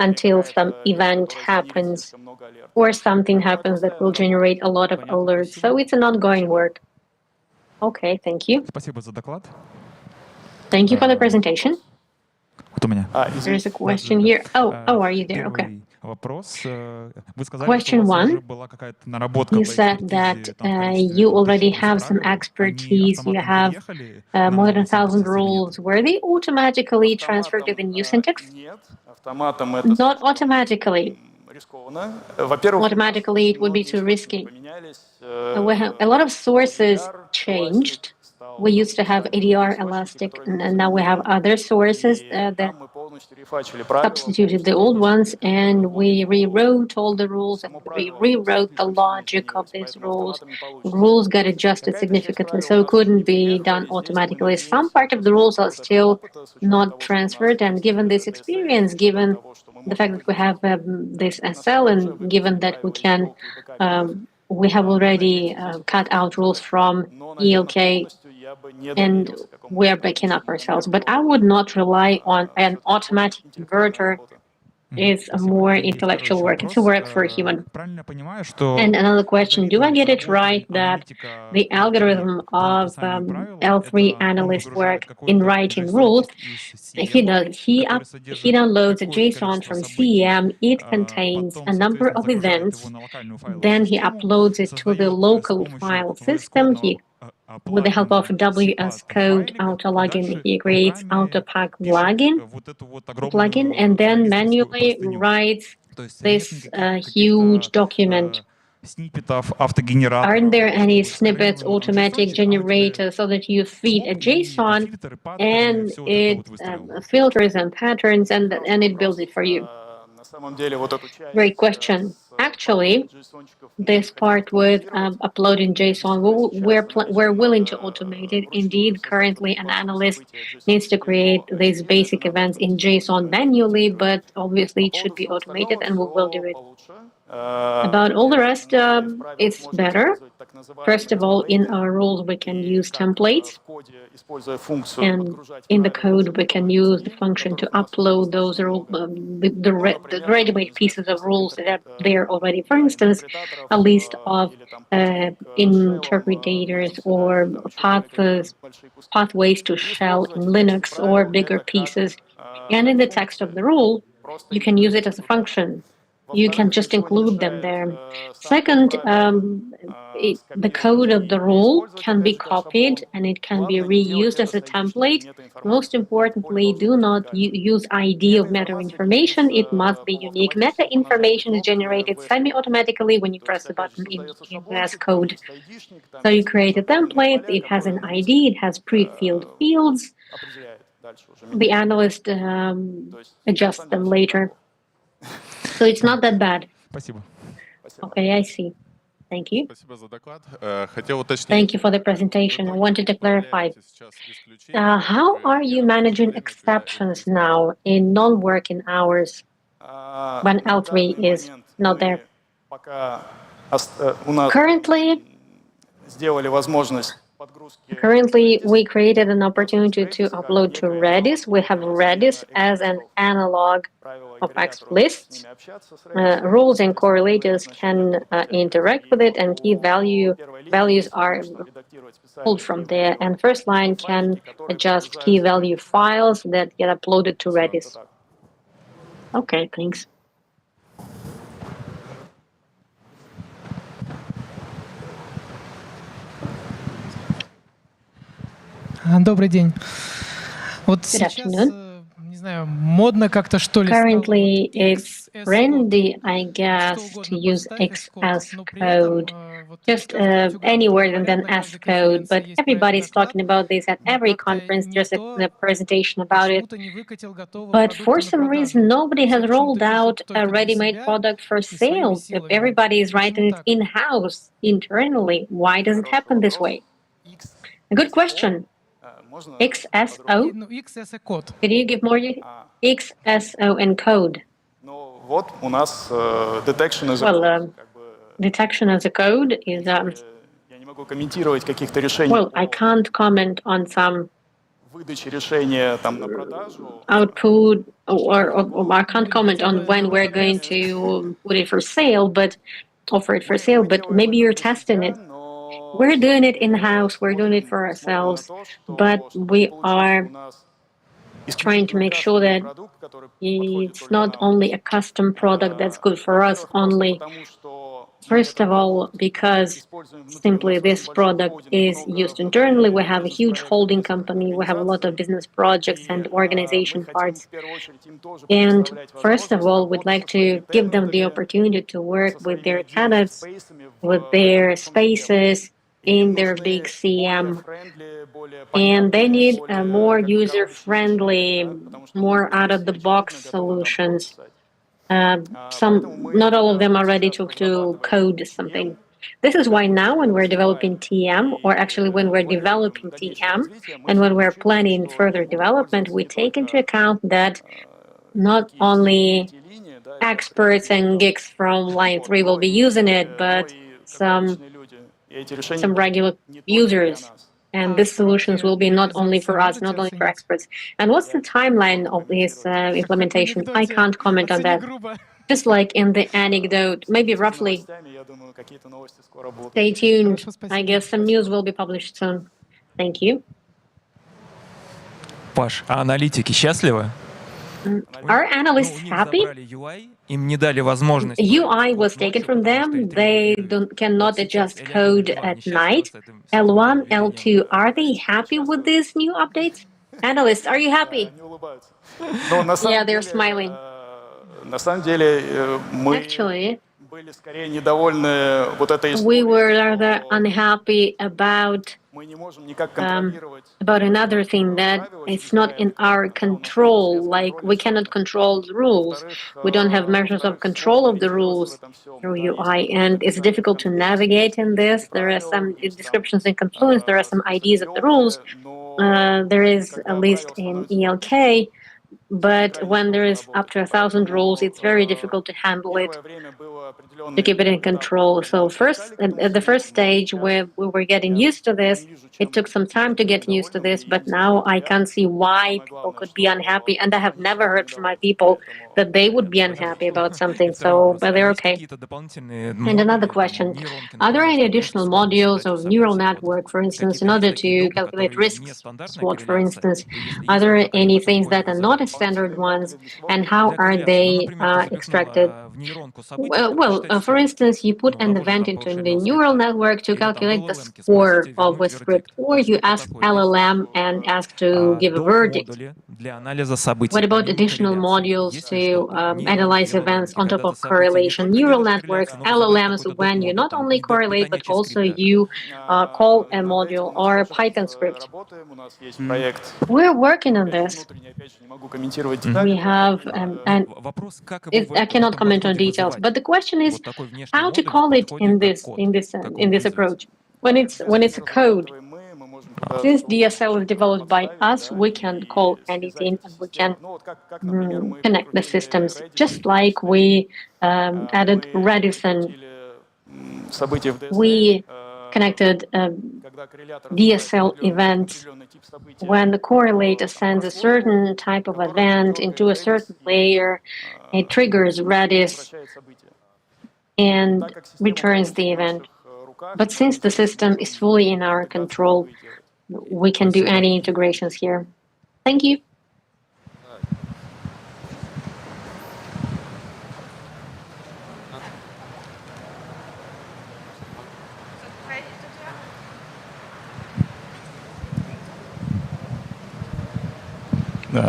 until some event happens or something happens that will generate a lot of alerts. So it's an ongoing work. Okay, thank you.
Спасибо за доклад.
Thank you for the presentation.
Кто меня?
There's a question here. Oh, are you there? Okay.
Первый вопрос. Вы сказали,
Question
что у вас
one.
уже была какая-то наработка
You
по
said
экспертизе,
that
там, в количестве
you already
тысяч
have some
правил. Они
expertise, you
автоматом
have
переехали на
more than
новый
1,000
синтаксис или нет?
rules. Were they automatically transferred to the new syntax?
Нет, автоматом это
Not automatically.
рискованно. Во-первых,
Automatically, it would be too risky.
поменялись.
A lot of sources changed. We used to have ADR Elastic, and now we have other sources that
Мы полностью рефачили правила.
substituted the old ones, and we rewrote all the rules, and we rewrote the logic of these rules. Rules got adjusted significantly, so it couldn't be done automatically. Some part of the rules are still not transferred, and given this experience, given the fact that we have this SL, and given that we have already cut out rules from ELK, and we are backing up ourselves. But I would not rely on an automatic converter. It's a more intellectual work. It's a work for a human.
Правильно понимаю, что
And another question, do I get it right that the algorithm of L3 analyst work in writing rules, he downloads a JSON from CEM, it contains a number of events, then he uploads it to the local file system, with the help of WS Code auto login, he creates AutoPack plugin, and then manually writes this huge document.
сниппетов, автогенератор.
Aren't there any snippets, automatic generators, so that you feed a JSON and it filters and patterns and it builds it for you? Great question. Actually, this part with uploading JSON, we're willing to automate it. Indeed, currently an analyst needs to create these basic events in JSON manually, but obviously it should be automated, and we will do it. About all the rest, it's better. First of all, in our rules, we can use templates. And in the code, we can use the function to upload those the ready-made pieces of rules that are there already. For instance, a list of interpreters or pathways to shell in Linux or bigger pieces. And in the text of the rule, you can use it as a function. You can just include them there. Second, the code of the rule can be copied and it can be reused as a template. Most importantly, do not use ID of meta information. It must be unique. Meta information is generated semi-automatically when you press the button in VS Code. So you create a template, it has an ID, it has pre-filled fields. The analyst adjusts them later. So it's not that bad.
Спасибо.
Okay, I see. Thank you.
Спасибо за доклад. Хотел уточнить.
Thank you for the presentation. I wanted to clarify. How are you managing exceptions now in non-working hours when L3 is not there? Currently, we created an opportunity to upload to Redis. We have Redis as an analog of X lists. Rules and correlators can interact with it, and key values are pulled from there. And first line can adjust key value files that get uploaded to Redis. Okay, thanks.
Добрый день. Вот
Good afternoon.
не знаю, модно как-то что ли
Currently, it's trendy, I guess, to use XS code, just any word and then S code. But everybody's talking about this at every conference. There's a presentation about it. But for some reason, nobody has rolled out a ready-made product for sale. Everybody is writing it in-house, internally. Why does it happen this way? A good question. XSO? Could you give more? XSO and code. Detection as a code is... Well, I can't comment on some
выдачи решения там на продажу.
output, or I can't comment on when we're going to put it for sale, but offer it for sale, but maybe you're testing it. We're doing it in-house, we're doing it for ourselves, but we are trying to make sure that it's not only a custom product that's good for us only. First of all, because simply this product is used internally, we have a huge holding company, we have a lot of business projects and organization parts. And first of all, we'd like to give them the opportunity to work with their tenants, with their spaces, in their big CM. And they need a more user-friendly, more out-of-the-box solutions. Not all of them are ready to code something. This is why now when we're developing TM, or actually when we're developing TM, and when we're planning further development, we take into account that not only experts and geeks from Line 3 will be using it, but some regular users. And these solutions will be not only for us, not only for experts. And what's the timeline of this implementation? I can't comment on that. Just like in the anecdote, maybe roughly. Stay tuned. I guess some news will be published soon. Thank you.
Паш, а аналитики счастливы?
Are analysts happy? UI was taken from them. They cannot adjust code at night. L1, L2, are they happy with these new updates? Analysts, are you happy? Yeah, they're smiling. Actually, we were rather unhappy about another thing, that it's not in our control. Like, we cannot control the rules. We don't have measures of control of the rules through UI, and it's difficult to navigate in this. There are some descriptions in Confluence, there are some IDs of the rules. There is a list in ELK, but when there is up to 1,000 rules, it's very difficult to handle it, to keep it in control. So at the first stage, where we were getting used to this, it took some time to get used to this, but now I can't see why people could be unhappy, and I have never heard from my people that they would be unhappy about something, so but they're okay. And another question, are there any additional modules of neural network, for instance, in order to calculate risk SWOT, for instance? Are there any things that are not standard ones, and how are they extracted? Well, for instance, you put an event into the neural network to calculate the score of a script, or you ask LLM and ask to give a verdict. What about additional modules to analyze events on top of correlation? Neural networks, LLMs, when you not only correlate, but also you call a module or a Python script. We're working on this. We have, I cannot comment on details, but the question is how to call it in this approach. When it's a code, since DSL is developed by us, we can call anything and we can connect the systems, just like we added Redison. We connected DSL events. When the correlator sends a certain type of event into a certain layer, it triggers Redis and returns the event. But since the system is fully in our control, we can do any integrations here. Thank you.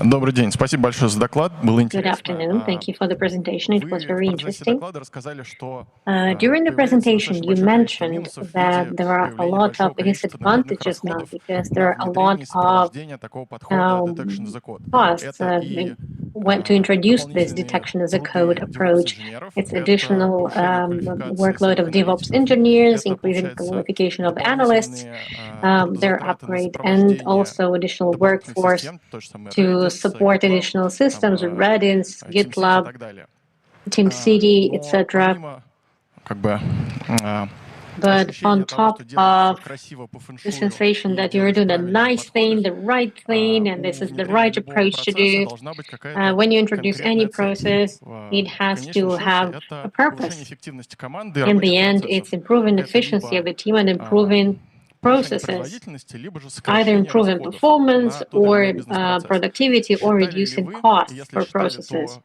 Добрый день. Спасибо большое за доклад. Было
Good
интересно.
afternoon. Thank you for the presentation. It was very interesting. During the presentation, you mentioned that there are a lot of disadvantages now because there are a lot of costs to introduce this detection as a code approach. It's additional workload of DevOps engineers, increasing qualification of analysts, their upgrade, and also additional workforce to support additional systems, Redis, GitLab, TeamCity, etc. but on top of the sensation that you're doing a nice thing, the right thing, and this is the right approach to do, when you introduce any process, it has to have a purpose. In the end, it's improving efficiency of the team and improving processes, either improving performance or productivity or reducing costs for processes.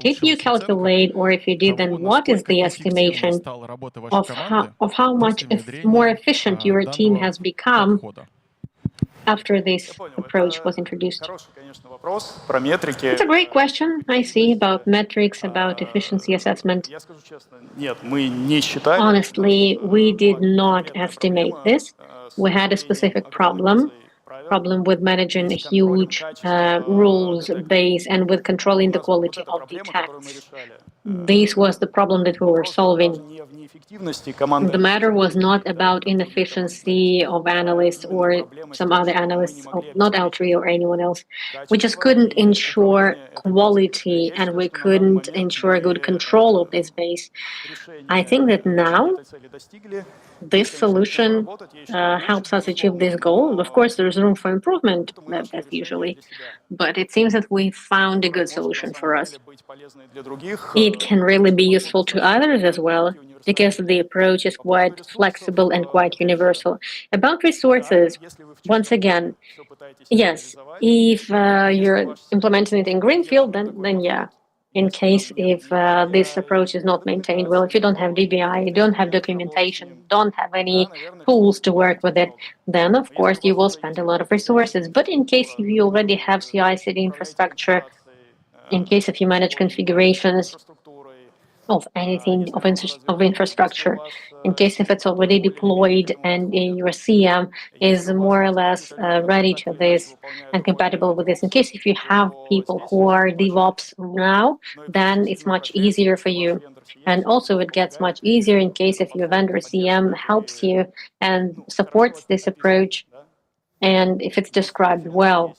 If you calculate, or if you did, then what is the estimation of how much more efficient your team has become after this approach was introduced? It's a great question, I see, about metrics, about efficiency assessment. Honestly, we did not estimate this. We had a specific problem with managing a huge rules base and with controlling the quality of the texts. This was the problem that we were solving. The matter was not about inefficiency of analysts or some other analysts, not L3 or anyone else. We just couldn't ensure quality and we couldn't ensure good control of this base. I think that now this solution helps us achieve this goal. Of course, there's room for improvement, as usually, but it seems that we found a good solution for us. It can really be useful to others as well, because the approach is quite flexible and quite universal. About resources, once again, yes, if you're implementing it in Greenfield, then yeah. In case if this approach is not maintained well, if you don't have DBI, you don't have documentation, don't have any tools to work with it, then of course you will spend a lot of resources. But in case if you already have CI/CD infrastructure, in case if you manage configurations of anything of infrastructure, in case if it's already deployed and your CM is more or less ready to this and compatible with this, in case if you have people who are DevOps now, then it's much easier for you. And also it gets much easier in case if your vendor CM helps you and supports this approach, and if it's described well.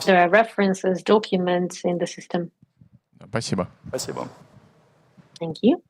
There are references, documents in the system.
Спасибо.
Спасибо.
Thank you.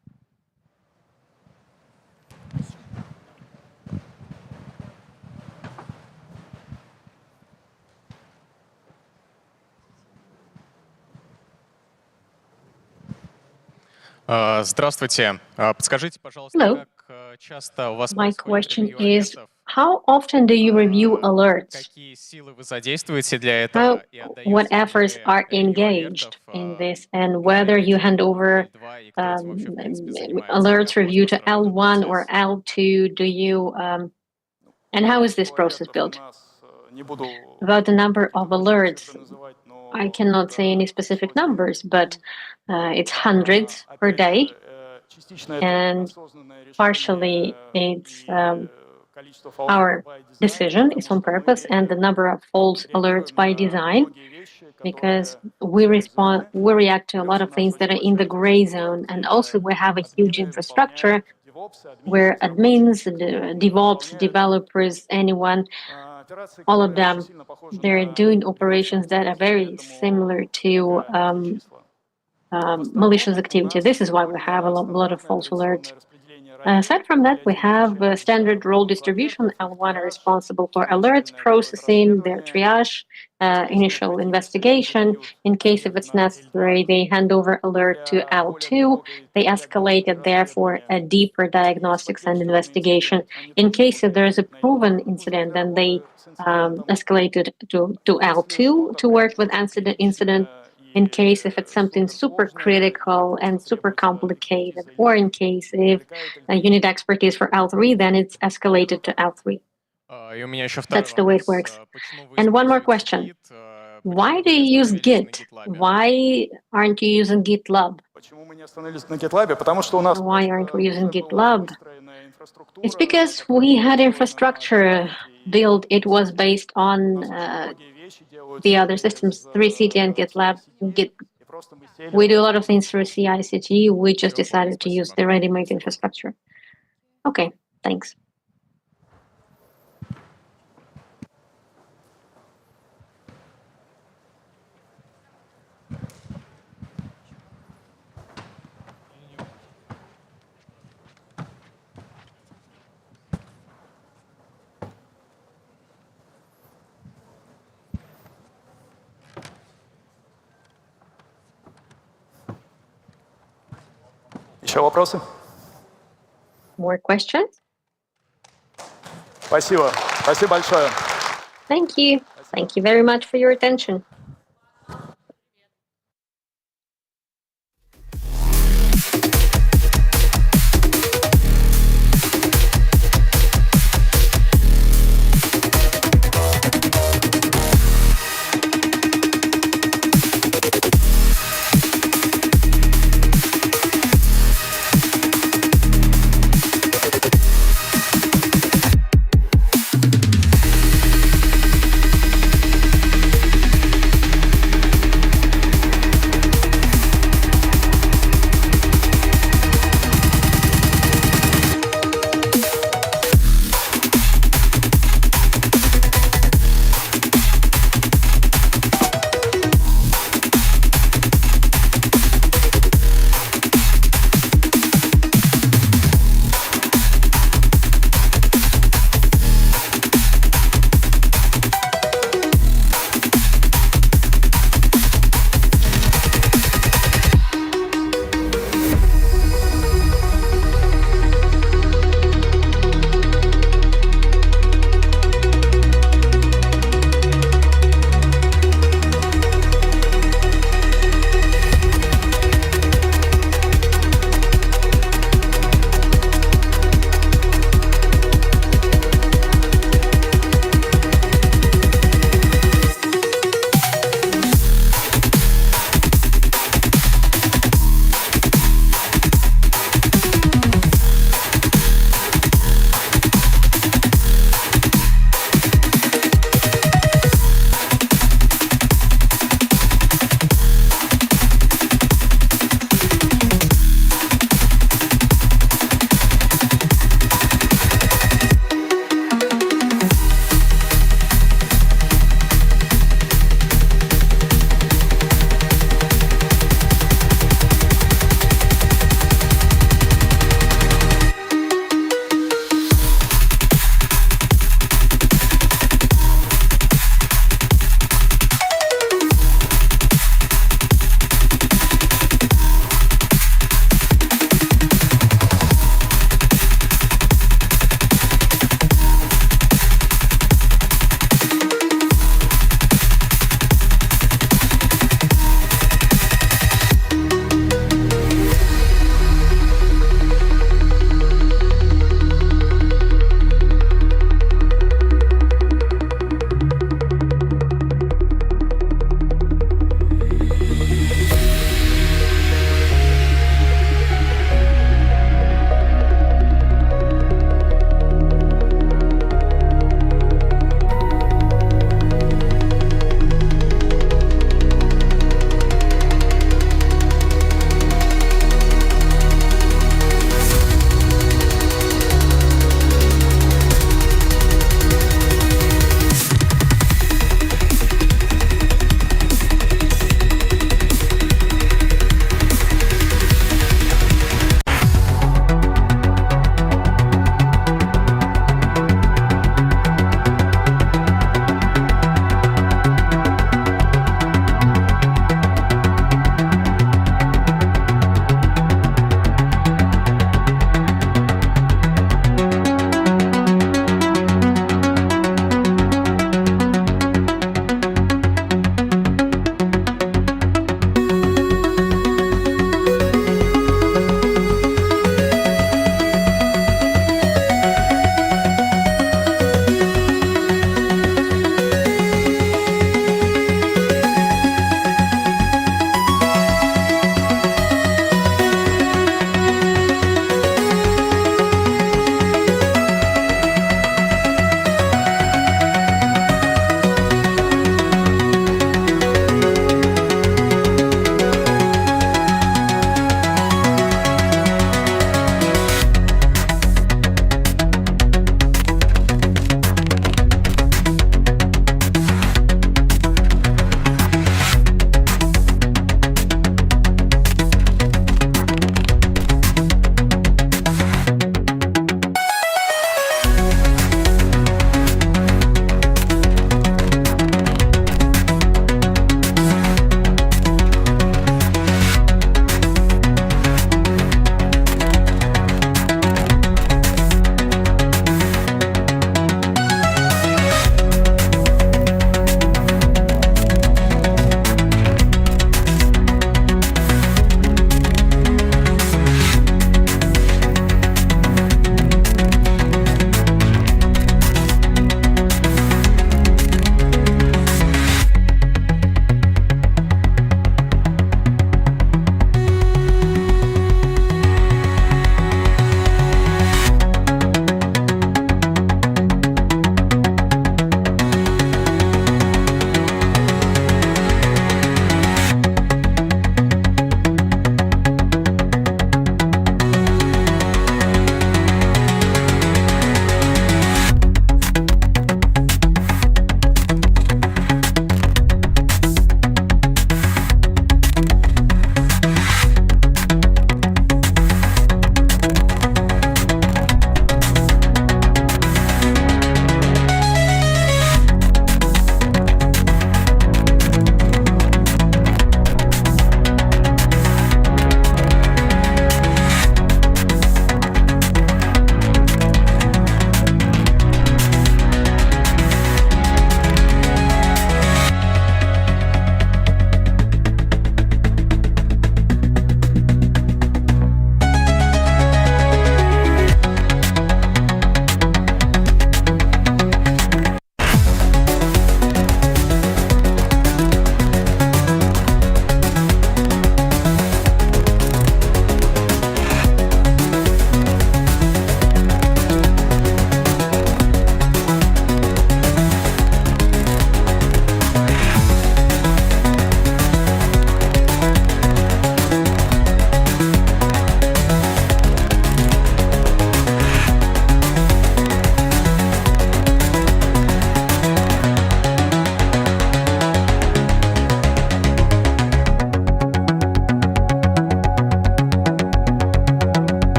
Здравствуйте. Подскажите, пожалуйста,
Hello.
как часто у вас
My
происходит
question
ревью
is,
ответов?
how often do you review alerts?
Какие силы вы задействуете для этого? И отдаете
What
ли
efforts
вы
are
ревью
engaged
алертов,
in this, and whether you hand over
L2, и кто этим вообще, в принципе, занимается?
alerts
Как у вас
review to
построен этот
L1 or
процесс?
L2? Do you, and how is this process built? About the number of alerts, I cannot say any specific numbers, but it's hundreds per day, and partially it's our decision, it's on purpose, and the number of false alerts by design, because we react to a lot of things that are in the gray zone, and also we have a huge infrastructure where admins, DevOps, developers, anyone, all of them, they're doing operations that are very similar to malicious activity. This is why we have a lot of false alerts. Aside from that, we have a standard role distribution. L1 are responsible for alerts, processing, their triage, initial investigation. In case if it's necessary, they hand over alert to L2. They escalate it there for a deeper diagnostics and investigation. In case if there is a proven incident, then they escalate it to L2 to work with incident. In case if it's something super critical and super complicated, or in case if you need expertise for L3, then it's escalated to L3. That's the way it works. And one more question. Why do you use Git? Why aren't you using GitLab? Why aren't we using GitLab? It's because we had infrastructure built. It was based on the other systems, 3CT and GitLab. We do a lot of things through CI/CD. We just decided to use the ready-made infrastructure. Okay, thanks.
Еще вопросы?
More questions?
Спасибо. Спасибо большое.
Thank you. Thank you very much for your attention.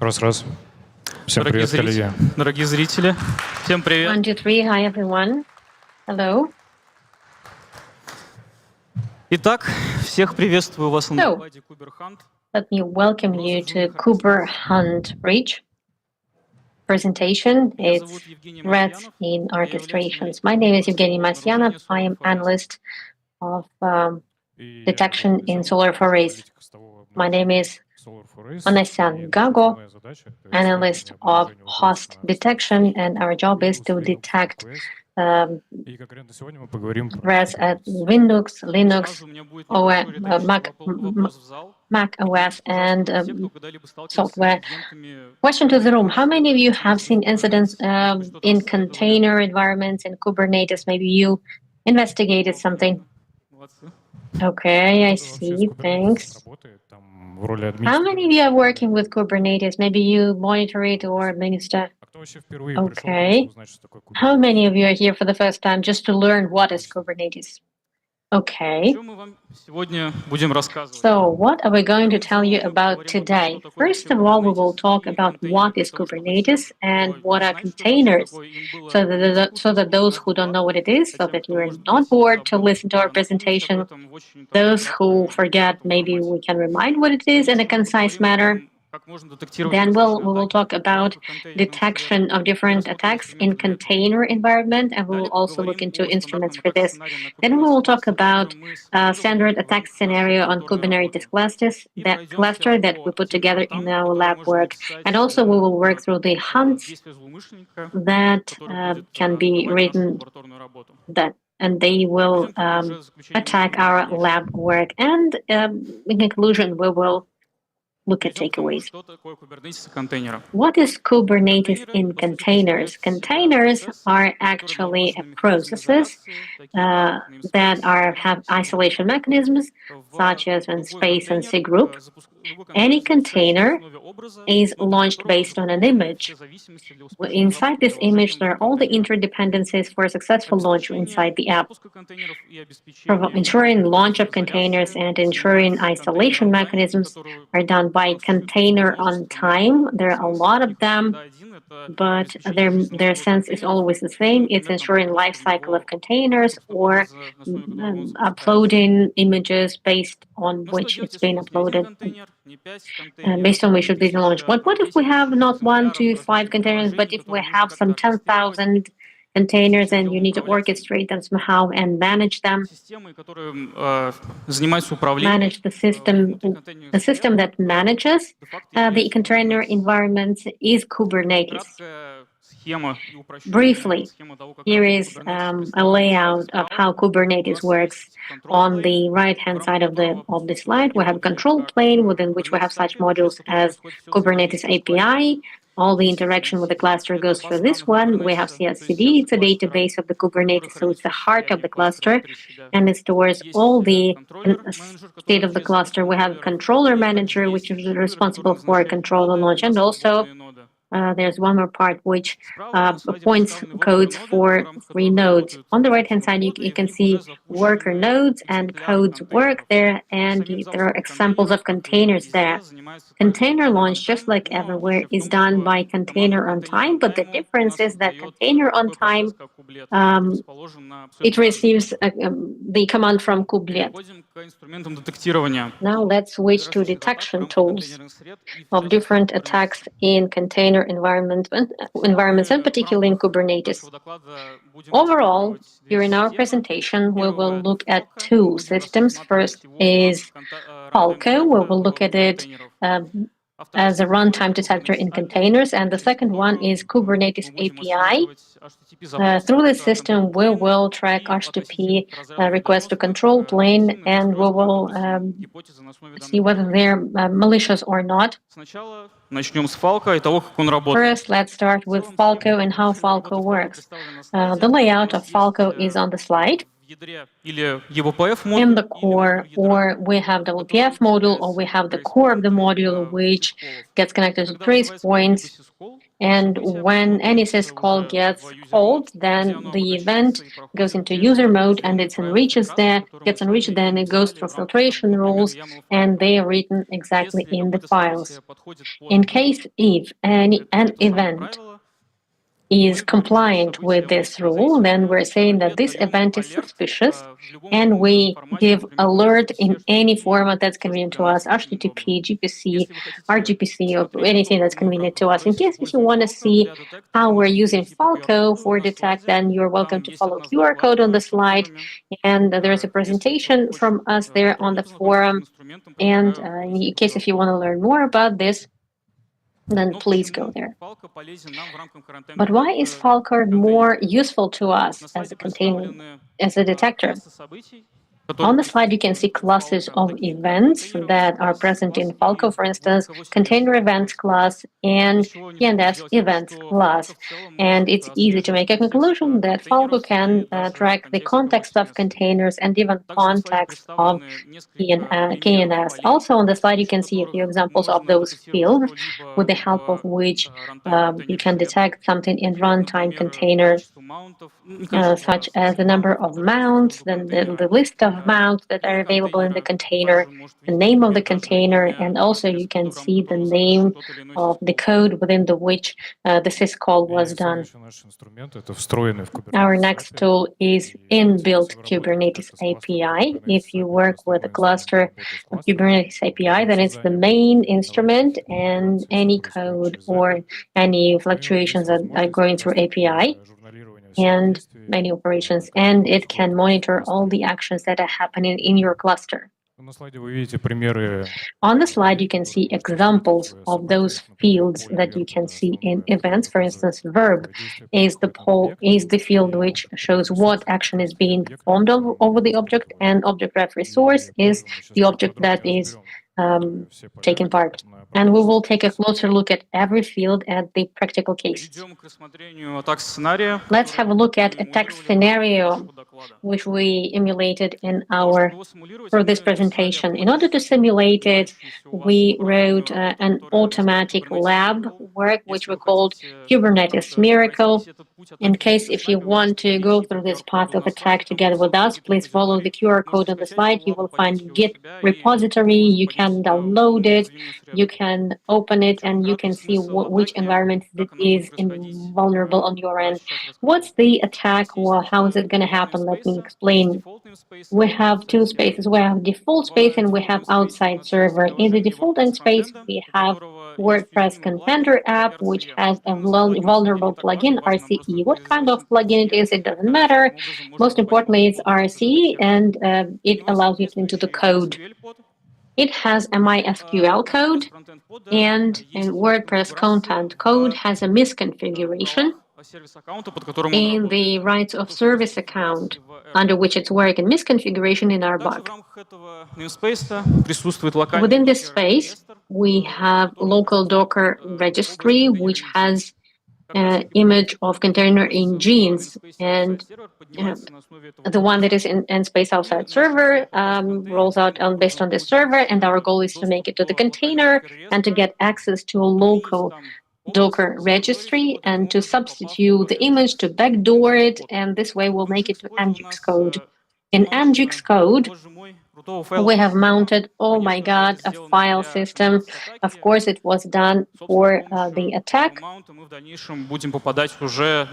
Раз. Всем привет, коллеги.
Дорогие зрители, всем привет.
1, 2, 3. Hi, everyone. Hello.
Итак, всех приветствую вас на
So,
докладе KuberHunt.
let me welcome you to Kuber Hunt Bridge presentation. It's Threats in Orchestrations. My name is Evgeny Masyanov. I am analyst of detection in Solar Forays. My name is Manasyan Gago, analyst of host detection, and our job is to detect threats at Windows, Linux, Mac OS, and software. Question to the room: how many of you have seen incidents in container environments in Kubernetes? Maybe you investigated something. Okay, I see. Thanks. How many of you are working with Kubernetes? Maybe you monitor it or administer. Okay. How many of you are here for the first time just to learn what is Kubernetes? Okay. So what are we going to tell you about today? First of all, we will talk about what is Kubernetes and what are containers, so that those who don't know what it is, so that you're not bored to listen to our presentation. Those who forget, maybe we can remind what it is in a concise manner. Then we will talk about detection of different attacks in container environment, and we will also look into instruments for this. Then we will talk about standard attack scenario on Kubernetes cluster that we put together in our lab work. And also we will work through the hunts that can be written and they will attack our lab work. And in conclusion, we will look at takeaways. What is Kubernetes in containers? Containers are actually processes that have isolation mechanisms, such as in space and cgroup. Any container is launched based on an image. Inside this image, there are all the interdependencies for a successful launch inside the app. Ensuring launch of containers and ensuring isolation mechanisms are done by container on time. There are a lot of them, but their sense is always the same. It's ensuring life cycle of containers or uploading images based on which it's been uploaded, based on which it's been launched. What if we have not 1, 2, 5 containers, but if we have some 10,000 containers and you need to orchestrate them somehow and manage them? Manage the system that manages the container environment is Kubernetes. Briefly, here is a layout of how Kubernetes works. On the right-hand side of the slide, we have a control plane within which we have such modules as Kubernetes API. All the interaction with the cluster goes through this one. We have CI/CD. It's a database of the Kubernetes, so it's the heart of the cluster, and it stores all the state of the cluster. We have a controller manager, which is responsible for controller launch, and also there's one more part which points codes for 3 nodes. On the right-hand side, you can see worker nodes and codes work there, and there are examples of containers there. Container launch, just like everywhere, is done by container on time, but the difference is that container on time, it receives the command from kubelet. Now let's switch to detection tools of different attacks in container environments, and particularly in Kubernetes. Overall, here in our presentation, we will look at 2 systems. First is Falco. We will look at it as a runtime detector in containers, and the second one is Kubernetes API. Through this system, we will track HTTP request to control plane, and we will see whether they're malicious or not. First, let's start with Falco and how Falco works. The layout of Falco is on the slide. In the core, or we have the WPF module, or we have the core of the module, which gets connected to trace points. And when any syscall gets called, then the event goes into user mode and it enriches there, gets enriched, then it goes through filtration rules, and they are written exactly in the files. In case if an event is compliant with this rule, then we're saying that this event is suspicious, and we give alert in any format that's convenient to us, HTTP, GPC, RGPC, or anything that's convenient to us. In case if you want to see how we're using Falco for detect, then you're welcome to follow QR code on the slide, and there's a presentation from us there on the forum. And in case if you want to learn more about this, then please go there. But why is Falco more useful to us as a container, as a detector? On the slide, you can see classes of events that are present in Falco, for instance, container events class and PNS events class. And it's easy to make a conclusion that Falco can track the context of containers and even context of KNS. Also on the slide, you can see a few examples of those fields with the help of which you can detect something in runtime container, such as the number of mounts, then the list of mounts that are available in the container, the name of the container, and also you can see the name of the code within which the syscall was done. Our next tool is inbuilt Kubernetes API. If you work with a cluster of Kubernetes API, then it's the main instrument, and any code or any fluctuations that are going through API and many operations, and it can monitor all the actions that are happening in your cluster. On the slide, you can see examples of those fields that you can see in events. For instance, verb is the field which shows what action is being performed over the object, and object ref resource is the object that is taking part. And we will take a closer look at every field at the practical cases. Let's have a look at attack scenario, which we emulated for this presentation. In order to simulate it, we wrote an automatic lab work, which we called Kubernetes Miracle. In case if you want to go through this path of attack together with us, please follow the QR code on the slide. You will find Git repository. You can download it, you can open it, and you can see which environment it is vulnerable on your end. What's the attack? Well, how is it going to happen? Let me explain. We have two spaces. We have default space and we have outside server. In the default end space, we have WordPress Contender app, which has a vulnerable plugin, RCE. What kind of plugin it is, it doesn't matter. Most importantly, it's RCE, and it allows you into the code. It has a MySQL code, and WordPress content code has a misconfiguration in the rights of service account under which it's working, misconfiguration in our bug. Within this space, we have local Docker registry, which has image of container in genes, and the one that is in space outside server rolls out based on this server, and our goal is to make it to the container and to get access to a local Docker registry and to substitute the image, to backdoor it, and this way we'll make it to Nginx code. In Nginx code, we have mounted, oh my god, a file system. Of course, it was done for the attack.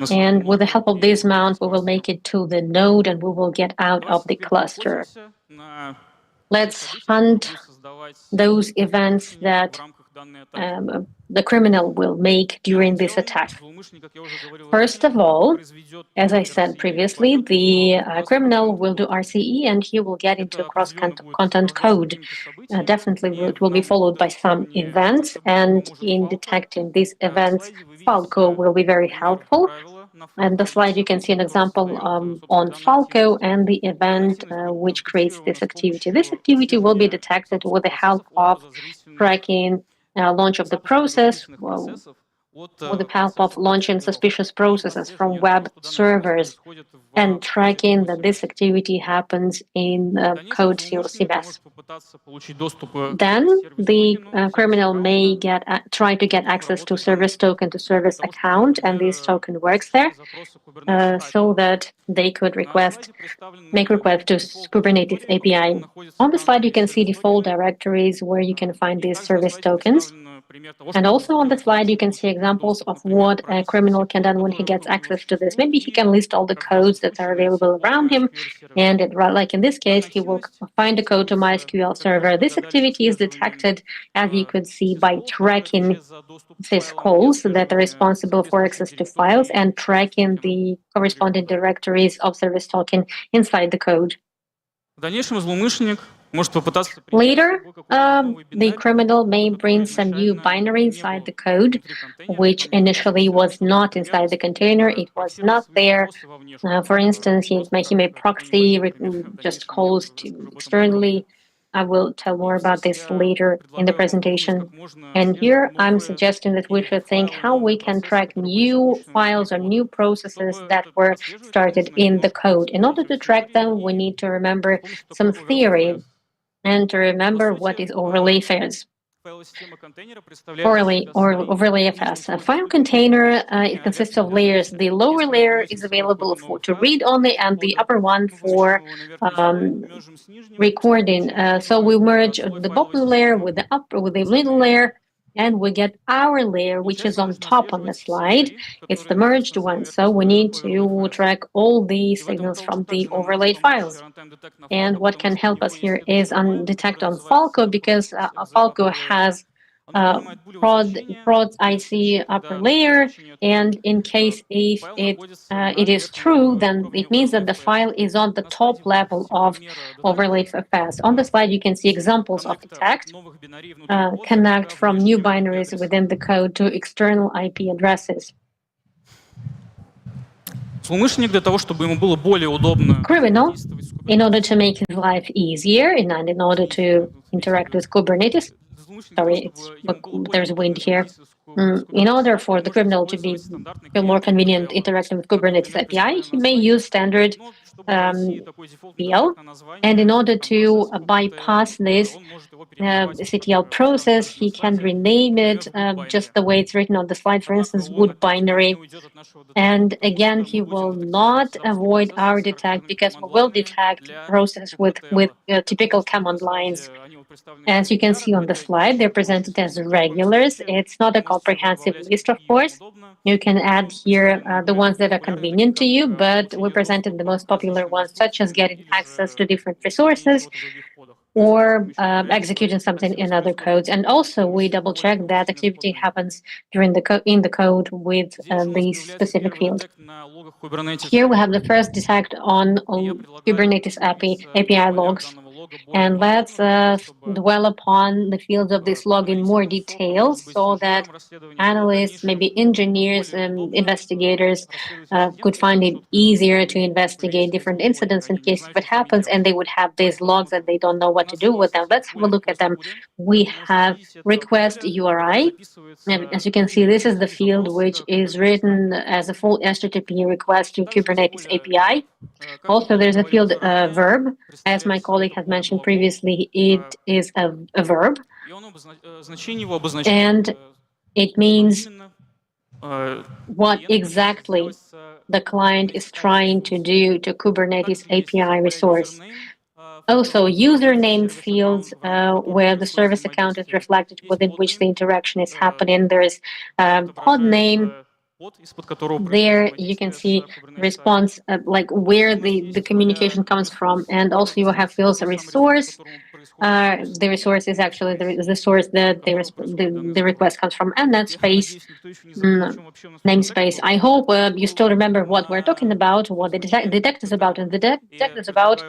And with the help of this mount, we will make it to the node and we will get out of the cluster. Let's hunt those events that the criminal will make during this attack. First of all, as I said previously, the criminal will do RCE and he will get into cross-content code. Definitely it will be followed by some events, and in detecting these events, Falco will be very helpful. And the slide you can see an example on Falco and the event which creates this activity. This activity will be detected with the help of tracking launch of the process, with the help of launching suspicious processes from web servers and tracking that this activity happens in code CMS. Then the criminal may try to get access to service token to service account, and this token works there, so that they could make request to Kubernetes API. On the slide, you can see default directories where you can find these service tokens. And also on the slide, you can see examples of what a criminal can do when he gets access to this. Maybe he can list all the codes that are available around him. And like in this case, he will find a code to MySQL server. This activity is detected, as you could see, by tracking syscalls that are responsible for access to files and tracking the corresponding directories of service token inside the code. Later, the criminal may bring some new binary inside the code, which initially was not inside the container. It was not there. For instance, he may proxy just calls to externally. I will tell more about this later in the presentation. And here I'm suggesting that we should think how we can track new files or new processes that were started in the code. In order to track them, we need to remember some theory and to remember what is overlay FAS. Overlay FAS. A file container it consists of layers. The lower layer is available to read only, and the upper one for recording. So we merge the bottom layer with the middle layer, and we get our layer, which is on top on the slide. It's the merged one. So we need to track all the signals from the overlaid files. And what can help us here is detect on Falco, because Falco has prod IC upper layer, and in case if it is true, then it means that the file is on the top level of overlay FAS. On the slide, you can see examples of attack. Connect from new binaries within the code to external IP addresses. Criminal, in order to make his life easier and in order to interact with Kubernetes, there's wind here. In order for the criminal to feel more convenient interacting with Kubernetes API, he may use standard PL. And in order to bypass this CTL process, he can rename it just the way it's written on the slide, for instance, wood binary. And again, he will not avoid our detect, because we will detect process with typical command lines. As you can see on the slide, they're presented as regulars. It's not a comprehensive list, of course. You can add here the ones that are convenient to you, but we presented the most popular ones, such as getting access to different resources or executing something in other codes. And also, we double-check that activity happens in the code with the specific field. Here we have the first detect on Kubernetes API logs. And let's dwell upon the fields of this log in more detail, so that analysts, maybe engineers and investigators could find it easier to investigate different incidents in case if it happens, and they would have these logs that they don't know what to do with them. Let's have a look at them. We have request URI. And as you can see, this is the field which is written as a full HTTP request to Kubernetes API. Also, there's a field verb. As my colleague has mentioned previously, it is a verb. And it means what exactly the client is trying to do to Kubernetes API resource. Also, username fields where the service account is reflected, within which the interaction is happening. There is pod name. There you can see response, like where the communication comes from, and also you have fields a resource. The resource is actually the source that the request comes from, and that space, namespace. I hope you still remember what we're talking about, what the detect is about, and the detect is about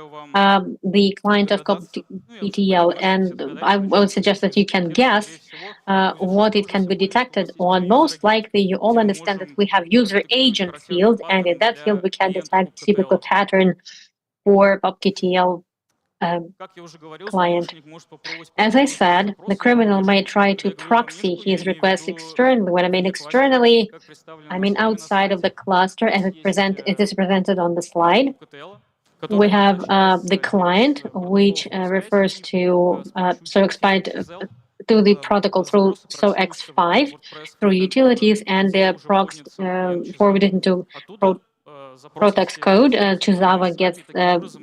the client of kubectl, and I would suggest that you can guess what it can be detected on. Most likely, you all understand that we have user agent field, and in that field we can detect typical pattern for kubectl client. As I said, the criminal may try to proxy his request externally. When I mean externally, I mean outside of the cluster as it is presented on the slide. We have the client, which refers to SOAX5 to the protocol through SOAX5 through utilities, and the prox forwarded into Protex code to Java gets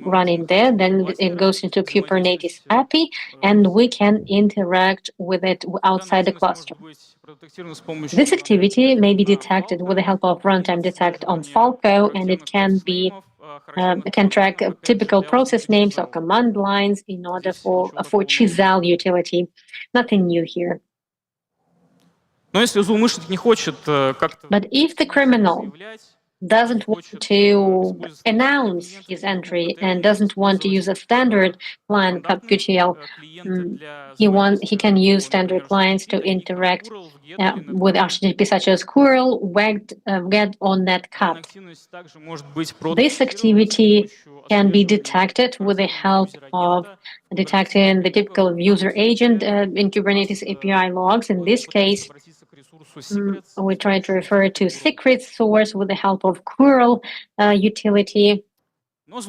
running there. Then it goes into Kubernetes API, and we can interact with it outside the cluster. This activity may be detected with the help of runtime detect on Falco, and it can track typical process names or command lines in order for Chisel utility. Nothing new here. But if the criminal doesn't want to announce his entry and doesn't want to use a standard client kubectl, he can use standard clients to interact with HTTP such as curl, get, or netcat. This activity can be detected with the help of detecting the typical user agent in Kubernetes API logs. In this case, we try to refer to secret source with the help of curl utility. But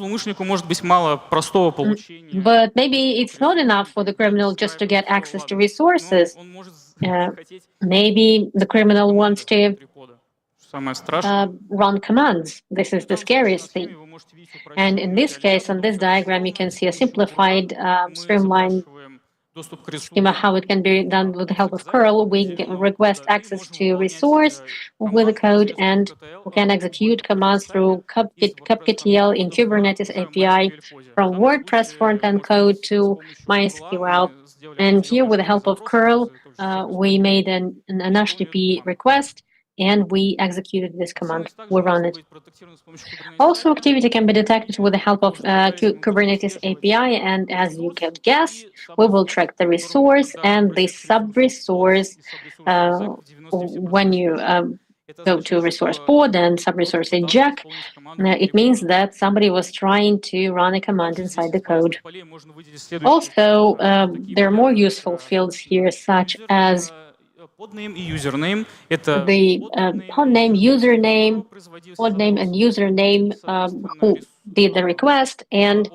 maybe it's not enough for the criminal just to get access to resources. Maybe the criminal wants to run commands. This is the scariest thing. And in this case, on this diagram, you can see a simplified, streamlined schema how it can be done with the help of curl. We request access to resource with the code, and we can execute commands through kubectl in Kubernetes API from WordPress frontend code to MySQL. And here, with the help of curl, we made an HTTP request, and we executed this command. We run it. Also, activity can be detected with the help of Kubernetes API, and as you can guess, we will track the resource and the sub-resource when you go to resource pod and sub-resource inject. It means that somebody was trying to run a command inside the code. Also, there are more useful fields here, such as the pod name, username, pod name and username who did the request, and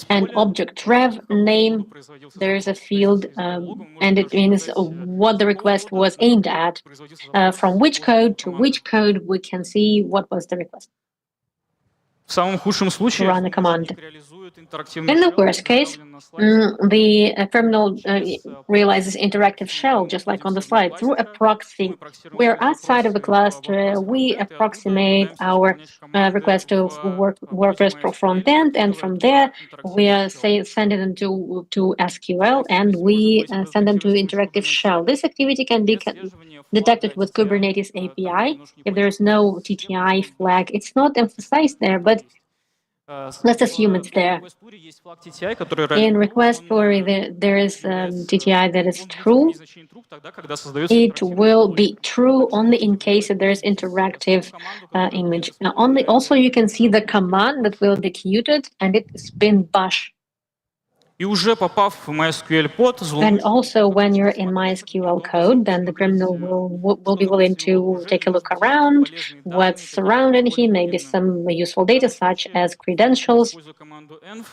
an object ref name. There is a field, and it means what the request was aimed at. From which code to which code, we can see what was the request. To run a command. In the worst case, the criminal realizes interactive shell, just like on the slide, through a proxy. We're outside of the cluster. We approximate our request to WordPress Pro front-end, and from there, we are sending them to SQL, and we send them to interactive shell. This activity can be detected with Kubernetes API. If there is no TTI flag, it's not emphasized there, but let's assume it's there. In request story, there is TTI that is true. It will be true only in case that there is interactive image. Also, you can see the command that will be executed, and it's bin bash. And also, when you're in MySQL code, then the criminal will be willing to take a look around, what's surrounding him, maybe some useful data such as credentials.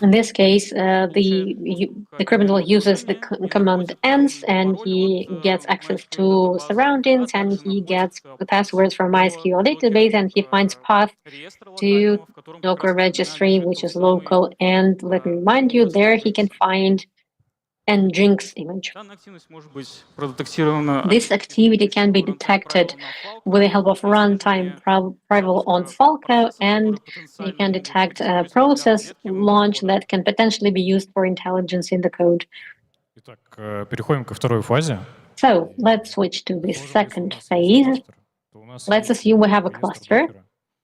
In this case, the criminal uses the command ENS, and he gets access to surroundings, and he gets the passwords from MySQL database, and he finds path to Docker registry, which is local. And let me remind you, there he can find Nginx image. This activity can be detected with the help of runtime prival on Falco, and you can detect a process launch that can potentially be used for intelligence in the code. So let's switch to the second phase. Let's assume we have a cluster,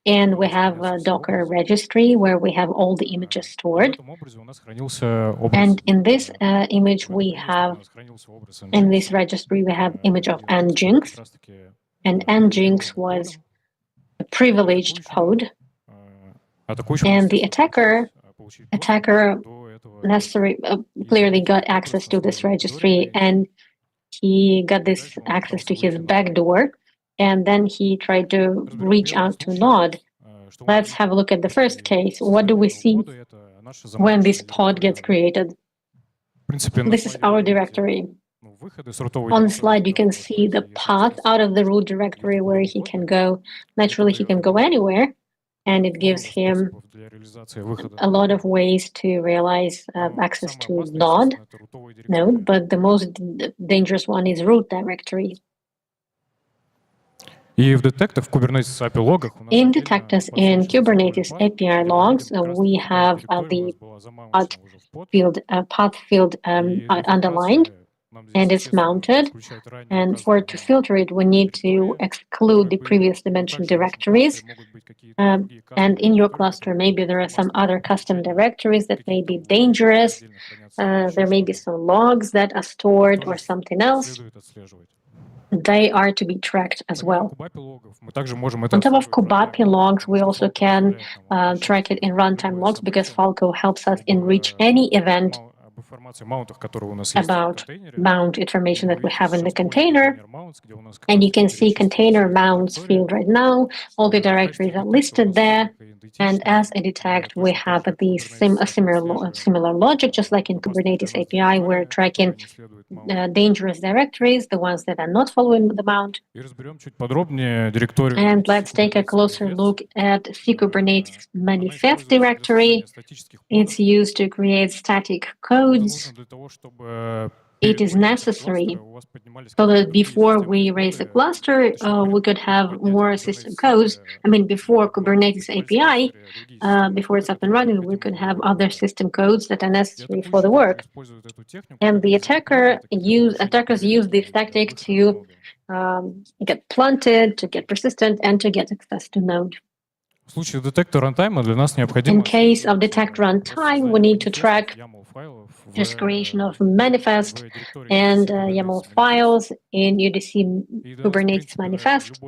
and we have a Docker registry where we have all the images stored. And in this image, in this registry, we have image of Nginx. And Nginx was a privileged pod. And the attacker attacker clearly got access to this registry, and he got this access to his backdoor, and then he tried to reach out to Node. Let's have a look at the first case. What do we see when this pod gets created? This is our directory. On the slide, you can see the path out of the root directory where he can go. Naturally, he can go anywhere, and it gives him a lot of ways to realize access to node, but the most dangerous one is root directory. In detectors in Kubernetes API logs, we have the path field underlined, and it's mounted. And to filter it, we need to exclude the previously mentioned directories. And in your cluster, maybe there are some other custom directories that may be dangerous. There may be some logs that are stored or something else. They are to be tracked as well. On top of Kubapi logs, we also can track it in runtime logs because Falco helps us enrich any event about mount information that we have in the container. And you can see container mounts field right now. All the directories are listed there. And as a detect, we have a similar logic, just like in Kubernetes API, we're tracking dangerous directories, the ones that are not following the mount. And let's take a closer look at Kubernetes manifest directory. It's used to create static codes. It is necessary so that before we raise a cluster, we could have more system codes. Before Kubernetes API, before it's up and running, we could have other system codes that are necessary for the work. And the attackers use this tactic to get planted, to get persistent, and to get access to node. In case of detect runtime, we need to track just creation of manifest and YAML files in UDC Kubernetes manifest.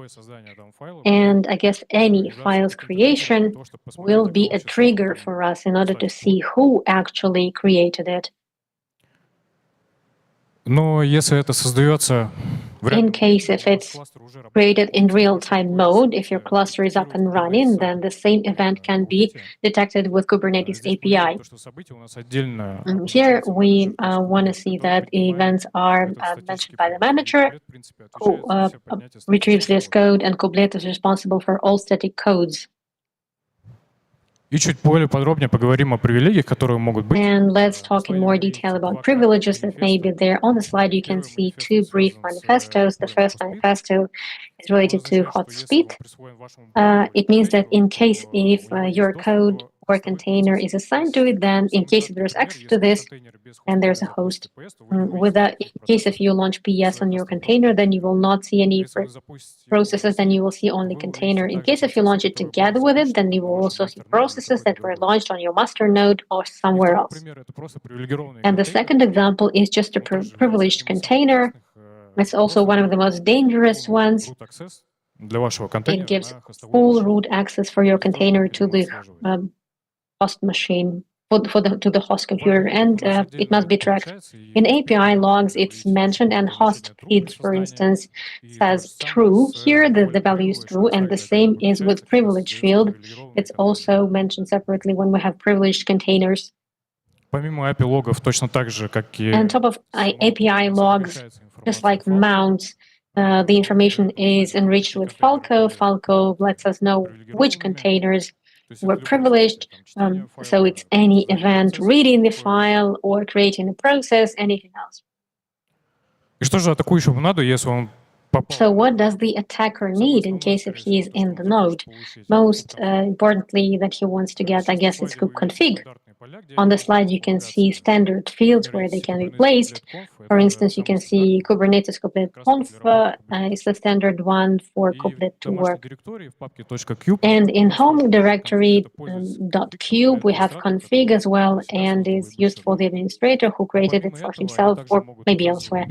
And I guess any files creation will be a trigger for us in order to see who actually created it. In case if it's created in real-time mode, if your cluster is up and running, then the same event can be detected with Kubernetes API. Here we want to see that events are mentioned by the manager who retrieves this code, and Kubernetes is responsible for all static codes. And let's talk in more detail about privileges that may be there. On the slide, you can see two brief manifestos. The first manifesto is related to hot speed. It means that in case if your code or container is assigned to it, then in case if there's access to this, and there's a host. In case if you launch PS on your container, then you will not see any processes, then you will see only container. In case if you launch it together with it, then you will also see processes that were launched on your master node or somewhere else. And the second example is just a privileged container. It's also one of the most dangerous ones. It gives full root access for your container to the host machine, to the host computer, and it must be tracked. In API logs, it's mentioned, and host feed, for instance, says true. Here, the value is true, and the same is with privilege field. It's also mentioned separately when we have privileged containers. On top of API logs, just like mounts, the information is enriched with Falco. Falco lets us know which containers were privileged, so it's any event reading the file or creating a process, anything else. So what does the attacker need in case if he is in the node? Most importantly, that he wants to get, I guess, is kubectl. On the slide, you can see standard fields where they can be placed. For instance, you can see Kubernetes kubectl.conf is the standard one for kubectl to work. And in home directory .cube, we have config as well, and is used for the administrator who created it for himself or maybe elsewhere.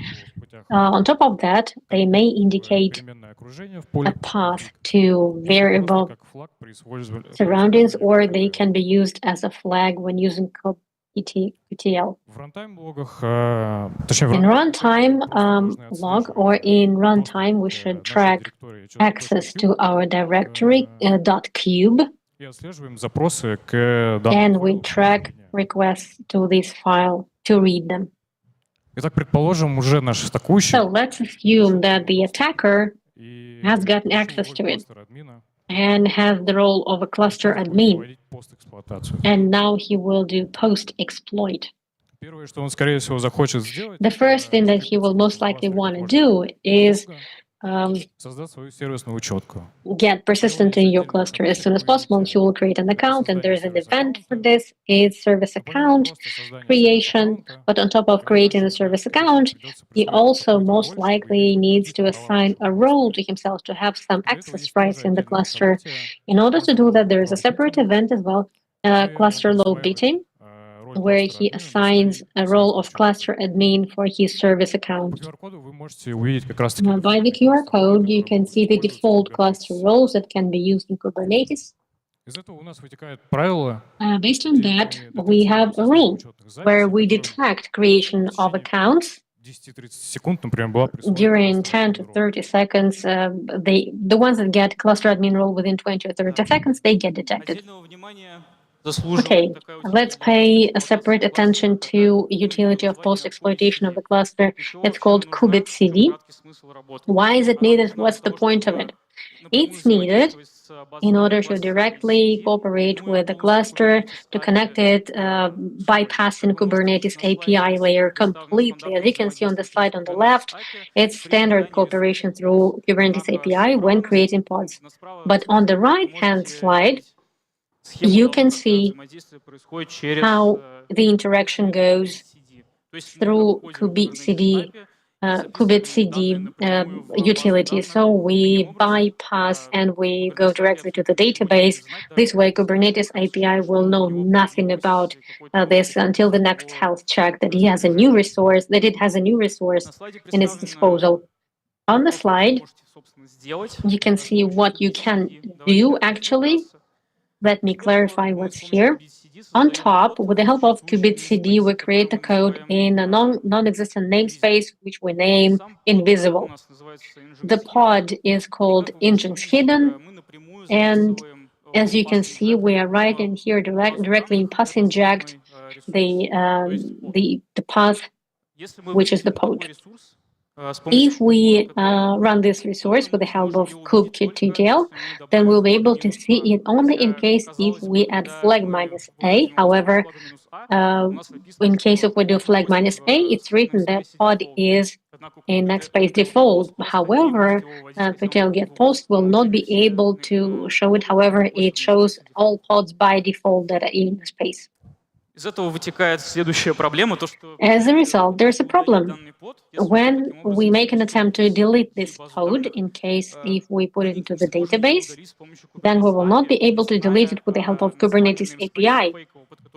On top of that, they may indicate a path to variable surroundings, or they can be used as a flag when using kubectl. In runtime log or in runtime, we should track access to our directory .cube, and we track requests to this file to read them.
Итак, предположим, уже наш атакующий
So let's assume that the attacker has gotten access to it and has the role of a cluster admin, and now he will do post-exploit.
Первое, что он, скорее всего, захочет сделать,
The first thing that he will most likely want to do is
создать свою сервисную учетку.
get persistent in your cluster as soon as possible. He will create an account, and there's an event for this. It's service account creation. But on top of creating a service account, he also most likely needs to assign a role to himself to have some access rights in the cluster. In order to do that, there is a separate event as well, cluster load beating, where he assigns a role of cluster admin for his service account. Now, by the QR code, you can see the default cluster roles that can be used in Kubernetes. Based on that, we have a rule where we detect creation of accounts. During 10 to 30 seconds, the ones that get cluster admin role within 20 or 30 seconds, they get detected. Okay, let's pay a separate attention to utility of post-exploitation of the cluster. It's called kubectl. Why is it needed? What's the point of it? It's needed in order to directly cooperate with the cluster, to connect it, bypassing Kubernetes API layer completely. As you can see on the slide on the left, it's standard cooperation through Kubernetes API when creating pods. But on the right-hand slide, you can see how the interaction goes through kubectl utility. So we bypass and we go directly to the database. This way, Kubernetes API will know nothing about this until the next health check that it has a new resource in its disposal. On the slide, you can see what you can do actually. Let me clarify what's here. On top, with the help of kubectl, we create the code in a non-existent namespace, which we name invisible. The pod is called engines hidden, and as you can see, we are writing here directly in path inject the path, which is the pod. If we run this resource with the help of kubectl, then we'll be able to see it only in case if we add flag -a. However, in case if we do flag -a, it's written that pod is in namespace default. However, ptl get post will not be able to show it. However, it shows all pods by default that are in namespace. As a result, there's a problem. When we make an attempt to delete this pod, in case if we put it into the database, then we will not be able to delete it with the help of Kubernetes API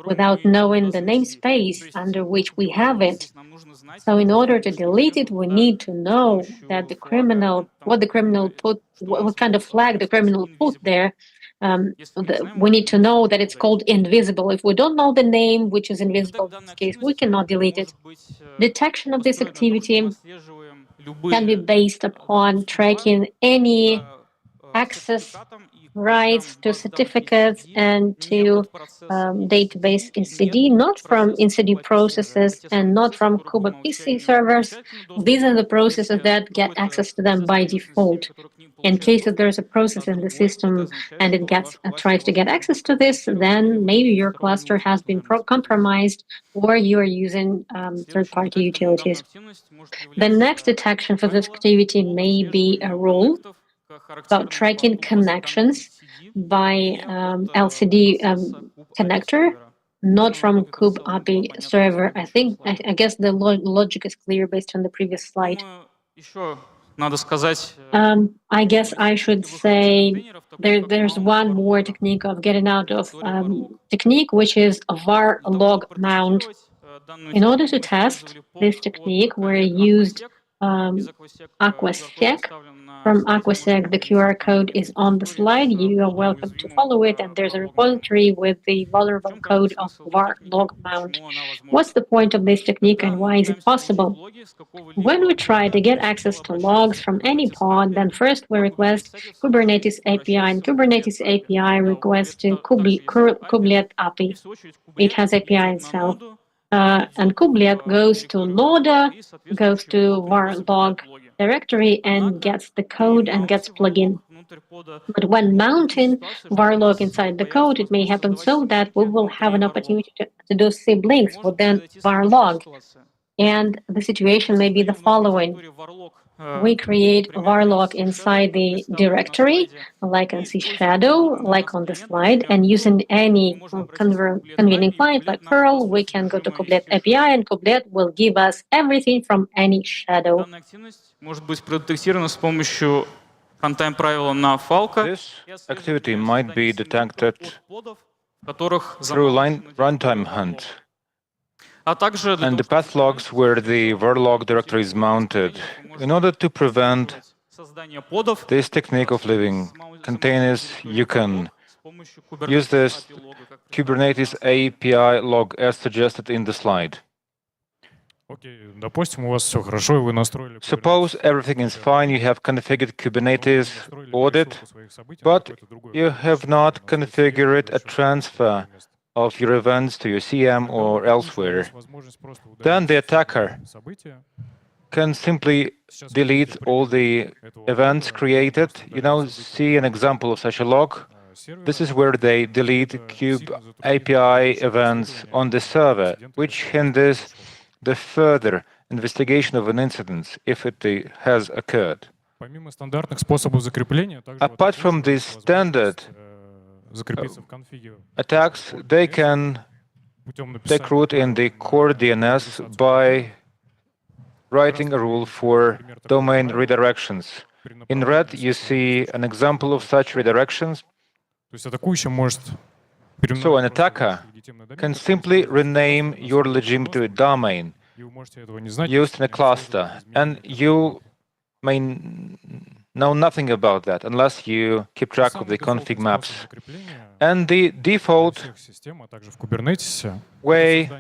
without knowing the namespace under which we have it. So in order to delete it, we need to know that what kind of flag the criminal put there. We need to know that it's called invisible. If we don't know the name, which is invisible in this case, we cannot delete it. Detection of this activity can be based upon tracking any access rights to certificates and to database etcd, not from etcd processes and not from kubectl servers. These are the processes that get access to them by default. In case that there's a process in the system and it tries to get access to this, then maybe your cluster has been compromised or you are using third-party utilities. The next detection for this activity may be a rule about tracking connections by LCD connector, not from kube API server. I guess the logic is clear based on the previous slide. I guess I should say there's one more technique of getting out of technique, which is a var log mount. In order to test this technique, we used Aquasec. From Aquasec, the QR code is on the slide. You are welcome to follow it, and there's a repository with the vulnerable code of var log mount. What's the point of this technique and why is it possible? When we try to get access to logs from any pod, then first we request Kubernetes API, and Kubernetes API requests to Kubelet API. It has API itself. And Kubelet goes to Loda, goes to var log directory and gets the code and gets plugin. But when mounting var log inside the code, it may happen so that we will have an opportunity to do siblinks within var log. And the situation may be the following. We create varlog inside the directory, like on C Shadow, like on the slide, and using any convenient client like Perl, we can go to Kubelet API, and Kubelet will give us everything from any shadow.
Может быть продетектирована с помощью runtime правила на Falco.
This activity might be detected through runtime hunt and the path logs where the varlog directory is mounted. In order to prevent this technique of leaving containers, you can use this Kubernetes API log as suggested in the slide. Suppose everything is fine, you have configured Kubernetes audit, but you have not configured a transfer of your events to your CM or elsewhere. Then the attacker can simply delete all the events created. See an example of such a log. This is where they delete Kube API events on the server, which hinders the further investigation of an incident if it has occurred. Apart from this standard attacks, they can take root in the core DNS by writing a rule for domain redirections. In red, you see an example of such redirections. So an attacker can simply rename your legitimate domain used in a cluster, and you may know nothing about that unless you keep track of the config maps. And the default way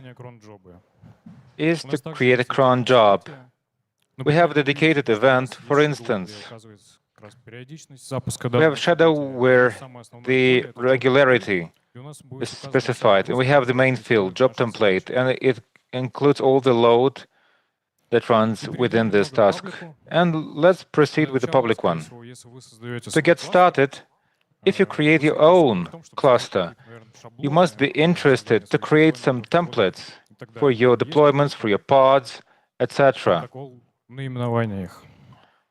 is to create a cron job. We have a dedicated event, for instance. We have Shadow where the regularity is specified. And we have the main field, job template, and it includes all the load that runs within this task. And let's proceed with the public one. To get started, if you create your own cluster, you must be interested to create some templates for your deployments, for your pods, etc.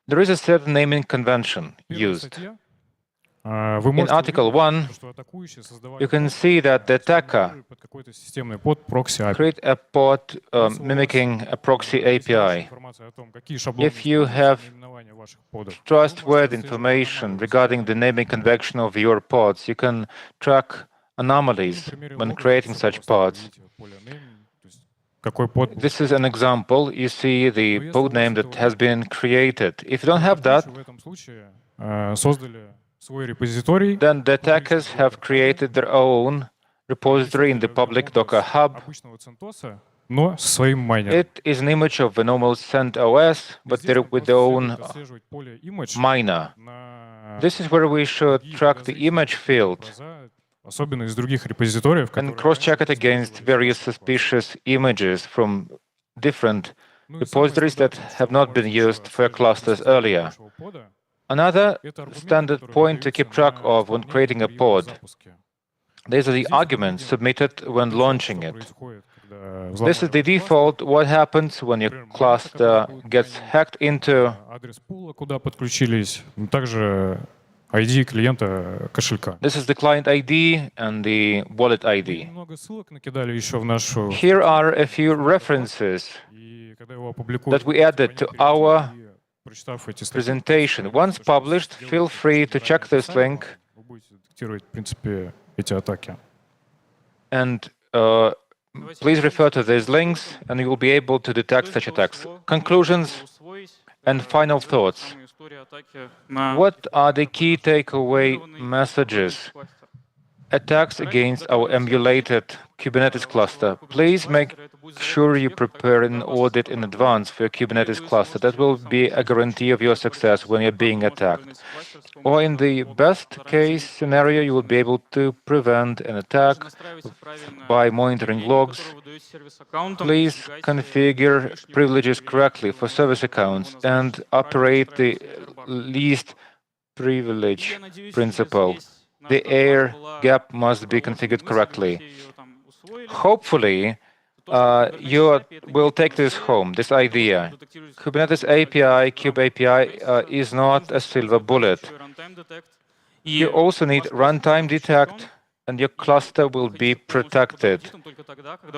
There is a certain naming convention used. In Article 1, you can see that the attacker creates a pod mimicking a proxy API. If you have trustworthy information regarding the naming convention of your pods, you can track anomalies when creating such pods. This is an example. You see the pod name that has been created. If you don't have that, then the attackers have created their own repository in the public Docker Hub. It is an image of a normal CentOS, but they're with their own miner. This is where we should track the image field and cross-check it against various suspicious images from different repositories that have not been used for clusters earlier. Another standard point to keep track of when creating a pod. These are the arguments submitted when launching it. This is the default. What happens when your cluster gets hacked into? This is the client ID and the wallet ID. Here are a few references that we added to our presentation. Once published, feel free to check this link and please refer to these links and you will be able to detect such attacks. Conclusions. And final thoughts. What are the key takeaway messages? Attacks against our emulated Kubernetes cluster. Please make sure you prepare an audit in advance for your Kubernetes cluster. That will be a guarantee of your success when you're being attacked. Or in the best case scenario, you will be able to prevent an attack by monitoring logs. Please configure privileges correctly for service accounts and operate the least privilege principle. The air gap must be configured correctly. Hopefully, you will take this home, this idea. Kubernetes API, Kube API is not a silver bullet. You also need runtime detect, and your cluster will be protected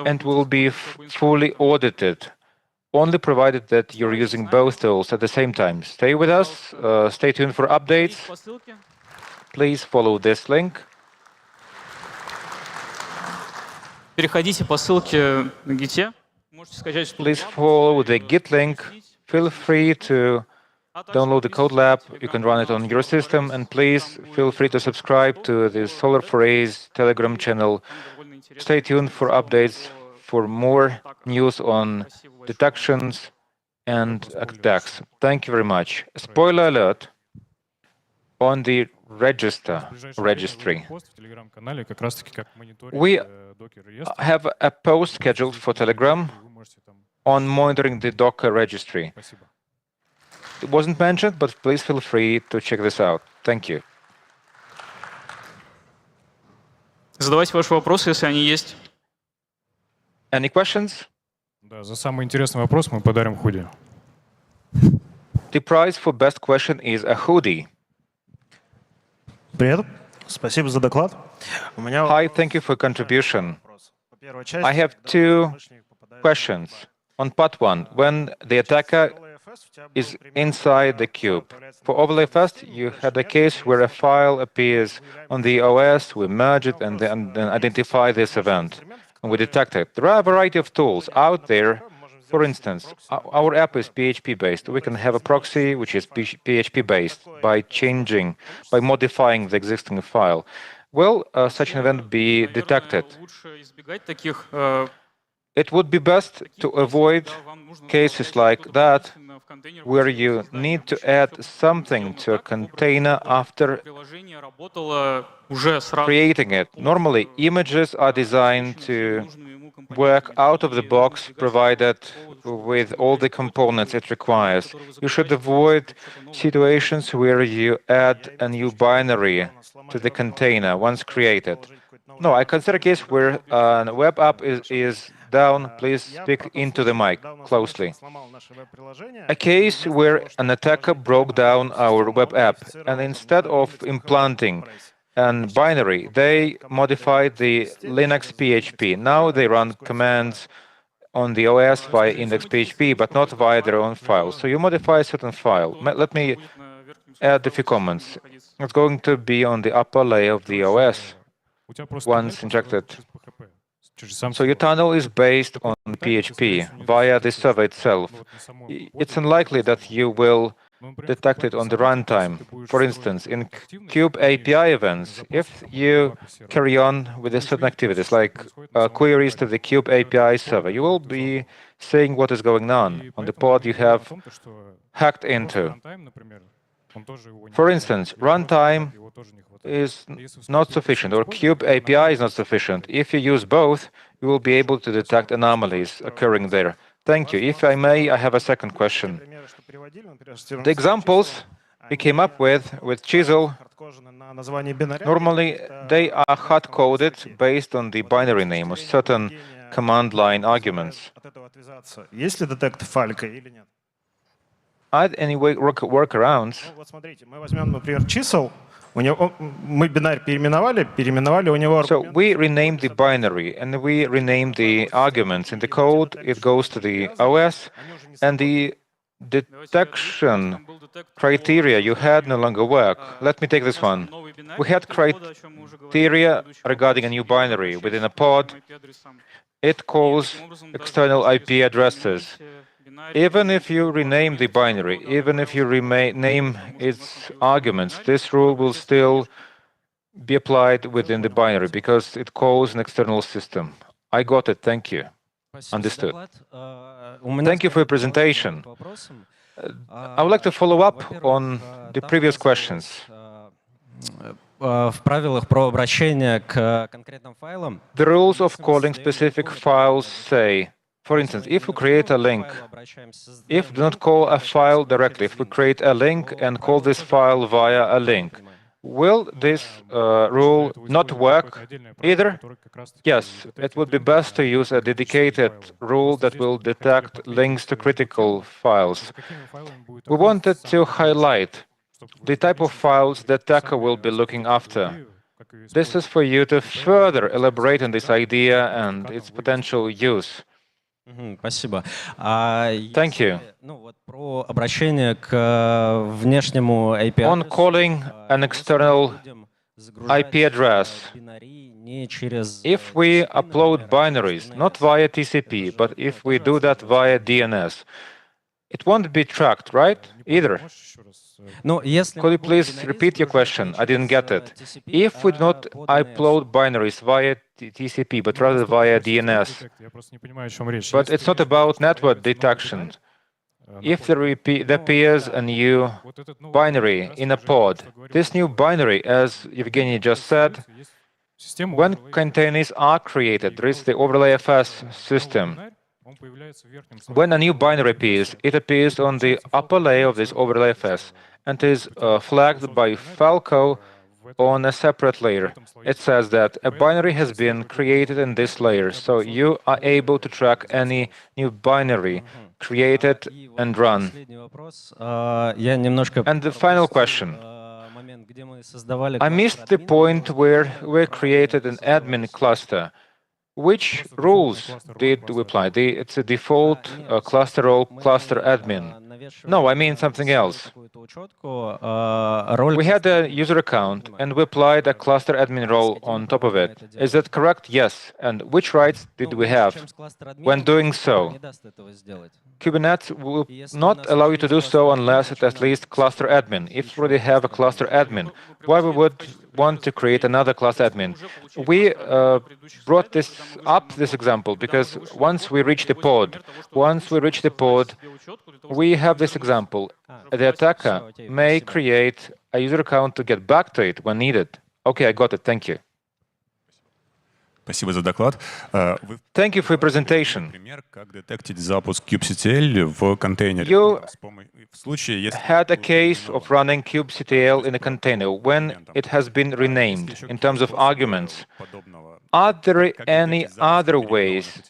and will be fully audited, only provided that you're using both tools at the same time. Stay with us, stay tuned for updates. Please follow this link.
Переходите по ссылке на Git.
Please follow the Git link. Feel free to download the code lab. You can run it on your system. And please feel free to subscribe to the Solar4A's Telegram channel. Stay tuned for updates for more news on detections and attacks. Thank you very much. Spoiler alert on the registry. We have a post scheduled for Telegram on monitoring the Docker registry. It wasn't mentioned, but please feel free to check this out. Thank you.
Задавайте ваши вопросы, если они есть.
Any questions?
Да, за самый интересный вопрос мы подарим худи.
The prize for best question is a hoodie.
Привет, спасибо за доклад.
Hi, thank you for your contribution. I have two questions. On part one, when the attacker is inside the kube. For OverlayFast, you had a case where a file appears on the OS, we merge it and then identify this event, and we detect it. There are a variety of tools out there. For instance, our app is PHP-based. We can have a proxy which is PHP-based by modifying the existing file. Will such an event be detected? It would be best to avoid cases like that, where you need to add something to a container after creating it. Normally, images are designed to work out of the box, provided with all the components it requires. You should avoid situations where you add a new binary to the container once created. No, I consider a case where a web app is down. Please speak into the mic closely. A case where an attacker broke down our web app, and instead of implanting a binary, they modified the Linux PHP. Now they run commands on the OS via index.php, but not via their own file. So you modify a certain file. Let me add a few comments. It's going to be on the upper layer of the OS once injected. So your tunnel is based on PHP via the server itself. It's unlikely that you will detect it on the runtime. For instance, in Kube API events, if you carry on with certain activities like queries to the Kube API server, you will be seeing what is going on the pod you have hacked into. For instance, runtime is not sufficient, or Kube API is not sufficient. If you use both, you will be able to detect anomalies occurring there. Thank you. If I may, I have a second question. The examples we came up with Chisel, normally they are hard-coded based on the binary name of certain command line arguments. Are there any workarounds? So we renamed the binary and we renamed the arguments. In the code, it goes to the OS, and the detection criteria you had no longer work. Let me take this one. We had criteria regarding a new binary within a pod. It calls external IP addresses. even if you rename the binary, even if you name its arguments, this rule will still be applied within the binary because it calls an external system. I got it. Thank you. Understood. Thank you for your presentation. I would like to follow up on the previous questions.
В правилах про обращение к конкретным файлам.
The rules of calling specific files say, for instance, if we create a link, if we do not call a file directly, if we create a link and call this file via a link, will this rule not work either? Yes, it would be best to use a dedicated rule that will detect links to critical files. We wanted to highlight the type of files the attacker will be looking after. This is for you to further elaborate on this idea and its potential use.
Спасибо.
Thank you.
Про обращение к внешнему API.
On calling an external IP address, if we upload binaries, not via TCP, but if we do that via DNS, it won't be tracked, right? Either. Could you please repeat your question? I didn't get it. If we do not upload binaries via TCP, but rather via DNS, but it's not about network detection. If there appears a new binary in a pod, this new binary, as Evgeny just said, when containers are created, there is the OverlayFS system. When a new binary appears, it appears on the upper layer of this OverlayFS and is flagged by Falco on a separate layer. It says that a binary has been created in this layer, so you are able to track any new binary created and run. And the final question. I missed the point where we created an admin cluster. Which rules did we apply? It's a default cluster role, cluster admin. No, I mean something else. We had a user account and we applied a cluster admin role on top of it. Is that correct? Yes. And which rights did we have when doing so? Kubernetes will not allow you to do so unless it's at least cluster admin. If you already have a cluster admin, why we would want to create another cluster admin? We brought this example because once we reach the pod, we have this example. The attacker may create a user account to get back to it when needed. Okay, I got it. Thank you.
Спасибо за доклад.
Thank you for your presentation.
Как детектить запуск kubectl в контейнере.
You had a case of running kubectl in a container when it has been renamed in terms of arguments. Are there any other ways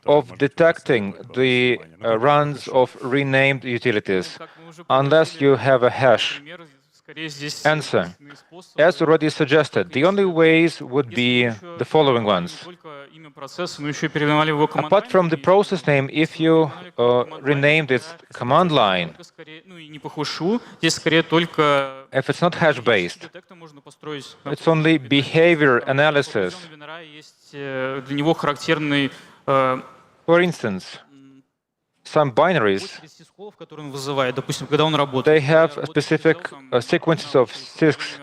of detecting the runs of renamed utilities unless you have a hash? Answer. As already suggested, the only ways would be the following ones. Apart from the process name, if you renamed its command line, if it's not hash-based, it's only behavior analysis. For instance, some binaries, they have specific sequences of sysks.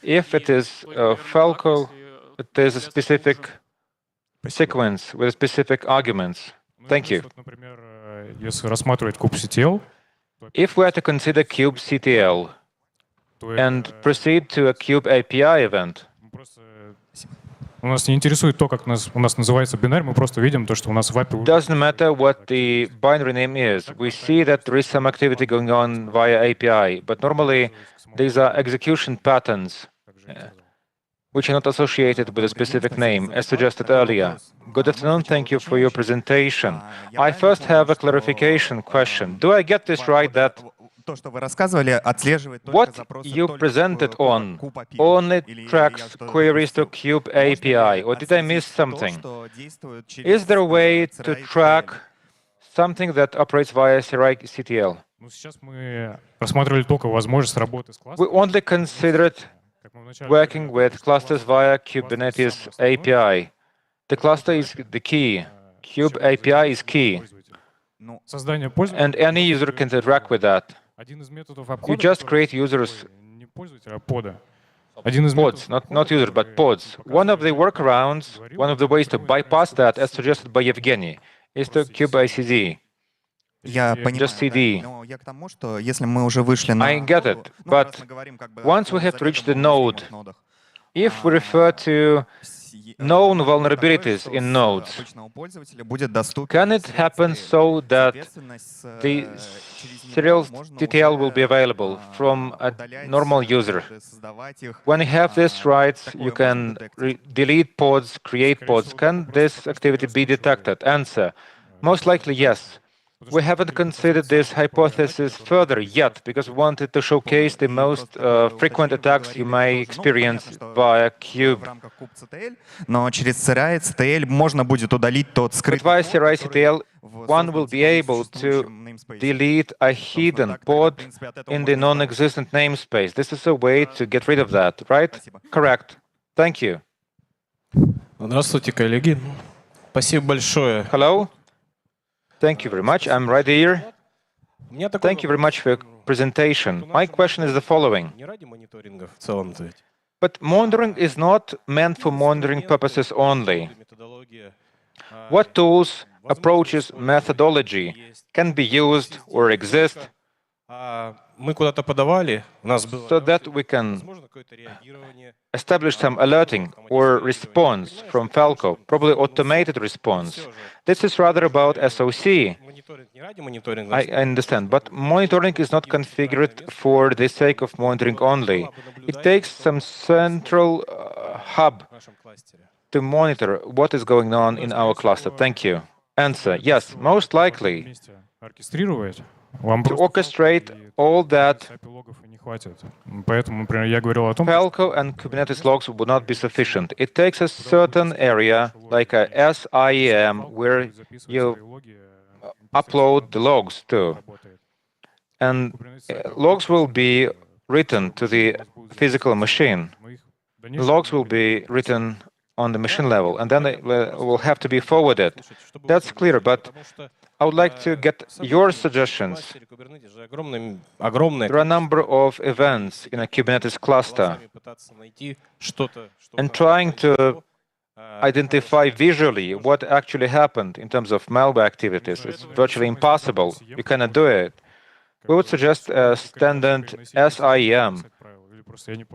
If it is Falco, it is a specific sequence with specific arguments. Thank you. If we are to consider kubectl and proceed to a kube API event,
Нас не интересует то, как у нас называется бинарь, мы просто видим то, что у нас в API...
Doesn't matter what the binary name is. We see that there is some activity going on via API, but normally these are execution patterns which are not associated with a specific name, as suggested earlier. Good afternoon, thank you for your presentation. I first have a clarification question. Do I get this right that what you presented on only tracks queries to kube API, or did I miss something? Is there a way to track something that operates via CTL? We only considered working with clusters via Kubernetes API. The cluster is the key. Kube API is key.
создания пользователя.
And any user can interact with that.
Один из методов
You
обхода,
just create users,
не пользователя, а пода. Один из
pods, not users, but pods. One of the workarounds, one of the ways to bypass that, as suggested by Evgeny, is to kubectd.
Я понимаю,
Just CD.
но я к тому, что если мы уже вышли на...
I get it, but once we have reached the node, if we refer to known vulnerabilities in nodes, can it happen so that the serial TTL will be available from a normal user? When you have this rights, you can delete pods, create pods. Can this activity be detected? Answer: most likely yes. We haven't considered this hypothesis further yet because we wanted to showcase the most frequent attacks you may experience via kube.
Но через CRI CTL можно будет удалить тот
But
скрытый
via CRI CTL, one will be able to delete a hidden pod in the non-existent namespace. This is a way to get rid of that, right? Correct. Thank you.
Здравствуйте, коллеги. Спасибо большое.
Hello. Thank you very much. I'm right here. Thank you very much for your presentation. My question is the following. But monitoring is not meant for monitoring purposes only. What tools, approaches, methodology can be used or exist so that we can establish some alerting or response from Falco, probably automated response. This is rather about SOC. I understand, but monitoring is not configured for the sake of monitoring only. It takes some central hub to monitor what is going on in our cluster. Thank you. Answer: yes, most likely. To orchestrate all that, Falco and Kubernetes logs would not be sufficient. It takes a certain area, like a SIEM, where you upload the logs to. And logs will be written to the physical machine. Logs will be written on the machine level, and then they will have to be forwarded. That's clear, but I would like to get your suggestions. There are a number of events in a Kubernetes cluster, and trying to identify visually what actually happened in terms of malware activities is virtually impossible. You cannot do it. We would suggest a standard SIEM,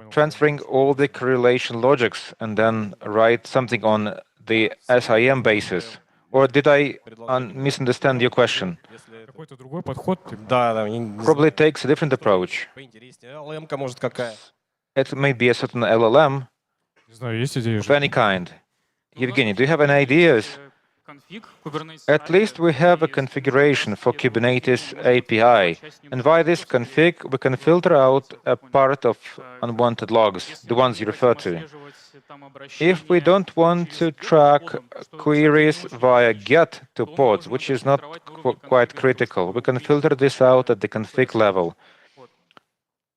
transferring all the correlation logics and then write something on the SIEM basis. Or did I misunderstand your question? Probably takes a different approach. It may be a certain LLM of any kind. Evgeny, do you have any ideas? At least we have a configuration for Kubernetes API, and via this config we can filter out a part of unwanted logs, the ones you refer to. If we don't want to track queries via GET to pods, which is not quite critical, we can filter this out at the config level.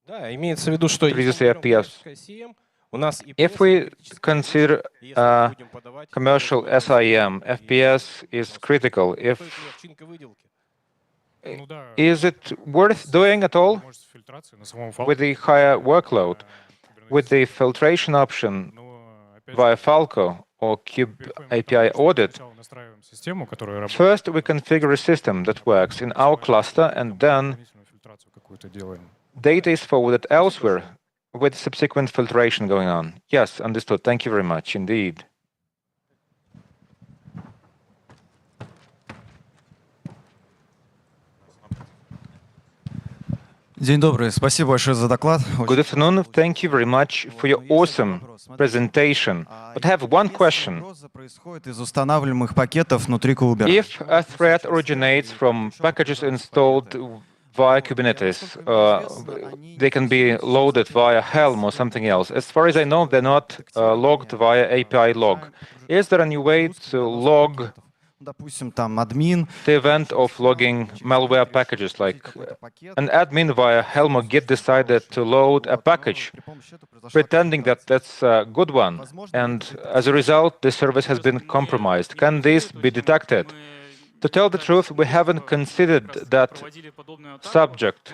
Previously FPS. If we consider commercial SIEM, FPS is critical. Is it worth doing at all with the higher workload? With the filtration option via Falco or Kube API audit, first we configure a system that works in our cluster, and then data is forwarded elsewhere with subsequent filtration going on. Yes, understood. Thank you very much indeed.
День добрый. Спасибо большое за доклад.
Good afternoon. Thank you very much for your awesome presentation. But I have one question.
Происходит из устанавливаемых пакетов внутри Kubernetes.
If a threat originates from packages installed via Kubernetes, they can be loaded via Helm or something else. As far as I know, they're not logged via API log. Is there a new way to log
Допустим, там админ.
The event of logging malware packages, like an admin via Helm or Git decided to load a package, pretending that that's a good one, and as a result, the service has been compromised. Can this be detected? To tell the truth, we haven't considered that subject.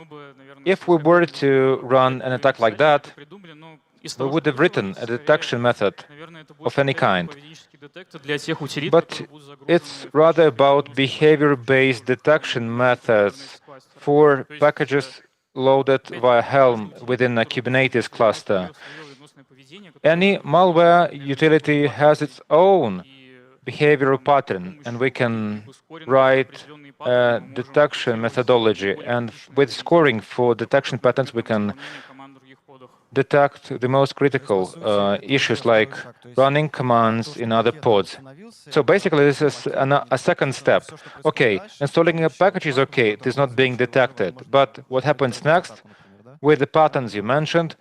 If we were to run an attack like that, we would have written a detection method of any kind. But it's rather about behavior-based detection methods for packages loaded via Helm within a Kubernetes cluster. Any malware utility has its own behavioral pattern, and we can write a detection methodology. And with scoring for detection patterns, we can detect the most critical issues like running commands in other pods. So basically, this is a second step. Okay, installing a package is okay, it is not being detected. But what happens next with the patterns you mentioned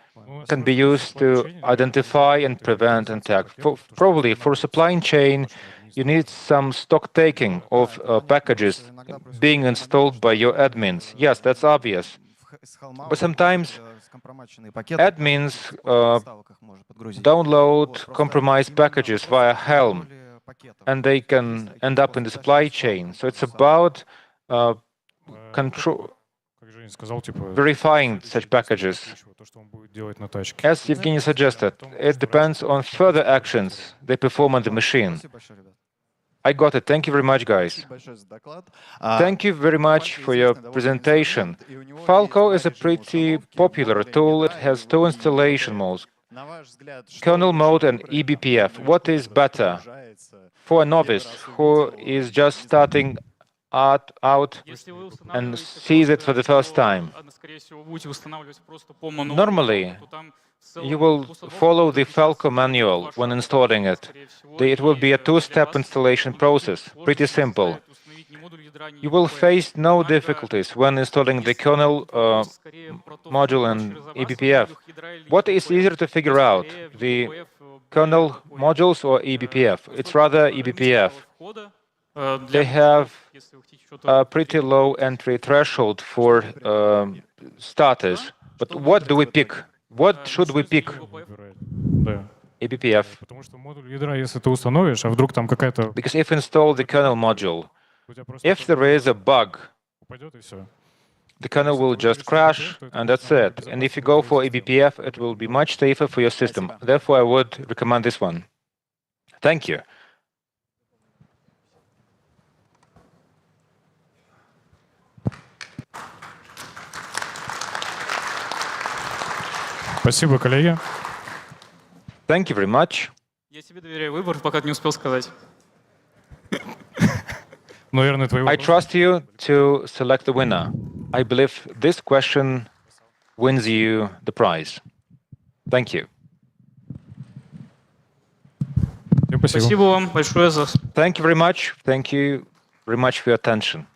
can be used to identify and prevent an attack. Probably for supply chain, you need some stock taking of packages being installed by your admins. Yes, that's obvious. But sometimes admins download compromised packages via Helm, and they can end up in the supply chain. So it's about verifying such packages. As Evgeny suggested, it depends on further actions they perform on the machine. I got it. Thank you very much, guys. Thank you very much for your presentation. Falco is a pretty popular tool. It has two installation modes, kernel mode and eBPF. What is better for a novice who is just starting out and sees it for the first time? Normally, you will follow the Falco manual when installing it. It will be a two-step installation process, pretty simple. You will face no difficulties when installing the kernel module and eBPF. What is easier to figure out, the kernel modules or eBPF? It's rather eBPF. They have a pretty low entry threshold for starters. But what do we pick? What should we pick? eBPF. Because if install the kernel module, if there is a bug, the kernel will just crash, and that's it. And if you go for eBPF, it will be much safer for your system. Therefore, I would recommend this one. Thank you.
Спасибо, коллеги.
Thank you very much.
Я тебе доверяю выбор, пока не успел сказать.
Наверное, твои
I trust you to select the winner. I believe this question wins you the prize. Thank you.
Спасибо вам большое за...
Thank you very much. Thank you very much for your attention.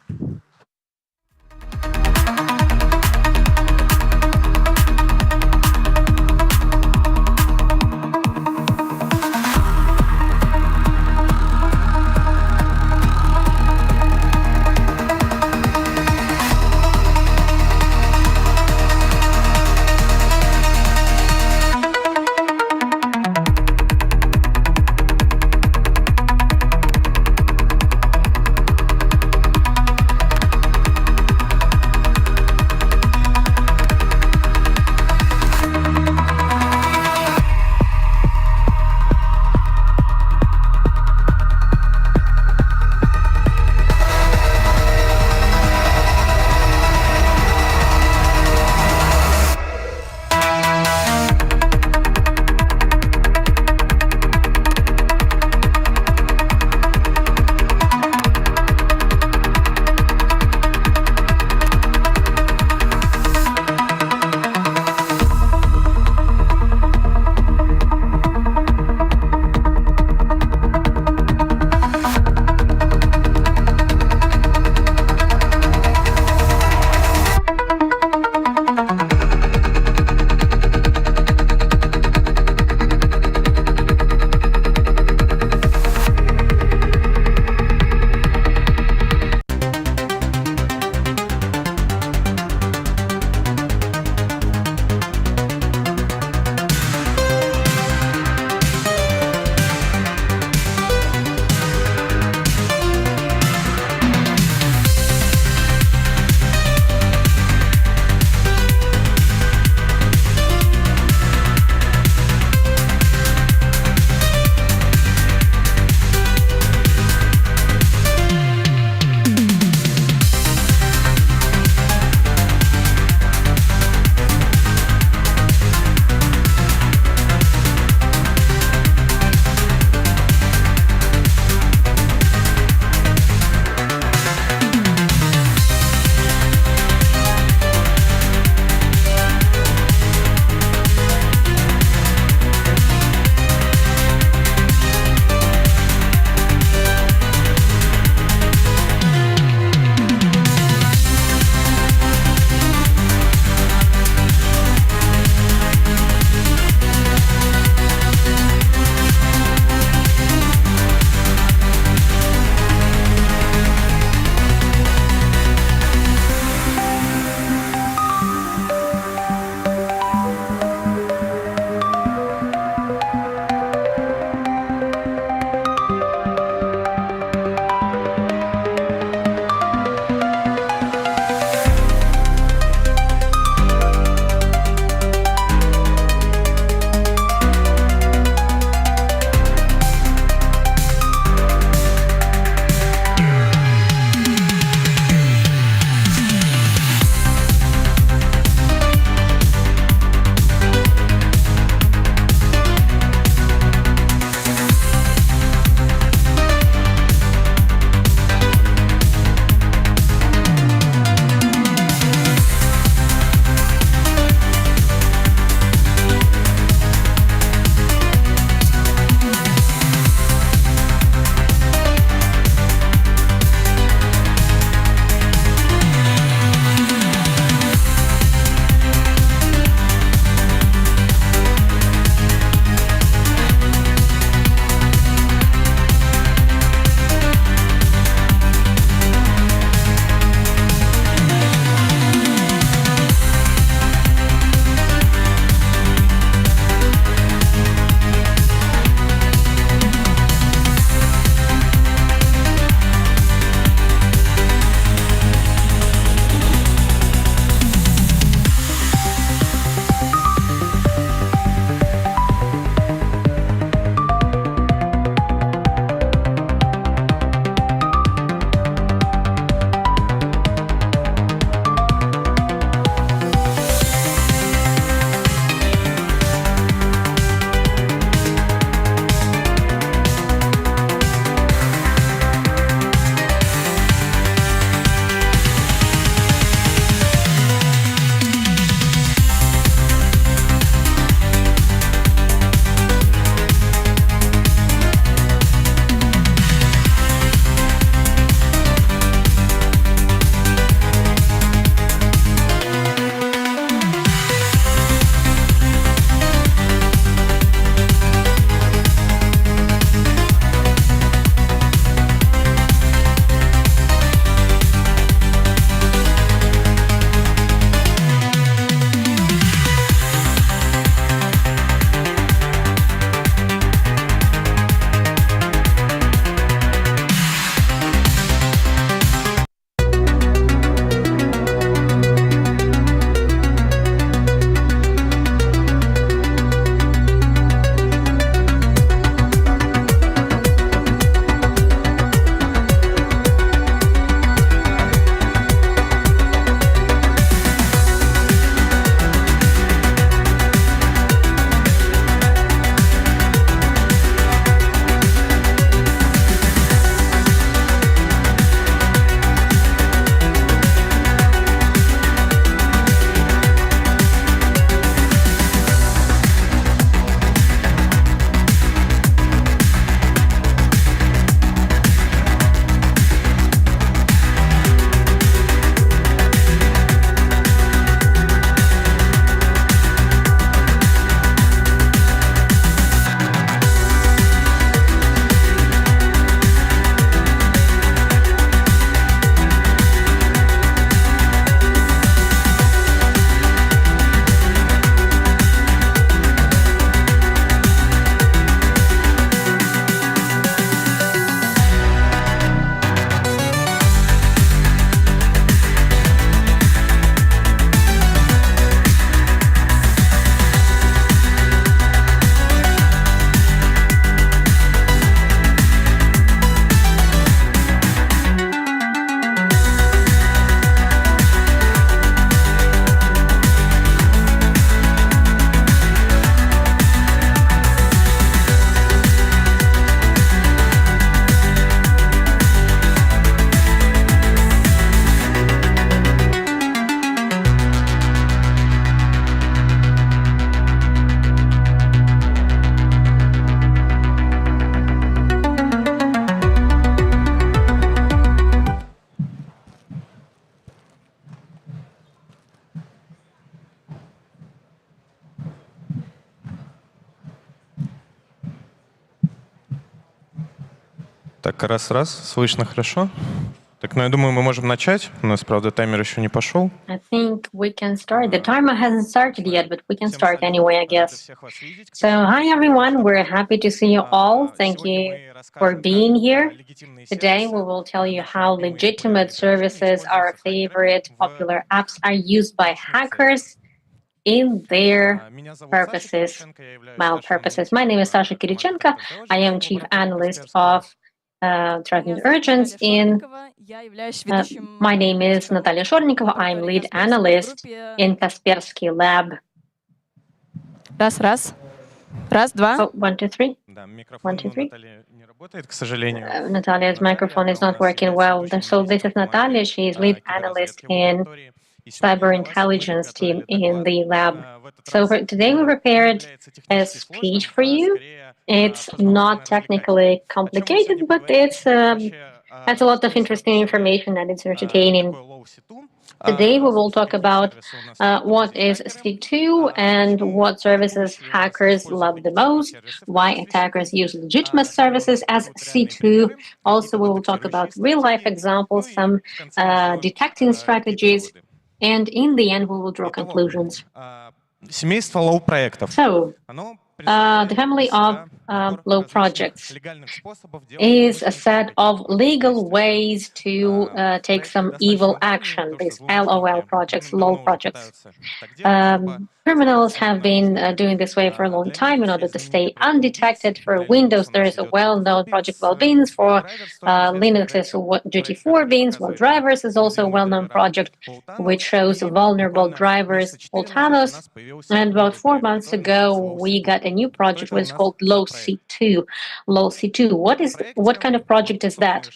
Так, раз. Слышно хорошо? Так, ну я думаю, мы можем начать. У нас, правда, таймер еще не пошел.
I think we can start. The timer hasn't started yet, but we can start anyway, I guess. So, hi everyone. We're happy to see you all. Thank you for being here. Today, we will tell you how legitimate services, our favorite popular apps, are used by hackers in their purposes, malpurposes. My name is Sasha Kirichenko. I am Chief Analyst of Threat Intelligence in my name is Natalia Shornikova. I'm lead analyst in Kaspersky Lab.
Раз. Раз, два.
Oh, 1, 2, 3. 1, 2, 3. Natalia's microphone is not working well. So this is Natalia. She is lead analyst in cyber intelligence team in the lab. So for today we prepared a speech for you. It's not technically complicated, but it's has a lot of interesting information and it's entertaining. Today we will talk about what is C2 and what services hackers love the most, why attackers use legitimate services as C2. Also, we will talk about real-life examples, some detecting strategies, and in the end, we will draw conclusions. So, the family of low projects is a set of legal ways to take some evil action, these LOL projects, LOL projects. Criminals have been doing this way for a long time in order to stay undetected. For Windows, there is a well-known project WellBeans. For Linux, is Duty4 Beans. WellDrivers is also a well-known project which shows vulnerable drivers, Voltanos. And about 4 months ago, we got a new project which is called LowC2. LowC2. What kind of project is that?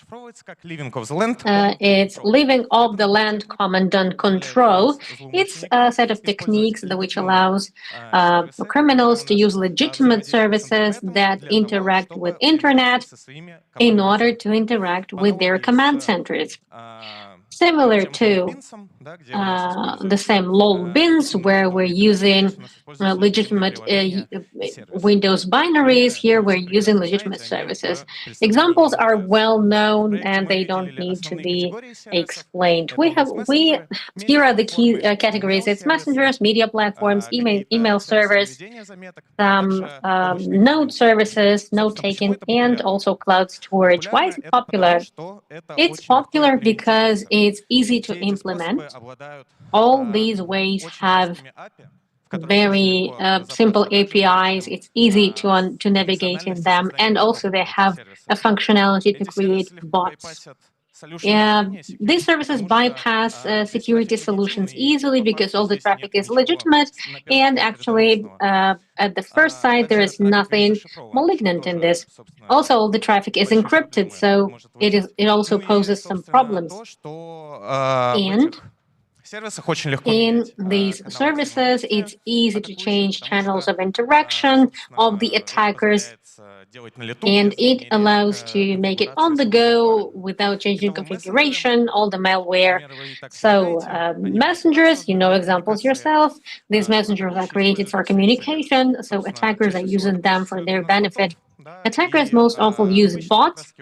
It's living off the land command control. It's a set of techniques which allows criminals to use legitimate services that interact with internet in order to interact with their command centers. Similar to the same LOLBins, where we're using legitimate Windows binaries, here we're using legitimate services. Examples are well known and they don't need to be explained. Here are the key categories. It's messengers, media platforms, email servers, some node services, note taking, and also cloud storage. Why is it popular? It's popular because it's easy to implement. All these ways have very simple APIs. It's easy to navigate in them, and also they have a functionality to create bots. These services bypass security solutions easily because all the traffic is legitimate, and actually at the first sight there is nothing malignant in this. Also, all the traffic is encrypted, so it also poses some problems. And in these services, it's easy to change channels of interaction of the attackers, and it allows to make it on the go without changing configuration, all the malware. So messengers, you know examples yourself. These messengers are created for communication, so attackers are using them for their benefit. Attackers most often use bots,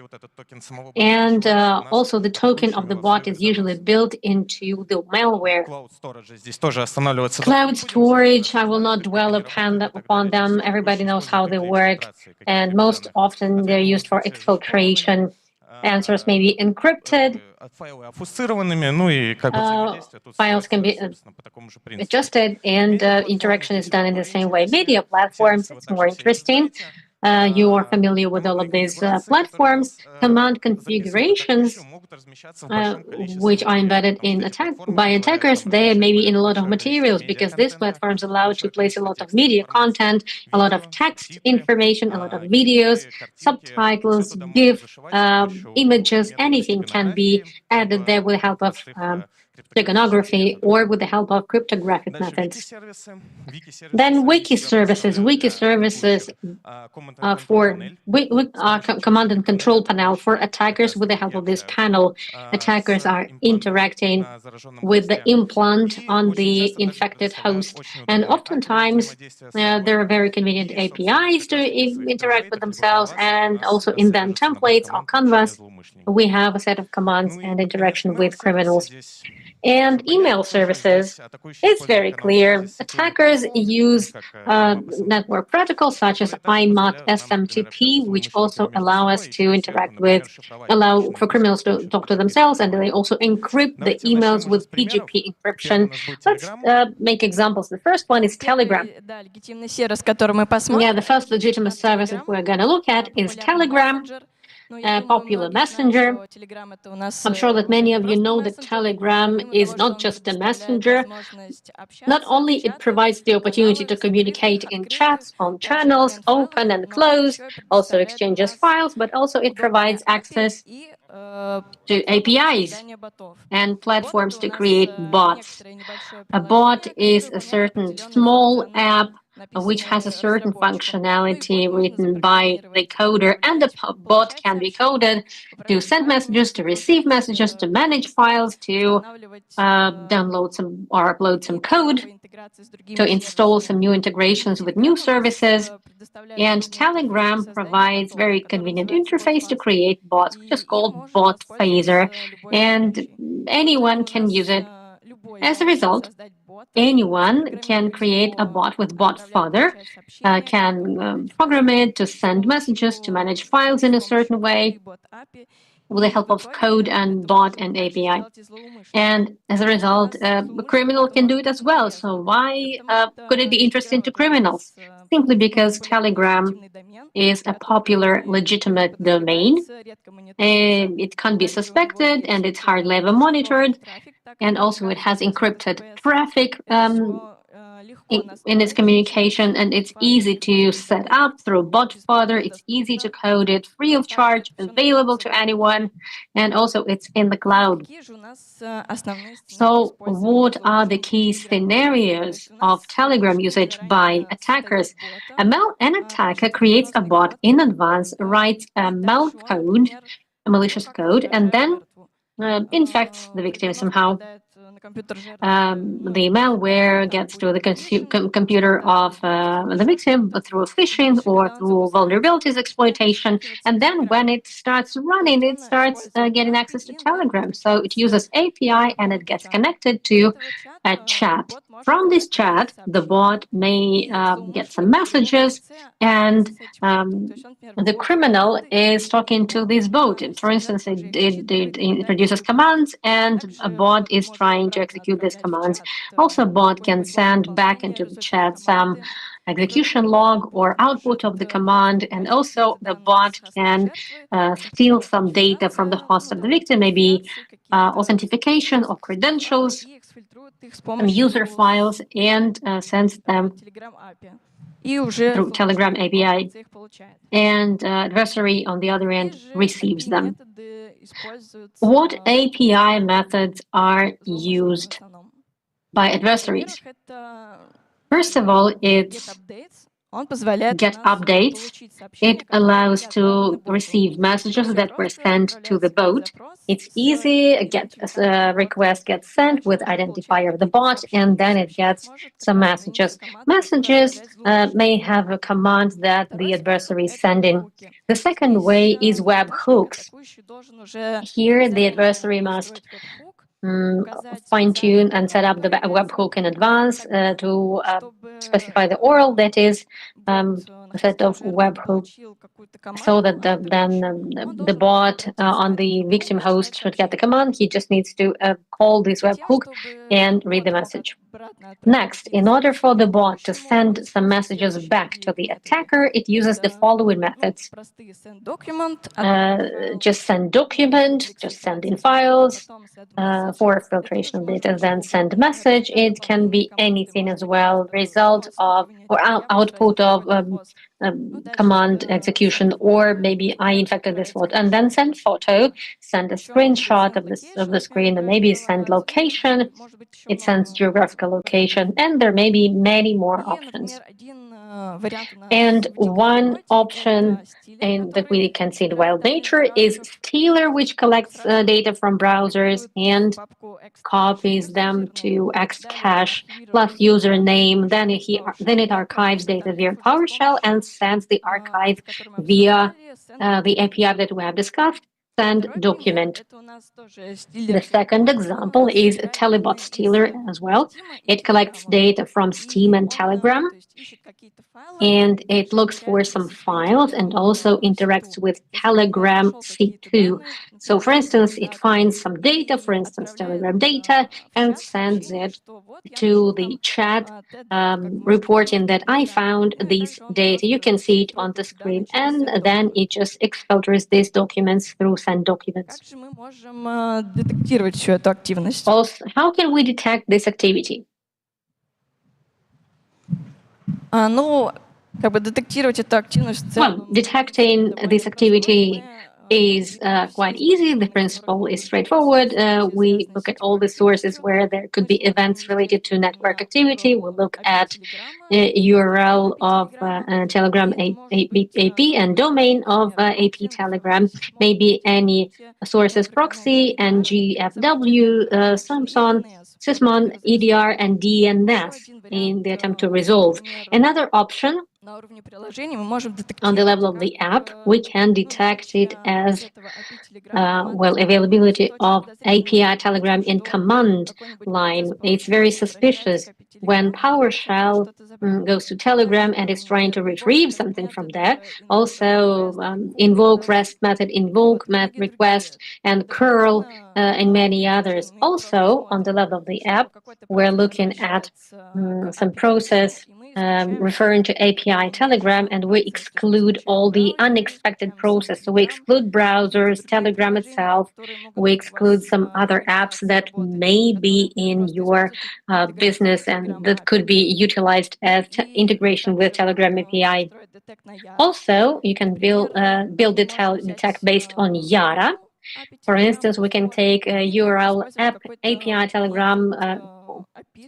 and also the token of the bot is usually built into the malware. Cloud storage, I will not dwell upon them. Everybody knows how they work, and most often they're used for exfiltration. Answers may be encrypted. Files can be adjusted, and interaction is done in the same way. Media platforms, it's more interesting. You are familiar with all of these platforms. Command configurations, which are embedded in by attackers, they may be in a lot of materials because these platforms allow to place a lot of media content, a lot of text information, a lot of videos, subtitles, GIF, images, anything can be added there with the help of steganography or with the help of cryptographic methods. Then wiki services. Wiki services for command and control panel for attackers. With the help of this panel, attackers are interacting with the implant on the infected host. And oftentimes, there are very convenient APIs to interact with themselves. And also in them templates or canvas, we have a set of commands and interaction with criminals. And email services, it's very clear. Attackers use network protocols such as IMAP SMTP, which also allow us to interact with, allow for criminals to talk to themselves, and they also encrypt the emails with PGP encryption. Let's make examples. The first one is Telegram. Yeah, the first legitimate service that we're going to look at is Telegram. A popular messenger. I'm sure that many of you know that Telegram is not just a messenger. Not only it provides the opportunity to communicate in chats, on channels, open and close, also exchanges files, but also it provides access to APIs and platforms to create bots. A bot is a certain small app which has a certain functionality written by the coder, and the bot can be coded to send messages, to receive messages, to manage files, to download some or upload some code, to install some new integrations with new services. And Telegram provides very convenient interface to create bots, which is called Bot Phaser, and anyone can use it. As a result, anyone can create a bot with BotFather, can program it to send messages, to manage files in a certain way with the help of code and bot and API. And as a result, a criminal can do it as well. So why could it be interesting to criminals? Simply because Telegram is a popular, legitimate domain. It can't be suspected, and it's hardly ever monitored. And also it has encrypted traffic in its communication, and it's easy to set up through BotFather. It's easy to code it, free of charge, available to anyone, and also it's in the cloud. So what are the key scenarios of Telegram usage by attackers? An attacker creates a bot in advance, writes a malcode, a malicious code, and then infects the victim somehow. The malware gets to the computer of the victim through phishing or through vulnerabilities exploitation. And then when it starts running, it starts getting access to Telegram. So it uses API and it gets connected to a chat. From this chat, the bot may get some messages, and the criminal is talking to this bot. For instance, it produces commands, and a bot is trying to execute these commands. Also, a bot can send back into the chat some execution log or output of the command, and also the bot can steal some data from the host of the victim, maybe authentication or credentials, some user files, and sends them through Telegram API. And adversary on the other end receives them. What API methods are used by adversaries? First of all, it's get updates. It allows to receive messages that were sent to the bot. It's easy. A request gets sent with identifier of the bot, and then it gets some messages. Messages may have a command that the adversary is sending. The second way is webhooks. Here, the adversary must fine-tune and set up the webhook in advance to specify the URL, that is a set of webhook, so that the bot on the victim host should get the command. He just needs to call this webhook and read the message. Next, in order for the bot to send some messages back to the attacker, it uses the following methods. Just send document, just send in files for filtration of data, then send message. It can be anything as well, result of or output of command execution, or maybe I infected this bot, and then send photo, send a screenshot of the screen, and maybe send location. It sends geographical location, and there may be many more options. And one option that we can see in wild nature is Stealer, which collects data from browsers and copies them to Xcache plus username. Then it archives data via PowerShell and sends the archive via the API that we have discussed. Send document. The second example is a Telebot Stealer as well. It collects data from Steam and Telegram, and it looks for some files and also interacts with Telegram C2. So for instance, it finds some data, for instance, Telegram data, and sends it to the chat reporting that I found these data. You can see it on the screen, and then it just exfilters these documents through send documents. Also, how can we detect this activity? Well, detecting this activity is quite easy. The principle is straightforward. We look at all the sources where there could be events related to network activity. We look at URL of Telegram AP and domain of AP Telegram, maybe any sources proxy, NGFW, Samson, Sysmon, EDR, and DNS in the attempt to resolve. Another option, on the level of the app, we can detect it as availability of API Telegram in command line. It's very suspicious when PowerShell goes to Telegram and is trying to retrieve something from there. Also, invoke REST method, invoke method request, and curl, and many others. Also, on the level of the app, we're looking at some process referring to API Telegram, and we exclude all the unexpected process. So we exclude browsers, Telegram itself, we exclude some other apps that may be in your business and that could be utilized as integration with Telegram API. Also, you can build detect based on Yara. For instance, we can take a URL app API Telegram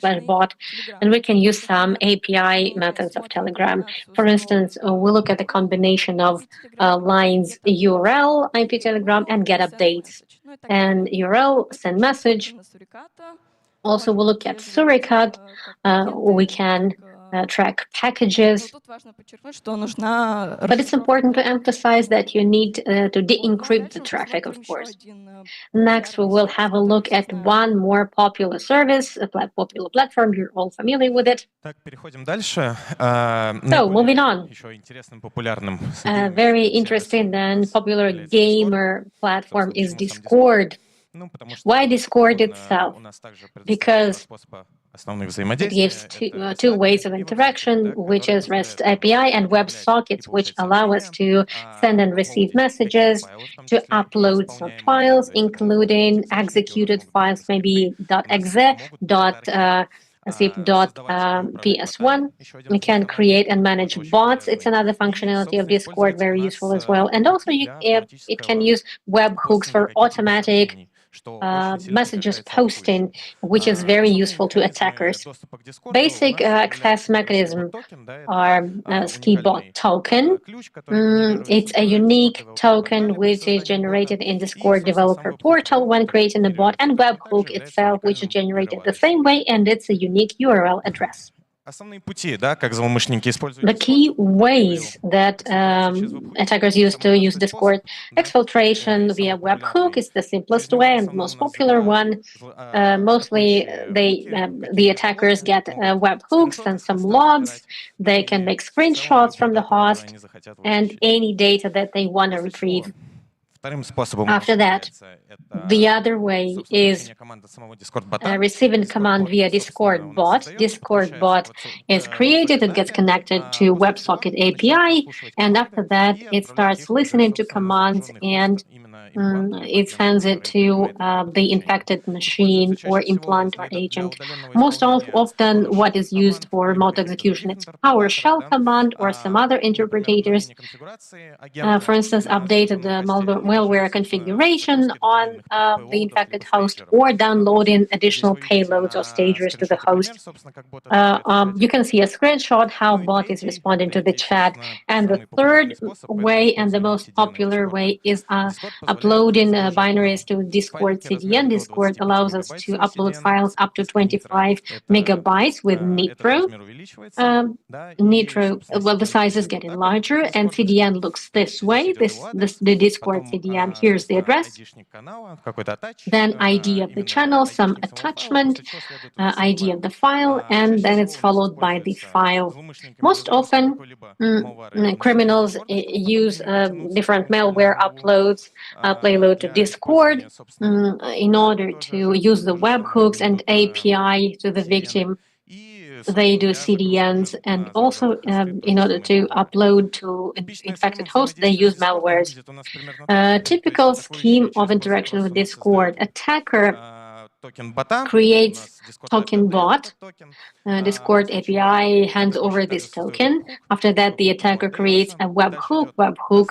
/bot, and we can use some API methods of Telegram. For instance, we look at the combination of lines URL, IP Telegram, and get updates, and URL, send message. Also, we look at Suricate. We can track packages. But it's important to emphasize that you need to de-encrypt the traffic, of course. Next, we will have a look at one more popular service, a popular platform. You're all familiar with it. So, moving on. A very interesting and popular gamer platform is Discord. Why Discord itself? Because it gives two ways of interaction, which is REST API and WebSockets, which allow us to send and receive messages, to upload some files, including executed files, maybe .exe, zip.ps1. We can create and manage bots. It's another functionality of Discord, very useful as well. And also, it can use webhooks for automatic messages posting, which is very useful to attackers. Basic access mechanism are SkiBot token. It's a unique token which is generated in Discord developer portal when creating a bot, and webhook itself, which is generated the same way, and it's a unique URL address. The key ways that attackers use to use Discord: exfiltration via webhook is the simplest way and most popular one. Mostly, the attackers get webhooks and some logs. They can make screenshots from the host and any data that they want to retrieve. After that, the other way is receiving command via Discord bot. Discord bot is created, it gets connected to WebSocket API, and after that, it starts listening to commands and it sends it to the infected machine or implant or agent. Most often, what is used for remote execution is PowerShell command or some other interpreters. For instance, updated the malware configuration on the infected host or downloading additional payloads or stagers to the host. You can see a screenshot how bot is responding to the chat. And the third way and the most popular way is uploading binaries to Discord CDN. Discord allows us to upload files up to 25 megabytes with Nitro. Well, the size is getting larger, and CDN looks this way. The Discord CDN. Here's the address. Then ID of the channel, some attachment, ID of the file, and then it's followed by the file. Most often, criminals use different malware uploads, payload to Discord in order to use the webhooks and API to the victim. They do CDNs, and also in order to upload to infected host, they use malwares. Typical scheme of interaction with Discord: attacker creates token bot. Discord API hands over this token. After that, the attacker creates a webhook. Webhook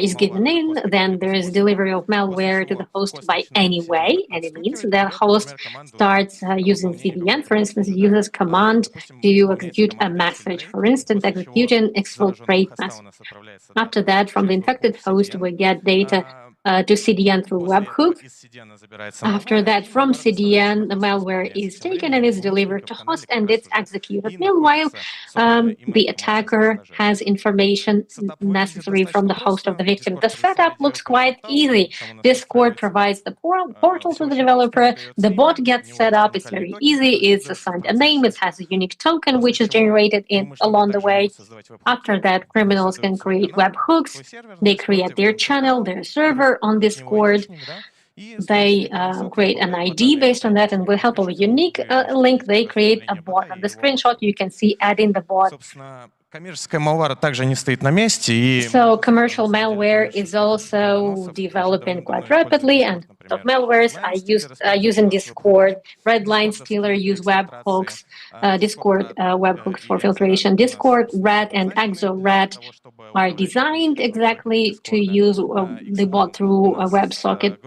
is given in. Then there is delivery of malware to the host by any means. The host starts using CDN. For instance, it uses command to execute a message. For instance, executing exfiltrate message. After that, from the infected host, we get data to CDN through webhook. After that, from CDN, the malware is taken and is delivered to host, and it's executed. Meanwhile, the attacker has information necessary from the host of the victim. The setup looks quite easy. Discord provides the portal to the developer. The bot gets set up. It's very easy. It's assigned a name. It has a unique token, which is generated along the way. After that, criminals can create webhooks. They create their channel, their server on Discord. They create an ID based on that, and with help of a unique link, they create a bot. On the screenshot, you can see adding the bot. So commercial malware is also developing quite rapidly, and of malwares are using Discord. Redline Stealer use webhooks, Discord webhooks for filtration. Discord, Rat, and ExoRat are designed exactly to use the bot through a WebSocket.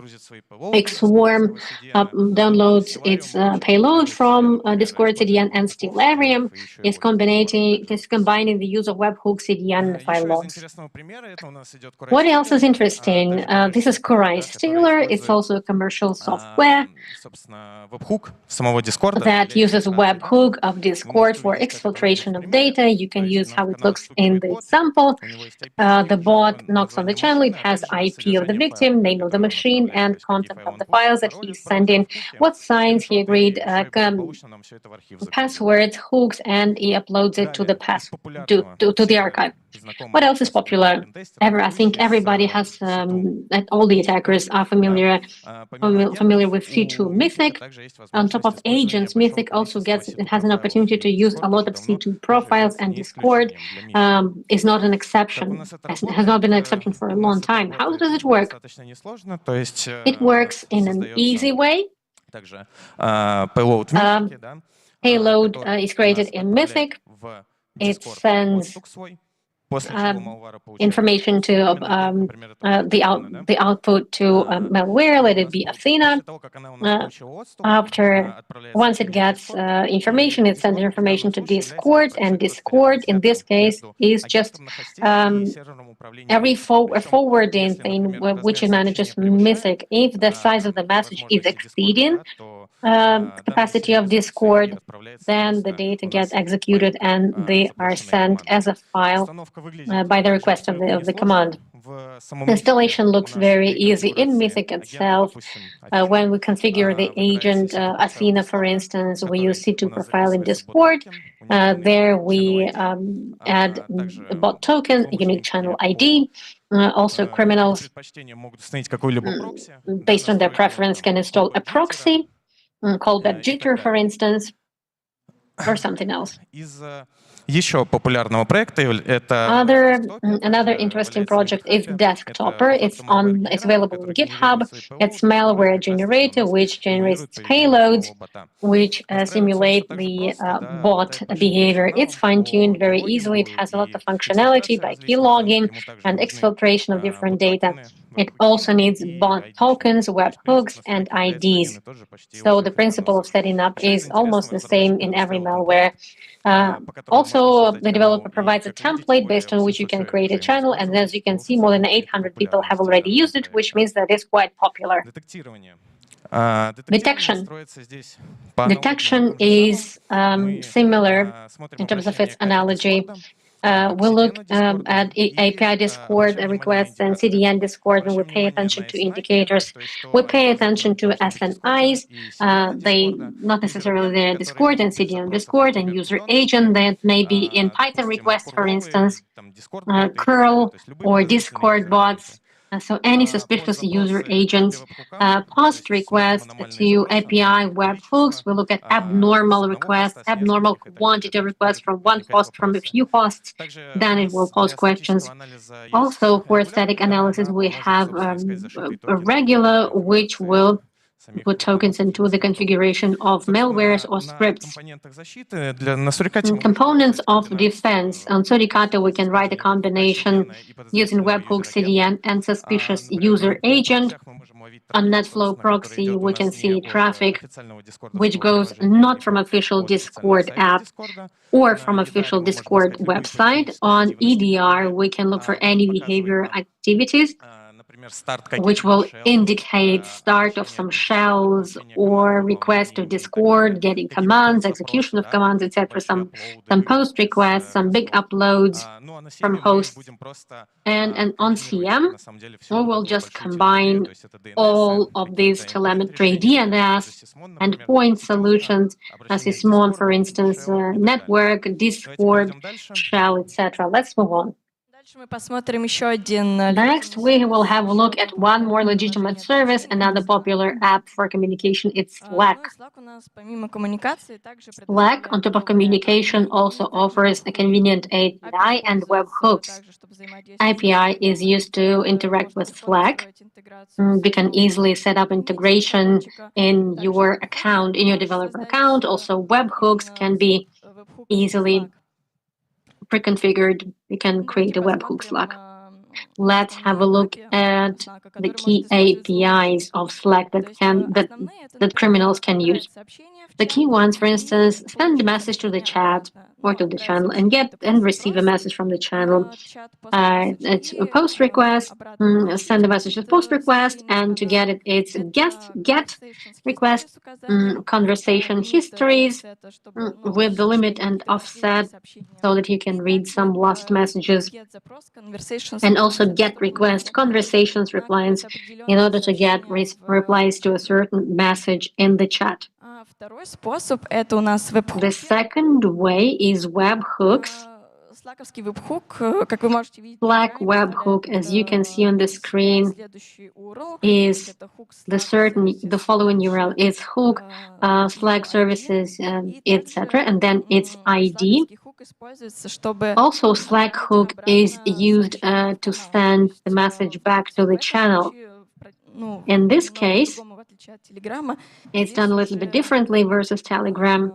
XSwarm downloads its payload from Discord CDN, and Stellarium is combining the use of webhook CDN file logs. What else is interesting? This is Korai Stealer. It's also a commercial software that uses webhook of Discord for exfiltration of data. You can use how it looks in the example. The bot knocks on the channel. It has IP of the victim, name of the machine, and content of the files that he's sending, what signs he agreed, passwords, hooks, and he uploads it to the to the archive. What else is popular? I think everybody has, all the attackers are familiar with C2 Mythic. On top of agents, Mythic also has an opportunity to use a lot of C2 profiles, and Discord is not an exception. Has not been an exception for a long time. How does it work? It works in an easy way. Payload is created in Mythic. It sends information to the output to malware, let it be Athena. Once it gets information, it sends information to Discord, and Discord, in this case, is just a forwarding thing which manages Mythic. If the size of the message is exceeding capacity of Discord, then the data gets executed and they are sent as a file by the request of the command. Installation looks very easy in Mythic itself. When we configure the agent Athena, for instance, we use C2 profile in Discord. There we add a bot token, a unique channel ID. Also, criminals, based on their preference, can install a proxy, callback jitter, for instance, or something else.
еще популярного проекта это
Another interesting project is Desktopper. It's available on GitHub. It's malware generator which generates payloads which simulate the bot behavior. It's fine-tuned very easily. It has a lot of functionality by keylogging and exfiltration of different data. It also needs bot tokens, webhooks, and IDs. So the principle of setting up is almost the same in every malware. Also, the developer provides a template based on which you can create a channel, and as you can see, more than 800 people have already used it, which means that it's quite popular. Detection. Detection is similar in terms of its analogy. We look at API Discord requests and CDN Discord, and we pay attention to indicators. We pay attention to SNIs. They not necessarily they're Discord and CDN Discord and user agent that may be in Python requests, for instance, curl or Discord bots. So any suspicious user agents, post requests to API webhooks. We look at abnormal requests, abnormal quantity requests from one host, from a few hosts. Then it will pose questions. Also, for static analysis, we have a regular, which will put tokens into the configuration of malwares or scripts. Components of defense. On Suricata, we can write a combination using webhook, CDN, and suspicious user agent. On NetFlow proxy, we can see traffic which goes not from official Discord app or from official Discord website. On EDR, we can look for any behavior activities which will indicate start of some shells or request of Discord, getting commands, execution of commands, etc. Some post requests, some big uploads from hosts. And on CM, we will just combine all of these telemetry, DNS, and point solutions, as Sysmon, for instance, network, Discord, shell, etc. Let's move on. Next, we will have a look at one more legitimate service, another popular app for communication. It's Slack. Slack, on top of communication, also offers a convenient API and webhooks. API is used to interact with Slack. We can easily set up integration in your account, in your developer account. Also, webhooks can be easily pre-configured. You can create a webhook Slack. Let's have a look at the key APIs of Slack that criminals can use. The key ones, for instance, send a message to the chat or to the channel and get and receive a message from the channel. It's a post request, send a message to post request, and to get it, it's get request, conversation histories with the limit and offset so that you can read some lost messages, and also get request conversations replies in order to get replies to a certain message in the chat. The second way is webhooks. Slack webhook, as you can see on the screen, is the following URL is hook, Slack services, etc., and then its ID. Also, Slack hook is used to send the message back to the channel. In this case, it's done a little bit differently versus Telegram.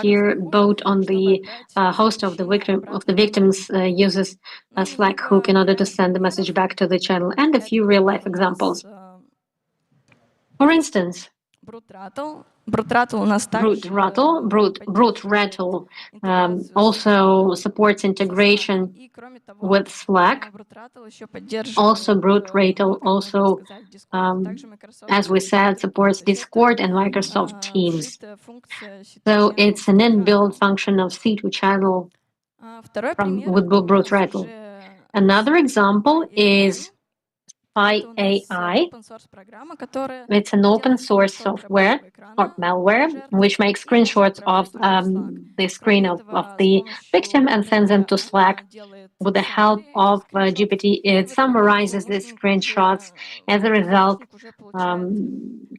Here, bot on the host of the victims uses a Slack hook in order to send the message back to the channel, and a few real-life examples. For instance, Brute Rattle also supports integration with Slack. Also, Brute Rattle also, as we said, supports Discord and Microsoft Teams. So it's an inbuilt function of C2 channel with Brute Rattle. Another example is SpyAI. It's an open source software or malware which makes screenshots of the screen of the victim and sends them to Slack. With the help of GPT, it summarizes the screenshots. As a result,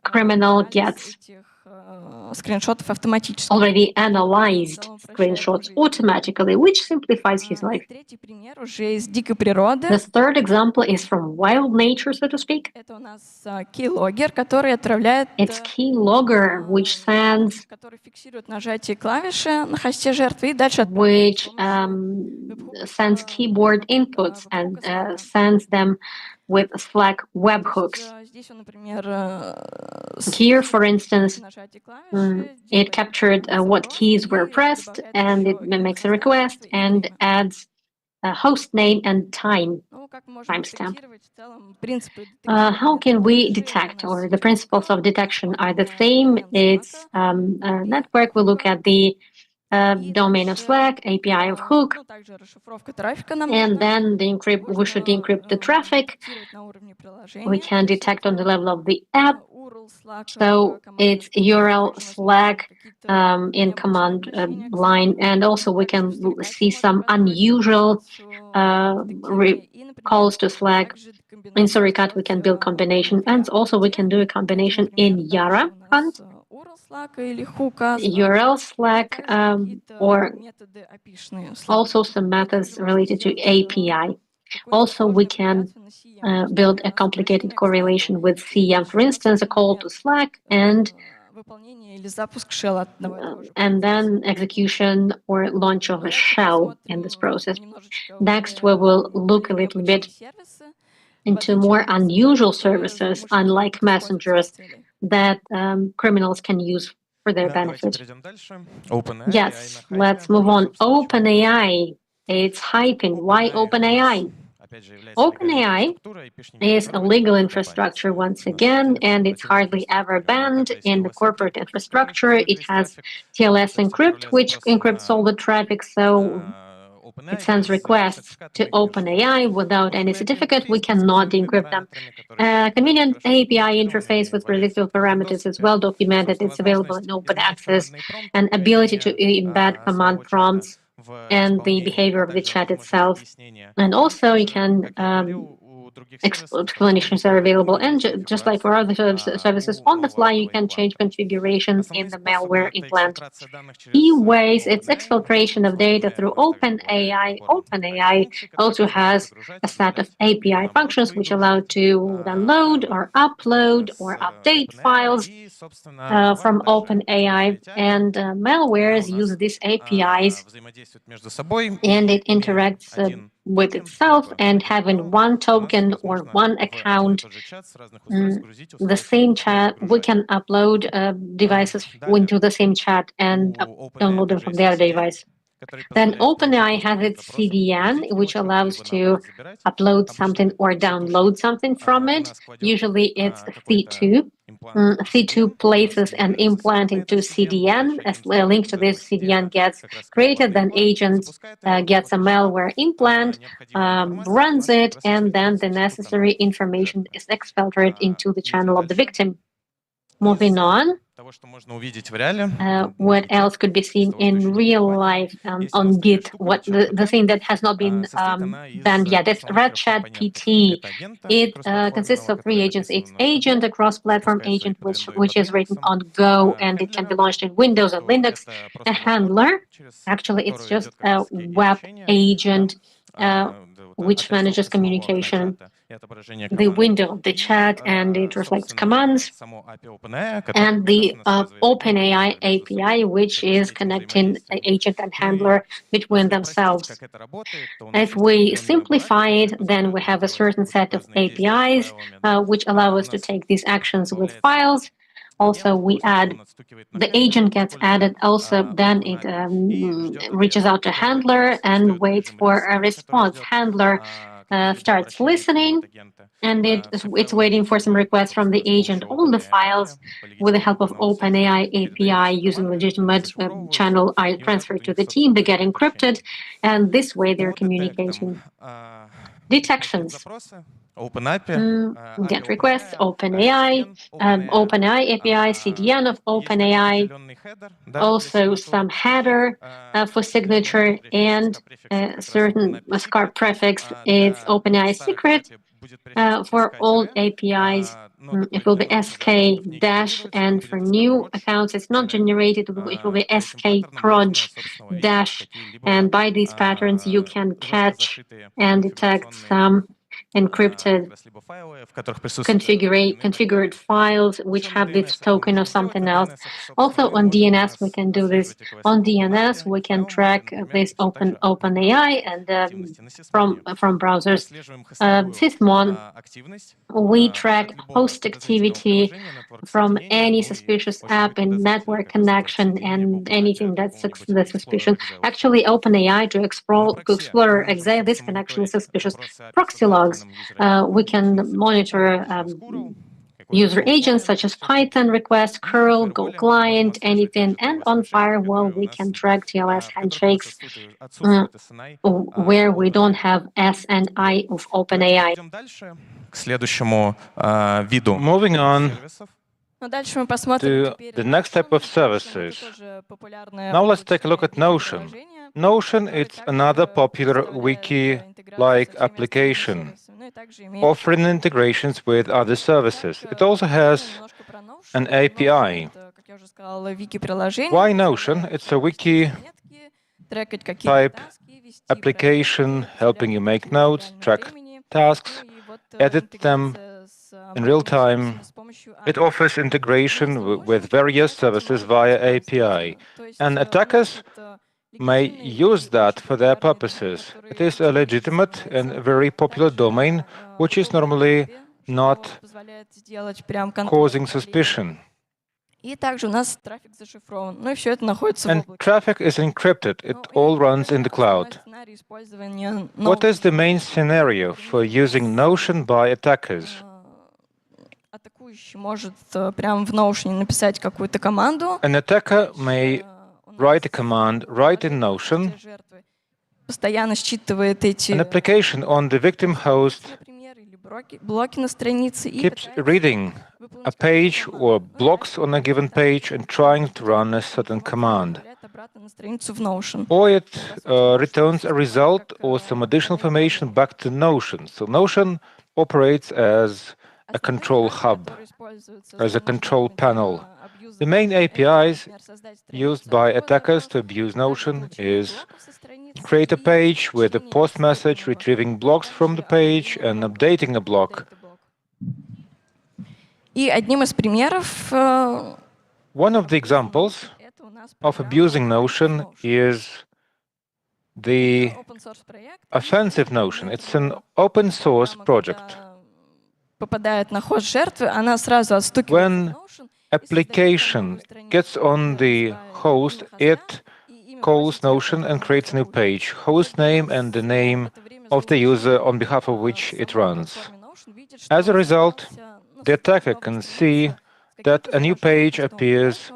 criminal gets
скриншотов автоматически.
already analyzed screenshots automatically, which simplifies his life.
Третий пример уже из дикой природы.
The third example is from wild nature, so to speak.
Это у нас keylogger, который отправляет,
It's keylogger, which sends
который фиксирует нажатие клавиши на хосте жертвы и дальше
which sends keyboard inputs and sends them with Slack webhooks.
здесь он, например,
Here, for instance, it captured what keys were pressed, and it makes a request and adds a host name and timestamp. How can we detect, or the principles of detection are the same? It's a network. We look at the domain of Slack, API of Hook, and then we should encrypt the traffic. We can detect on the level of the app. So it's URL Slack in command line, and also we can see some unusual calls to Slack. In Suricata, we can build combination, and also we can do a combination in Yara Hunt, URL Slack, or also some methods related to API. Also, we can build a complicated correlation with CM, for instance, a call to Slack, and then execution or launch of a shell in this process. Next, we will look a little bit into more unusual services, unlike messengers, that criminals can use for their benefit. Yes, let's move on. OpenAI, it's hyping. Why OpenAI? OpenAI is a legal infrastructure once again, and it's hardly ever banned in the corporate infrastructure. It has TLS encrypt, which encrypts all the traffic, so it sends requests to OpenAI without any certificate. We cannot decrypt them. Convenient API interface with predictable parameters is well documented. It's available in open access, and ability to embed command prompts and the behavior of the chat itself. And also you can explanations are available, and just like for other services on the fly, you can change configurations in the malware implant. Key ways, it's exfiltration of data through OpenAI. OpenAI also has a set of API functions which allow to download or upload or update files from OpenAI, and malwares use these APIs, and it interacts with itself, and having one token or one account, the same chat, we can upload devices into the same chat and download them from the other device. Then OpenAI has its CDN, which allows to upload something or download something from it. Usually it's C2. C2 places an implant into CDN. As a link to this CDN gets created, then agent gets a malware implant, runs it, and then the necessary information is exfiltrated into the channel of the victim. Moving on. What else could be seen in real life on Git? What the thing that has not been banned yet? It's RedChat PT. It consists of 3 agents. It's agent, a cross-platform agent, which is written on Go, and it can be launched in Windows and Linux. A handler, actually, it's just a web agent which manages communication. The window, the chat, and it reflects commands, and the OpenAI API, which is connecting agent and handler between themselves. If we simplify it, then we have a certain set of APIs which allow us to take these actions with files. Also, we add, the agent gets added also, then it reaches out to handler and waits for a response. Handler starts listening, and it's waiting for some requests from the agent. All the files, with the help of OpenAI API using legitimate channel, are transferred to the team. They get encrypted, and this way they're communicating. Detections. Get requests, OpenAI, OpenAI API, CDN of OpenAI, also some header for signature, and certain SCARP prefix. It's OpenAI secret, For old APIs, it will be SK dash, and for new accounts, it's not generated, it will be SK proj dash. And by these patterns, you can catch and detect some encrypted configured files which have this token or something else. Also on DNS, we can do this. On DNS, we can track this OpenAI and from browsers. Sysmon, we track host activity from any suspicious app and network connection and anything that's suspicious. Actually, OpenAI to explore this connection is suspicious. Proxy logs, we can monitor user agents such as Python requests, curl, Go client, anything. And on firewall, we can track TLS handshakes where we don't have S and I of OpenAI.
Moving on to the next type of services. Now let's take a look at Notion. Notion is another popular wiki-like application, offering integrations with other services. It also has an API. Why Notion? It's a wiki-type application helping you make notes, track tasks, edit them in real time. It offers integration with various services via API, and attackers may use that for their purposes. It is a legitimate and very popular domain, which is normally not causing suspicion. And traffic is encrypted. It all runs in the cloud. What is the main scenario for using Notion by attackers? An attacker may write a command right in Notion. An application on the victim host keeps reading a page or blocks on a given page and trying to run a certain command. Or it returns a result or some additional information back to Notion. So Notion operates as a control hub, as a control panel. The main APIs used by attackers to abuse Notion is create a page with a post message, retrieving blocks from the page, and updating a block. One of the examples of abusing Notion is the offensive Notion. It's an open source project. When application gets on the host, it calls Notion and creates a new page, host name and the name of the user on behalf of which it runs. As a result, the attacker can see that a new page appears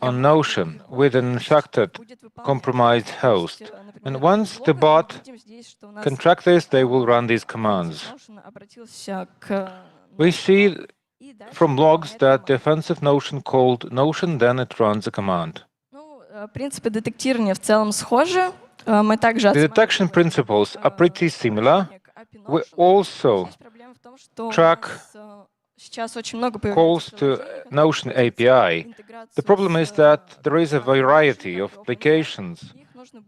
on Notion with an infected, compromised host. And once the bot can track this, they will run these commands. We see from logs that the offensive Notion called Notion, then it runs a command. The detection principles are pretty similar. We also track calls to Notion API. The problem is that there is a variety of applications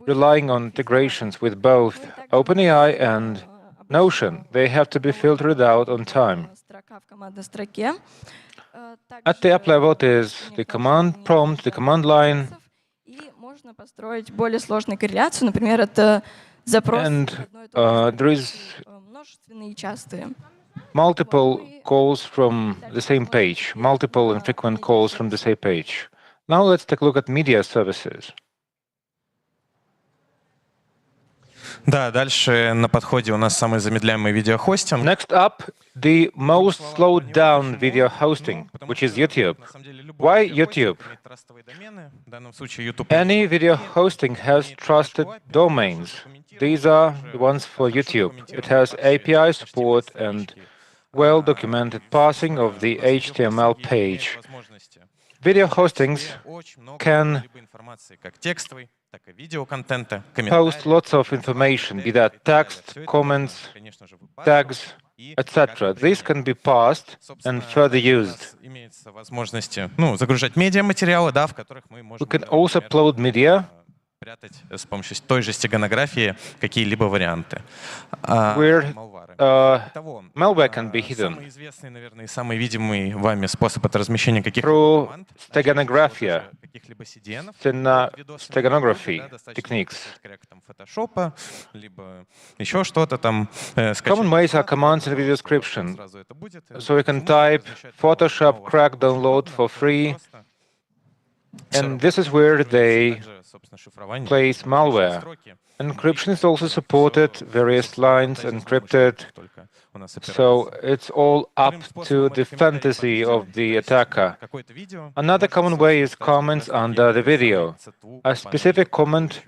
relying on integrations with both OpenAI and Notion. They have to be filtered out on time. At the app level, it is the command prompt, the command line, and there is multiple calls from the same page, multiple and frequent calls from the same page. Now let's take a look at media services.
Да, дальше на подходе у нас самый замедляемый видеохостинг.
Next up, the most slowed down video hosting, which is YouTube. Why YouTube? Any video hosting has trusted domains. These are the ones for YouTube. It has API support and well-documented parsing of the HTML page. Video hostings can post lots of information, be that text, comments, tags, etc. These can be parsed and further used.
Имеется возможности, загружать медиаматериалы, да, в которых мы можем
We can also upload media
прятать с помощью той же стеганографии какие-либо варианты.
where malware can be hidden
Самый известный, наверное, и самый видимый вами способ это размещения каких-либо
through
команд,
steganography,
каких-либо CDN,
steganography techniques.
фотошопа, либо еще что-то там.
Common ways are commands in video description. So you can type Photoshop crack download for free, and this is where they place malware. Encryption is also supported, various lines encrypted, so it's all up to the fantasy of the attacker. Another common way is comments under the video. A specific comment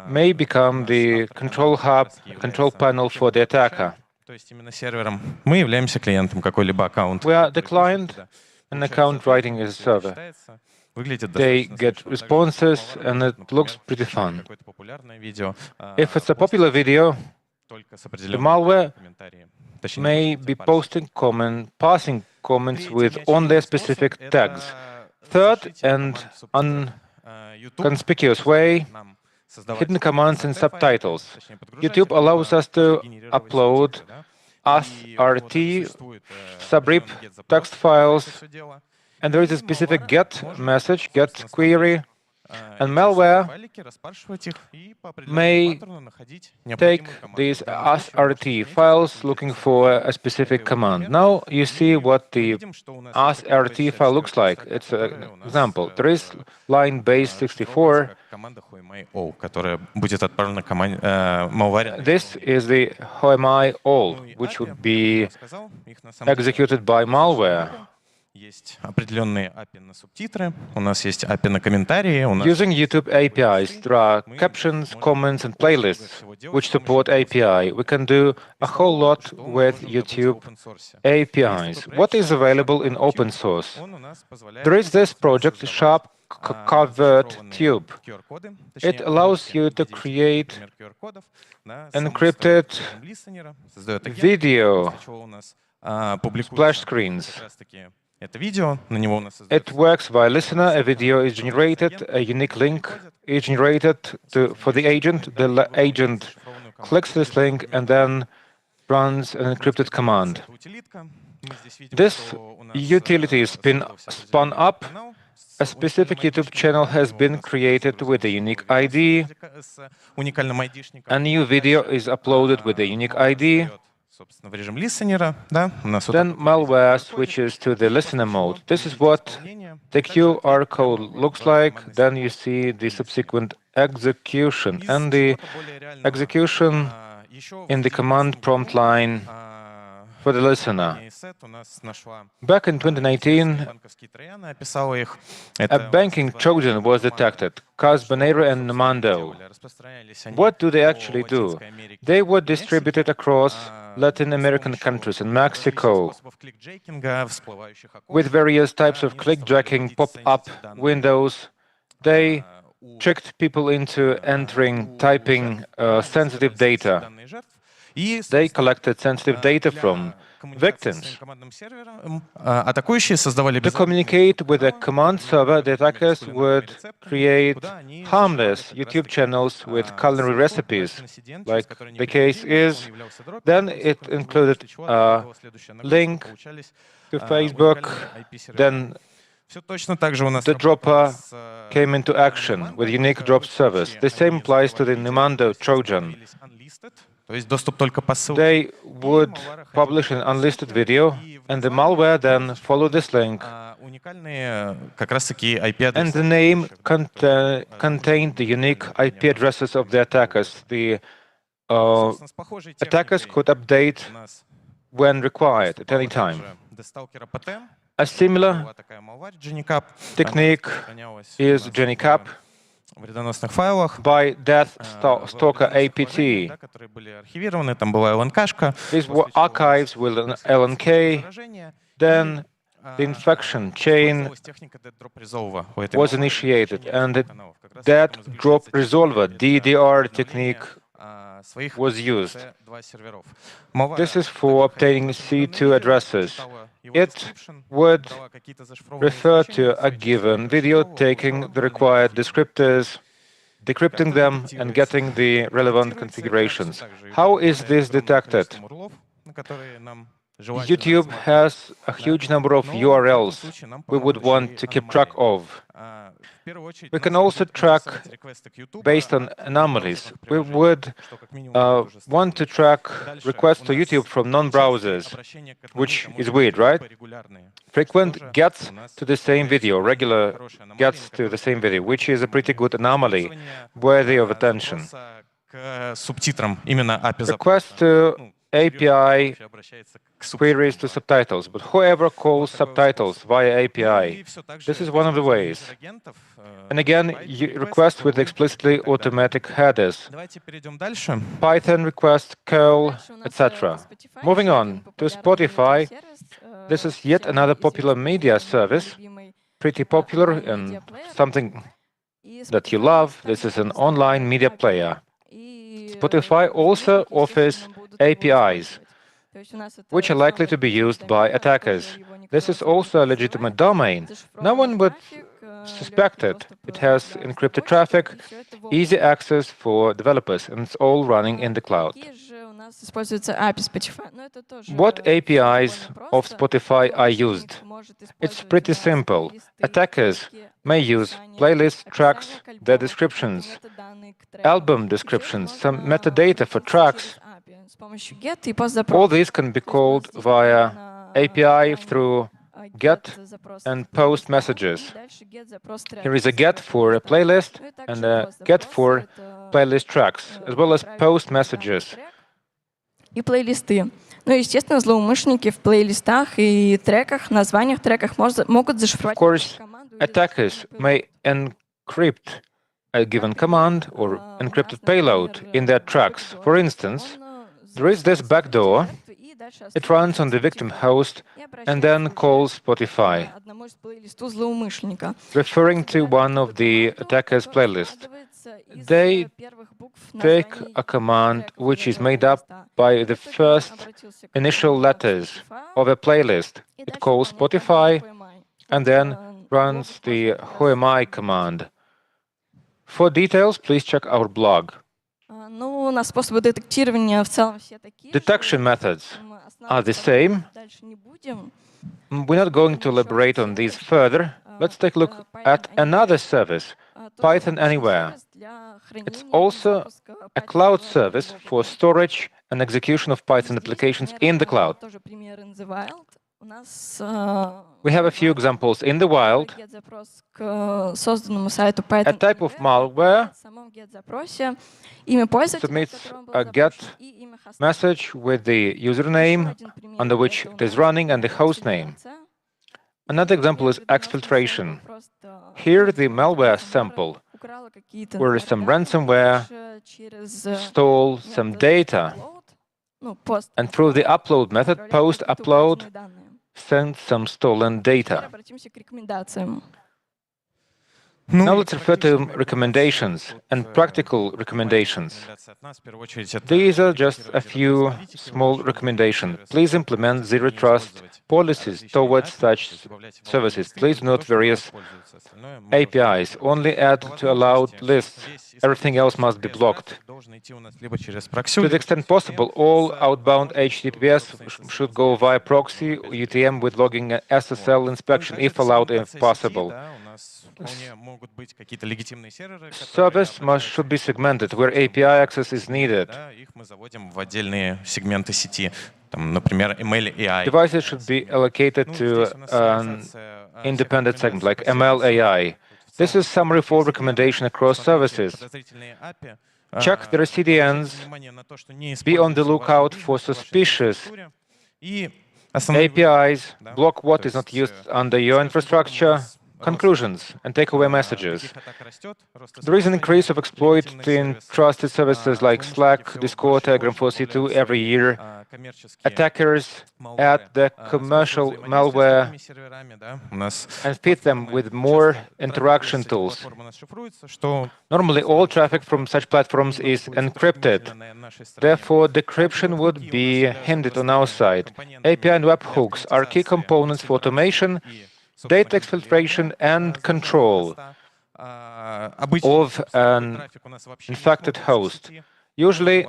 may become the control hub, control panel for the attacker.
То есть именно сервером мы являемся клиентом какой-либо аккаунт.
We are the client, and account writing is a server. They get responses, and it looks pretty fun. If it's a popular video, the malware may be passing comments with only specific tags. Third and unconspicuous way, hidden commands and subtitles. YouTube allows us to upload ASRT, subrip text files, and there is a specific get message, get query, and malware may take these ASRT files looking for a specific command. Now you see what the ASRT file looks like. It's an example. There is line base 64. This is the whoami-all, which would be executed by malware.
Есть определенные API на субтитры, у нас есть API на комментарии.
Using YouTube APIs, there are captions, comments, and playlists which support API. We can do a whole lot with YouTube APIs. What is available in open source? There is this project, Sharp Covert Tube. It allows you to create encrypted video splash screens. It works via listener. A video is generated, a unique link is generated for the agent. The agent clicks this link and then runs an encrypted command. This utility is spun up. A specific YouTube channel has been created with a unique ID. A new video is uploaded with a unique ID. Then malware switches to the listener mode. This is what the QR code looks like. Then you see the subsequent execution, and the execution in the command prompt line for the listener. Back in 2019, a banking Trojan was detected, Cas Banero and Namando. What do they actually do? They were distributed across Latin American countries and Mexico with various types of clickjacking pop-up windows. They tricked people into typing sensitive data. They collected sensitive data from victims. To communicate with a command server, the attackers would create harmless YouTube channels with culinary recipes, like the case is. Then it included a link to Facebook. Then the dropper came into action with unique drop service. The same applies to the Namando Trojan. They would publish an unlisted video, and the malware then followed this link. And the name contained the unique IP addresses of the attackers. The attackers could update when required, at any time. A similar technique is JennyCap by Deathstalker APT. These were archives with an LNK. Then the infection chain was initiated, and that drop resolver DDR technique was used. This is for obtaining C2 addresses. It would refer to a given video, taking the required descriptors, decrypting them, and getting the relevant configurations. How is this detected? YouTube has a huge number of URLs we would want to keep track of. We can also track based on anomalies. We would want to track requests to YouTube from non-browsers, which is weird, right? Frequent gets to the same video, regular gets to the same video, which is a pretty good anomaly, worthy of attention. Requests to API queries to subtitles, but whoever calls subtitles via API, this is one of the ways. And again, requests with explicitly automatic headers, Python request, curl, etc. Moving on to Spotify, this is yet another popular media service, pretty popular and something that you love. This is an online media player. Spotify also offers APIs, which are likely to be used by attackers. This is also a legitimate domain. No one would suspect it. It has encrypted traffic, easy access for developers, and it's all running in the cloud. What APIs of Spotify are used? It's pretty simple. Attackers may use playlists, tracks, their descriptions, album descriptions, some metadata for tracks. All these can be called via API through GET and POST messages. Here is a GET for a playlist and a GET for playlist tracks, as well as POST messages.
И плейлисты. Ну, естественно, злоумышленники в плейлистах и треках, названиях треках могут зашифровать.
Of course, attackers may encrypt a given command or encrypted payload in their tracks. For instance, there is this backdoor. It runs on the victim host and then calls Spotify, referring to one of the attacker's playlists. They take a command which is made up by the first initial letters of a playlist. It calls Spotify and then runs the whoami command. For details, please check our blog. Detection methods are the same. We're not going to elaborate on these further. Let's take a look at another service, Python Anywhere. It's also a cloud service for storage and execution of Python applications in the cloud. We have a few examples in the wild. A type of malware submits a GET message with the username under which it is running and the host name. Another example is exfiltration. Here, the malware sample, where some ransomware stole some data, and through the upload method, post-upload, send some stolen data. Now let's refer to recommendations and practical recommendations. These are just a few small recommendations. Please implement zero trust policies towards such services. Please note various APIs. Only add to allowed lists. Everything else must be blocked. To the extent possible, all outbound HTTPS should go via proxy UTM with logging and SSL inspection if allowed, if possible. Service should be segmented where API access is needed. Devices should be allocated to an independent segment, like ML AI. This is summary for recommendation across services. Check their CDNs. Be on the lookout for suspicious APIs. Block what is not used under your infrastructure. Conclusions and takeaway messages. There is an increase of exploiting trusted services like Slack, Discord, Telegram for C2 every year. Attackers add the commercial malware and feed them with more interaction tools. Normally, all traffic from such platforms is encrypted. Therefore, decryption would be hindered on our side. API and webhooks are key components for automation, data exfiltration, and control of an infected host. Usually,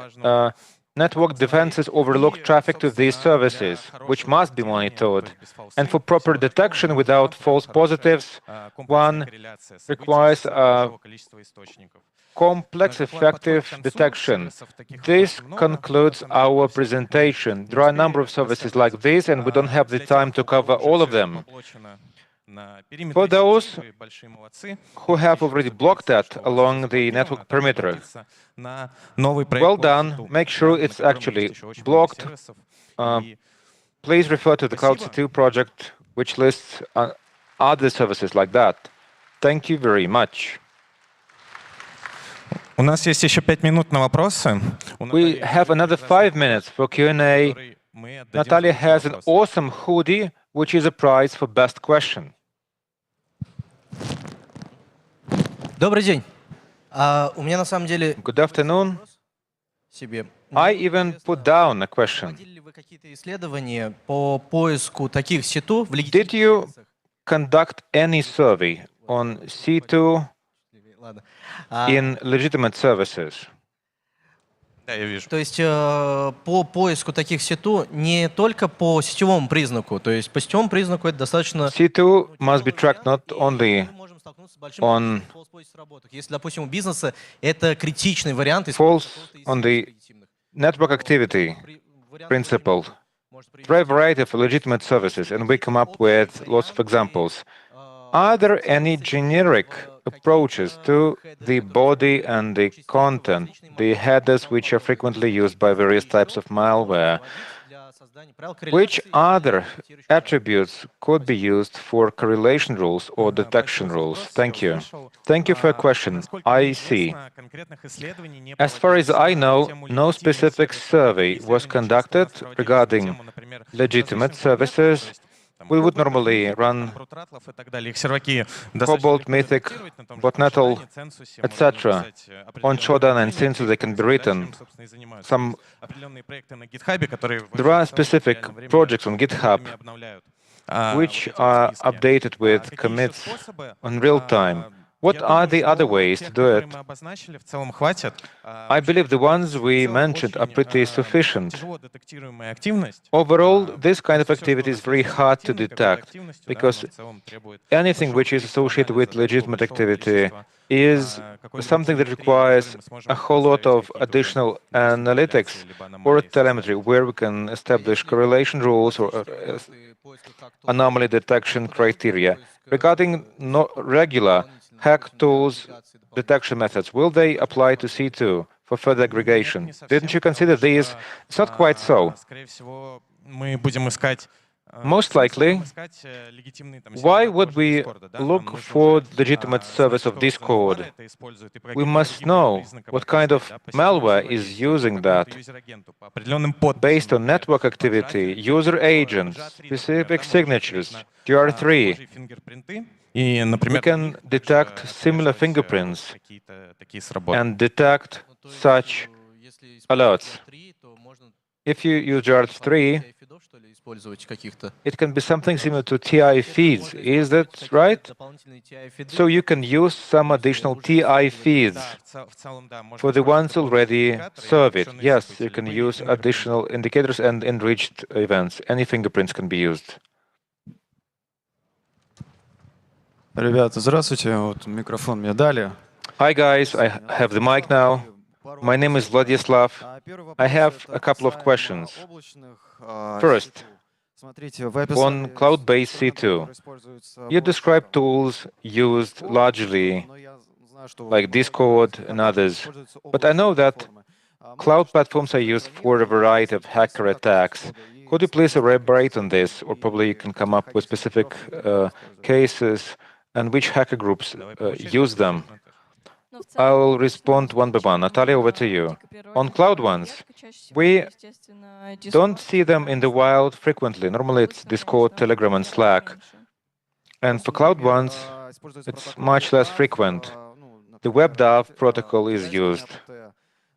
network defenses overlook traffic to these services, which must be monitored. And for proper detection without false positives, one requires complex, effective detection. This concludes our presentation. There are a number of services like this, and we don't have the time to cover all of them. For those who have already blocked that along the network perimeter, well done. Make sure it's actually blocked. Please refer to the Cloud C2 project, which lists other services like that. Thank you very much.
У нас есть еще 5 минут на вопросы.
We have another 5 minutes for Q&A. Natalia has an awesome hoodie, which is a prize for best question.
Добрый день. У меня на самом деле...
Good afternoon.
Себе.
I even put down a question.
Проводили ли вы какие-то исследования по поиску таких сету в
Did you conduct any survey on C2 in legitimate services?
То есть по поиску таких сету не только по сетевому признаку, то есть по сетевому признаку это достаточно...
C2 must be tracked not only on
Если, допустим, у бизнеса это критичный вариант...
false on the network activity principle. There are a variety of legitimate services, and we come up with lots of examples. Are there any generic approaches to the body and the content, the headers which are frequently used by various types of malware? Which other attributes could be used for correlation rules or detection rules? Thank you. Thank you for your question. I see. As far as I know, no specific survey was conducted regarding legitimate services. We would normally run Cobalt, Mythic, Botnetel, etc. On Shodan and Sinsu they can be written. There are specific projects on GitHub which are updated with commits on real time. What are the other ways to do it? I believe the ones we mentioned are pretty sufficient. Overall, this kind of activity is very hard to detect, because anything which is associated with legitimate activity is something that requires a whole lot of additional analytics or telemetry, where we can establish correlation rules or anomaly detection criteria. Regarding regular hack tools detection methods, will they apply to C2 for further aggregation? Didn't you consider these? It's not quite so. Most likely, why would we look for legitimate service of Discord? We must know what kind of malware is using that. Based on network activity, user agents, specific signatures, DR3, we can detect similar fingerprints and detect such alerts. If you use DR3, it can be something similar to TI feeds. Is that right? So you can use some additional TI feeds for the ones already serving. Yes, you can use additional indicators and enriched events. Any fingerprints can be used.
Ребята, здравствуйте. Вот микрофон мне дали.
Hi guys, I have the mic now. My name is Vladislav. I have a couple of questions. First, on cloud-based C2, you describe tools used largely like Discord and others, but I know that cloud platforms are used for a variety of hacker attacks. Could you please elaborate on this, or probably you can come up with specific cases and which hacker groups use them? I'll respond one by one. Natalia, over to you. On cloud ones, we don't see them in the wild frequently. Normally it's Discord, Telegram, and Slack. And for cloud ones, it's much less frequent. The WebDAV protocol is used.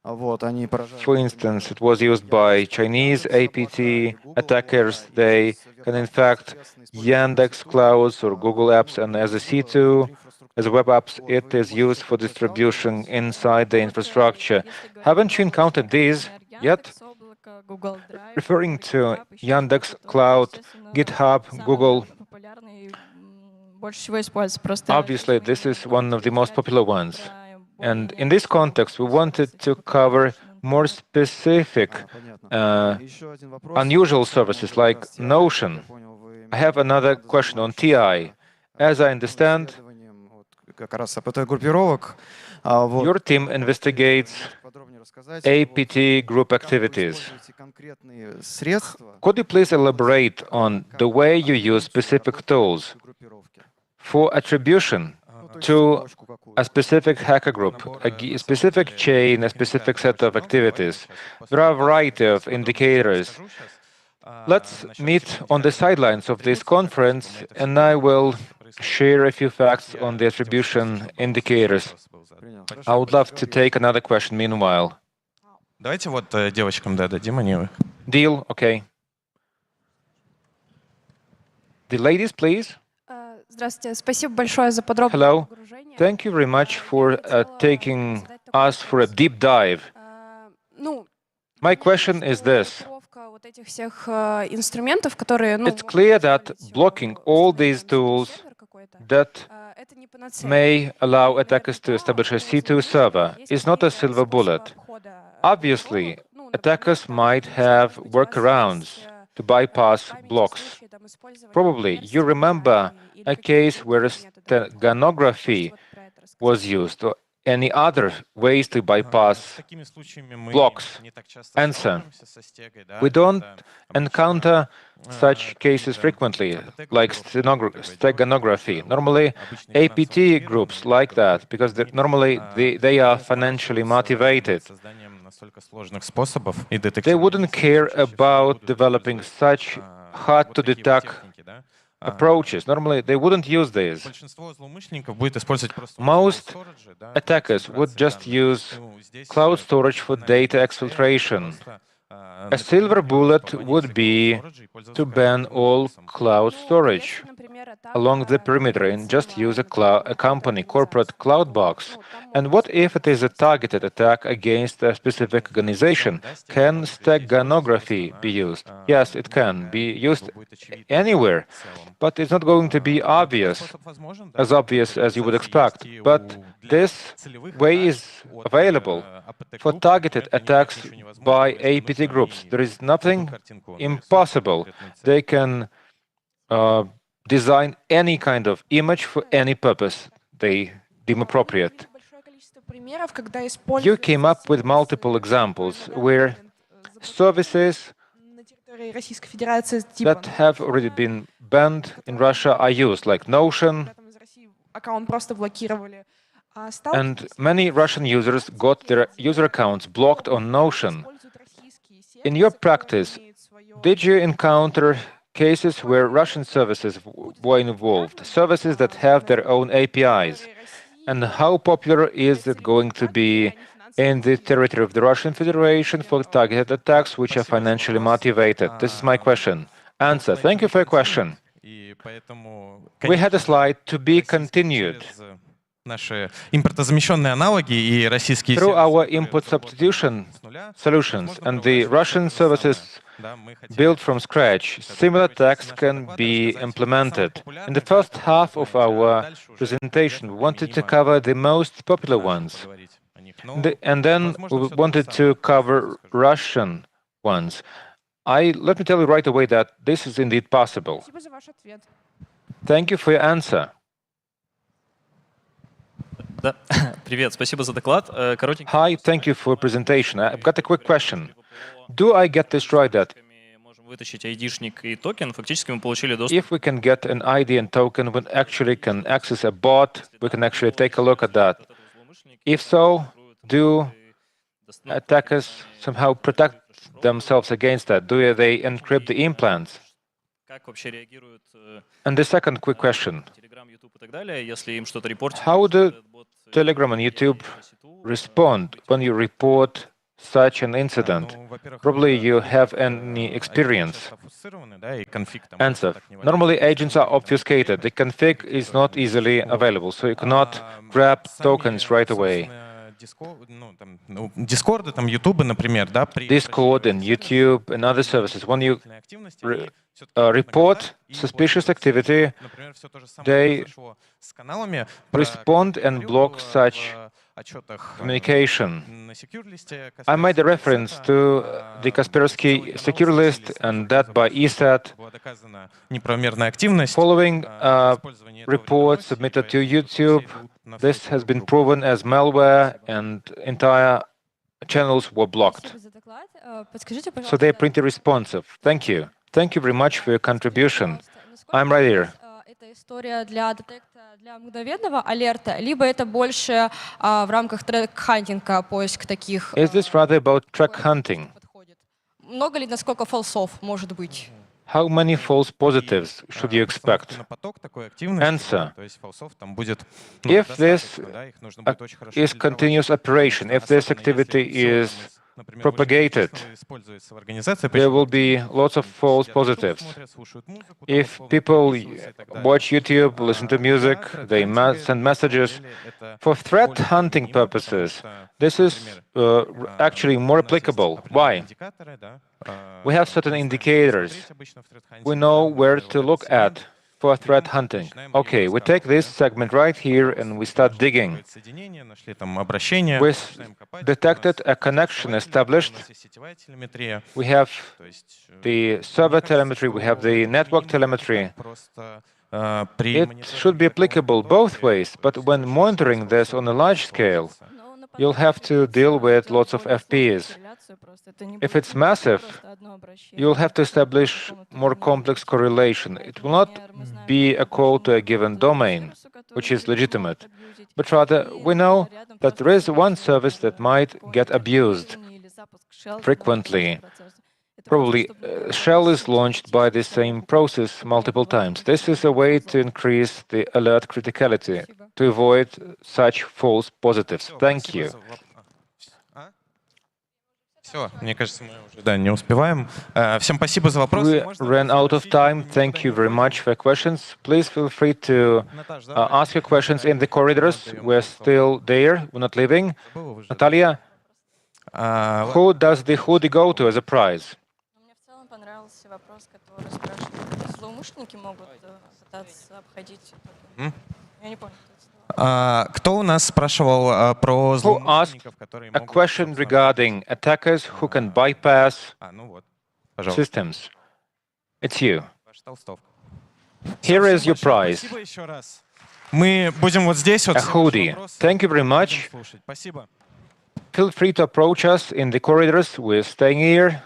For instance, it was used by Chinese APT attackers. They can infect Yandex Clouds or Google Apps, and as a C2, as a web apps, it is used for distribution inside the infrastructure. Haven't you encountered these yet? Referring to Yandex Cloud, GitHub, Google. Obviously, this is one of the most popular ones. And in this context, we wanted to cover more specific, unusual services like Notion. I have another question on TI. As I understand, your team investigates APT group activities. Could you please elaborate on the way you use specific tools for attribution to a specific hacker group, a specific chain, a specific set of activities? There are a variety of indicators. Let's meet on the sidelines of this conference, and I will share a few facts on the attribution indicators. I would love to take another question meanwhile.
Давайте вот девочкам дадим, они...
Deal, okay. The ladies, please.
Здравствуйте, спасибо большое за подробное
Hello. Thank you very much for taking us for a deep dive. My question is this. It's clear that blocking all these tools that may allow attackers to establish a C2 server is not a silver bullet. Obviously, attackers might have workarounds to bypass blocks. Probably you remember a case where steganography was used, or any other ways to bypass blocks. Answer: we don't encounter such cases frequently, like steganography. Normally, APT groups like that, because normally they are financially motivated. They wouldn't care about developing such hard-to-detect approaches. Normally, they wouldn't use these. Most attackers would just use cloud storage for data exfiltration. A silver bullet would be to ban all cloud storage along the perimeter and just use a company corporate cloud box. And what if it is a targeted attack against a specific organization? Can steganography be used? Yes, it can be used anywhere, but it's not going to be obvious as you would expect. But this way is available for targeted attacks by APT groups. There is nothing impossible. They can design any kind of image for any purpose they deem appropriate. You came up with multiple examples where services that have already been banned in Russia are used, like Notion, and many Russian users got their user accounts blocked on Notion. In your practice, did you encounter cases where Russian services were involved, services that have their own APIs? And how popular is it going to be in the territory of the Russian Federation for targeted attacks which are financially motivated? This is my question. Answer: thank you for your question. We had a slide to be continued.
Наши импортозамещенные аналоги и российские...
Through our import substitution solutions and the Russian services built from scratch, similar attacks can be implemented. In the first half of our presentation, we wanted to cover the most popular ones. And then we wanted to cover Russian ones. Let me tell you right away that this is indeed possible. Thank you for your answer. Hi, thank you for your presentation. I've got a quick question. Do I get this right that
вытащить айдишник и токен, фактически мы получили доступ.
If we can get an ID and token, we actually can access a bot, we can actually take a look at that. If so, do attackers somehow protect themselves against that? Do they encrypt the implants?
Как вообще реагируют
And the second quick question.
Telegram, YouTube и так далее, если им что-то репортят?
How do Telegram and YouTube respond when you report such an incident? Probably you have any experience. Answer. Normally agents are obfuscated. The config is not easily available, so you cannot grab tokens right away.
Discord, там, YouTube, например, да?
Discord and YouTube and other services. When you report suspicious activity, they respond and block such communication. I made a reference to the Kaspersky secure list and that by ESET. Following reports submitted to YouTube, this has been proven as malware and entire channels were blocked. So they're pretty responsive. Thank you. Thank you very much for your contribution. I'm right here.
Это история для детекта, для мгновенного алерта, либо это больше в рамках трек-хантинга, поиск таких...
Is this rather about track hunting?
Много ли, насколько фалсов может быть?
How many false positives should you expect? Answer. If this is continuous operation, if this activity is propagated, there will be lots of false positives. If people watch YouTube, listen to music, they send messages, for threat hunting purposes, this is actually more applicable. Why? We have certain indicators. We know where to look at for threat hunting. Okay, we take this segment right here and we start digging. We detected a connection established. We have the server telemetry, we have the network telemetry. It should be applicable both ways, but when monitoring this on a large scale, you'll have to deal with lots of FPs. If it's massive, you'll have to establish more complex correlation. It will not be a call to a given domain, which is legitimate, but rather we know that there is one service that might get abused frequently. Probably shell is launched by the same process multiple times. This is a way to increase the alert criticality, to avoid such false positives. Thank you.
Все, мне кажется, мы уже, да, не успеваем. Всем спасибо за вопросы.
We ran out of time. Thank you very much for your questions. Please feel free to ask your questions in the corridors. We're still there. We're not leaving. Natalia, who does the hoodie go to as a prize?
Мне в целом понравился вопрос, который спрашивает, злоумышленники могут пытаться обходить. Я не понял.
Кто у нас спрашивал про злоумышленников, которые
a question regarding attackers who can bypass systems? It's you. Here is your prize.
Мы будем вот здесь вот.
A hoodie. Thank you very much. Feel free to approach us in the corridors. We're staying here.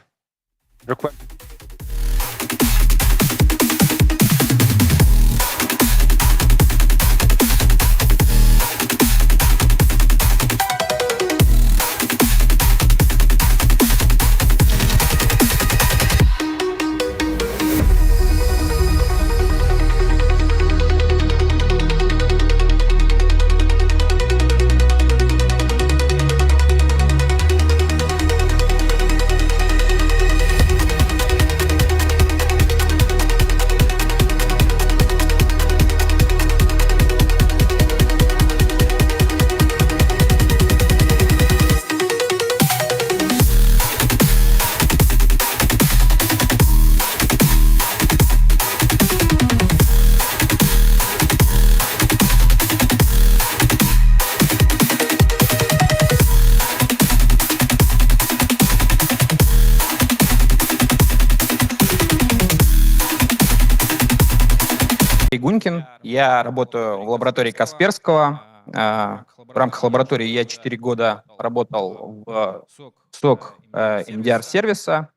Гунькин. Я работаю в лаборатории Касперского. В рамках лаборатории я 4 года работал в СОК MDR-сервиса.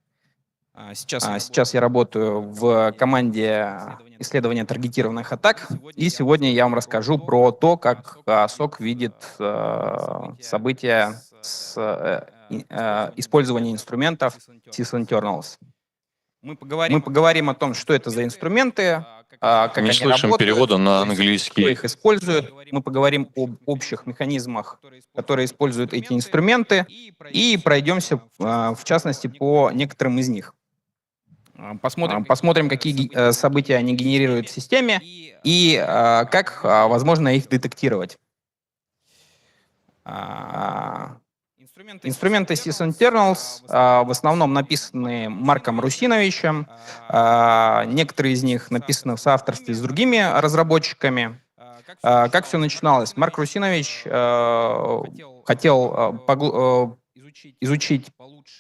Сейчас я работаю в команде исследования таргетированных атак, и сегодня я вам расскажу про то, как SOC видит события с использованием инструментов sysinternals. Мы поговорим о том, что это за инструменты, как они работают,
перевода на английский.
кто их использует. Мы поговорим об общих механизмах, которые используют эти инструменты, и пройдемся, в частности, по некоторым из них. Посмотрим, какие события они генерируют в системе и как возможно их детектировать. Инструменты sysinternals в основном написаны Марком Русиновичем. Некоторые из них написаны в соавторстве с другими разработчиками. Как все начиналось? Марк Русинович хотел изучить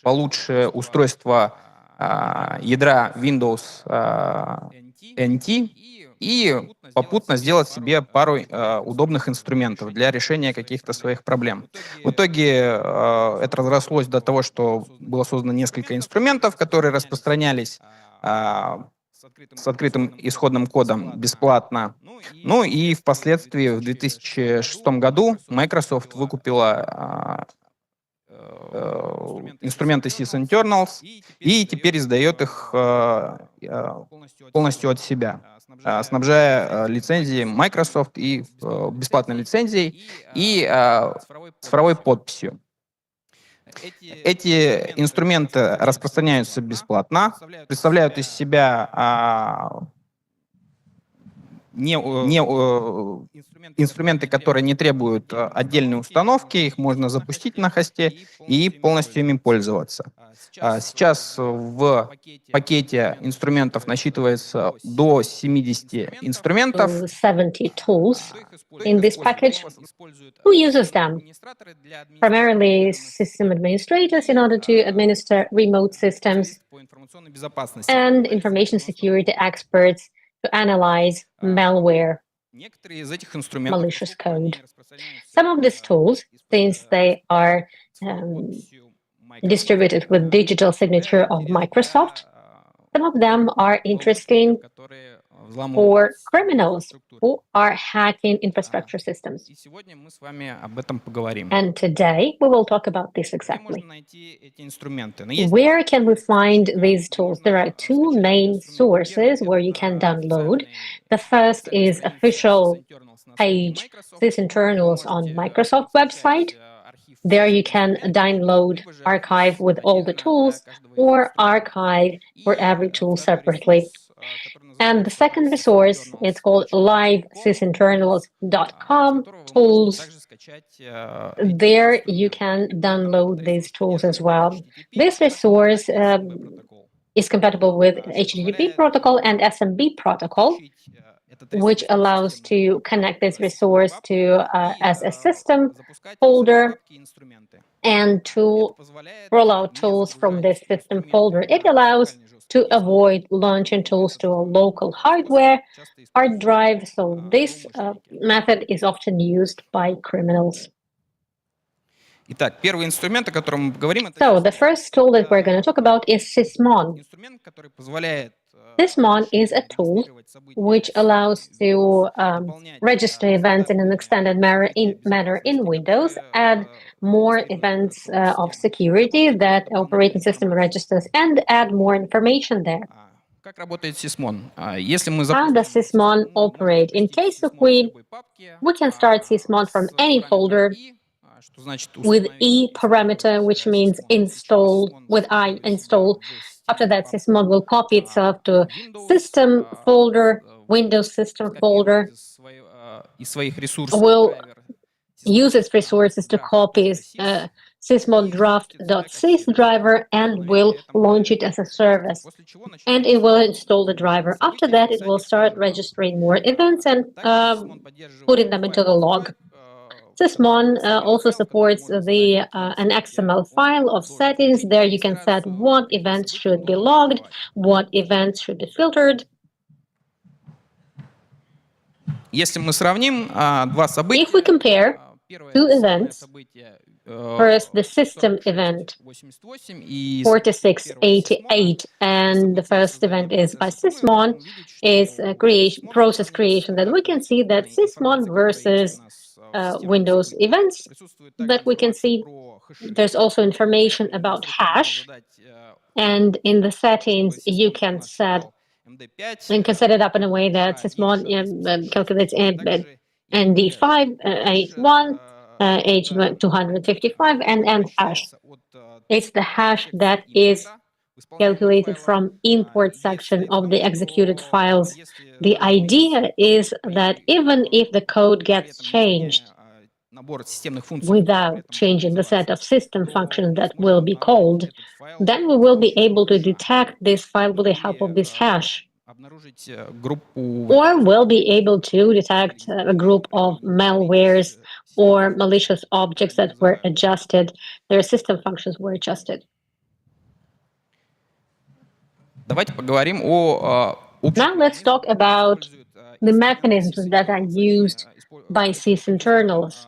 получше устройство ядра Windows NT и попутно сделать себе пару удобных инструментов для решения каких-то своих проблем. В итоге это разрослось до того, что было создано несколько инструментов, которые распространялись с открытым исходным кодом бесплатно. Ну и впоследствии в 2006 году Microsoft выкупила инструменты sysinternals и теперь издает их полностью от себя, снабжая лицензией Microsoft и бесплатной лицензией и цифровой подписью. Эти инструменты распространяются бесплатно, представляют из себя инструменты, которые не требуют отдельной установки, их можно запустить на хосте и полностью ими пользоваться. Сейчас в пакете инструментов насчитывается до 70 инструментов.
70 tools in this package. Who uses them? Primarily system administrators in order to administer remote systems and information security experts to analyze malware, malicious code. Some of these tools, since they are distributed with digital signature of Microsoft, some of them are interesting for criminals who are hacking infrastructure systems. And today we will talk about this exactly. Where can we find these tools? There are two main sources where you can download. The first is official page sysinternals on Microsoft website. There you can download archive with all the tools or archive for every tool separately. And the second resource is called livesysinternals.com tools. There you can download these tools as well. This resource is compatible with HTTP protocol and SMB protocol, which allows to connect this resource to as a system folder and to roll out tools from this system folder. It allows to avoid launching tools to a local hardware hard drive, so this method is often used by criminals.
Итак, первый инструмент, о котором мы говорим,
So the first tool that we're going to talk about is Sysmon. Sysmon is a tool which allows to register events in an extended manner in Windows, add more events of security that operating system registers, and add more information there.
Как работает Sysmon? Если мы
How does Sysmon operate? In case of we can start Sysmon from any folder with E parameter, which means install, with I install. After that, Sysmon will copy itself to system folder, Windows system folder, will use its resources to copy Sysmon draft.sys driver and will launch it as a service. And it will install the driver. After that, it will start registering more events and putting them into the log. Sysmon also supports an XML file of settings. There you can set what events should be logged, what events should be filtered.
Если мы сравним два события,
If we compare two events, First, the system event 4688, and the first event is by sysmon, is process creation. Then we can see that sysmon versus Windows events that we can see. There's also information about hash, and in the settings you can set it up in a way that sysmon calculates ND581, H255, and hash. It's the hash that is calculated from import section of the executed files. The idea is that even if the code gets changed without changing the set of system functions that will be called, then we will be able to detect this file with the help of this hash. Or we'll be able to detect a group of malwares or malicious objects that were adjusted, their system functions were adjusted. Now let's talk about the mechanisms that are used by sysinternals.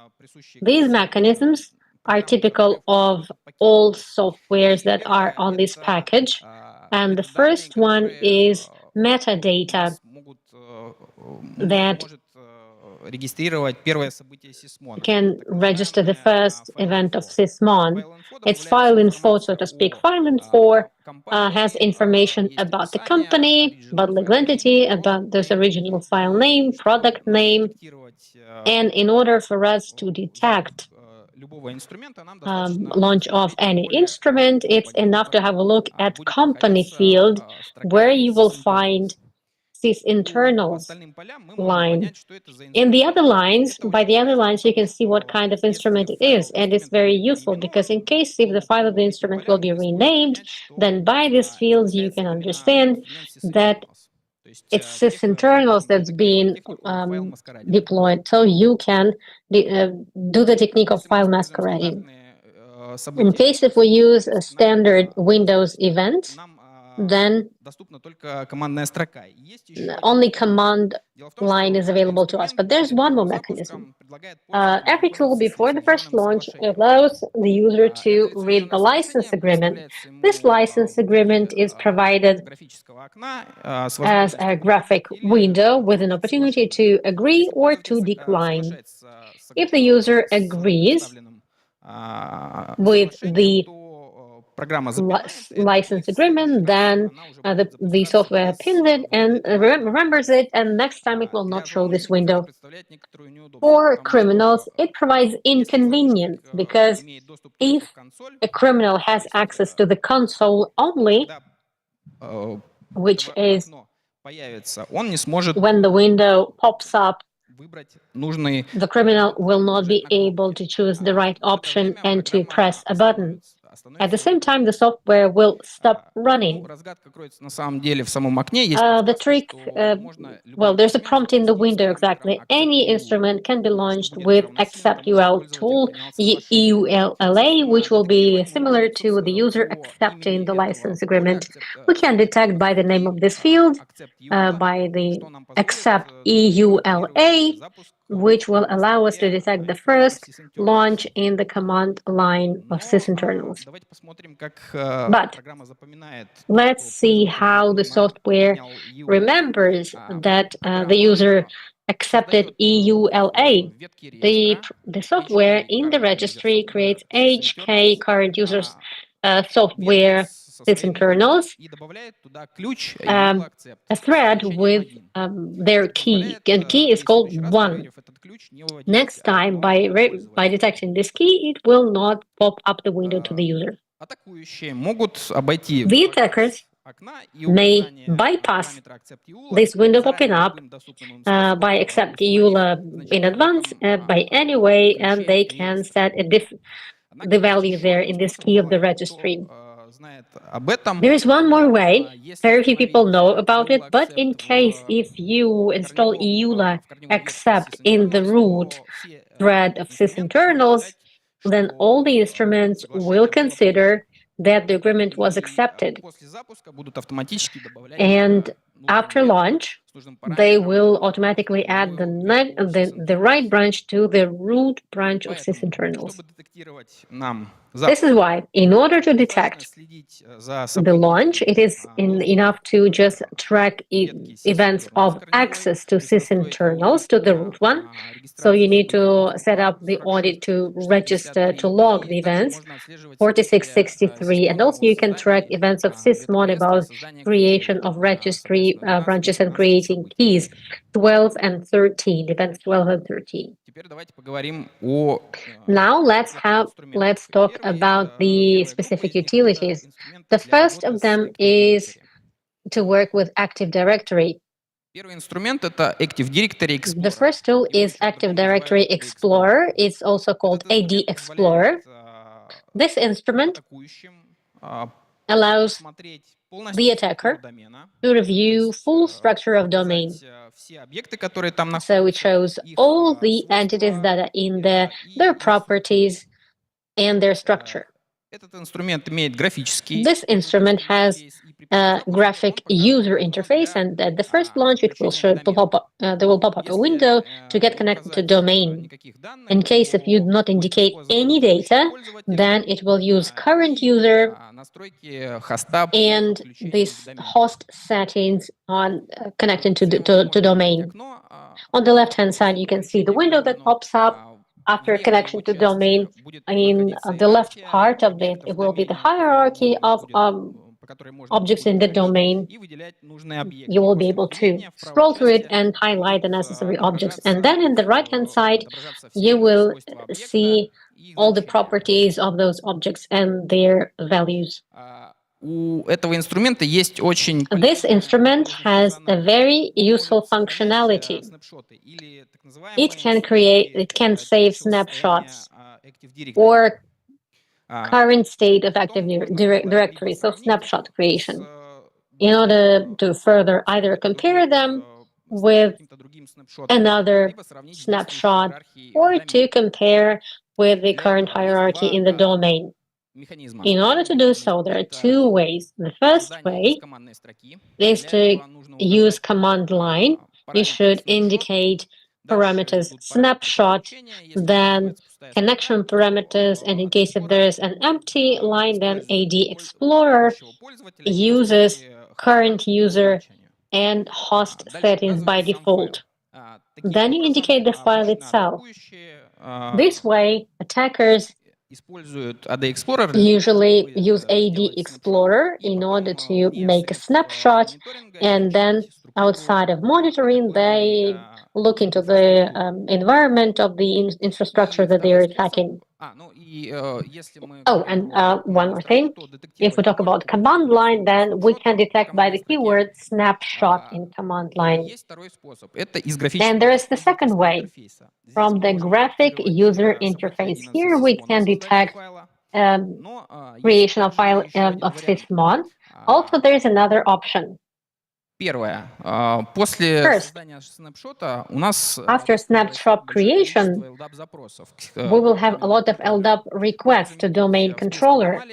These mechanisms are typical of all softwares that are on this package, and the first one is metadata that can register the first event of sysmon. It's file info, so to speak. File info has information about the company, about legal entity, about this original file name, product name, and in order for us to detect launch of any instrument, it's enough to have a look at company field, where you will find sysinternals line. In the other lines, by the other lines, you can see what kind of instrument it is, and it's very useful because in case if the file of the instrument will be renamed, then by these fields you can understand that it's sysinternals that's being deployed, so you can do the technique of file masquerading. In case if we use a standard Windows event, then only command line is available to us. But there's one more mechanism. Every tool before the first launch allows the user to read the license agreement. This license agreement is provided as a graphic window with an opportunity to agree or to decline. If the user agrees with the license agreement, then the software pins it and remembers it, and next time it will not show this window. For criminals, it provides inconvenience because if a criminal has access to the console only, which is when the window pops up, the criminal will not be able to choose the right option and to press a button. At the same time, the software will stop running. The trick, well, there's a prompt in the window exactly. Any instrument can be launched with accept-UL tool, EULA, which will be similar to the user accepting the license agreement. We can detect by the name of this field, by the accept EULA, which will allow us to detect the first launch in the command line of sysinternals. But let's see how the software remembers that the user accepted EULA. The software in the registry creates HK current users software sysinternals, a thread with their key, and key is called 1. Next time, by detecting this key, it will not pop up the window to the user. The attackers may bypass this window popping up by accept EULA in advance by any way, and they can set the value there in this key of the registry. There is one more way. Very few people know about it, but in case if you install EULA accept in the root thread of sysinternals, then all the instruments will consider that the agreement was accepted. And after launch, they will automatically add the right branch to the root branch of sysinternals. This is why, in order to detect the launch, it is enough to just track events of access to sysinternals, to the root one. So you need to set up the audit to register, to log the events, 4663, and also you can track events of sysmon about creation of registry branches and creating keys, 12 and 13, events 12 and 13. Now let's talk about the specific utilities. The first of them is to work with Active Directory. The first tool is Active Directory Explorer. It's also called AD Explorer. This instrument allows the attacker to review full structure of domain. So it shows all the entities that are in there, their properties, and their structure. This instrument has a graphic user interface, and at the first launch, it will show there will pop up a window to get connected to domain. In case if you do not indicate any data, then it will use current user and this host settings on connecting to domain. On the left-hand side, you can see the window that pops up after connection to domain. In the left part of it, it will be the hierarchy of objects in the domain. You will be able to scroll through it and highlight the necessary objects. And then in the right-hand side, you will see all the properties of those objects and their values. This instrument has a very useful functionality. It can save snapshots or current state of Active Directory, so snapshot creation, in order to further either compare them with another snapshot or to compare with the current hierarchy in the domain. In order to do so, there are two ways. The first way is to use command line. You should indicate parameters snapshot, then connection parameters, and in case if there is an empty line, then AD Explorer uses current user and host settings by default. Then you indicate the file itself. This way, attackers usually use AD Explorer in order to make a snapshot, and then outside of monitoring, they look into the environment of the infrastructure that they are attacking. Oh, and one more thing. If we talk about command line, then we can detect by the keyword snapshot in command line. And there is the second way, from the graphic user interface. Here we can detect creation of file of sysmon. Also, there is another option. First, after snapshot creation, we will have a lot of LDAP requests to domain controller.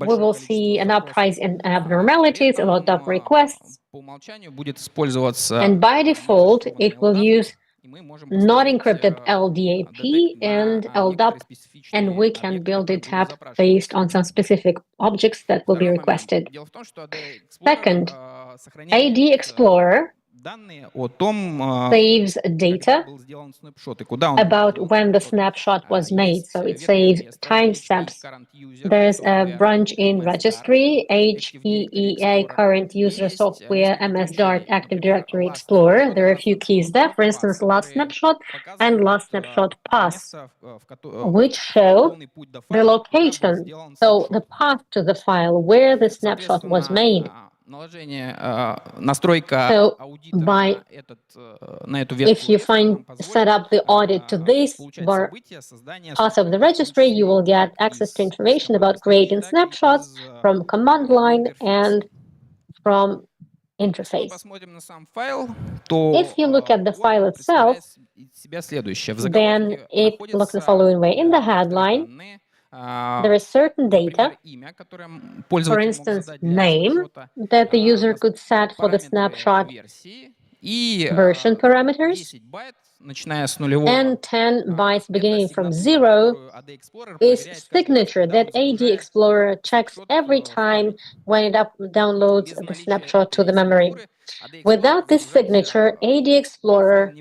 We will see an uprise in abnormalities, a lot of requests, and by default, it will use not encrypted LDAP and LDAP, and we can build a tab based on some specific objects that will be requested. Second, AD Explorer saves data about when the snapshot was made, so it saves timestamps. There's a branch in registry, HEEA, current user software, MS-DART, Active Directory Explorer. There are a few keys there, for instance, last snapshot and last snapshot path, which show the location, so the path to the file where the snapshot was made. So, if you set up the audit to this path of the registry, you will get access to information about creating snapshots from command line and from interface. If you look at the file itself, then it looks the following way. In the headline, there is certain data, for instance, name that the user could set for the snapshot, version parameters,
начиная с нулевого,
and 10 bytes beginning from 0 is signature that AD Explorer checks every time when it downloads the snapshot to the memory. Without this signature, AD Explorer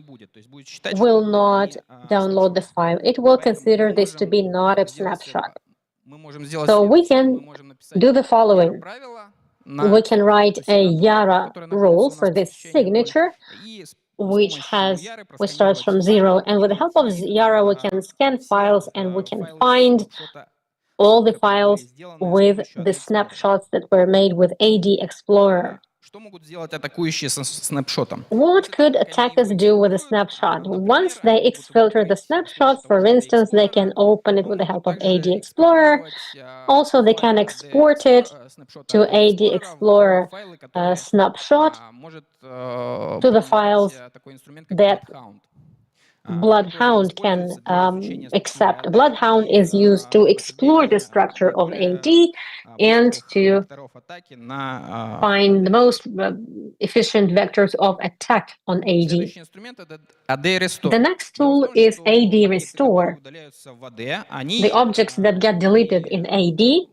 will not download the file. It will consider this to be not a snapshot. So we can do the following. We can write a Yara rule for this signature, which starts from 0. And with the help of Yara, we can scan files and we can find all the files with the snapshots that were made with AD Explorer.
Что могут сделать атакующие с снапшотом?
What could attackers do with a snapshot? Once they exfilter the snapshot, for instance, they can open it with the help of AD Explorer. Also, they can export it to AD Explorer snapshot to the files that Bloodhound can accept. Bloodhound is used to explore the structure of AD and to find the most efficient vectors of attack on AD. The next tool is AD Restore. The objects that get deleted in AD,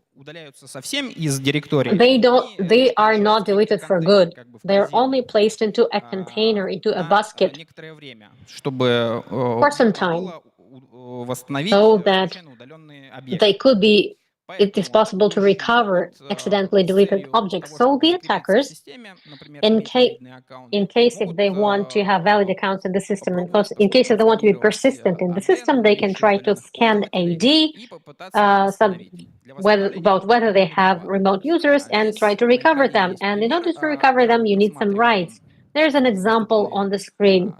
they are not deleted for good. They're only placed into a container, into a basket for some time, so that they could be, it is possible to recover accidentally deleted objects. So the attackers, in case if they want to have valid accounts in the system, and in case if they want to be persistent in the system, they can try to scan AD, about whether they have remote users, and try to recover them. And in order to recover them, you need some rights. There's an example on the screen.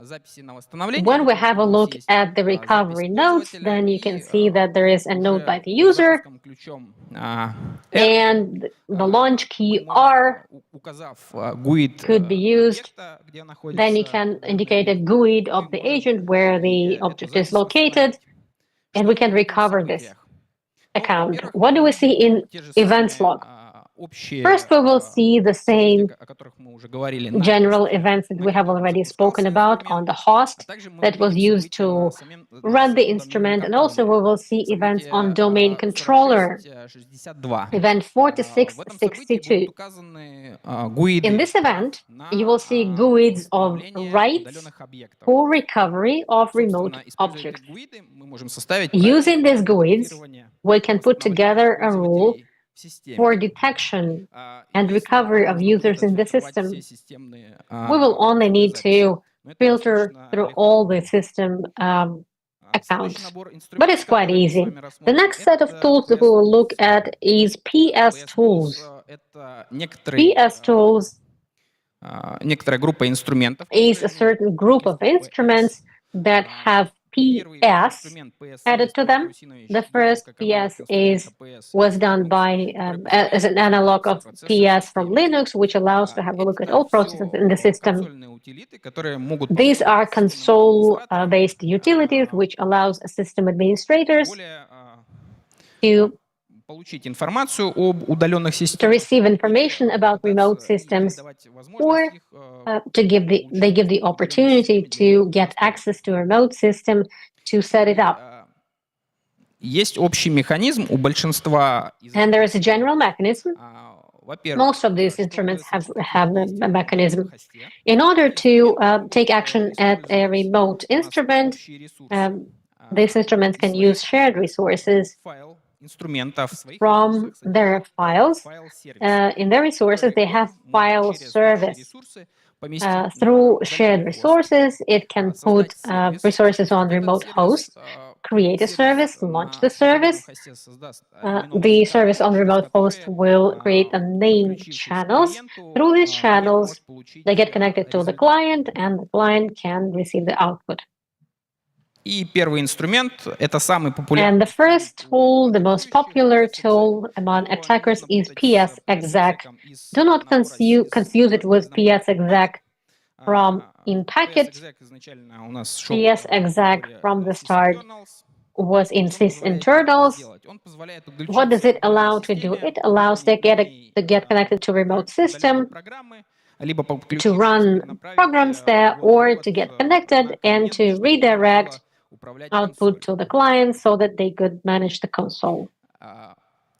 When we have a look at the recovery nodes, then you can see that there is a node by the user, and the launch key R could be used. Then you can indicate a GUID of the agent where the object is located, and we can recover this account. What do we see in events log? First, we will see the same general events that we have already spoken about on the host that was used to run the instrument, and also we will see events on domain controller, event 4662. In this event, you will see GUIDs of rights for recovery of remote objects. Using these GUIDs, we can put together a rule for detection and recovery of users in the system. We will only need to filter through all the system accounts, but it's quite easy. The next set of tools that we will look at is PS tools. PS tools is a certain group of instruments that have PS added to them. The first PS was done by as an analog of PS from Linux, which allows to have a look at all processes in the system. These are console-based utilities, which allows system administrators to receive information about remote systems, or they give the opportunity to get access to a remote system to set it up. And there is a general mechanism. Most of these instruments have a mechanism. In order to take action at a remote instrument, these instruments can use shared resources from their files. In their resources, they have file service. Through shared resources, it can put resources on remote host, create a service, launch the service. The service on remote host will create a named channels. Through these channels, they get connected to the client, and the client can receive the output. And the first tool, the most popular tool among attackers, is PsExec. Do not confuse it with PsExec from in-packet. PsExec from the start was in sysinternals. What does it allow to do? It allows to get connected to remote system to run programs there or to get connected and to redirect output to the client so that they could manage the console.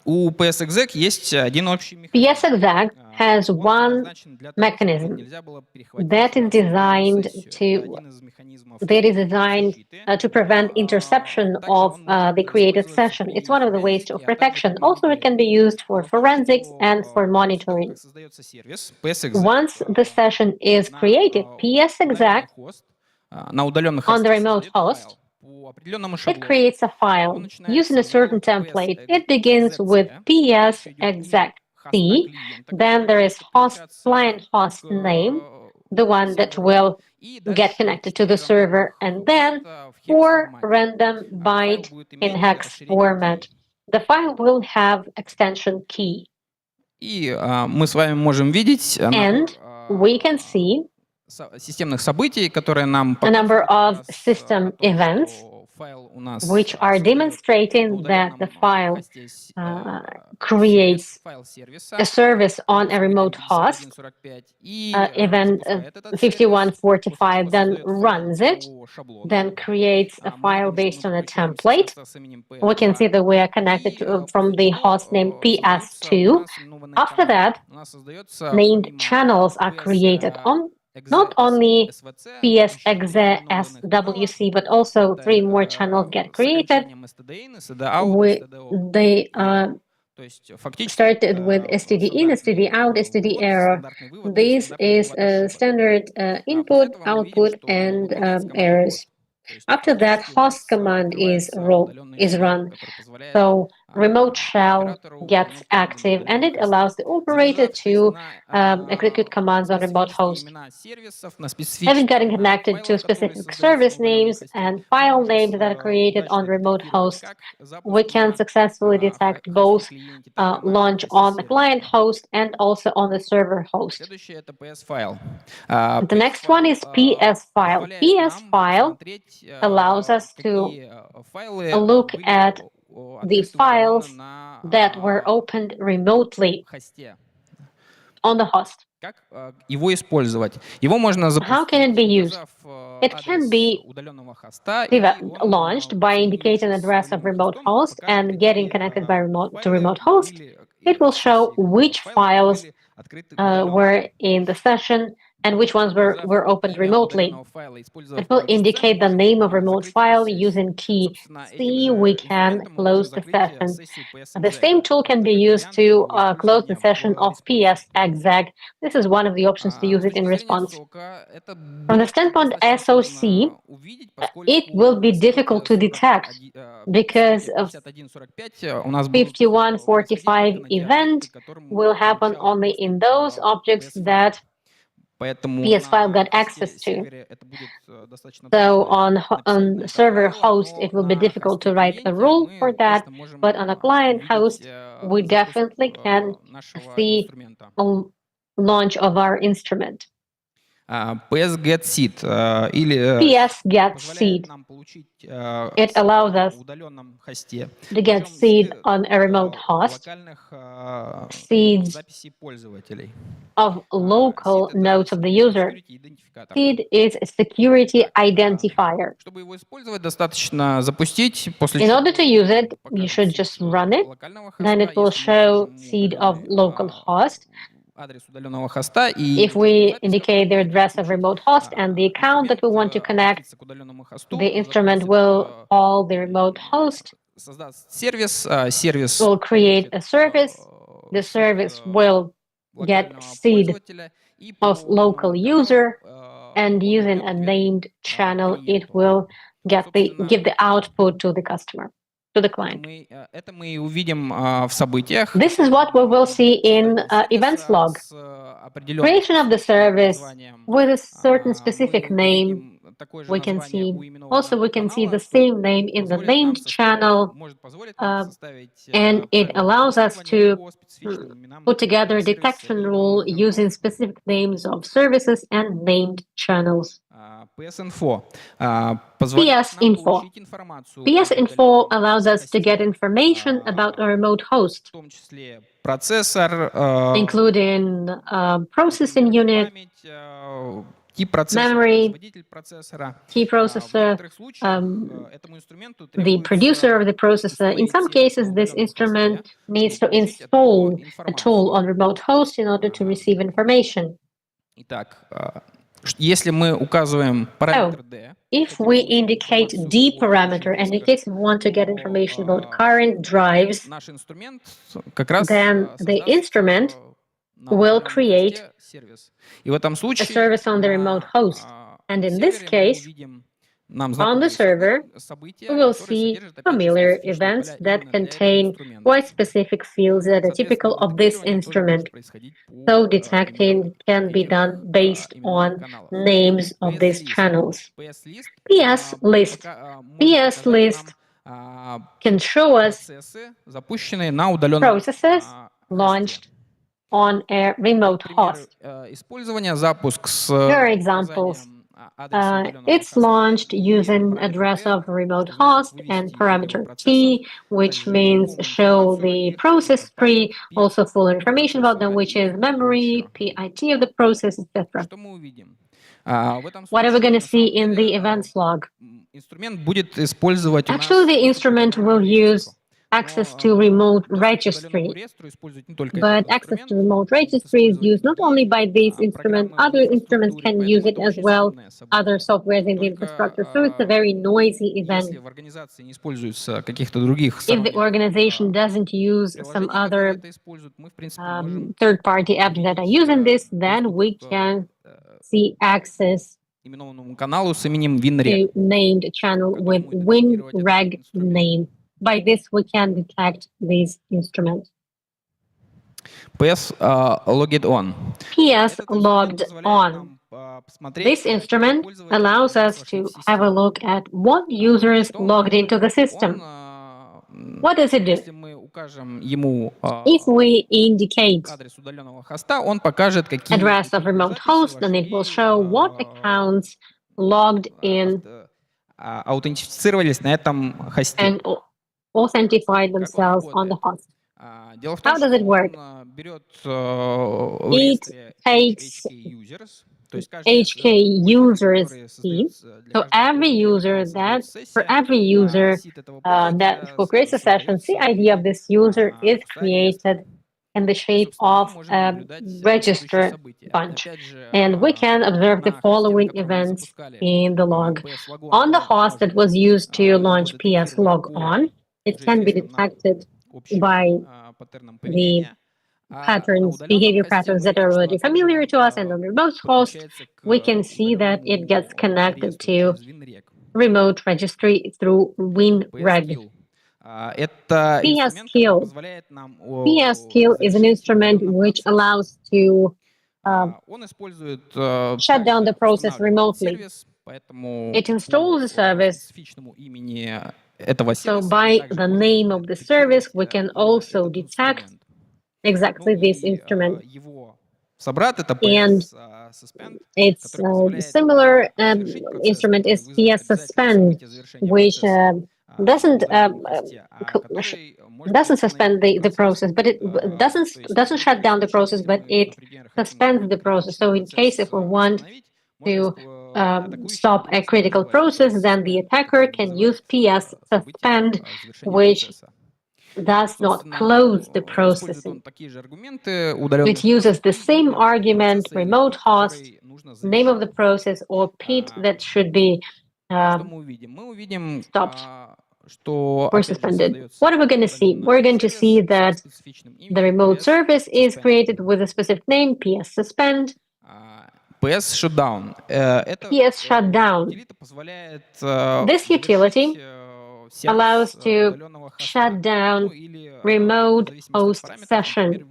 У PSExec есть один общий
PSExec has one mechanism that is designed to prevent interception of the created session. It's one of the ways of protection. Also, it can be used for forensics and for monitoring. Once the session is created, PSExec on the remote host, it creates a file using a certain template. It begins with PSExec C, then there is client host name, the one that will get connected to the server, and then 4 random byte in hex format. The file will have extension key.
Мы с вами можем видеть
And we can see
системных событий, которые нам
a number of system events which are demonstrating that the file creates a service on a remote host. Event 5145 then runs it, then creates a file based on a template. We can see that we are connected from the host name PS2. After that, named channels are created on not only PSExec SWC, but also 3 more channels get created. They started with std in, std out, std error. This is a standard input, output, and errors. After that, host command is run. So remote shell gets active, and it allows the operator to execute commands on remote host. Having gotten connected to specific service names and file names that are created on remote host, we can successfully detect both launch on the client host and also on the server host. The next one is PS file. PS file allows us to look at the files that were opened remotely on the host. How can it be used? It can be launched by indicating an address of remote host and getting connected by remote host. It will show which files were in the session and which ones were opened remotely. It will indicate the name of remote file using key C. We can close the session. The same tool can be used to close the session of PSExec. This is one of the options to use it in response. From the standpoint SOC, it will be difficult to detect because of 5145 event will happen only in those objects that PS file got access to. So on server host, it will be difficult to write a rule for that, but on a client host, we definitely can see a launch of our instrument.
PS get seed
PS get seed. It allows us to get seed on a remote host, seeds of local nodes of the user. Seed is a security identifier. In order to use it, you should just run it. Then it will show seed of local host. If we indicate the address of remote host and the account that we want to connect, the instrument will call the remote host, will create a service. The service will get seed of local user, and using a named channel, it will give the output to the customer, to the client. This is what we will see in events log. Creation of the service with a certain specific name we can see the same name in the named channel, and it allows us to put together a detection rule using specific names of services and named channels.
PS-Info.
PS-Info allows us to get information about a remote host, including processing unit, memory, key processor, the producer of the processor. In some cases, this instrument needs to install a tool on remote host in order to receive information.
Если мы указываем параметр D,
if we indicate D parameter, and in case we want to get information about current drives, then the instrument will create a service on the remote host. And in this case, on the server, we will see familiar events that contain quite specific fields that are typical of this instrument. So detecting can be done based on names of these channels. PS list can show us processes launched on a remote host. Here are examples. It's launched using address of a remote host and parameter T, which means show the process tree, also full information about them, which is memory, PIT of the process, etc. What are we going to see in the events log? Actually, the instrument will use access to remote registry. But access to remote registry is used not only by this instrument, other instruments can use it as well, other softwares in the infrastructure. So it's a very noisy event. If the organization doesn't use some other third-party apps that are using this, then we can see access to named channel with WinReg name. By this, we can detect these instruments.
PS logged on.
PS logged on. This instrument allows us to have a look at what users logged into the system. What does it do? If we indicate address of remote host, then it will show what accounts logged in and authentify themselves on the host. How does it work? It takes HK users key. So every user that who creates a session, the ID of this user is created in the shape of a register bunch. And we can observe the following events in the log. On the host that was used to launch PS log on, it can be detected by the behavior patterns that are already familiar to us, and on the remote host, we can see that it gets connected to remote registry through WinReg. PSKill is an instrument which allows to shut down the process remotely. It installs the service. So by the name of the service, we can also detect exactly this instrument. And its similar instrument is PS suspend, which doesn't suspend the process, but it doesn't shut down the process, but it suspends the process. So in case if we want to stop a critical process, then the attacker can use PS suspend, which does not close the processing. It uses the same argument, remote host, name of the process, or PIT that should be stopped or suspended. What are we going to see? We're going to see that the remote service is created with a specific name, PS suspend.
PS shutdown.
PS shutdown. This utility allows to shut down remote host session,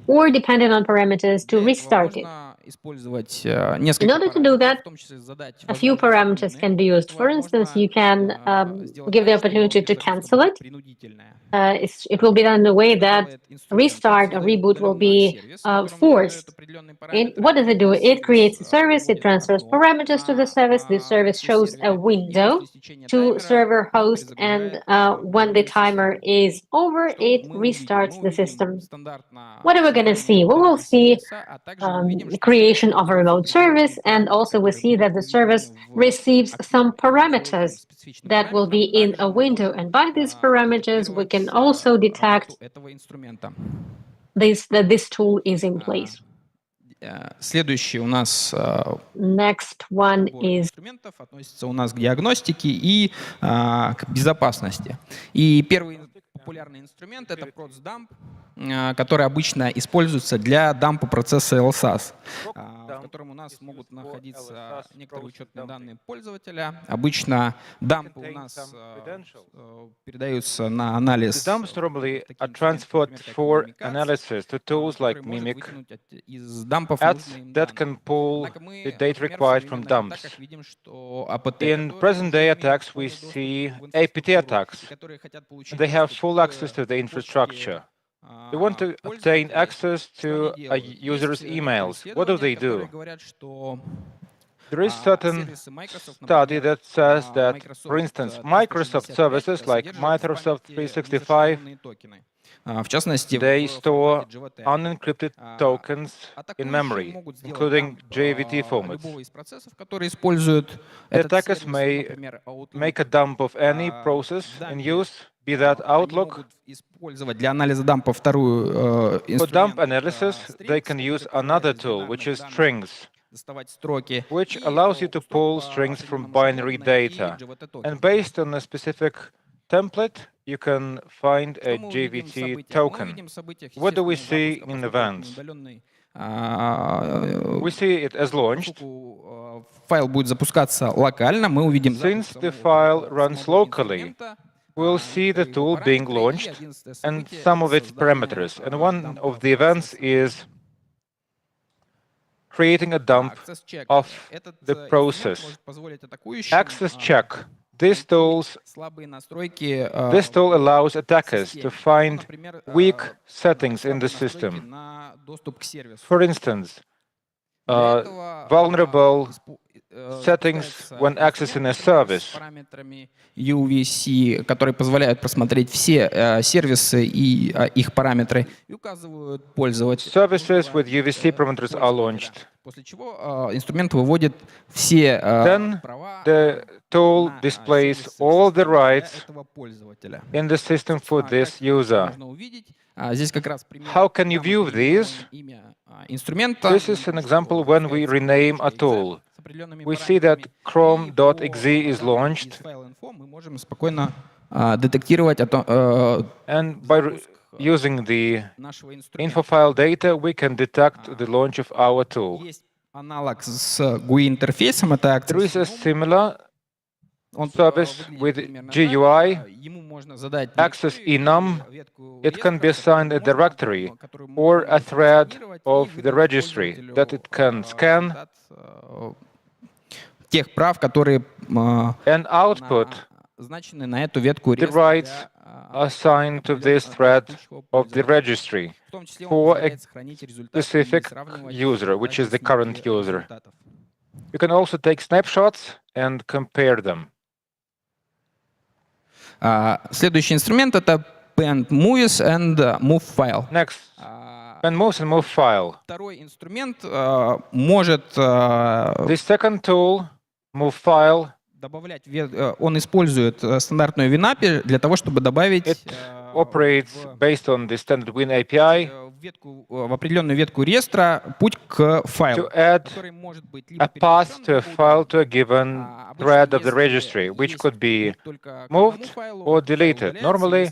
or depending on parameters, to restart it.
использовать
In
несколько
order to do that,
в том числе задать
a few parameters can be used. For instance, you can give the opportunity to cancel it. It will be done in a way that restart or reboot will be forced. And what does it do? It creates a service, it transfers parameters to the service, the service shows a window to server host, and when the timer is over, it restarts the system. What are we going to see? We will see the creation of a remote service, and also we see that the service receives some parameters that will be in a window, and by these parameters we can also detect that this tool is in place.
Следующий у нас
Next one is
инструментов относится у нас к диагностике и к безопасности. И первый популярный инструмент — это ProtsDump, который обычно используется для дампа процесса LSAS, в котором у нас могут находиться некоторые учетные данные пользователя. Обычно дампы у нас передаются на анализ.
Dumps normally are transferred for analysis to tools like Mimic, ads that can pull the data required from dumps. In present-day attacks, we see APT attacks. They have full access to the infrastructure. They want to obtain access to a user's emails. What do? There is certain study that says that, for instance, Microsoft services like Microsoft 365,
В частности,
they store unencrypted tokens in memory, including JVT formats. The attackers may make a dump of any process in use, be that Outlook.
Для анализа дампа вторую
For dump analysis, they can use another tool, which is strings, which allows you to pull strings from binary data. And based on a specific template, you can find a JVT token. What do we see in events? We see it as launched.
Файл будет запускаться локально, мы увидим.
Since the file runs locally, we'll see the tool being launched and some of its parameters. And one of the events is creating a dump of the process. Access check. This tool allows attackers to find weak settings in the system. For instance, vulnerable settings when accessing a service.
UVC, которые позволяют просмотреть все сервисы и их параметры, и указывают пользователю.
Services with UVC parameters are launched.
После чего инструмент выводит все права.
The tool displays all the rights in the system for this user.
Здесь как раз
How can you view these? This is an example when we rename a tool. We see that Chrome.exe is launched. And by using the info file data, we can detect the launch of our tool.
Аналог с GUI-интерфейсом — это
There is a similar service with GUI, access enum. It can be assigned a directory or a thread of the registry that it can scan.
Тех прав, которые
and output the rights assigned to this thread of the registry for a specific user, which is the current user. You can also take snapshots and compare them.
Следующий инструмент — это Pend Movies and Move File.
Next. Pend Movies and Move File.
Второй инструмент может...
The second tool, Move File,
добавлять, он использует стандартную WinAPI для того, чтобы добавить...
It operates based on the standard Win API.
В определенную ветку реестра путь к файлу,
to add a path to a file to a given thread of the registry, which could be moved or deleted. Normally,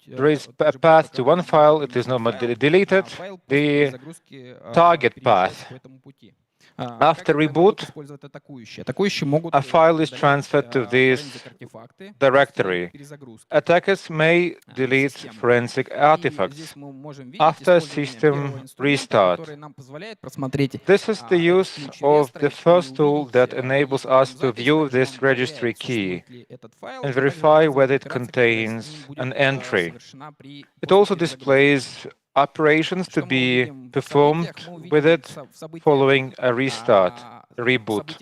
there is a path to one file, it is normally deleted, the target path. After reboot, a file is transferred to this directory. Attackers may delete forensic artifacts after system restart. This is the use of the first tool that enables us to view this registry key and verify whether it contains an entry. It also displays operations to be performed with it following a restart, reboot.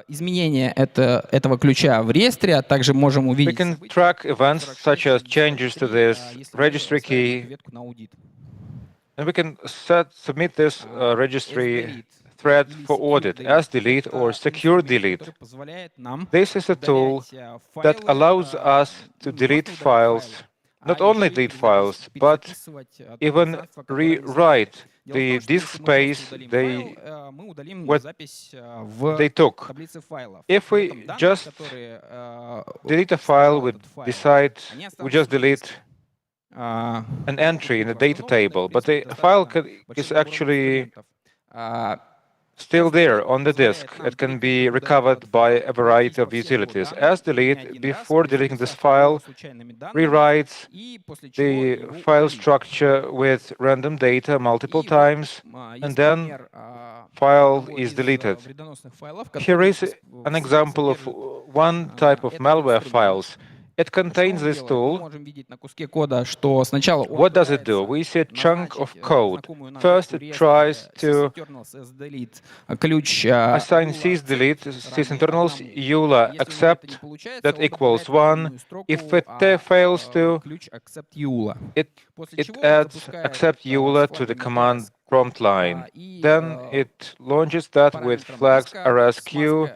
Изменение этого ключа в реестре, а также можем
We
увидеть
can track events such as changes to this registry key, and we can submit this registry thread for audit as delete or secure delete. This is a tool that allows us to delete files, not only delete files, but even rewrite the disk space they took. If we just delete a file, we just delete an entry in the data table, but the file is actually still there on the disk. It can be recovered by a variety of utilities. As delete, before deleting this file, rewrites the file structure with random data multiple times, and then file is deleted. Here is an example of one type of malware files. It contains this tool. What does it do? We see a chunk of code. First, it tries to assign sysdelete, sysinternals, EULA accept that equals 1. If it fails to, it adds accept EULA to the command prompt line. Then it launches that with flags RSQ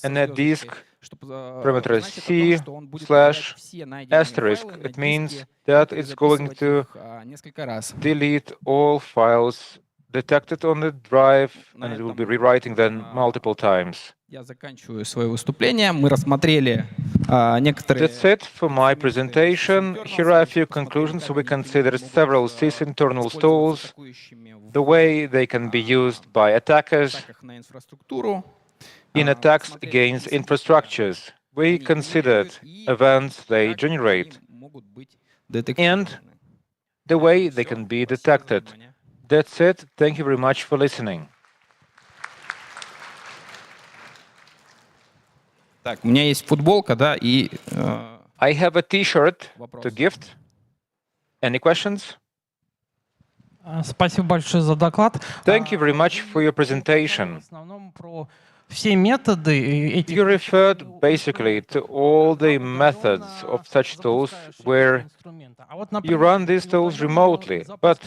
and a disk parameter is C/**. It means that it's going to delete all files detected on the drive, and it will be rewriting them multiple times.
Я заканчиваю свое выступление. Мы рассмотрели некоторые...
That's it for my presentation. Here are a few conclusions. We considered several sysinternal tools, the way they can be used by attackers in attacks against infrastructures. We considered events they generate and the way they can be detected. That's it. Thank you very much for listening.
Так, у меня есть футболка, да, и...
I have a T-shirt to gift. Any questions?
Спасибо большое за доклад.
Thank you very much for your presentation.
В основном про все методы
You referred basically to all the methods of such tools where you run these tools remotely. But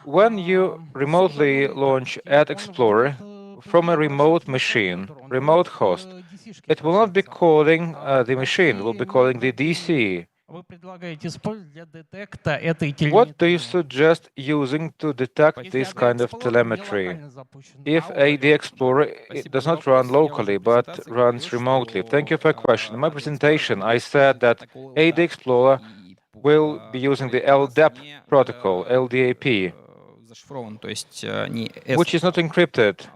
when you remotely launch Ad Explorer from a remote machine, remote host, it will not be calling the machine, it will be calling the DC. What do you suggest using to detect this kind of telemetry if AD Explorer does not run locally but runs remotely? Thank you for your question. In my presentation, I said that AD Explorer will be using the LDAP protocol, LDAP, which is not encrypted.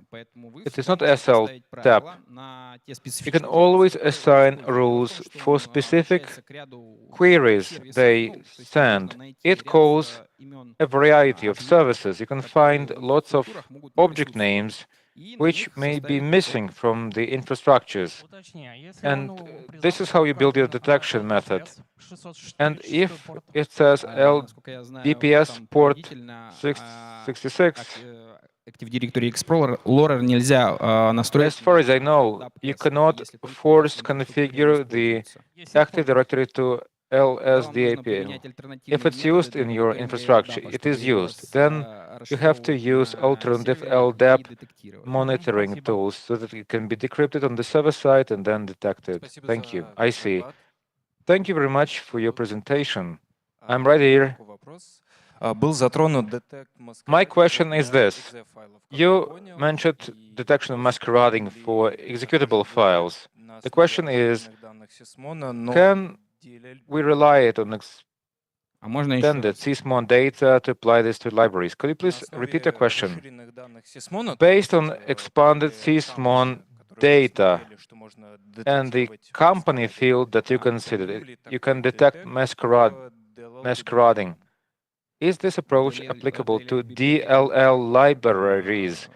It is not SLTAP. You can always assign rules for specific queries they send. It calls a variety of services. You can find lots of object names which may be missing from the infrastructures. And this is how you build your detection method. And if it says LDPS port 666,
Active Directory Explorer нельзя настроить.
As far as I know, you cannot force configure the Active Directory to LSDAP. If it's used in your infrastructure, it is used. Then you have to use alternative LDAP monitoring tools so that it can be decrypted on the server side and then detected. Thank you. I see. Thank you very much for your presentation. I'm right here. My question is this. You mentioned detection of masquerading for executable files. The question is, can we rely on extended Sysmon data to apply this to libraries. Could you please repeat the question? Based on expanded Sysmon data and the company field that you considered, you can detect masquerading. Is this approach applicable to DLL libraries?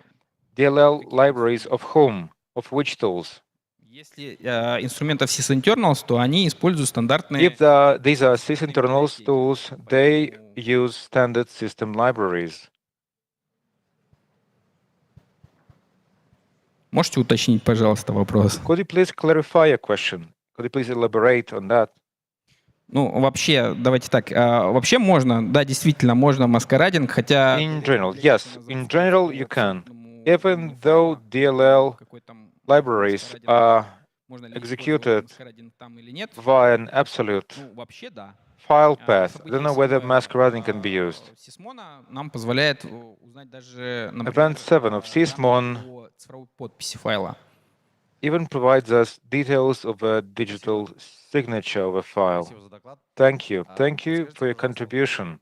DLL libraries of whom? Of which tools?
Если инструментов sysinternals, то они используют стандартные...
If these are sysinternals tools, they use standard system libraries.
Можете уточнить, пожалуйста, вопрос?
Could you please clarify your question? Could you please elaborate on that?
Ну, вообще, давайте так. Вообще можно, да, действительно, можно маскарадинг, хотя...
In general, yes. In general, you can. Even though DLL libraries are executed via an absolute file path, I don't know whether masquerading can be used.
Нам позволяет узнать даже,
Event 7 of Sysmon even provides us details of a digital signature of a file. Thank you. Thank you for your contribution.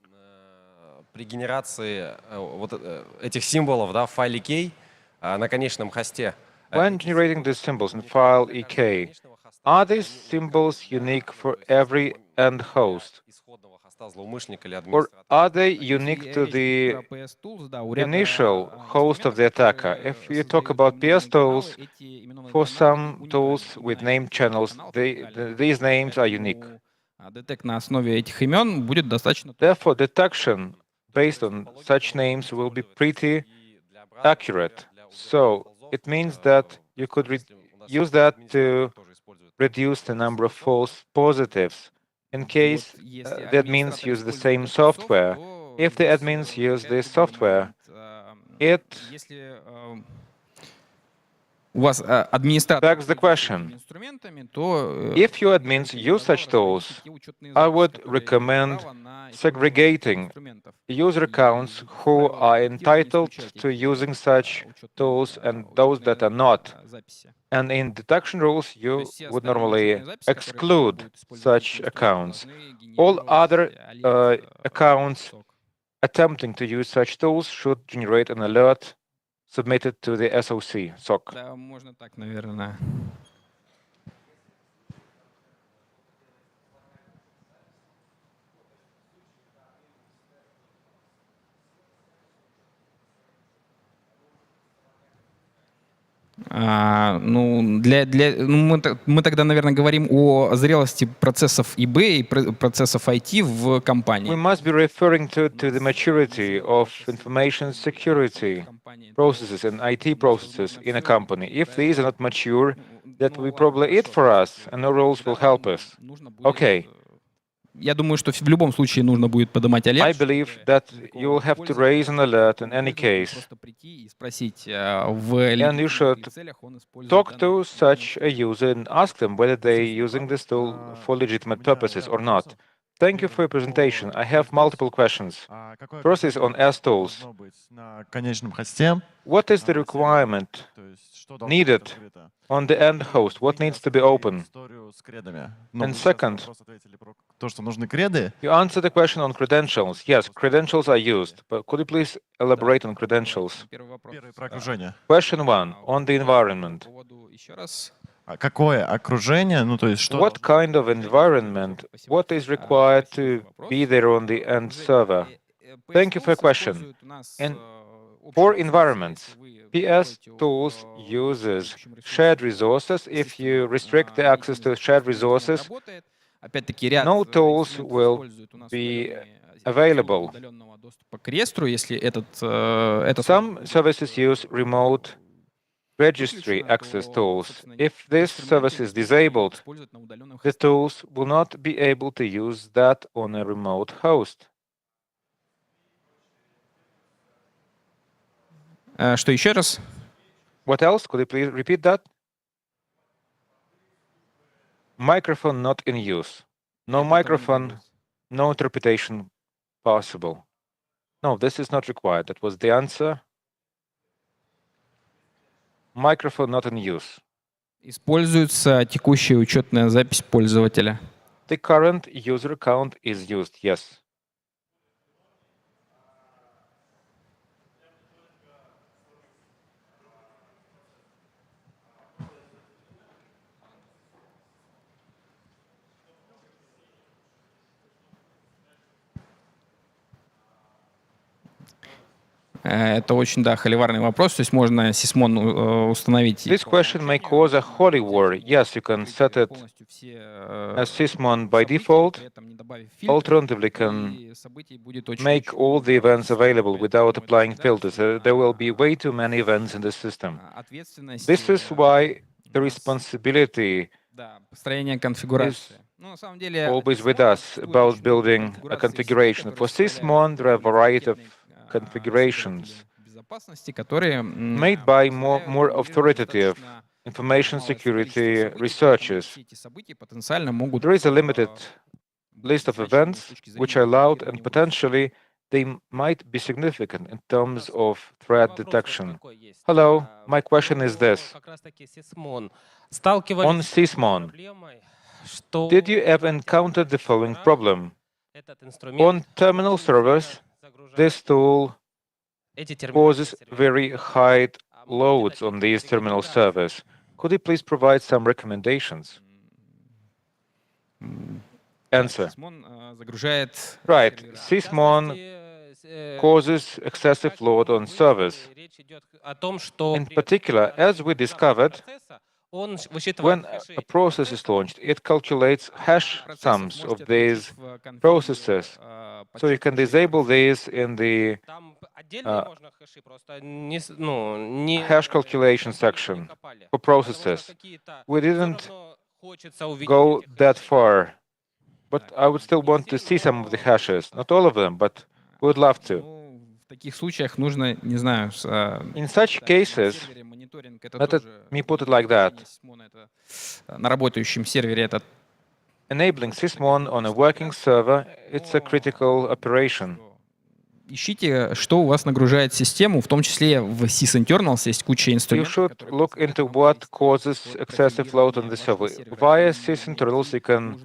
При генерации вот этих символов, да, в файле key на конечном хосте.
When generating these symbols in file EK, are these symbols unique for every end host? Or are they unique to the initial host of the attacker? If you talk about PS tools, for some tools with named channels, these names are unique.
На основе этих имен будет достаточно...
Therefore, detection based on such names will be pretty accurate. So it means that you could use that to reduce the number of false positives. In case the admins use the same software, if the admins use this software, it begs the question, if your admins use such tools, I would recommend segregating user accounts who are entitled to using such tools and those that are not. And in detection rules, you would normally exclude such accounts. All other accounts attempting to use such tools should generate an alert submitted to the SOC.
Да, можно так, наверное. Мы тогда, наверное, говорим о зрелости процессов ИБ и процессов IT в компании.
We must be referring to the maturity of information security processes and IT processes in a company. If these are not mature, that will be probably it for us, and no rules will help us. Okay.
Я думаю, что в любом случае нужно будет поднимать алерт.
I believe that you will have to raise an alert in any case. And you should talk to such a user and ask them whether they're using this tool for legitimate purposes or not. Thank you for your presentation. I have multiple questions. First is on S-tools. What is the requirement needed on the end host? What needs to be open? And second, you answered the question on credentials. Yes, credentials are used, but could you please elaborate on credentials? Question 1, on the environment. What kind of environment, what is required to be there on the end server? Thank you for your question. And for environments, PS tools uses shared resources. If you restrict the access to shared resources, no tools will be available. Some services use remote registry access tools. If this service is disabled, the tools will not be able to use that on a remote host.
Что еще раз?
What else? Could you please repeat that? Microphone not in use. No microphone, no interpretation possible. No, this is not required. That was the answer. Microphone not in use.
Используется текущая учетная запись пользователя.
The current user account is used, yes.
Это очень, да, холиварный вопрос. То есть можно сисмон установить.
This question may cause a holy war. Yes, you can set it as sysmon by default. Alternatively, can make all the events available without applying filters. There will be way too many events in the system. This is why the responsibility is always with us about building a configuration. For sysmon, there are a variety of configurations made by more authoritative information security researchers. There is a limited list of events which are allowed, and potentially they might be significant in terms of threat detection. Hello, my question is this. On sysmon, did you ever encounter the following problem? On terminal servers, this tool causes very high loads on these terminal servers. Could you please provide some recommendations? Answer. Right. Sysmon causes excessive load on servers. In particular, as we discovered, when a process is launched, it calculates hash sums of these processes. So you can disable these in the hash calculation section for processes. We didn't go that far, but I would still want to see some of the hashes. Not all of them, but we would love to. In such cases, let me put it like that. Enabling sysmon on a working server, it's a critical operation.
Ищите, что у вас нагружает систему, в том числе в sysinternals есть куча
You
инструментов.
should look into what causes excessive load on the server. Via sysinternals, you can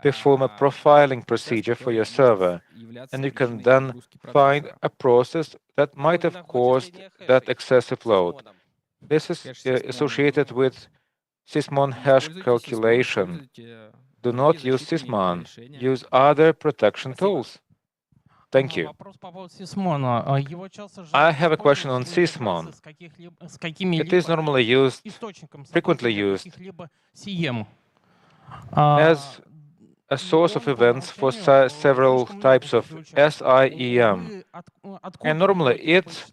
perform a profiling procedure for your server, and you can then find a process that might have caused that excessive load. This is associated with sysmon hash calculation. Do not use sysmon. Use other protection tools. Thank you. I have a question on sysmon. It is normally used, frequently used, as a source of events for several types of SIEM. And normally it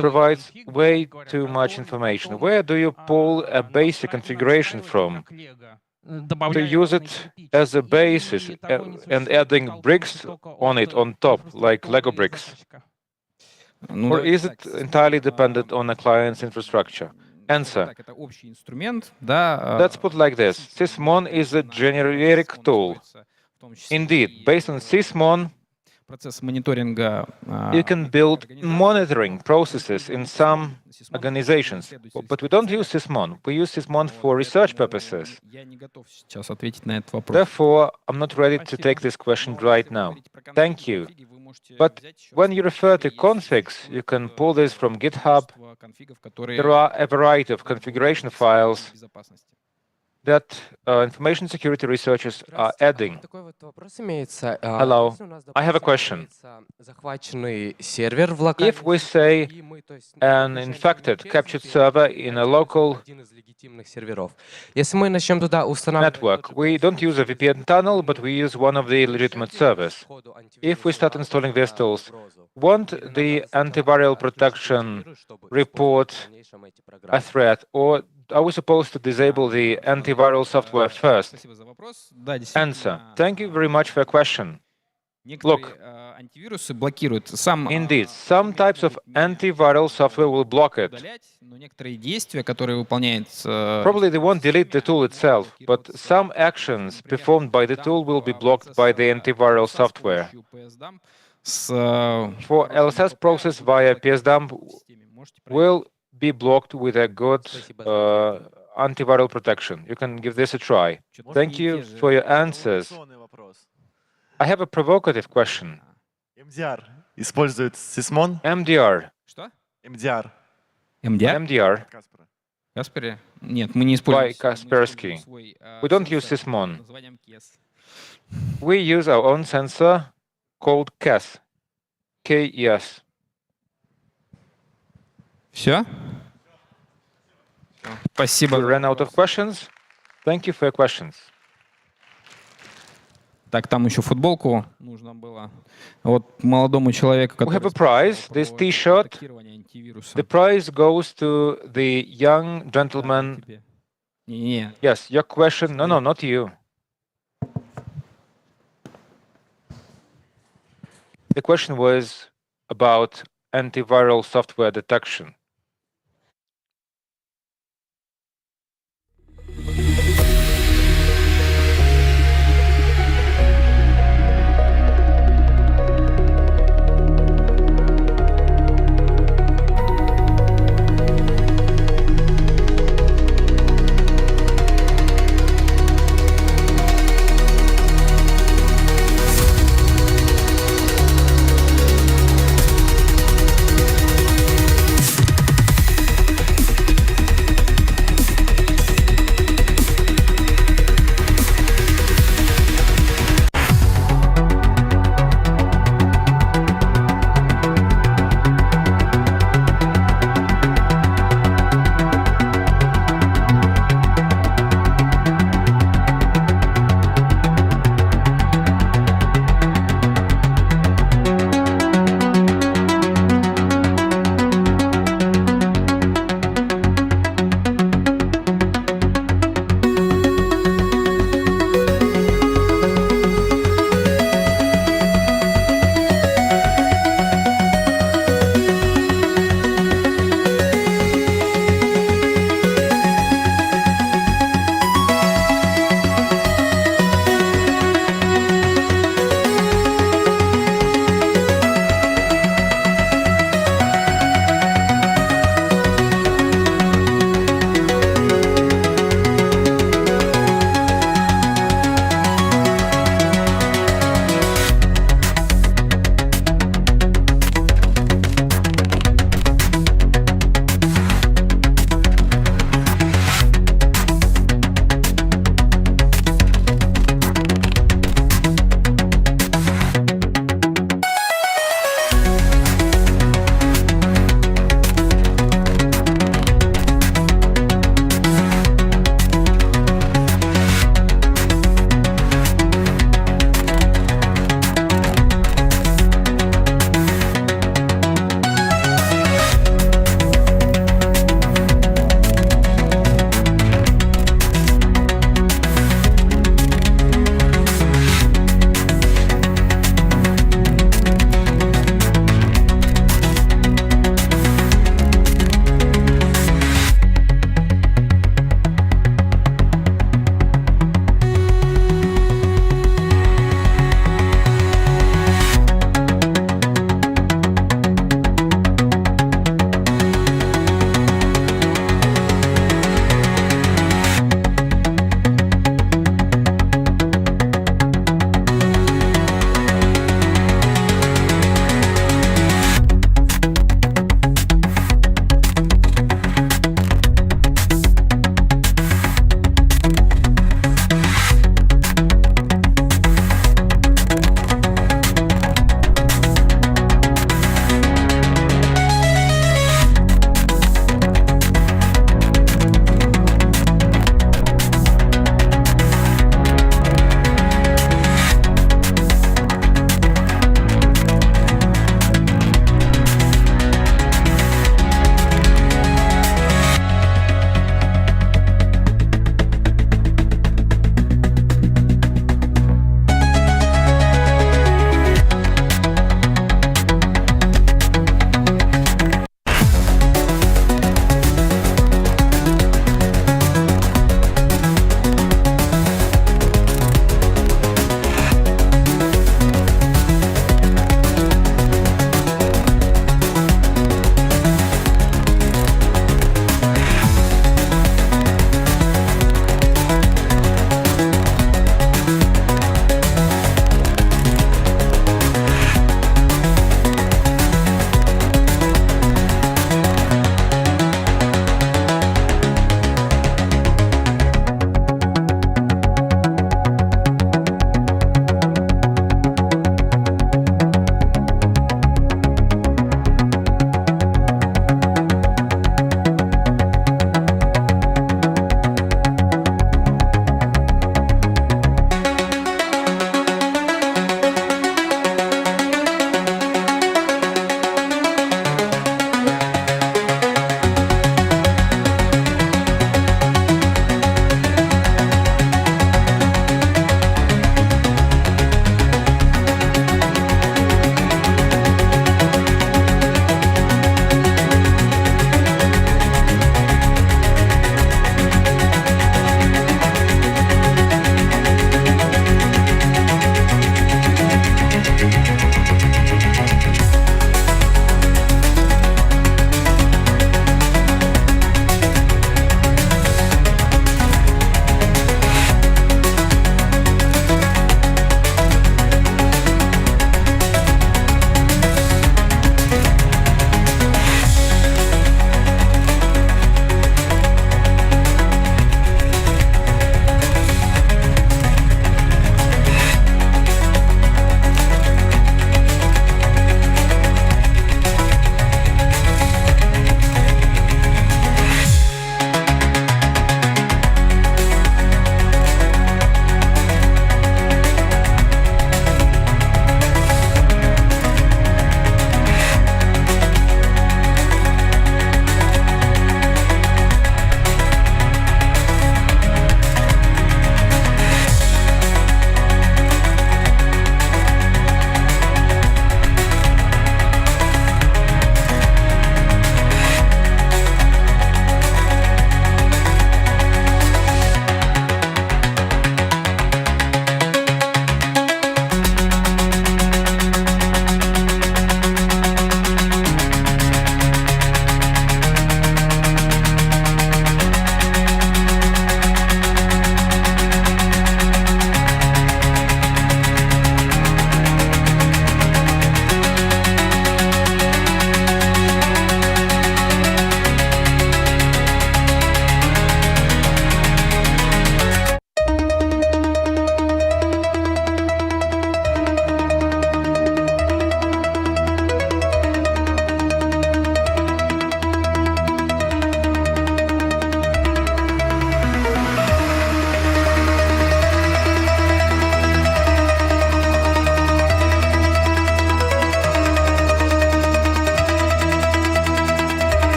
provides way too much information. Where do you pull a basic configuration from to use it as a basis and adding bricks on it on top, like Lego bricks? Or is it entirely dependent on a client's infrastructure? Answer. Let's put it like this. Sysmon is a generic tool. Indeed, based on sysmon, you can build monitoring processes in some organizations. But we don't use sysmon. We use sysmon for research purposes. Therefore, I'm not ready to take this question right now. Thank you. But when you refer to configs, you can pull this from GitHub. There are a variety of configuration files that information security researchers are adding. Hello, I have a question. If we say an infected, captured server in a local network, we don't use a VPN tunnel, but we use one of the legitimate servers. If we start installing these tools, won't the antiviral protection report a threat, or are we supposed to disable the antiviral software first? Answer. Thank you very much for your question. Look, indeed, some types of antiviral software will block it. Probably they won't delete the tool itself, but some actions performed by the tool will be blocked by the antiviral software. For LSS process via PSDump will be blocked with a good antiviral protection. You can give this a try. Thank you for your answers. I have a provocative question.
MDR использует sysmon?
MDR.
MDR.
MDR.
Kaspersky? Нет, мы не используем.
By Kaspersky. We don't use sysmon. We use our own sensor called KES. KES.
Все? Спасибо.
We ran out of questions. Thank you for your questions.
Так, там еще футболку нужно было. Вот молодому человеку,
We have
который...
a prize, this T-shirt. The prize goes to the young gentleman.
Не-не-не.
Yes, your question. No, not you. The question was about antiviral software detection.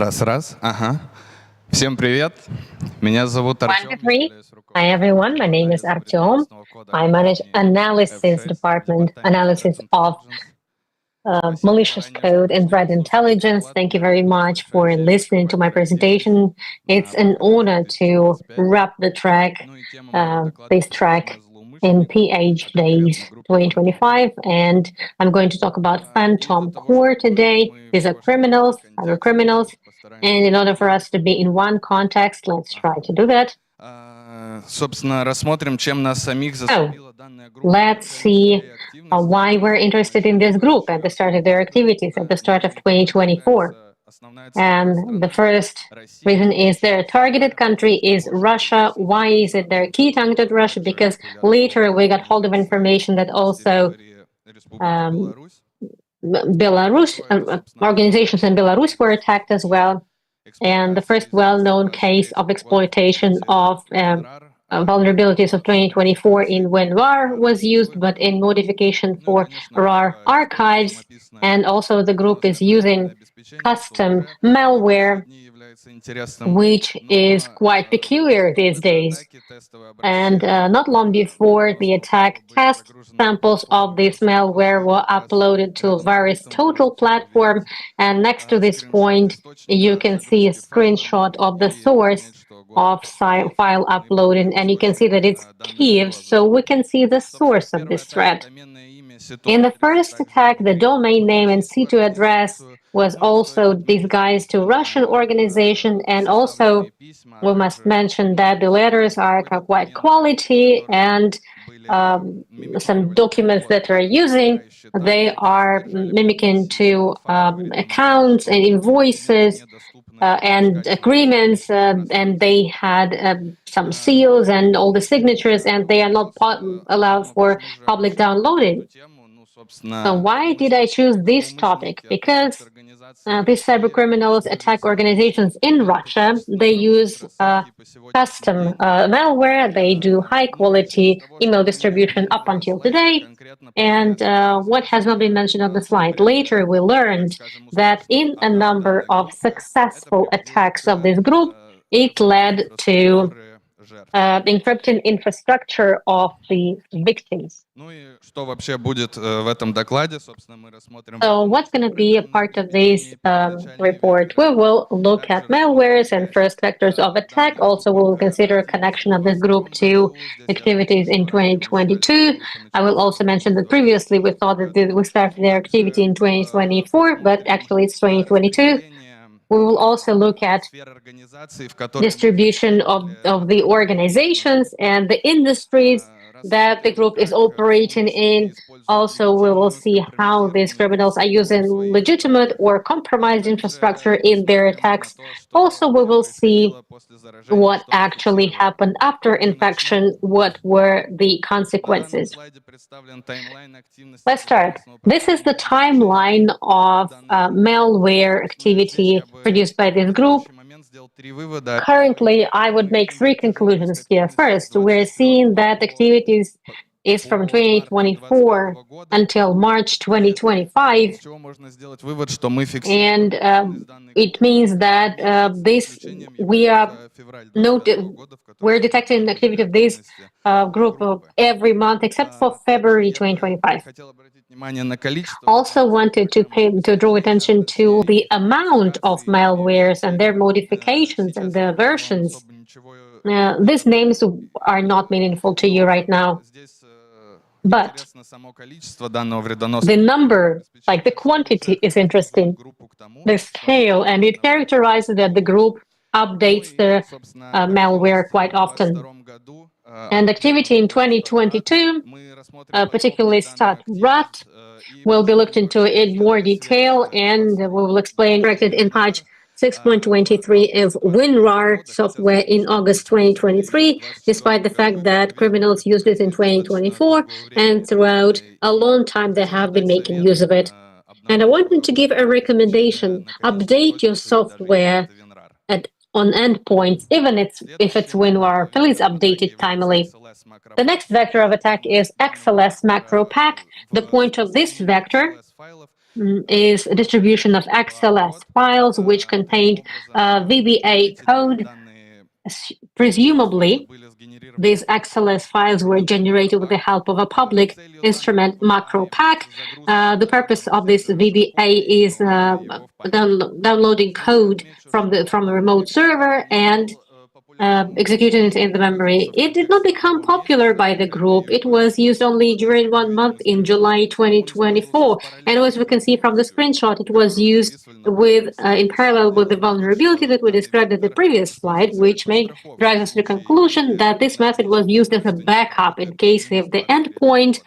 Раз. Ага. Всем привет. Меня зовут
One,
Артем.
two, three. Hi everyone, my name is Artyom. I manage analysis department, analysis of malicious code and threat intelligence. Thank you very much for listening to my presentation. It's an honor to wrap the track, this track in PH Days 2025, and I'm going to talk about Phantom Core today. These are criminals, cyber criminals, and in order for us to be in one context, let's try to do that.
Собственно, рассмотрим, чем нас самих зацепила данная группа.
Let's see why we're interested in this group at the start of their activities, at the start of 2024. And the first reason is their targeted country is Russia. Why is it their key targeted Russia? Because later we got hold of information that also Belarus, organizations in Belarus were attacked as well. And the first well-known case of exploitation of vulnerabilities of 2024 in WinRAR was used, but in modification for RAR archives. And also the group is using custom malware, which is quite peculiar these days. And not long before the attack, test samples of this malware were uploaded to VirusTotal platform. And next to this point, you can see a screenshot of the source of file uploading, and you can see that it's Kiev, so we can see the source of this threat. In the first attack, the domain name and C2 address was also disguised to Russian organization, and also we must mention that the letters are quite quality, and some documents that we're using, they are mimicking to accounts and invoices and agreements, and they had some seals and all the signatures, and they are not allowed for public downloading. So why did I choose this topic? Because these cyber criminals attack organizations in Russia. They use custom malware. They do high-quality email distribution up until today. And what has not been mentioned on the slide, later we learned that in a number of successful attacks of this group, it led to encrypting infrastructure of the victims. So what's going to be a part of this report? We will look at malwares and first vectors of attack. Also, we will consider a connection of this group to activities in 2022. I will also mention that previously we thought that we started their activity in 2024, but actually it's 2022. We will also look at distribution of the organizations and the industries that the group is operating in. Also, we will see how these criminals are using legitimate or compromised infrastructure in their attacks. Also, we will see what actually happened after infection, what were the consequences. Let's start. This is the timeline of malware activity produced by this group. Currently, I would make three conclusions here. First, we're seeing that activities is from 2024 until March 2025, and it means that we're detecting activity of this group of every month except for February 2025. Also wanted to draw attention to the amount of malwares and their modifications and their versions. These names are not meaningful to you right now, but the number, like the quantity, is interesting, the scale, and it characterizes that the group updates the malware quite often. And activity in 2022, particularly StatRat, will be looked into in more detail, and we will explain corrected in patch 6.23 of WinRAR software in August 2023, despite the fact that criminals used it in 2024, and throughout a long time they have been making use of it. And I wanted to give a recommendation: update your software on endpoints, even if it's WinRAR. Please update it timely. The next vector of attack is XLS macro pack. The point of this vector is distribution of XLS files which contained VBA code. Presumably, these XLS files were generated with the help of a public instrument macro pack. The purpose of this VBA is downloading code from a remote server and executing it in the memory. It did not become popular by the group. It was used only during 1 month in July 2024. And as we can see from the screenshot, it was used in parallel with the vulnerability that we described in the previous slide, which drives us to the conclusion that this method was used as a backup in case if the endpoint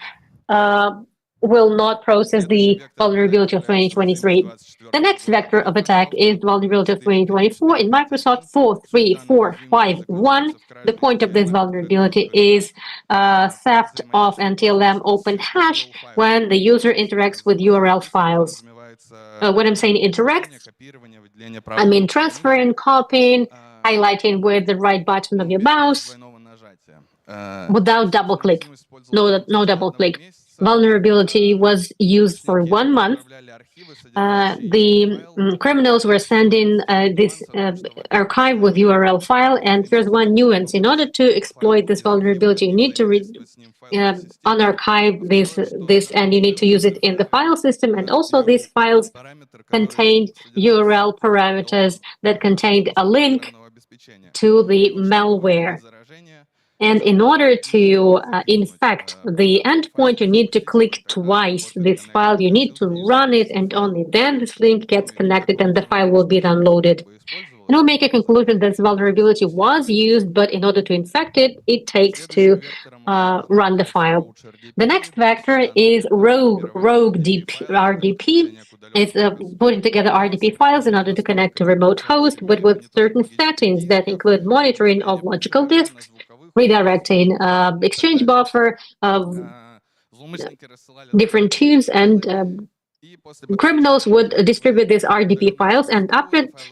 will not process the vulnerability of 2023. The next vector of attack is vulnerability of 2024 in Microsoft 43451. The point of this vulnerability is theft of NTLM open hash when the user interacts with URL files. When I'm saying interacts, I mean transferring, copying, highlighting with the right button of your mouse without double click. No double click. Vulnerability was used for 1 month. The criminals were sending this archive with URL file, and here's one nuance. In order to exploit this vulnerability, you need to unarchive this, and you need to use it in the file system. And also, these files contained URL parameters that contained a link to the malware. And in order to infect the endpoint, you need to click twice this file. You need to run it, and only then this link gets connected and the file will be downloaded. And we'll make a conclusion that this vulnerability was used, but in order to infect it, it takes to run the file. The next vector is rogue RDP. It's putting together RDP files in order to connect to remote host, but with certain settings that include monitoring of logical disks, redirecting exchange buffer, different tunes, and criminals would distribute these RDP files. And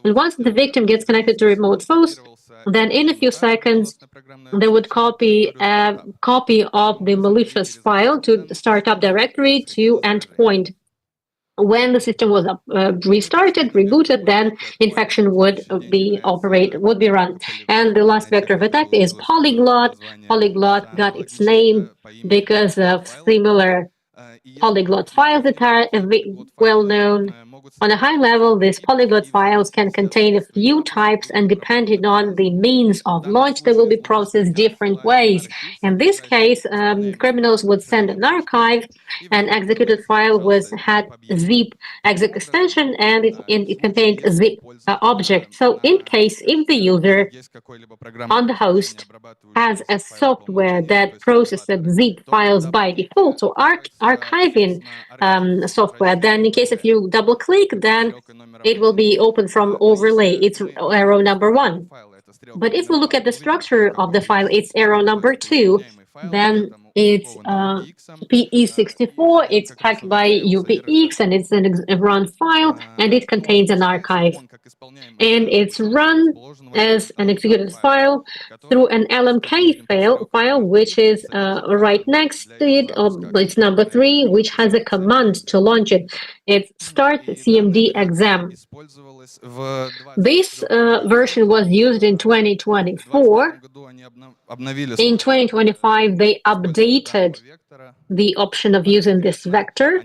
once the victim gets connected to remote host, then in a few seconds, they would copy a copy of the malicious file to startup directory to endpoint. When the system was restarted, rebooted, then infection would be run. And the last vector of attack is Polyglot. Polyglot got its name because of similar polyglot files that are well known. On a high level, these polyglot files can contain a few types, and depending on the means of launch, they will be processed different ways. In this case, criminals would send an archive. An executed file had zip exec extension, and it contained a zip object. So in case if the user on the host has a software that processes zip files by default, so archiving software, then in case if you double click, then it will be open from overlay. It's arrow number 1. But if we look at the structure of the file, it's arrow number 2. Then it's PE64, it's packed by UPX, and it's a run file, and it contains an archive. And it's run as an executed file through an LMK file, which is right next to it. It's number 3, which has a command to launch it. It's start cmd exam. This version was used in 2024. In 2025, they updated the option of using this vector.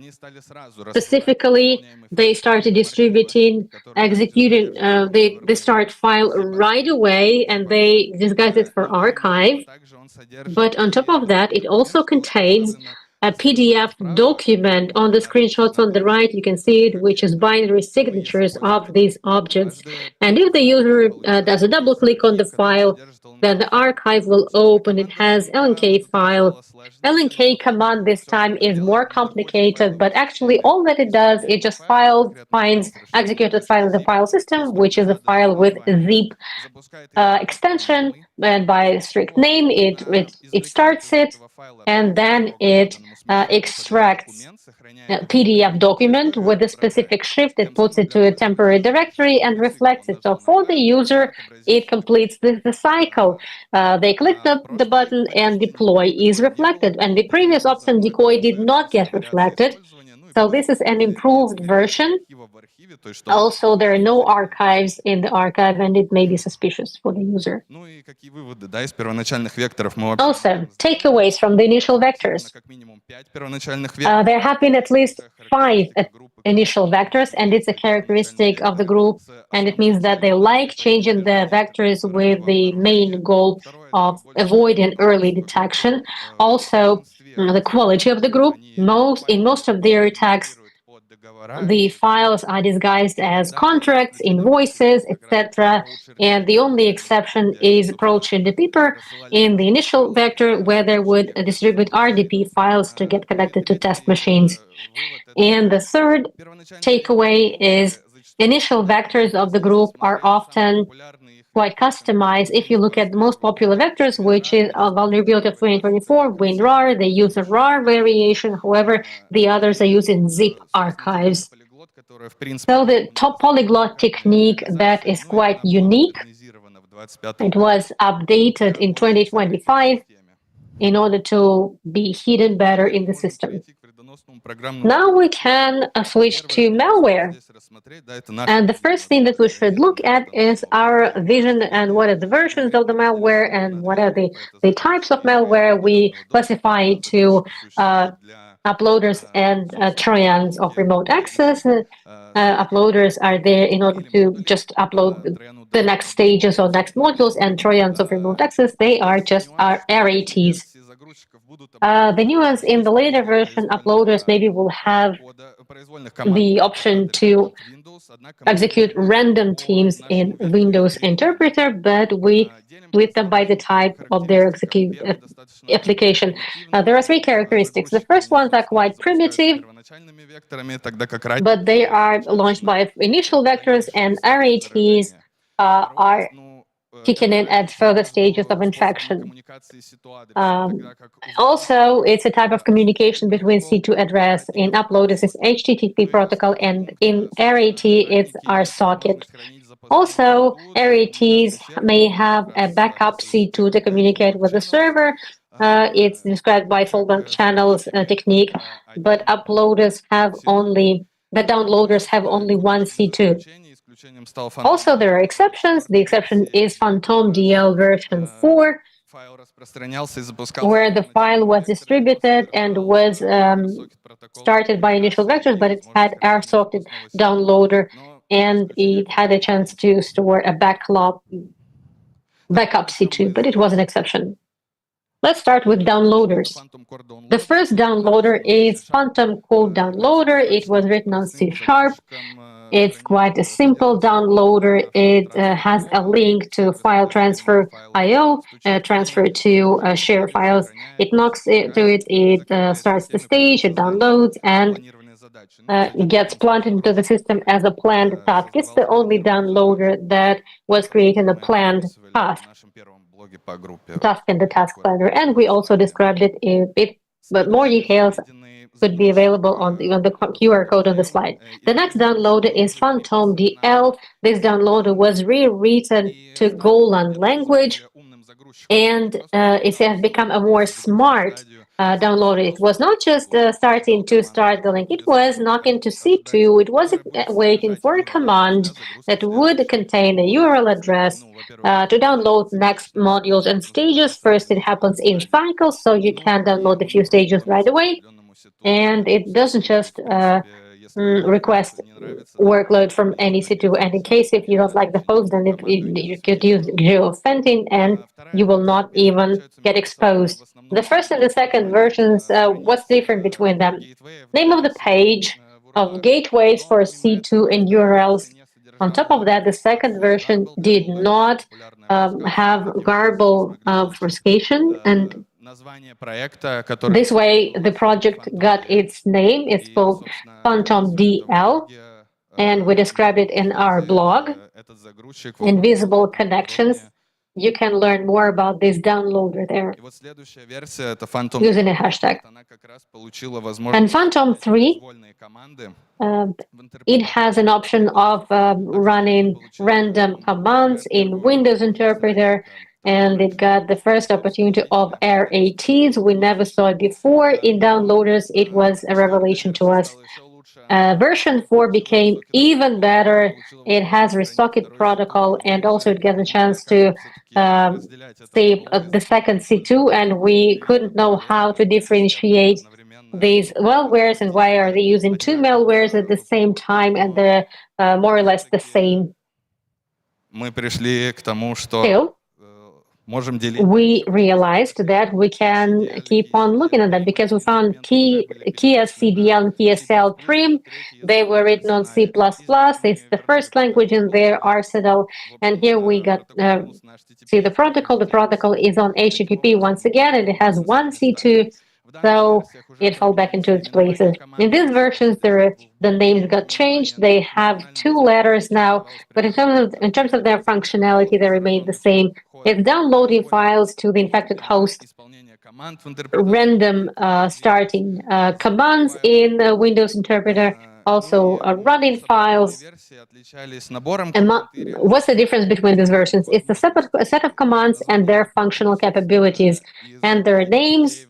Specifically, they started distributing, executing the start file right away, and they disguised it for archive. But on top of that, it also contains a PDF document. On the screenshots on the right, you can see it, which is binary signatures of these objects. And if the user does a double click on the file, then the archive will open. It has LNK file. LNK command this time is more complicated, but actually all that it does, it just finds executed file in the file system, which is a file with zip extension, and by strict name, it starts it, and then it extracts a PDF document with a specific shift. It puts it to a temporary directory and reflects it. So for the user, it completes the cycle. They click the button and deploy is reflected. And the previous option decoy did not get reflected. So this is an improved version. Also, there are no archives in the archive, and it may be suspicious for the user. Also, takeaways from the initial vectors. There have been at least 5 initial vectors, and it's a characteristic of the group, and it means that they like changing the vectors with the main goal of avoiding early detection. Also, the quality of the group. In most of their attacks, the files are disguised as contracts, invoices, etc. And the only exception is approaching the paper in the initial vector, where they would distribute RDP files to get connected to test machines. And the third takeaway is initial vectors of the group are often quite customized. If you look at the most popular vectors, which is a vulnerability of 2024, WinRAR, they use a RAR variation. However, the others are using zip archives. So the top polyglot technique that is quite unique, it was updated in 2025 in order to be hidden better in the system. Now we can switch to malware. And the first thing that we should look at is our vision and what are the versions of the malware and what are the types of malware. We classify to uploaders and Trojans of remote access. Uploaders are there in order to just upload the next stages or next modules, and Trojans of remote access, they are just our RATs. The nuance in the later version, uploaders maybe will have the option to execute random teams in Windows Interpreter, but we split them by the type of their application. There are 3 characteristics. The first ones are quite primitive, but they are launched by initial vectors, and RATs are kicking in at further stages of infection. Also, it's a type of communication between C2 address. In uploaders, it's HTTP protocol, and in RAT, it's RSocket. Also, RATs may have a backup C2 to communicate with the server. It's described by fallback channels technique, but downloaders have only one C2. Also, there are exceptions. The exception is PhantomDL version 4, where the file was distributed and was started by initial vectors, but it had RSocket downloader, and it had a chance to store a backup C2, but it was an exception. Let's start with downloaders. The first downloader is Phantom Code Downloader. It was written on C#. It's quite a simple downloader. It has a link to file transfer IO, transfer to share files. It knocks into it, it starts the stage, it downloads, and it gets planted into the system as a planned task. It's the only downloader that was creating a planned task in the task planner, and we also described it, but more details could be available on the QR code on the slide. The next downloader is PhantomDL. This downloader was rewritten to Golang language, and it has become a more smart downloader. It was not just starting to start the link, it was knocking to C2, it was waiting for a command that would contain a URL address to download next modules and stages. First, it happens in cycles, so you can download a few stages right away. And it doesn't just request workload from any C2. And in case if you don't like the host, then you could use geofencing and you will not even get exposed. The first and the second versions, what's different between them? Name of the page, of gateways for C2 and URLs. On top of that, the second version did not have garble obfuscation, and this way the project got its name. It's called PhantomDL, and we described it in our blog, Invisible Connections. You can learn more about this downloader there using a hashtag. And Phantom 3, it has an option of running random commands in Windows Interpreter, and it got the first opportunity of RATs. We never saw it before in downloaders. It was a revelation to us. Version 4 became even better. It has resocket protocol, and also it gets a chance to save the second C2, and we couldn't know how to differentiate these malwares and why are they using two malwares at the same time, and they're more or less the same.
Мы пришли к тому, что
Still,
можем делить.
we realized that we can keep on looking at that because we found Kia CDL and Kia Cell Trim. They were written on C++. It's the first language in their arsenal. And here we got see the protocol. The protocol is on HTTP once again, and it has one C2. So it fell back into its places. In these versions, the names got changed. They have two letters now, but in terms of their functionality, they remain the same. It's downloading files to the infected host, random starting commands in the Windows Interpreter, also running files. And what's the difference between these versions? It's a set of commands and their functional capabilities, and their names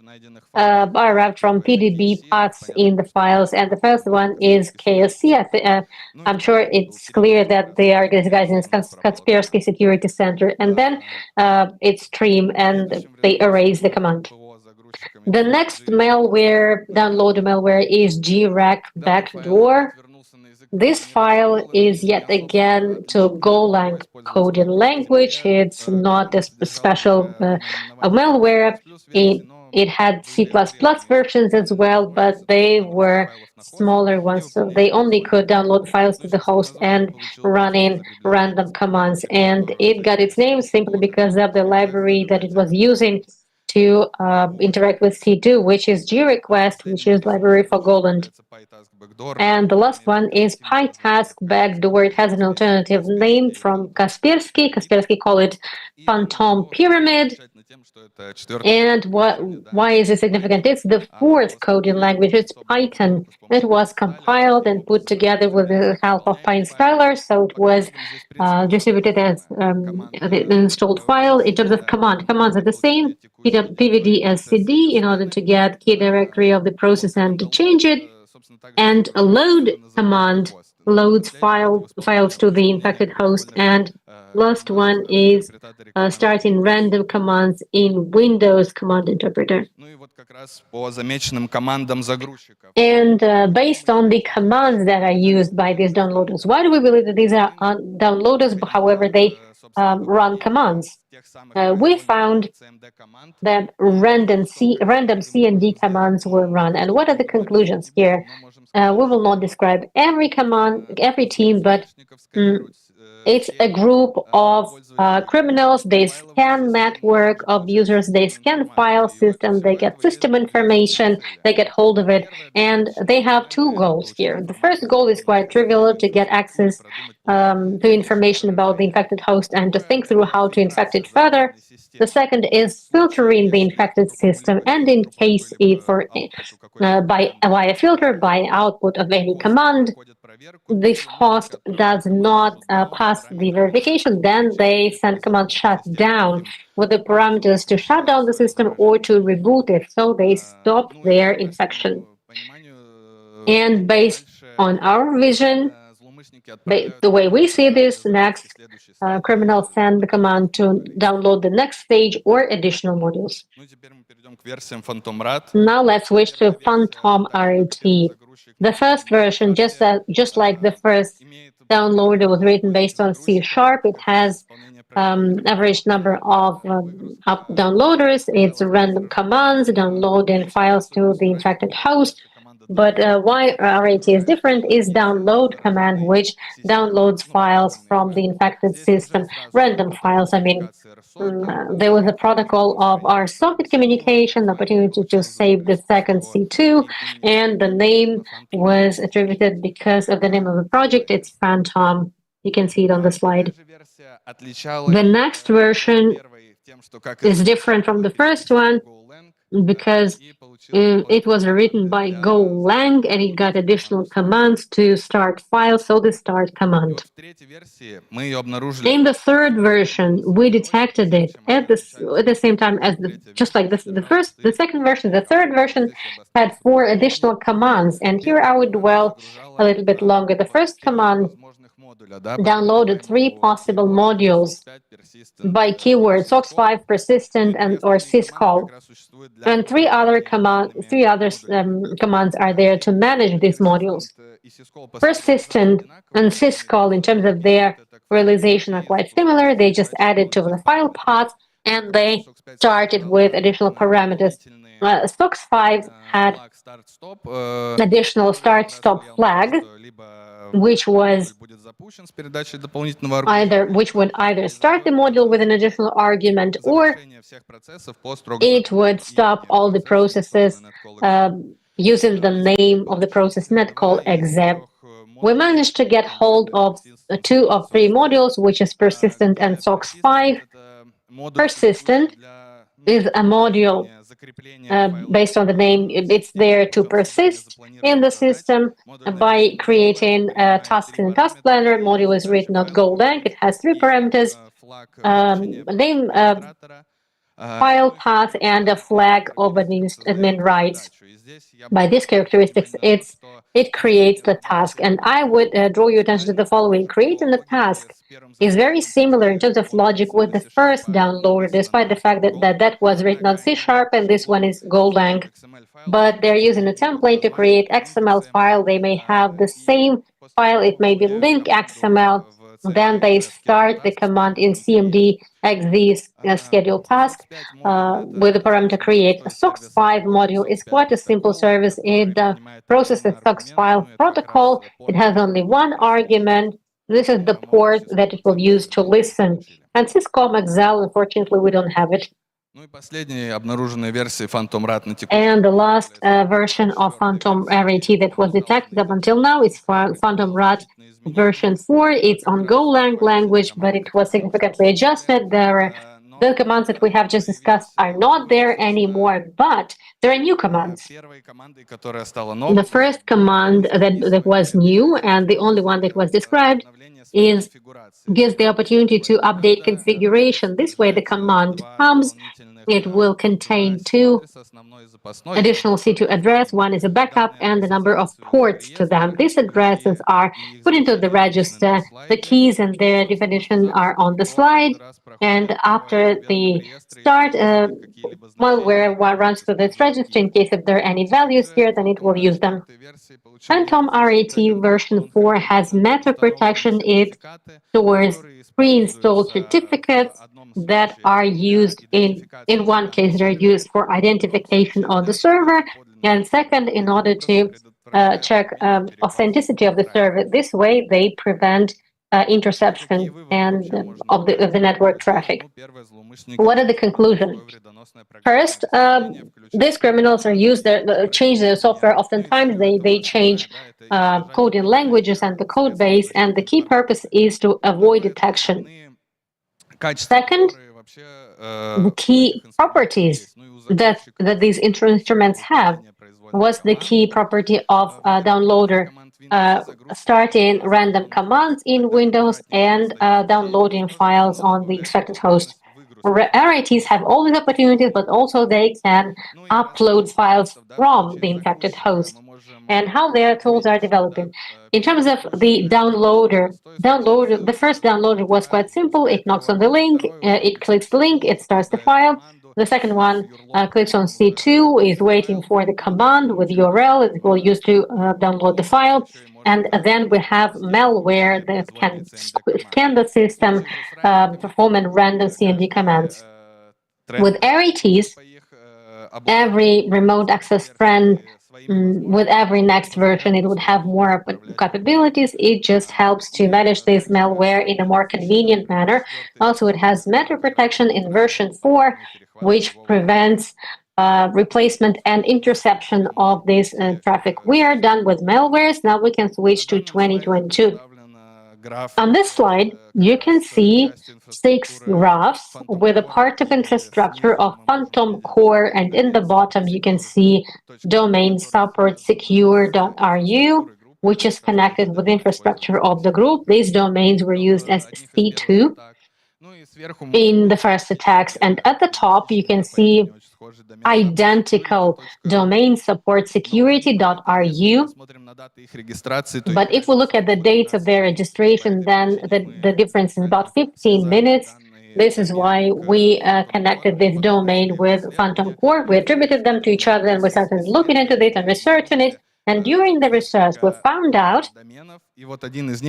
are wrapped from PDB paths in the files, and the first one is KSC. I'm sure it's clear that they are guys in Kaspersky Security Center, and then it's Stream, and they erase the command. The next malware, download malware, is GRAC backdoor. This file is yet again to Golang coding language. It's not a special malware. It had C++ versions as well, but they were smaller ones, so they only could download files to the host and run in random commands. And it got its name simply because of the library that it was using to interact with C2, which is gRequest, which is library for Golang. And the last one is PyTask backdoor. It has an alternative name from Kaspersky. Kaspersky call it Phantom Pyramid. And why is it significant? It's the fourth coding language. It's Python. It was compiled and put together with the help of PyInstalller, so it was distributed as an installed file. In terms of commands are the same. pvd as cd in order to get key directory of the process and to change it. And a load command loads files to the infected host. And last one is starting random commands in Windows Command Interpreter. And based on the commands that are used by these downloaders, why do we believe that these are downloaders, however they run commands? We found that random C and D commands were run. And what are the conclusions here? We will not describe every command, every team, but it's a group of criminals. They scan network of users, they scan file system, they get system information, they get hold of it, and they have two goals here. The first goal is quite trivial, to get access to information about the infected host and to think through how to infect it further. The second is filtering the infected system, and in case if via filter, by output of any command, this host does not pass the verification, then they send command shut down with the parameters to shut down the system or to reboot it, so they stop their infection. And based on our vision, the way we see this, next criminals send the command to download the next stage or additional modules. Now let's switch to Phantom RAT. The first version, just like the first downloader, was written based on C#. It has average number of downloaders. It's random commands, downloading files to the infected host. But why RAT is different is download command, which downloads files from the infected system, random files. I mean, there was a protocol of our socket communication, the opportunity to save the second C2, and the name was attributed because of the name of the project. It's Phantom. You can see it on the slide. The next version is different from the first one. because it was written by Golang and it got additional commands to start files, so the start command. In the third version, we detected it at the same time as the second version. The third version had 4 additional commands, and here I would dwell a little bit longer. The first command downloaded 3 possible modules by keyword SOX5, persistent, and or syscall, and 3 other commands are there to manage these modules. Persistent and syscall, in terms of their realization, are quite similar. They just added to the file path and they started with additional parameters. SOX5 had additional start-stop flag, which would either start the module with an additional argument, or it would stop all the processes using the name of the process net call exec. We managed to get hold of 2 of 3 modules, which is persistent and SOX5. Persistent is a module based on the name. It's there to persist in the system by creating tasks in Task Planner. Module is written on Golang. It has 3 parameters: name, file path, and a flag of admin rights. By these characteristics, it creates the task. And I would draw your attention to the following. Creating the task is very similar in terms of logic with the first downloader, despite the fact that was written on C# and this one is Golang. But they're using a template to create XML file. They may have the same file. It may be link XML. Then they start the command in cmd xz schedule task with the parameter create. A SOX5 module is quite a simple service. It processes SOX file protocol. It has only 1 argument. This is the port that it will use to listen. And Syscom XL, unfortunately, we don't have it. And the last version of Phantom RAT that was detected up until now is Phantom RAT version 4. It's on Golang language, but it was significantly adjusted. The commands that we have just discussed are not there anymore, but there are new commands. The first command that was new, and the only one that was described, gives the opportunity to update configuration. This way the command comes. It will contain 2 additional C2 address. One is a backup and the number of ports to them. These addresses are put into the register. The keys and their definition are on the slide. And after the start, malware runs to this register. In case if there are any values here, then it will use them. Phantom RAT version 4 has meta protection. It stores pre-installed certificates that are used in one case, they're used for identification on the server, and second, in order to check authenticity of the server. This way, they prevent interception and of the network traffic. What are the conclusions? First, these criminals are change their software. Oftentimes, they change coding languages and the code base, and the key purpose is to avoid detection. Second, the key properties that these instruments have was the key property of downloader, starting random commands in Windows and downloading files on the expected host. RATs have all these opportunities, but also they can upload files from the infected host. And how their tools are developing. In terms of the downloader, the first downloader was quite simple. It knocks on the link, it clicks the link, it starts the file. The second one clicks on C2, is waiting for the command with URL it will use to download the file. And then we have malware that can scan the system, performing random CMD commands. With RATs, every remote access friend, with every next version, it would have more capabilities. It just helps to manage this malware in a more convenient manner. Also, it has meta protection in version 4, which prevents replacement and interception of this traffic. We are done with malwares. Now we can switch to 2022. On this slide, you can see 6 graphs with a part of infrastructure of Phantom Core, and in the bottom you can see domain support secure.ru, which is connected with infrastructure of the group. These domains were used as C2 in the first attacks, and at the top you can see identical domain support security.ru. But if we look at the dates of their registration, then the difference is about 15 minutes. This is why we connected this domain with Phantom Core. We attributed them to each other, and we started looking into it and researching it. And during the research, we found out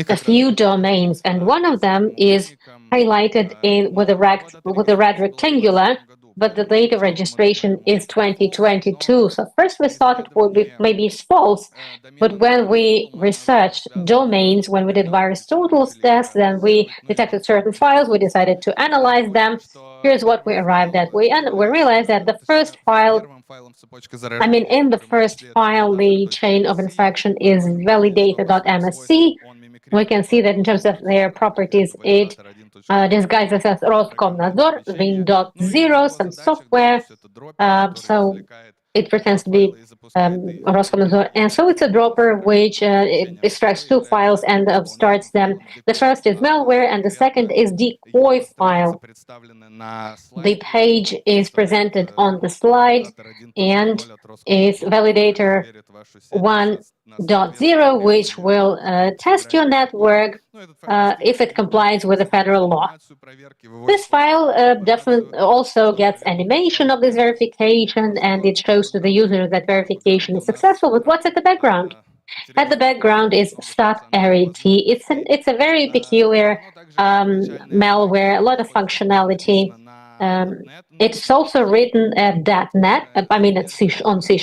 a few domains, and one of them is highlighted with a red rectangular, but the date of registration is 2022. So first we thought it would be maybe it's false, but when we researched domains, when we did virus totals tests, then we detected certain files, we decided to analyze them. Here's what we arrived at. We realized that the first file, in the first file, the chain of infection is validator.msc. We can see that in terms of their properties, it disguises as Roskomnadzor, Win.0, some software. So it pretends to be Roskomnadzor. And so it's a dropper which extracts 2 files and starts them. The first is malware, and the second is decoy file. The page is presented on the slide, and is validator 1.0, which will test your network if it complies with the federal law. This file definitely also gets animation of this verification, and it shows to the user that verification is successful. But what's at the background? At the background is StatRET. It's a very peculiar malware, a lot of functionality. It's also written at .NET, on C#.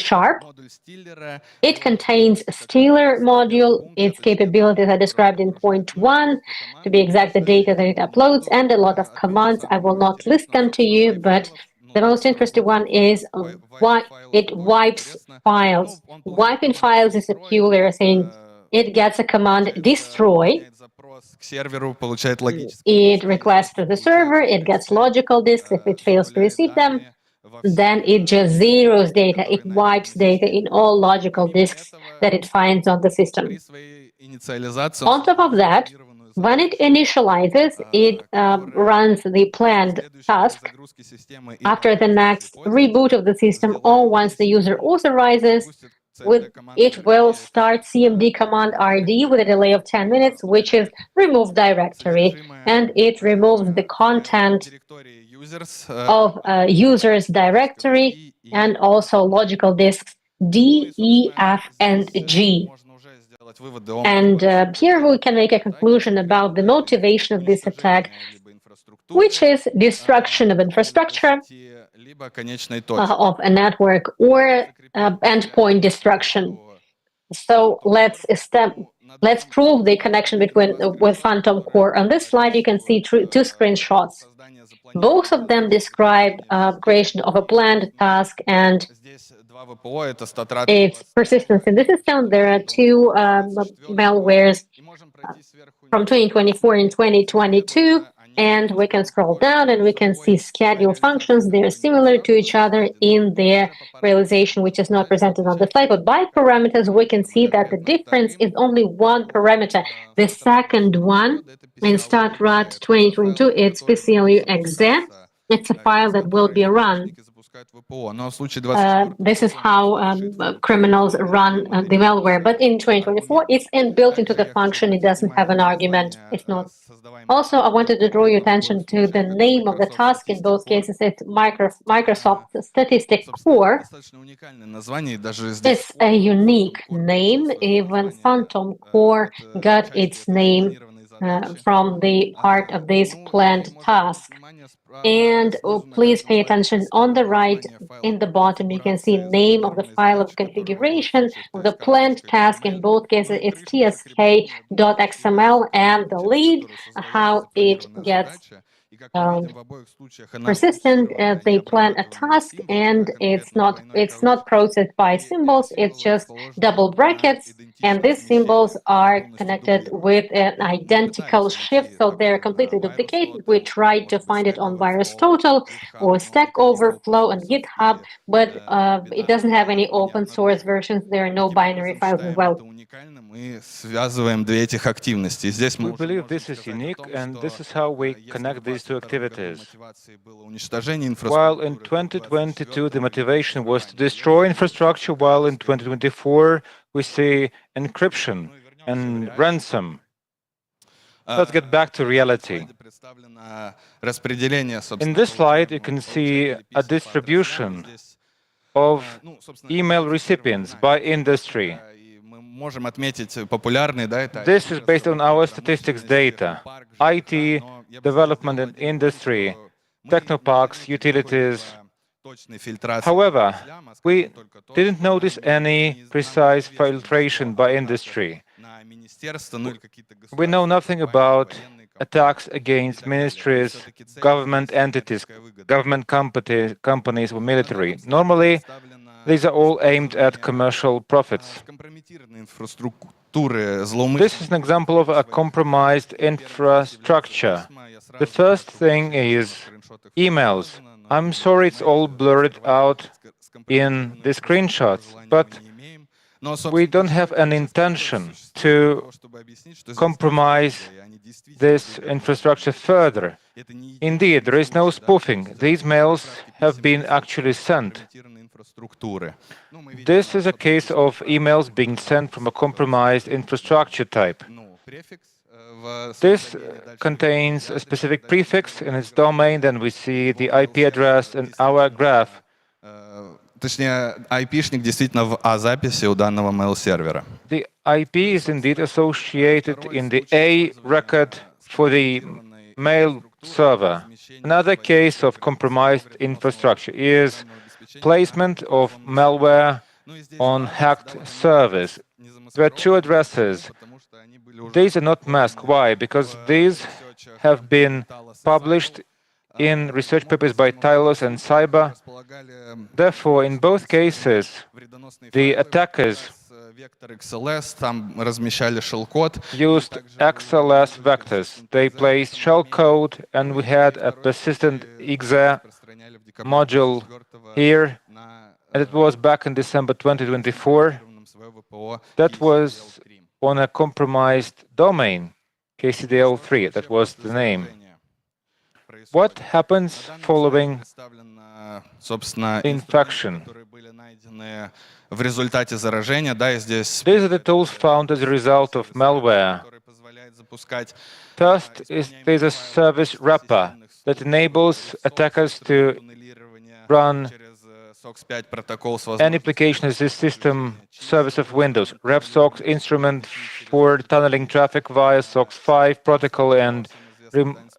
It contains a Stealer module. Its capabilities are described in point 1, to be exact, the data that it uploads, and a lot of commands. I will not list them to you, but the most interesting one is why it wipes files. Wiping files is a peculiar thing. It gets a command destroy. It requests to the server, it gets logical disks. If it fails to receive them, then it just zeroes data. It wipes data in all logical disks that it finds on the system. On top of that, when it initializes, it runs the planned task after the next reboot of the system, or once the user authorizes. It will start CMD command RD with a delay of 10 minutes, which is remove directory, and it removes the content of users directory and also logical disks D, E, F, and G. And here we can make a conclusion about the motivation of this attack, which is destruction of infrastructure, of a network, or endpoint destruction. So let's prove the connection with Phantom Core. On this slide, you can see 2 screenshots. Both of them describe creation of a planned task and its persistence in the system. There are 2 malwares from 2024 and 2022. And we can scroll down and we can see schedule functions. They're similar to each other in their realization, which is not presented on the slide. But by parameters, we can see that the difference is only 1 parameter. The second one in StatRET 2022, it's PCLU-exe. It's a file that will be run. This is how criminals run the malware. But in 2024, it's inbuilt into the function. It doesn't have an argument. It's not. Also, I wanted to draw your attention to the name of the task. In both cases, it's Microsoft Statistic Core. It's a unique name. Even Phantom Core got its name from the part of this planned task. And please pay attention, on the right, in the bottom, you can see name of the file of configuration of the planned task. In both cases, it's tsk.xml, and the lead, how it gets persistent. They plan a task, and it's not processed by symbols, it's just double brackets. And these symbols are connected with an identical shift, so they're completely duplicated. We tried to find it on VirusTotal or Stack Overflow and GitHub, but it doesn't have any open source versions. There are no binary files as well.
Мы связываем две этих активности. Здесь
We
мы
believe this is unique, and this is how we connect these two activities. While in 2022 the motivation was to destroy infrastructure, while in 2024 we see encryption and ransom. Let's get back to reality. In this slide, you can see a distribution of email recipients by industry. This is based on our statistics data. IT, development and industry, technoparks, utilities. However, we didn't notice any precise filtration by industry. We know nothing about attacks against ministries, government entities, government companies or military. Normally, these are all aimed at commercial profits. This is an example of a compromised infrastructure. The first thing is emails. I'm sorry it's all blurred out in the screenshots, but we don't have an intention to compromise this infrastructure further. Indeed, there is no spoofing. These mails have been actually sent. This is a case of emails being sent from a compromised infrastructure type. This contains a specific prefix in its domain, then we see the IP address and our graph.
Точнее, IP-шник действительно в A-записи у данного mail-сервера.
The IP is indeed associated in the A record for the mail server. Another case of compromised infrastructure is placement of malware on hacked servers. There are two addresses. These are not masked. Why? Because these have been published in research papers by Talos and Cyber. Therefore, in both cases, the attackers used XLS vectors. They placed shellcode, and we had a persistent exe module here, and it was back in December 2024. That was on a compromised domain, KCDL3, that was the name. What happens following infection? These are the tools found as a result of malware. First, there's a service wrapper that enables attackers to run an application as a system service of Windows. RevSox instrument for tunneling traffic via SOX 5 protocol and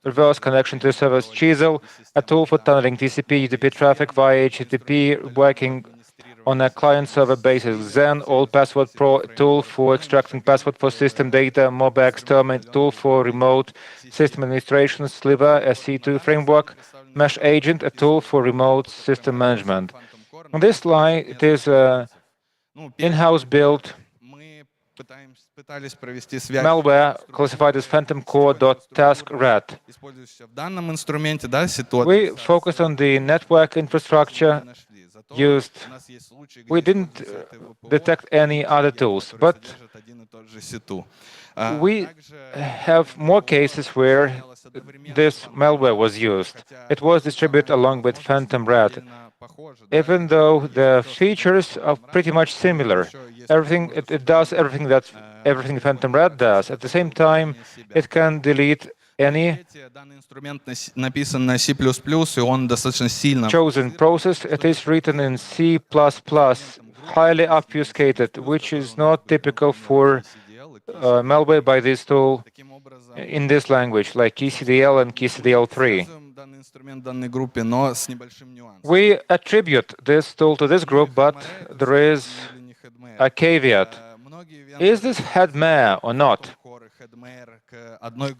reverse connection to the server's Chisel, a tool for tunneling TCP, UDP traffic via HTTP, working on a client-server basis. Xen, All Password Pro, tool for extracting password for system data. Mobex, Termite, tool for remote system administration. Sliver, a C2 framework. Mesh Agent, a tool for remote system management. On this slide, it is in-house built malware classified as phantomcore.taskrat. We focused on the network infrastructure used. We didn't detect any other tools, but we have more cases where this malware was used. It was distributed along with PhantomRat. Even though the features are pretty much similar, it does everything PhantomRat does. At the same time, it can delete any chosen process. It is written in C++, highly obfuscated, which is not typical for malware by this tool in this language, like KCDL and KCDL3. We attribute this tool to this group, but there is a caveat. Is this headmare or not?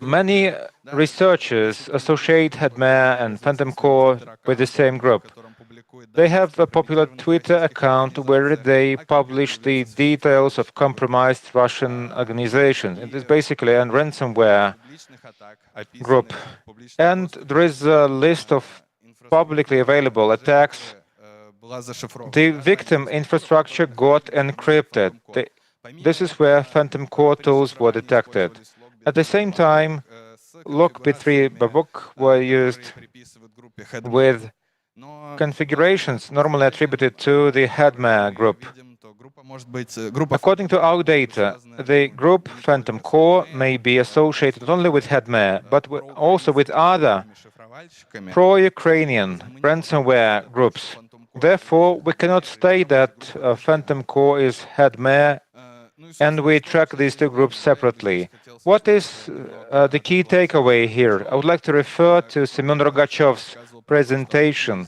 Many researchers associate headmare and Phantom Core with the same group. They have a popular Twitter account where they publish the details of compromised Russian organizations. It is basically a ransomware group. And there is a list of publicly available attacks. The victim infrastructure got encrypted. This is where Phantom Core tools were detected. At the same time, LockBit3 Babuk were used with configurations normally attributed to the Headmare group. According to our data, the group Phantom Core may be associated not only with Headmare, but also with other pro-Ukrainian ransomware groups. Therefore, we cannot state that Phantom Core is Headmare, and we track these two groups separately. What is the key takeaway here? I would like to refer to Semyon Rogachev's presentation,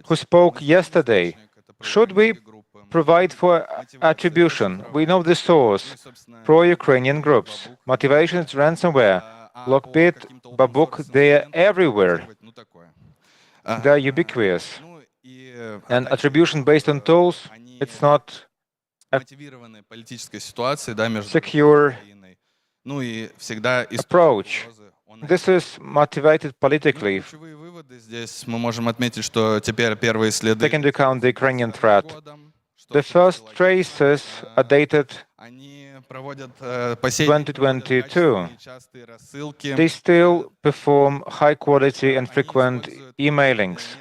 who spoke yesterday. Should we provide for attribution? We know the source, pro-Ukrainian groups. Motivation is ransomware. LockBit, Babuk, they are everywhere. They are ubiquitous. And attribution based on tools, it's not a secure approach. This is motivated politically. Take into account the Ukrainian threat. The first traces are dated 2022. They still perform high-quality and frequent emailings.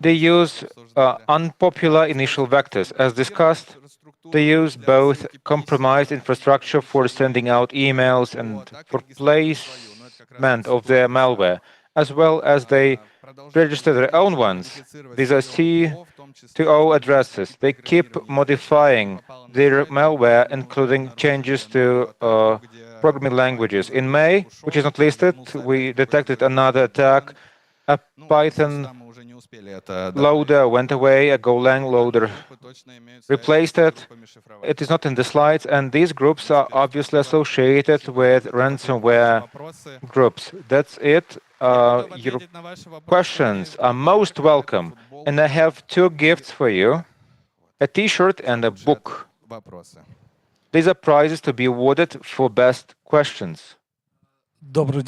They use unpopular initial vectors. As discussed, they use both compromised infrastructure for sending out emails and for placement of their malware, as well as they register their own ones. These are C2O addresses. They keep modifying their malware, including changes to programming languages. In May, which is not listed, we detected another attack. A Python loader went away, a Golang loader replaced it. It is not in the slides, and these groups are obviously associated with ransomware groups. That's it. Your questions are most welcome, and I have two gifts for you, a t-shirt and a book. These are prizes to be awarded for best questions. Good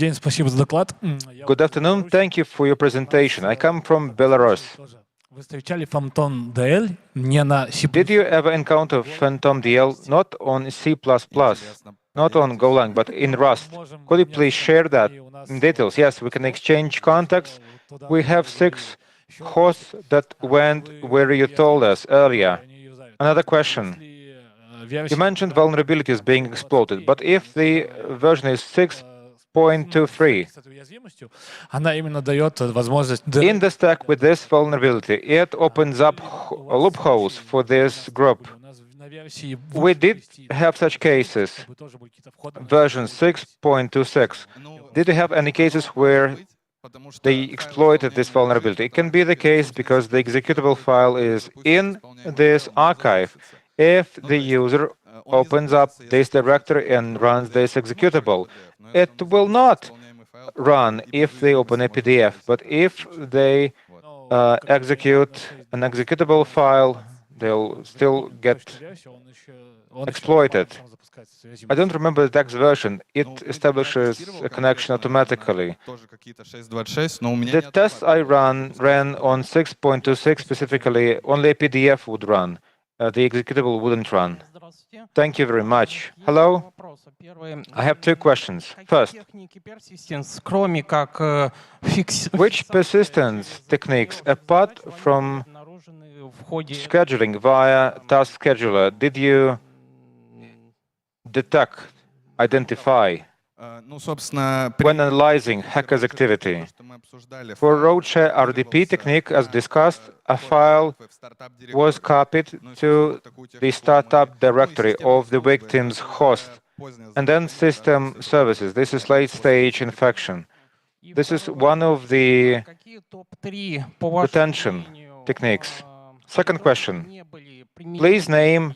afternoon. Thank you for your presentation. I come from Belarus. Did you ever encounter Phantom DL not on C++, not on Golang, but in Rust? Could you please share that in details? Yes, we can exchange contacts. We have 6 hosts that went where you told us earlier. Another question. You mentioned vulnerabilities being exploited, but if the version is 6.23, in the stack with this vulnerability, it opens up loopholes for this group. We did have such cases, version 6.26. Did you have any cases where they exploited this vulnerability? It can be the case because the executable file is in this archive. If the user opens up this directory and runs this executable, it will not run if they open a PDF. But if they execute an executable file, they'll still get exploited. I don't remember the text version. It establishes a connection automatically. The tests I ran on 6.26 specifically, only a PDF would run. The executable wouldn't run. Thank you very much. Hello? I have 2 questions. First, which persistence techniques, apart from scheduling via task scheduler, did you detect, identify when analyzing hackers' activity? For Roadshare RDP technique, as discussed, a file was copied to the startup directory of the victim's host, and then system services. This is late-stage infection. This is one of the retention techniques. Second question. Please name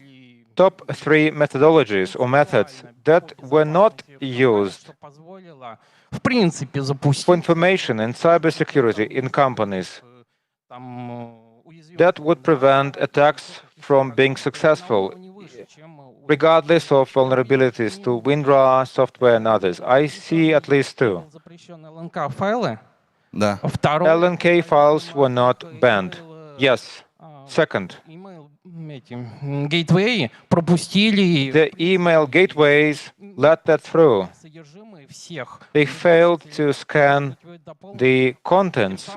top 3 methodologies or methods that were not used
в принципе запустить.
For information and cybersecurity in companies, that would prevent attacks from being successful, regardless of vulnerabilities to WinRAR, software, and others. I see at least two.
Запрещенные ЛНК файлы.
Да.
LNK files were not banned. Yes. Second,
Гейтвеи пропустили
the email gateways let that through.
содержимое всех.
They failed to scan the contents.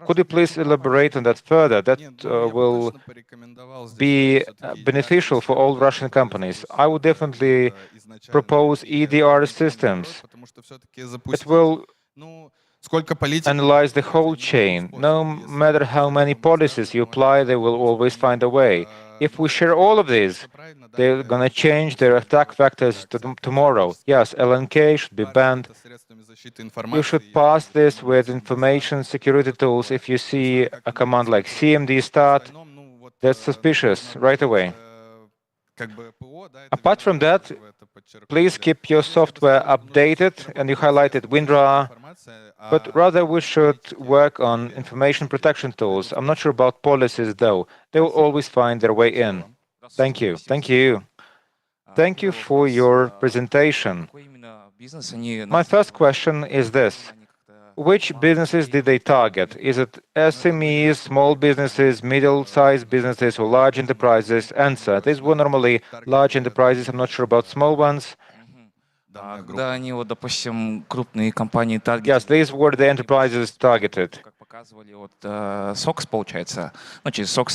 Could you please elaborate on that further? That will be beneficial for all Russian companies. I would definitely propose EDR systems. It will analyze the whole chain. No matter how many policies you apply, they will always find a way. If we share all of these, they're going to change their attack vectors tomorrow. Yes, LNK should be banned. You should pass this with information security tools. If you see a command like cmd start, that's suspicious right away. Apart from that, please keep your software updated, and you highlighted WinRAR, but rather we should work on information protection tools. I'm not sure about policies, though. They will always find their way in. Thank you. Thank you. Thank you for your presentation. My first question is this. Which businesses did they target? Is it SMEs, small businesses, middle-sized businesses, or large enterprises? Answer. These were normally large enterprises. I'm not sure about small ones. Yes, these were the enterprises targeted.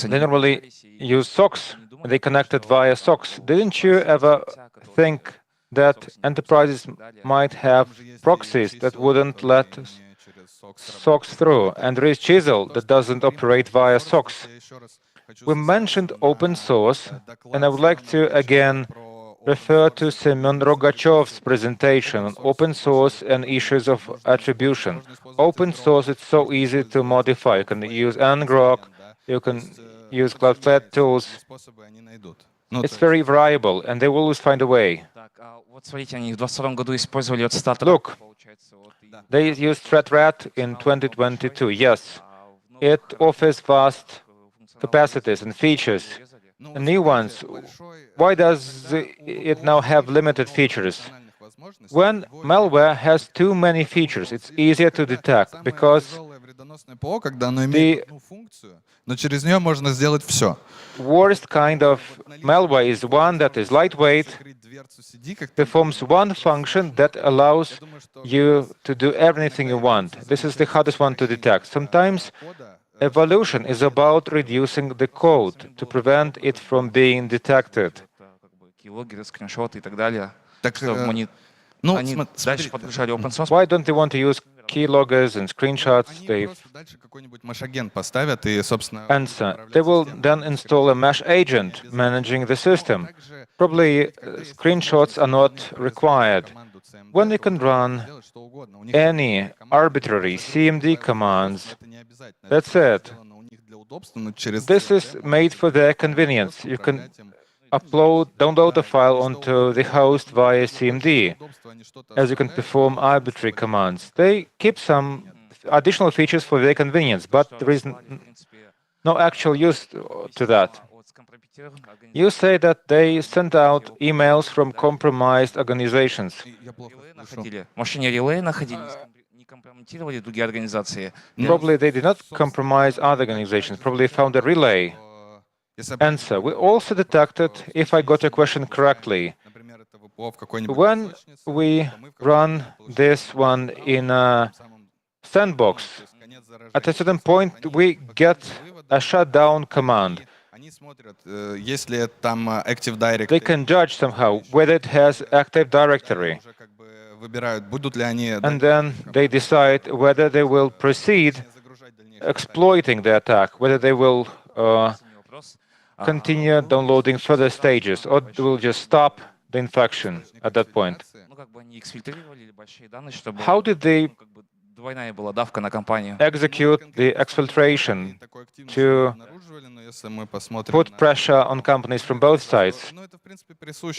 They normally use SOCs. They connected via SOCs. Didn't you ever think that enterprises might have proxies that wouldn't let SOCs through? And there is Chisel that doesn't operate via SOCs. We mentioned open source, and I would like to again refer to Semyon Rogachev's presentation on open source and issues of attribution. Open source, it's so easy to modify. You can use ngrok, you can use Cloudflare tools. It's very variable, and they will always find a way. Look, they used ThreatRat in 2022. Yes, it offers vast capacities and features, and new ones. Why does it now have limited features? When malware has too many features, it's easier to detect because the worst kind of malware is one that is lightweight, performs one function that allows you to do everything you want. This is the hardest one to detect. Sometimes evolution is about reducing the code to prevent it from being detected. Why don't they want to use keyloggers and screenshots? Answer. They will then install a mesh agent managing the system. Probably screenshots are not required. When they can run any arbitrary CMD commands, that's it. This is made for their convenience. You can download the file onto the host via CMD, as you can perform arbitrary commands. They keep some additional features for their convenience, but there is no actual use to that. You say that they sent out emails from compromised organizations. Probably they did not compromise other organizations. Probably found a relay. Answer. We also detected, if I got your question correctly, when we run this one in a sandbox, at a certain point we get a shutdown command. They can judge somehow whether it has Active Directory. And then they decide whether they will proceed exploiting the attack, whether they will continue downloading further stages, or they will just stop the infection at that point. How did they
двойная была давка на компанию.
execute the exfiltration to put pressure on companies from both sides.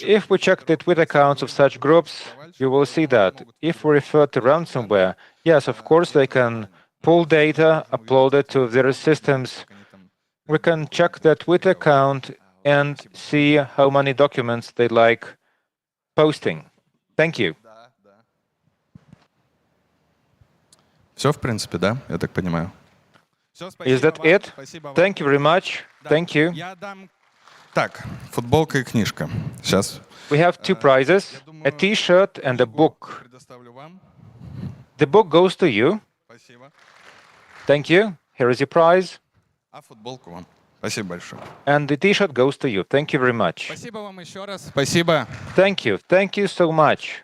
If we check the Twitter accounts of such groups, you will see that if we refer to ransomware, yes, of course, they can pull data, upload it to their systems. We can check their Twitter account and see how many documents they like posting. Thank you.
Все, в принципе, да? Я так понимаю.
Is that it? Thank you very much. Thank you.
Так, футболка и книжка. Сейчас.
We have two prizes, a T-shirt and a book. The book goes to you. Thank you. Here is your prize.
А футболку вам. Спасибо большое.
And the T-shirt goes to you. Thank you very much.
Спасибо вам еще раз. Спасибо.
Thank you. Thank you so much.